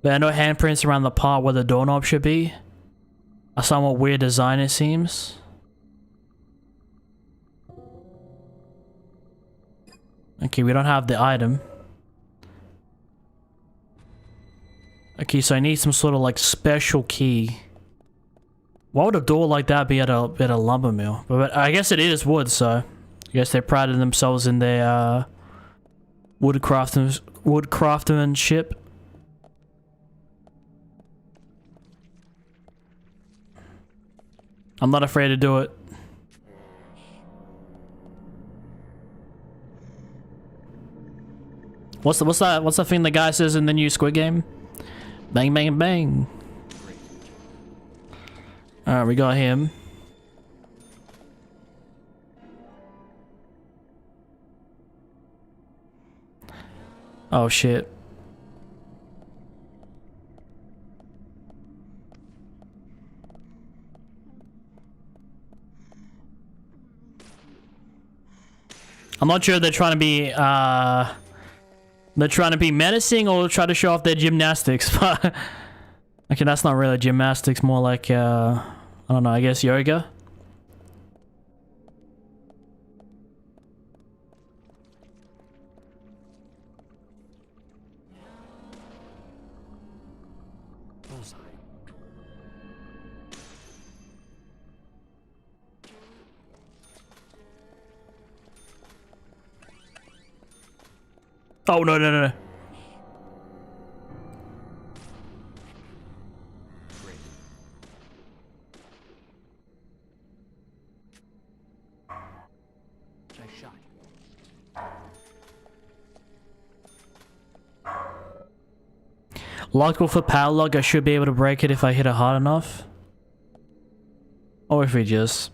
There are no handprints around the part where the doorknob should be. A somewhat weird design, it seems. Okay, we don't have the item. Okay, so I need some sort of like special key. Why would a door like that be at a lumber mill? But I guess it is wood, so I guess they prided themselves in their wood craftsmanship. I'm not afraid to do it. What's the thing the guy says in the new Squid Game? Bang bang bang. Alright, we got him. Oh shit. I'm not sure they're trying to be menacing or try to show off their gymnastics, but okay, that's not really gymnastics, more like I don't know, I guess yoga. Oh no no no no. Locked with a padlock, I should be able to break it if I hit it hard enough. Or if we just...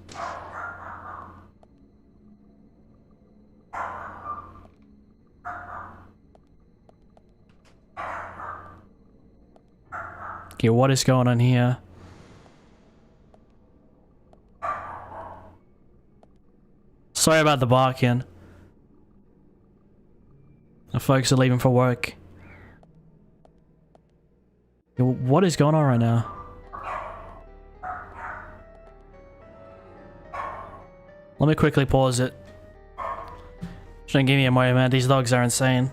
Okay, what is going on here? Sorry about the barking. The folks are leaving for work. What is going on right now? Let me quickly pause it. Shouldn't give me a moment. These dogs are insane.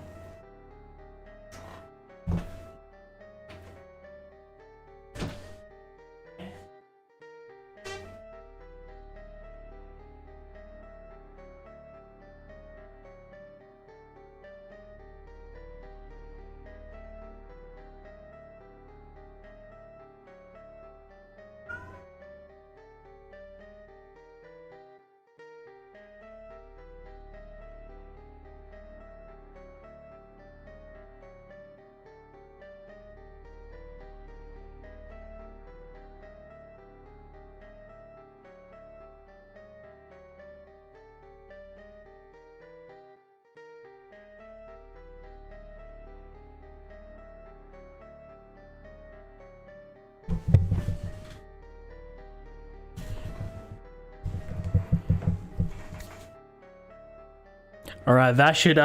All right, that should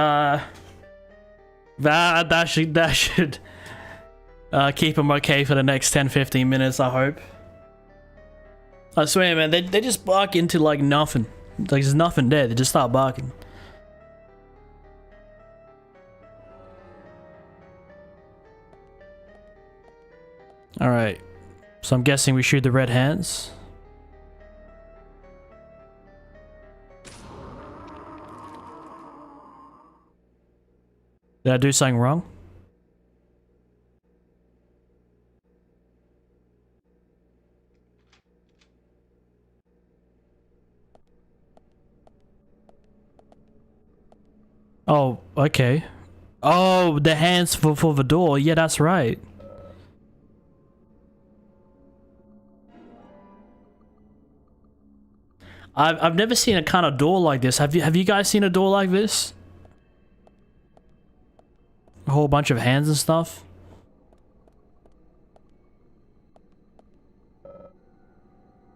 keep him okay for the next 10-15 minutes, I hope. I swear, man, they just bark into like nothing. Like there's nothing there. They just start barking. All right, so I'm guessing we shoot the red hands. Did I do something wrong? Oh, okay. Oh, the hands for the door. Yeah, that's right. I've never seen a kind of door like this. Have you guys seen a door like this? A whole bunch of hands and stuff.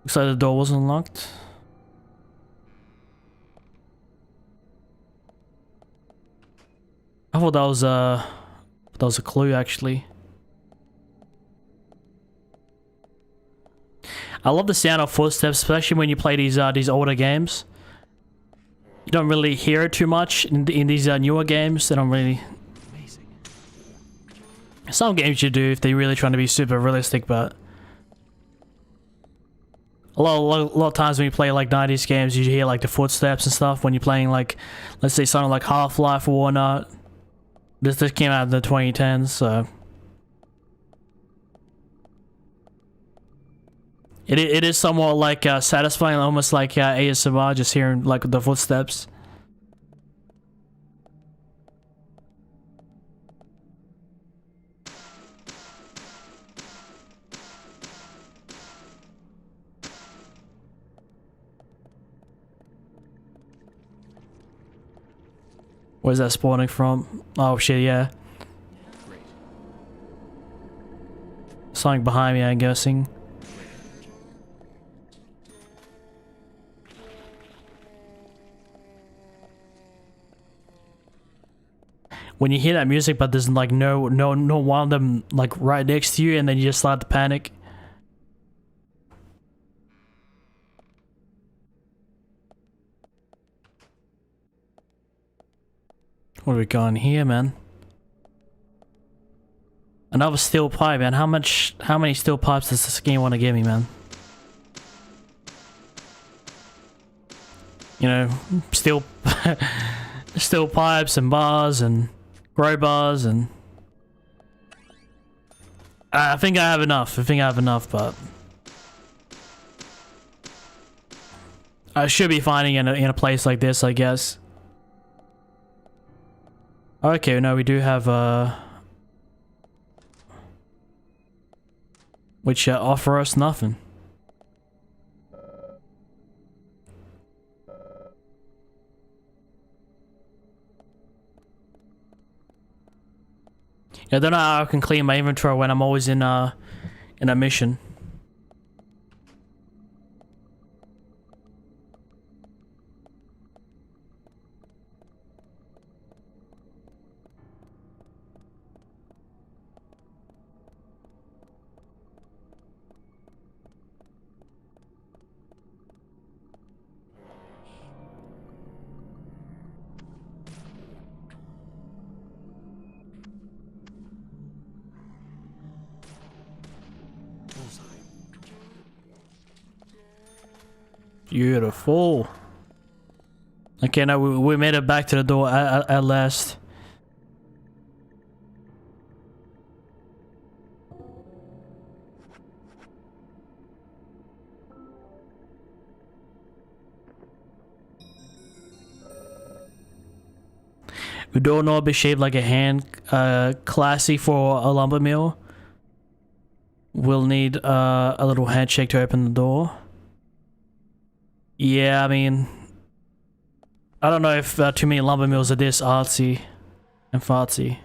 Looks like the door wasn't locked. I thought that was a clue actually. I love the sound of footsteps, especially when you play these older games. You don't really hear it too much in these newer games. They don't really. Some games you do if they're really trying to be super realistic, but a lot of times when you play like 90s games, you hear like the footsteps and stuff when you're playing like, let's say something like Half-Life or whatnot. This came out in the 2010s, so it is somewhat like satisfying, almost like ASMR, just hearing like the footsteps. Where's that spawning from? Oh shit, yeah. Something behind me, I'm guessing. When you hear that music, but there's like no one of them like right next to you, and then you just start to panic. What are we going here, man? Another steel pipe, man. How many steel pipes does this game want to give me, man? You know, steel pipes and bars and grow bars and I think I have enough. But I should be finding in a place like this, I guess. Okay, no, we do have which offer us nothing. I don't know how I can clean my inventory when I'm always in a mission. Beautiful. Okay, now we made it back to the door at last. The doorknob is shaped like a hand, classy for a lumber mill. We'll need a little handshake to open the door. Yeah, I mean, I don't know if too many lumber mills are this artsy and fartsy.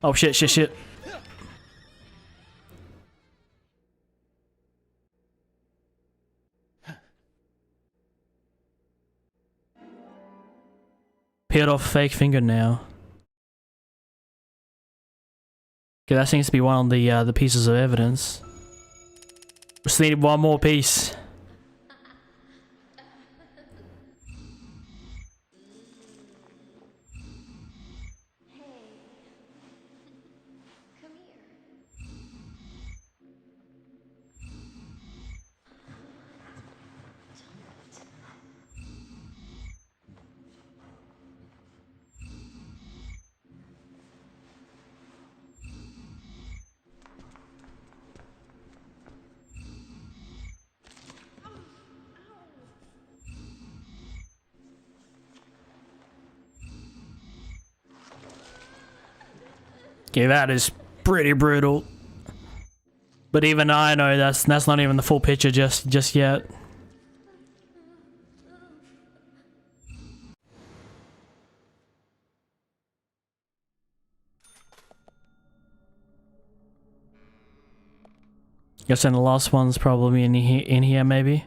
Oh shit. Peeled off fake fingernail. Okay, that seems to be one of the pieces of evidence. Just need one more piece. Okay, that is pretty brutal. But even I know that's not even the full picture just yet. Guessing the last one's probably in here maybe.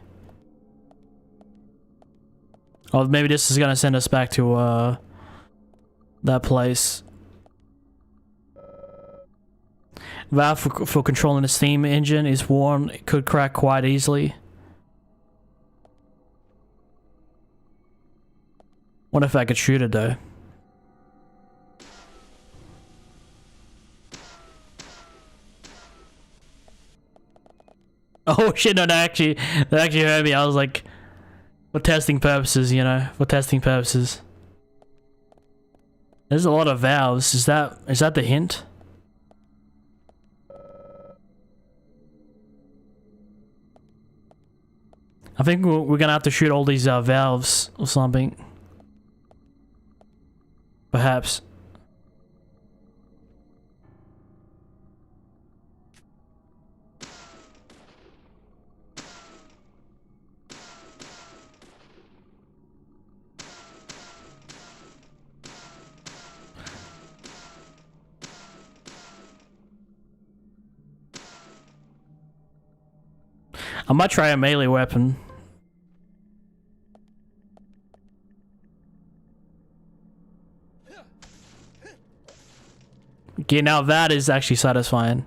Oh, maybe this is gonna send us back to that place. Valve for controlling the steam engine is worn. It could crack quite easily. What if I could shoot it though? Oh shit, no, that actually hurt me. I was like, for testing purposes, you know, for testing purposes. There's a lot of valves. Is that the hint? I think we're gonna have to shoot all these valves or something. Perhaps. I might try a melee weapon. Okay, now that is actually satisfying.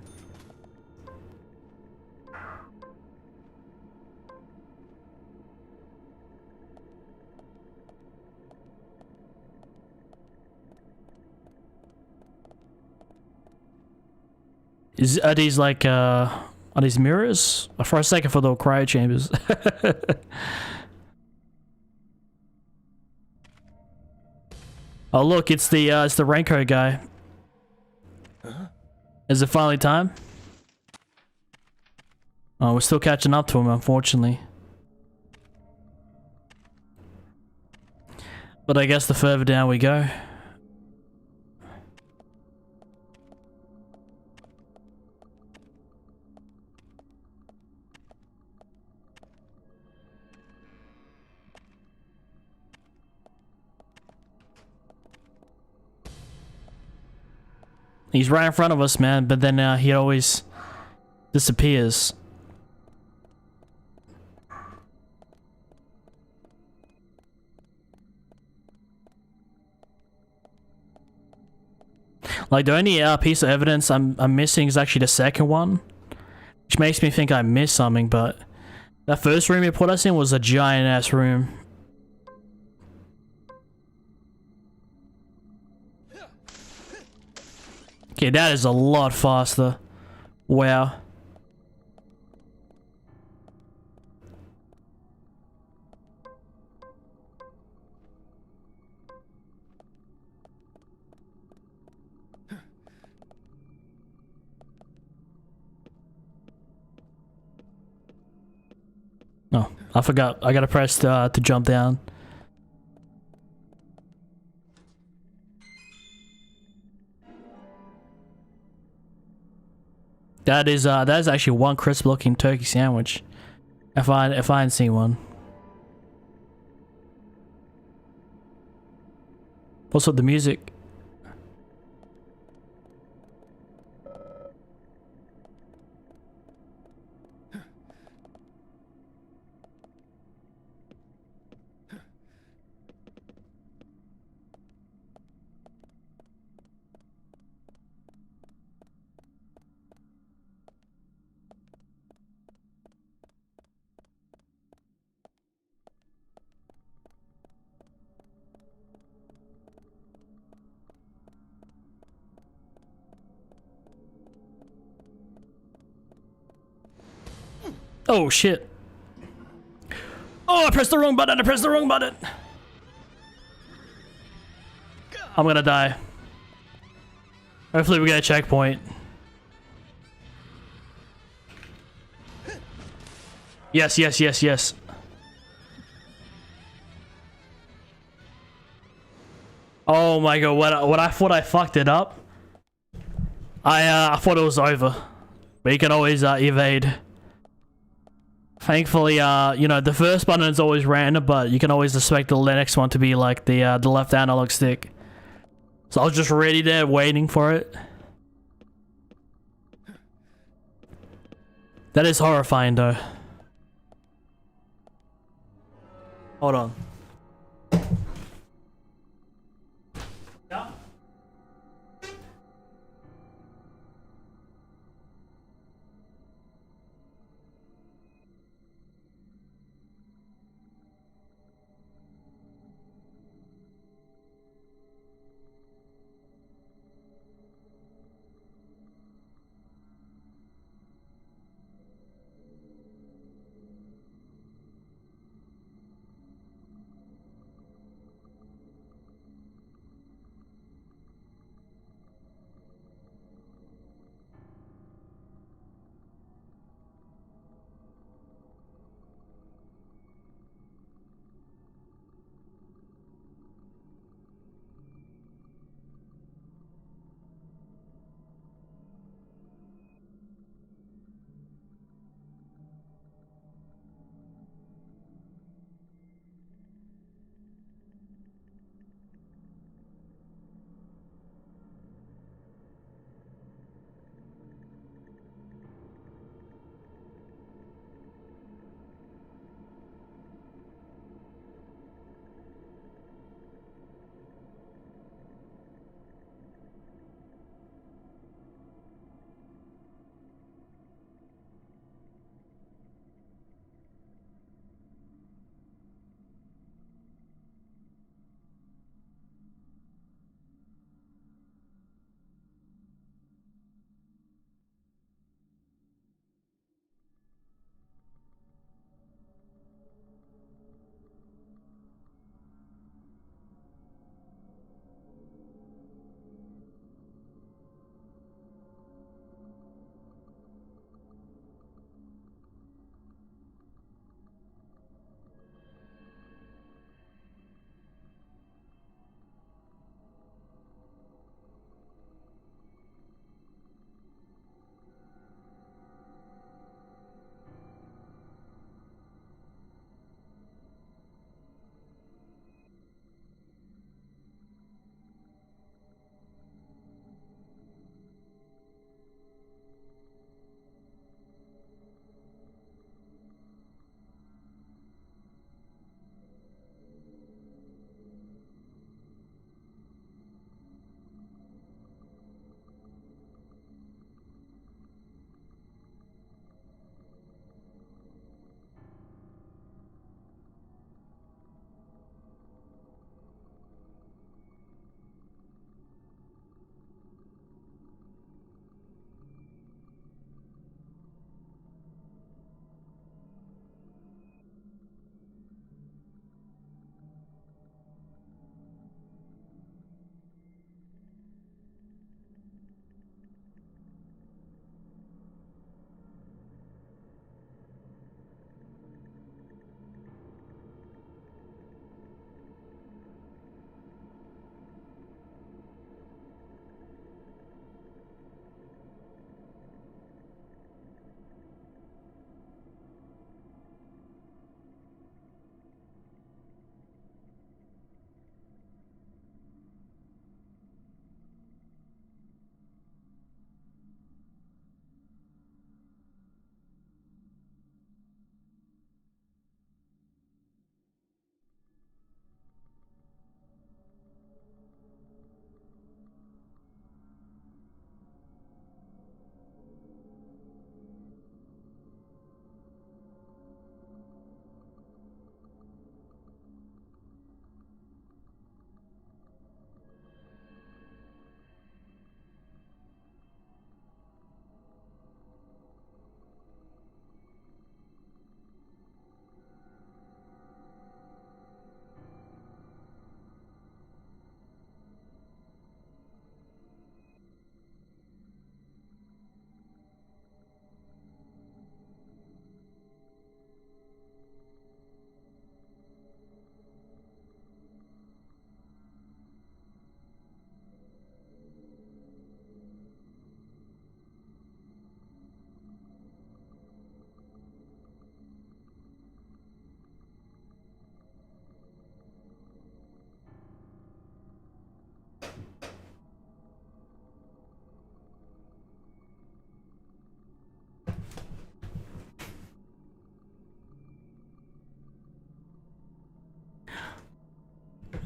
Are these like are these mirrors? For a second, for the cryo chambers. Oh look, it's the raincoat guy. Is it finally time? Oh, we're still catching up to him, unfortunately. But I guess the further down we go. He's right in front of us, man, but then he always disappears. Like, the only piece of evidence I'm missing is actually the second one, which makes me think I missed something, but that first room he put us in was a giant-ass room. Okay, that is a lot faster. Wow. I forgot. I gotta press to jump down. That is actually one crisp looking turkey sandwich. If I hadn't seen one. What's with the music? Oh shit. Oh, I pressed the wrong button. I pressed the wrong button. I'm gonna die. Hopefully we get a checkpoint. Yes, yes, yes, yes. Oh my god, what I thought I fucked it up. I thought it was over. But you can always evade. Thankfully, you know, the first button is always random, but you can always expect the next one to be like the left analog stick. So I was just ready there, waiting for it. That is horrifying, though. Hold on.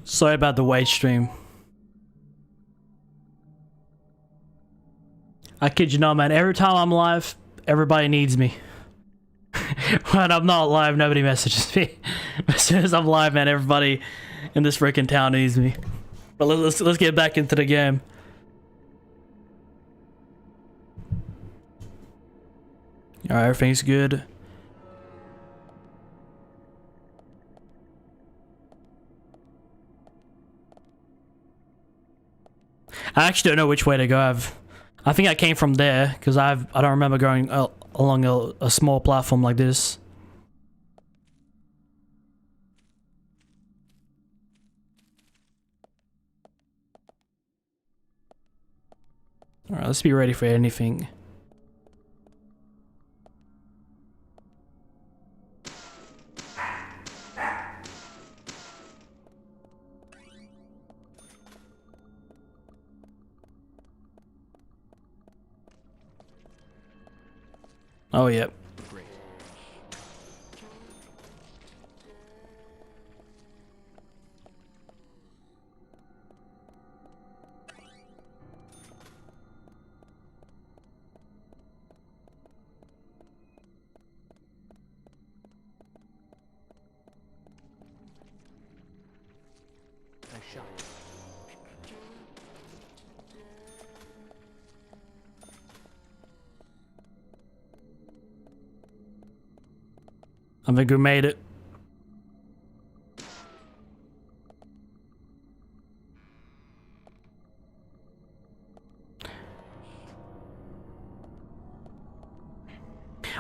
Sorry about the wait stream. I kid you not, man. Every time I'm live, everybody needs me. When I'm not live, nobody messages me. As soon as I'm live, man, everybody in this freaking town needs me. But let's get back into the game. Alright, everything's good. I actually don't know which way to go. I think I came from there because I don't remember going along a small platform like this. Alright, let's be ready for anything. Oh, yep. I think we made it.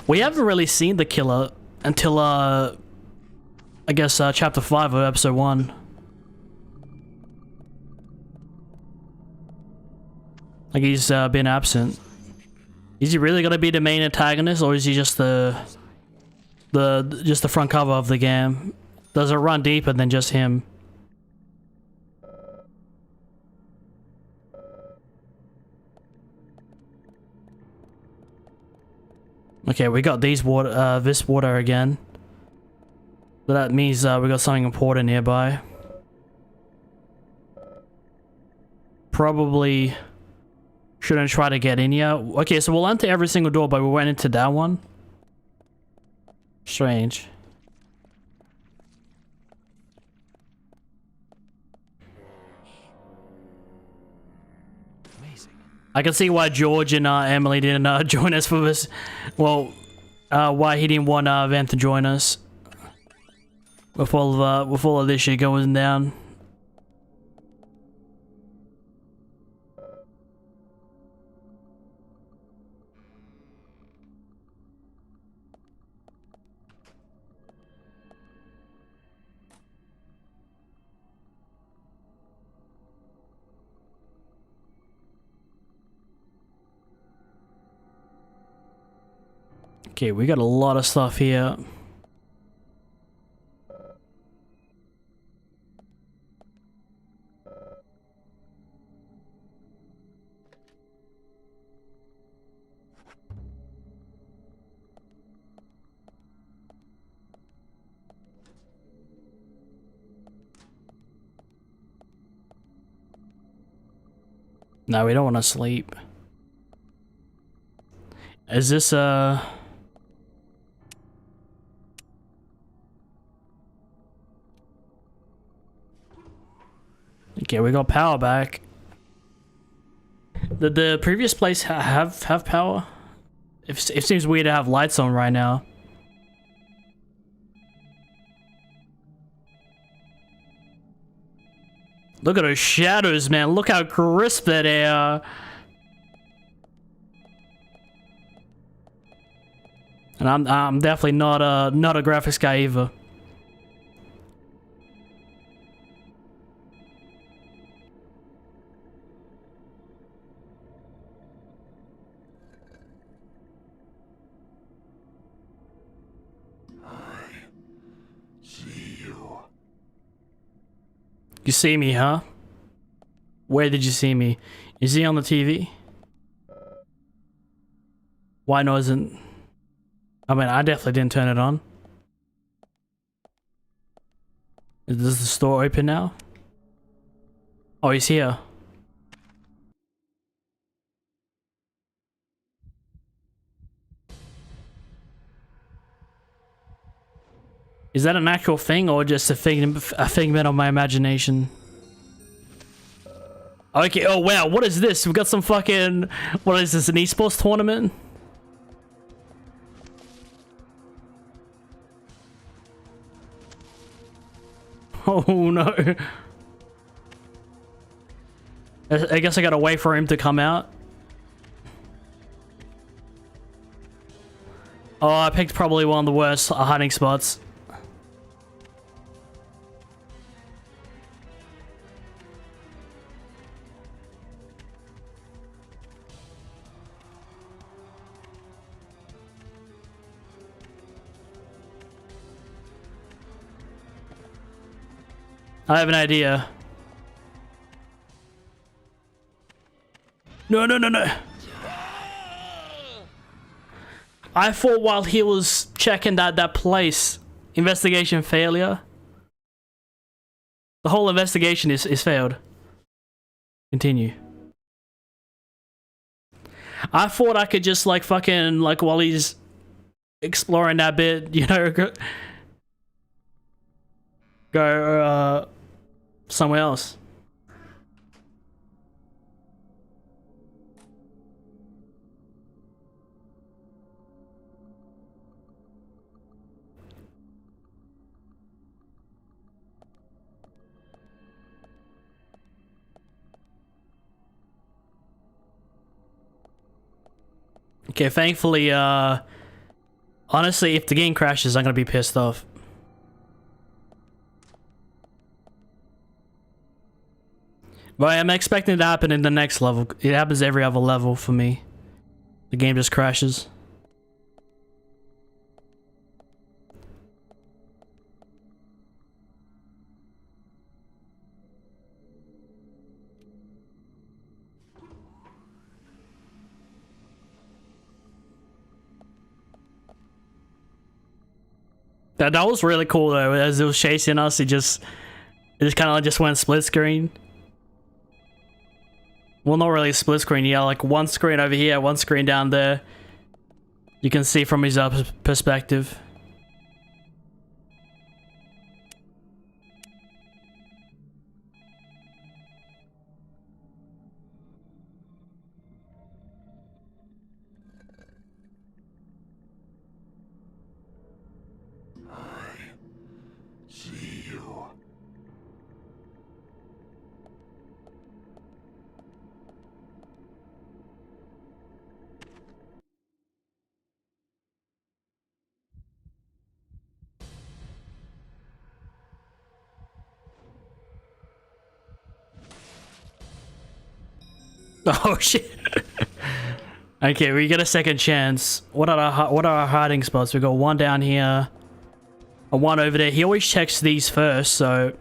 We haven't really seen the killer until I guess chapter 5 of episode 1. Like he's been absent. Is he really gonna be the main antagonist, or is he just the front cover of the game? Does it run deeper than just him? Okay, we got this water again. So that means we got something important nearby. Probably shouldn't try to get in here. Okay, so we'll enter every single door, but we went into that one. Strange. Amazing. I can see why George and Emily didn't join us for this. Well, why he didn't want Van to join us with all of this shit going down. Okay, we got a lot of stuff here. No, we don't want to sleep. Is this okay, we got power back. Did the previous place have power? It seems weird to have lights on right now. Look at those shadows, man. Look how crisp that they are. And I'm definitely not a graphics guy either. You see me, huh? Where did you see me? Is he on the TV? Why isn't... I mean, I definitely didn't turn it on. Is the store open now? Oh, he's here. Is that an actual thing or just a figment of my imagination? Okay, oh wow, what is this? We got some fucking... What is this, an esports tournament? Oh no. I guess I gotta wait for him to come out. Oh, I picked probably one of the worst hiding spots. I have an idea. No, no, no, no. I thought while he was checking that place, investigation failure. The whole investigation is failed. Continue. I thought I could just like fucking like while he's exploring that bit, you know, go somewhere else. Okay, thankfully, honestly, if the game crashes, I'm gonna be pissed off. But I'm expecting it to happen in the next level. It happens every other level for me. The game just crashes. That was really cool though. As it was chasing us, it just kind of just went split screen. Well, not really split screen. Yeah, like one screen over here, one screen down there. You can see from his perspective. See you. Oh shit. Okay, we get a second chance. What are our hiding spots? We got one down here, and one over there. He always checks these first, so.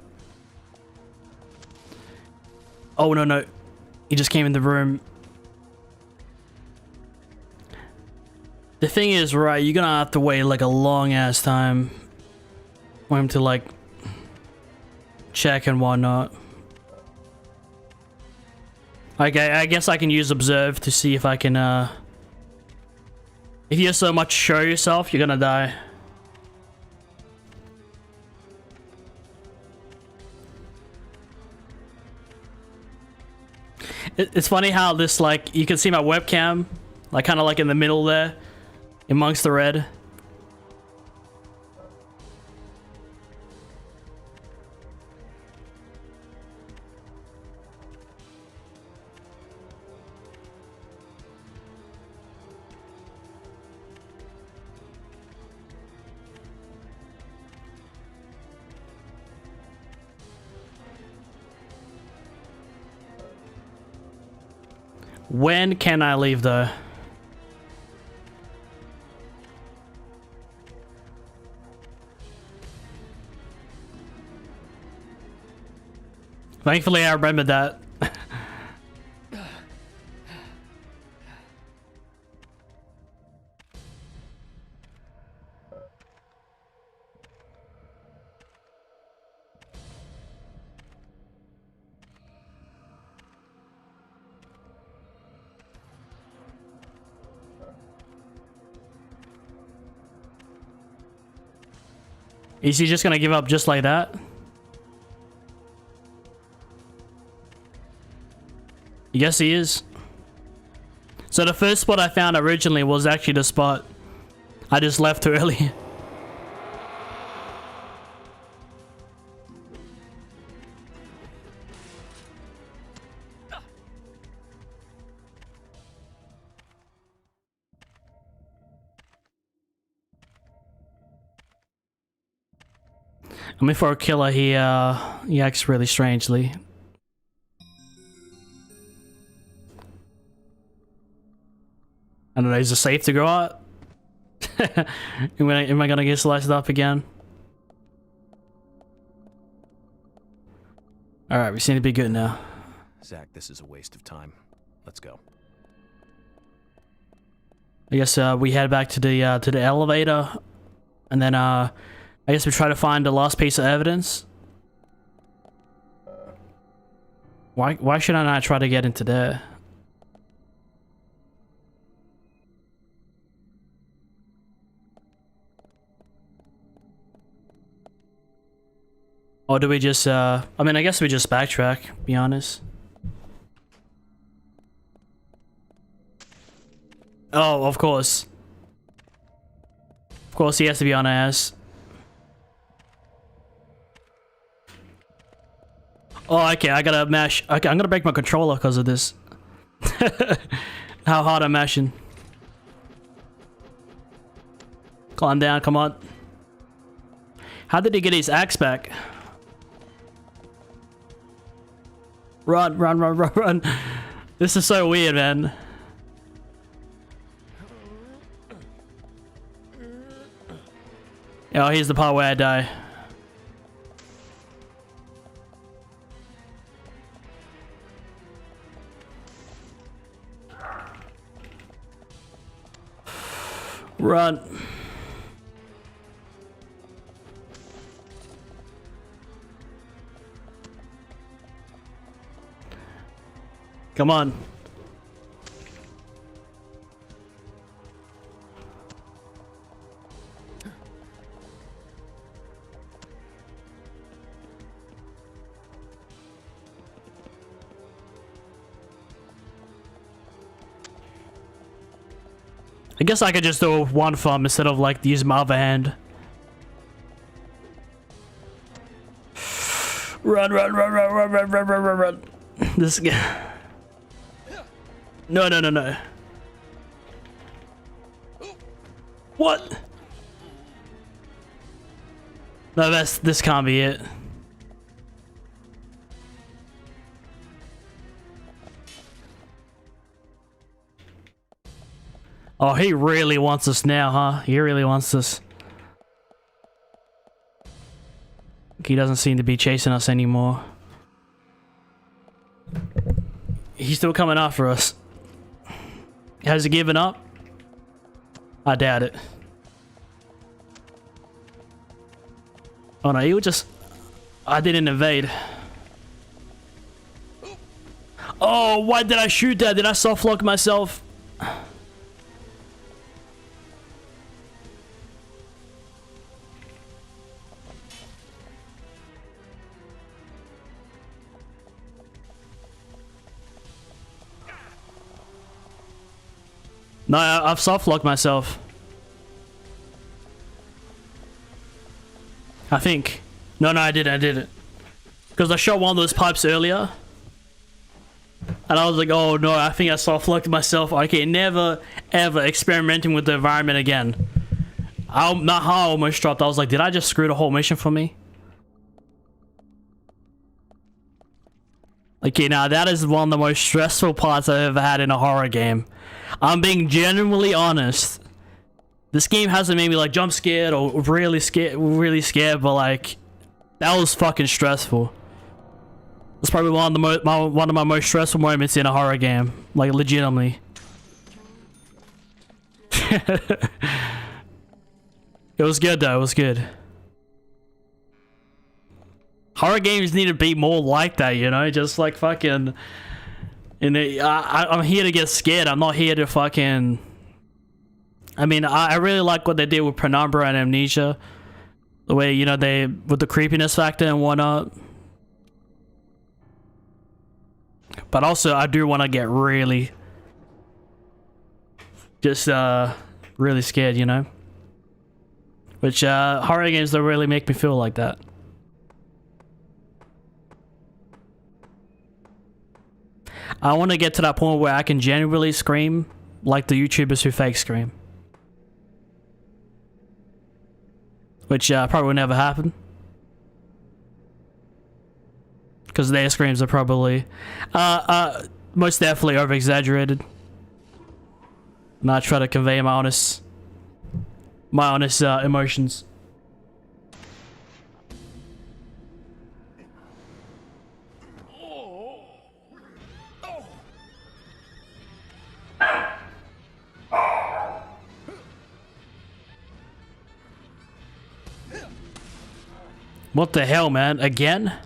Oh no no, he just came in the room. The thing is, right, you're gonna have to wait like a long ass time for him to like check and whatnot. Okay, I guess I can use observe to see if I can, if you so much show yourself, you're gonna die. It's funny how this, like, you can see my webcam, like, kind of like in the middle there, amongst the red. When can I leave though? Thankfully I remembered that. Is he just gonna give up just like that? Yes, he is. So the first spot I found originally was actually the spot I just left early. I mean, for a killer, he acts really strangely. I don't know, is it safe to go out? Am I gonna get sliced up again? Alright, we seem to be good now. Zach, this is a waste of time. Let's go. I guess we head back to the elevator, and then I guess we try to find the last piece of evidence. Why should I not try to get into there? Or do we just I mean, I guess we just backtrack, be honest. Oh, of course. Of course he has to be on ass. Oh, okay, I gotta mash. Okay, I'm gonna break my controller because of this. How hard I'm mashing. Calm down, come on. How did he get his axe back? Run, run, run, run, run. This is so weird, man. Oh, here's the part where I die. Run. Come on. I guess I could just do one thumb instead of like use my other hand. Run, run, run, run, run, run, run, run, run, run. This guy. No, no, no, no. What? No, this can't be it. Oh, he really wants us now, huh? He really wants us. He doesn't seem to be chasing us anymore. He's still coming after us. Has he given up? I doubt it. Oh no, he would just... I didn't evade. Oh, why did I shoot that? Did I soft lock myself? No, I've soft-locked myself. I think. No, I didn't. Because I shot one of those pipes earlier. And I was like, oh no, I think I soft-locked myself. Okay, never, ever experimenting with the environment again. Not how I almost dropped. I was like, did I just screw the whole mission for me? Okay, now that is one of the most stressful parts I've ever had in a horror game. I'm being genuinely honest. This game hasn't made me like jump scared or really scared, but like that was fucking stressful. It's probably one of my most stressful moments in a horror game, like legitimately. It was good though. It was good. Horror games need to be more like that, you know, just like fucking. And I'm here to get scared. I'm not here to fucking... I mean, I really like what they did with Penumbra and Amnesia. The way, you know, they, with the creepiness factor and whatnot. But also, I do want to get really, just, really scared, you know? Which, horror games don't really make me feel like that. I want to get to that point where I can genuinely scream like the YouTubers who fake scream. Which probably will never happen. Because their screams are probably most definitely over-exaggerated. And I try to convey my honest emotions. What the hell, man? Again?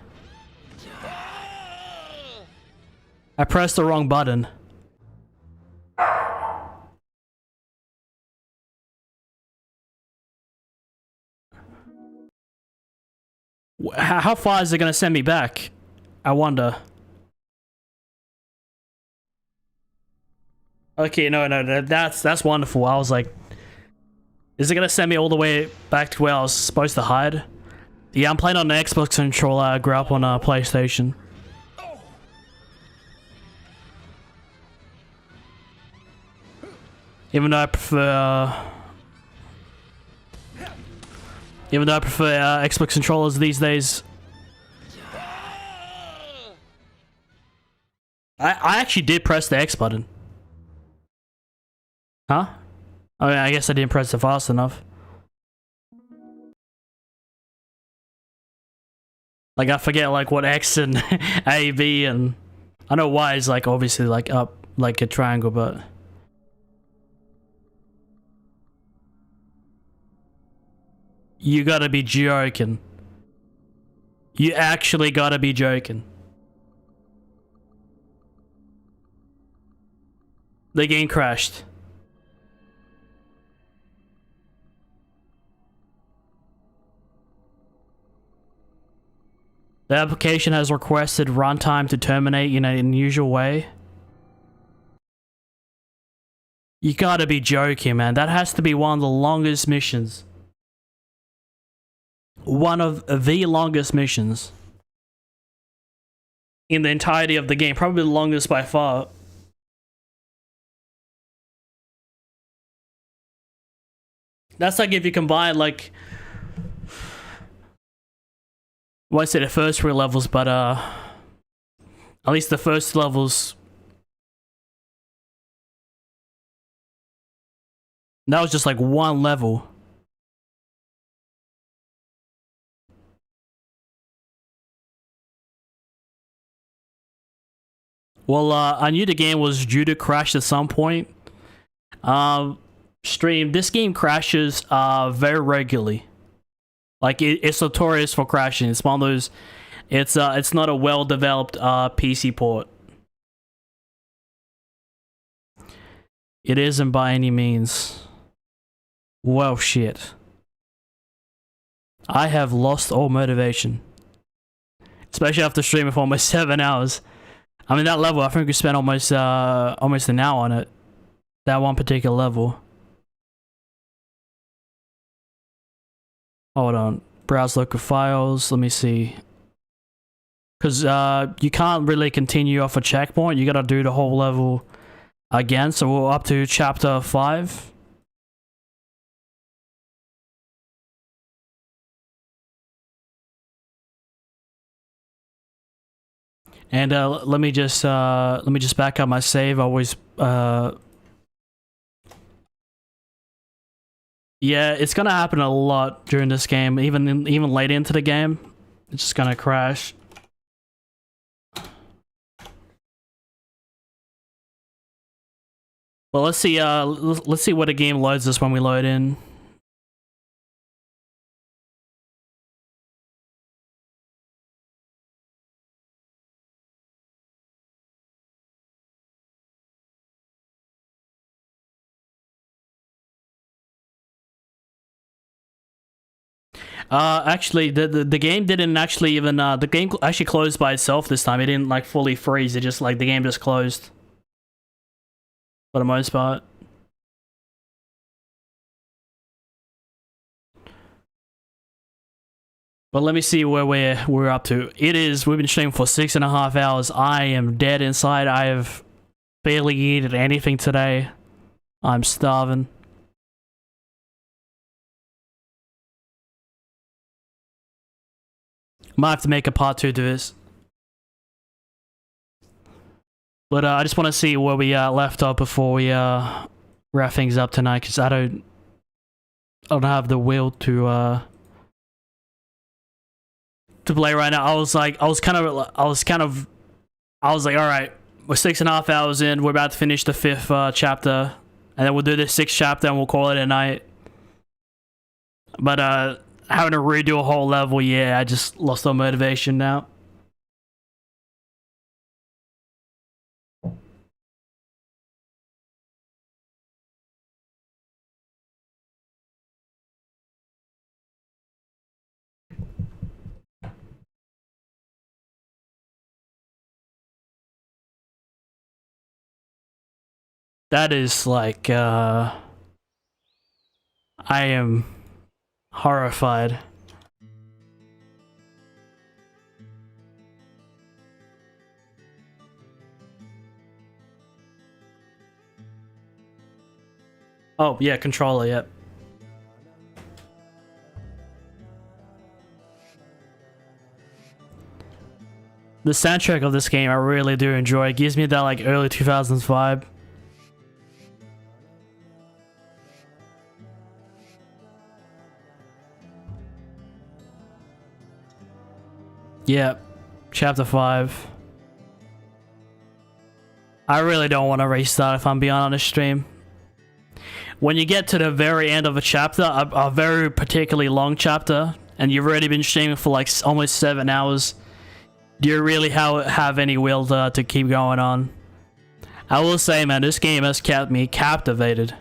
I pressed the wrong button. How far is it gonna send me back? I wonder. Okay, no, that's wonderful. I was like, is it gonna send me all the way back to where I was supposed to hide? Yeah, I'm playing on the Xbox controller. I grew up on a PlayStation. Even though I prefer Xbox controllers these days. I actually did press the X button. Huh? I mean, I guess I didn't press it fast enough. Like, I forget, like, what X and A, B, and... I know Y is, like, obviously, like, up, like a triangle, but... You gotta be joking. You actually gotta be joking. The game crashed. The application has requested runtime to terminate in an unusual way. You gotta be joking, man. That has to be one of the longest missions. One of the longest missions in the entirety of the game. Probably the longest by far. That's like if you combine, like... I won't say the first 3 levels, but at least the first levels. That was just like one level. Well, I knew the game was due to crash at some point. Stream, this game crashes very regularly. Like, it's notorious for crashing. It's one of those... It's not a well-developed PC port. It isn't by any means. Well, shit. I have lost all motivation. Especially after streaming for almost 7 hours. I mean, that level, I think we spent almost an hour on it. That one particular level. Hold on. Browse local files. Let me see. Because you can't really continue off a checkpoint. You gotta do the whole level again. So we're up to chapter 5. And let me just back up my save. I always yeah, it's gonna happen a lot during this game. Even late into the game, it's just gonna crash. Well, let's see what the game loads us when we load in. Actually, the game didn't actually even the game actually closed by itself this time. It didn't like fully freeze. It just like the game just closed for the most part. But let me see where we're up to. We've been streaming for 6.5 hours. I am dead inside. I have barely eaten anything today. I'm starving. Might have to make a part 2 to this. But I just want to see where we left off before we wrap things up tonight, because I don't have the will to play right now. I was like, all right, we're 6.5 hours in. We're about to finish the 5th chapter, and then we'll do the 6th chapter, and we'll call it a night. But having to redo a whole level, yeah, I just lost all motivation now. That is like, I am horrified. Oh, yeah, controller, yep. The soundtrack of this game I really do enjoy. It gives me that like early 2000s vibe. Yep, chapter 5. I really don't want to restart if I'm being on a stream. When you get to the very end of a chapter, a very particularly long chapter, and you've already been streaming for like almost 7 hours, do you really have any will to keep going on? I will say, man, this game has kept me captivated.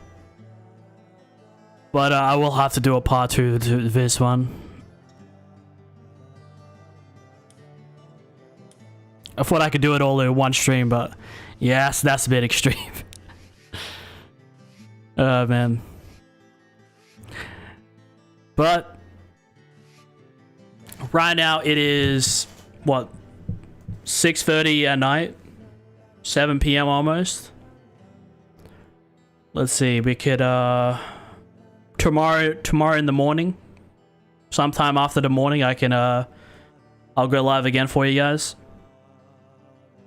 But I will have to do a part 2 to this one. I thought I could do it all in one stream, but yeah, that's a bit extreme. Man. But right now it is what, 6:30 at night, 7 p.m. almost. Let's see, we could tomorrow in the morning, sometime after the morning, I can I'll go live again for you guys.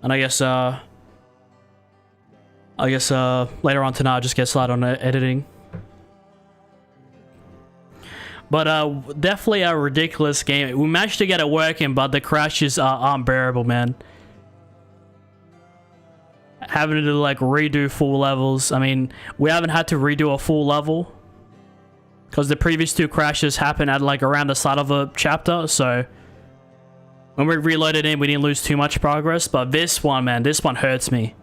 And I guess later on tonight I'll just get started on editing. But definitely a ridiculous game. We managed to get it working, but the crashes are unbearable, man. Having to like redo full levels. I mean, we haven't had to redo a full level because the previous 2 crashes happened at like around the start of a chapter, so when we reloaded in, we didn't lose too much progress. But this one, man, this one hurts me.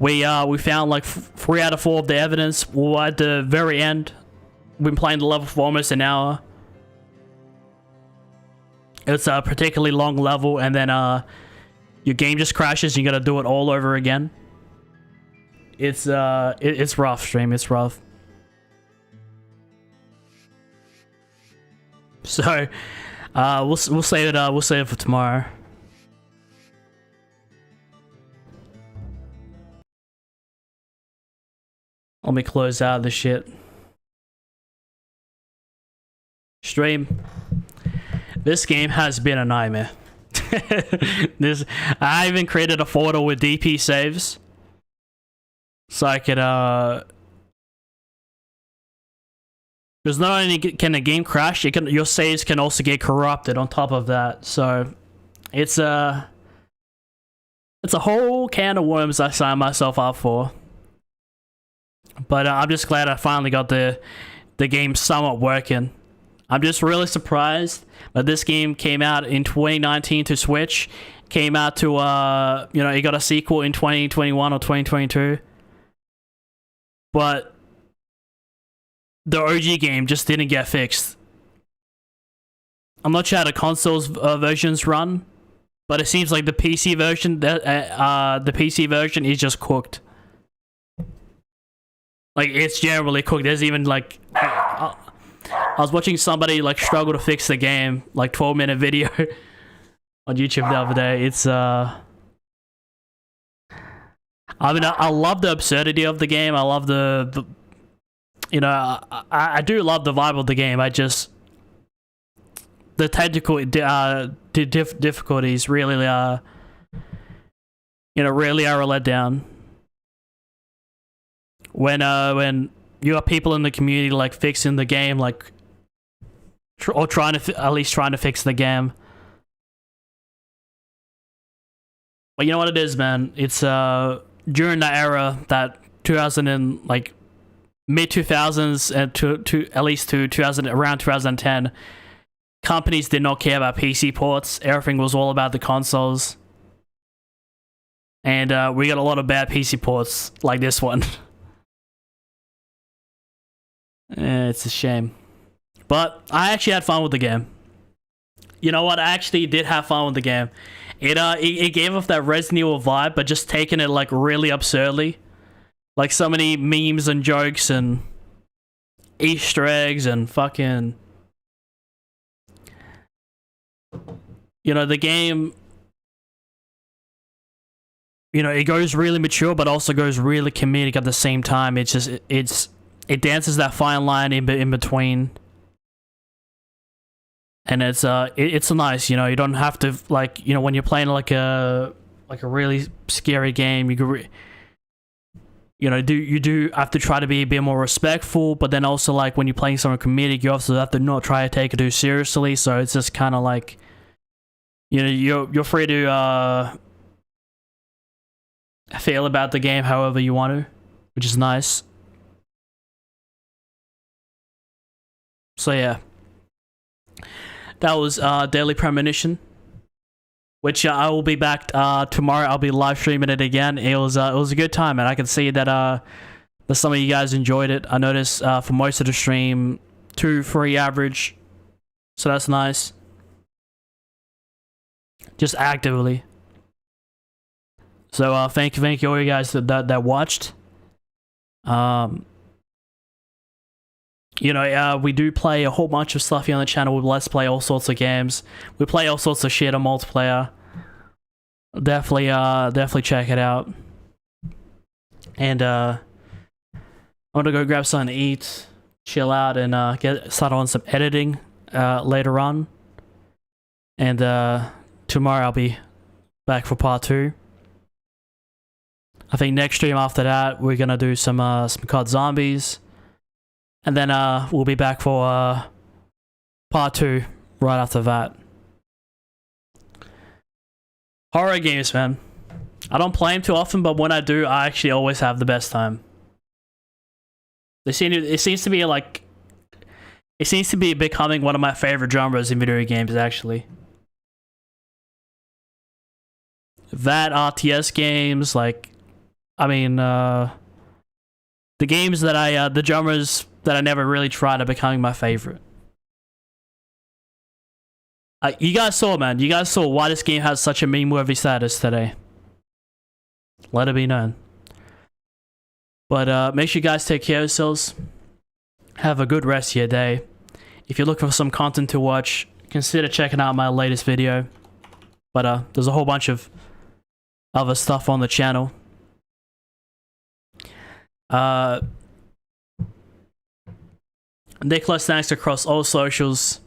We found like 3 out of 4 of the evidence. We're at the very end. We've been playing the level for almost an hour. It's a particularly long level, and then your game just crashes. You gotta do it all over again. It's rough, stream. It's rough. So we'll save it. We'll save it for tomorrow. Let me close out this shit. Stream. This game has been a nightmare. I even created a folder with DP saves, so I could because not only can the game crash, your saves can also get corrupted on top of that. So it's a whole can of worms I signed myself up for. But I'm just glad I finally got the game somewhat working. I'm just really surprised that this game came out in 2019 to Switch. Came out to it got a sequel in 2021 or 2022. But the OG game just didn't get fixed. I'm not sure how the consoles versions run, but it seems like the PC version is just cooked. Like, it's generally cooked. There's even like I was watching somebody like struggle to fix the game, like 12-minute video on YouTube the other day. It's I mean, I love the absurdity of the game. I love the you know, I do love the vibe of the game. I just, the technical difficulties really you know, really are a letdown. When you have people in the community like fixing the game, like or trying to at least trying to fix the game. But you know what it is, man? It's during that era, that 2000 and like mid 2000s and to at least to 2000, around 2010, companies did not care about PC ports. Everything was all about the consoles. And we got a lot of bad PC ports like this one. It's a shame. But I actually had fun with the game. You know what? I actually did have fun with the game. It gave off that Resident Evil vibe, but just taking it like really absurdly. Like so many memes and jokes and Easter eggs and fucking... You know, the game... You know, it goes really mature, but also goes really comedic at the same time. It's just... It dances that fine line in between. And it's nice, you know. You don't have to, like, you know, when you're playing like a really scary game, you could you know, you do have to try to be a bit more respectful, but then also, like, when you're playing something comedic, you also have to not try to take it too seriously. So it's just kind of like, you know, you're free to feel about the game however you want to, which is nice. So yeah, that was Deadly Premonition, which I will be back tomorrow. I'll be live streaming it again. It was a good time, and I can see that some of you guys enjoyed it. I noticed for most of the stream, 2-3 average, so that's nice. Just actively. So thank you all you guys that watched. You know, we do play a whole bunch of stuff here on the channel. We let's play all sorts of games. We play all sorts of shit on multiplayer. Definitely check it out. And I'm gonna go grab something to eat, chill out, and get started on some editing later on. And tomorrow I'll be back for part 2. I think next stream after that we're gonna do some COD Zombies. And then we'll be back for part 2 right after that. Horror games, man. I don't play them too often, but when I do, I actually always have the best time. It seems to be like... It seems to be becoming one of my favorite genres in video games, actually. That, RTS games, like... I mean, the games that the genres that I never really tried are becoming my favorite. You guys saw, man. You guys saw why this game has such a meme-worthy status today. Let it be known. But make sure you guys take care of yourselves. Have a good rest of your day. If you're looking for some content to watch, consider checking out my latest video. But there's a whole bunch of other stuff on the channel. NikolaStanix across all socials.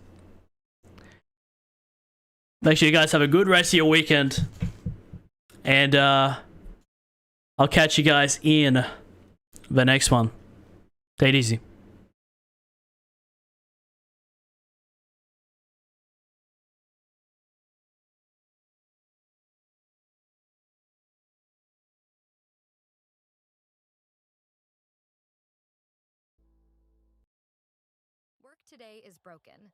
Make sure you guys have a good rest of your weekend. And I'll catch you guys in the next one. Take it easy. Work today is broken.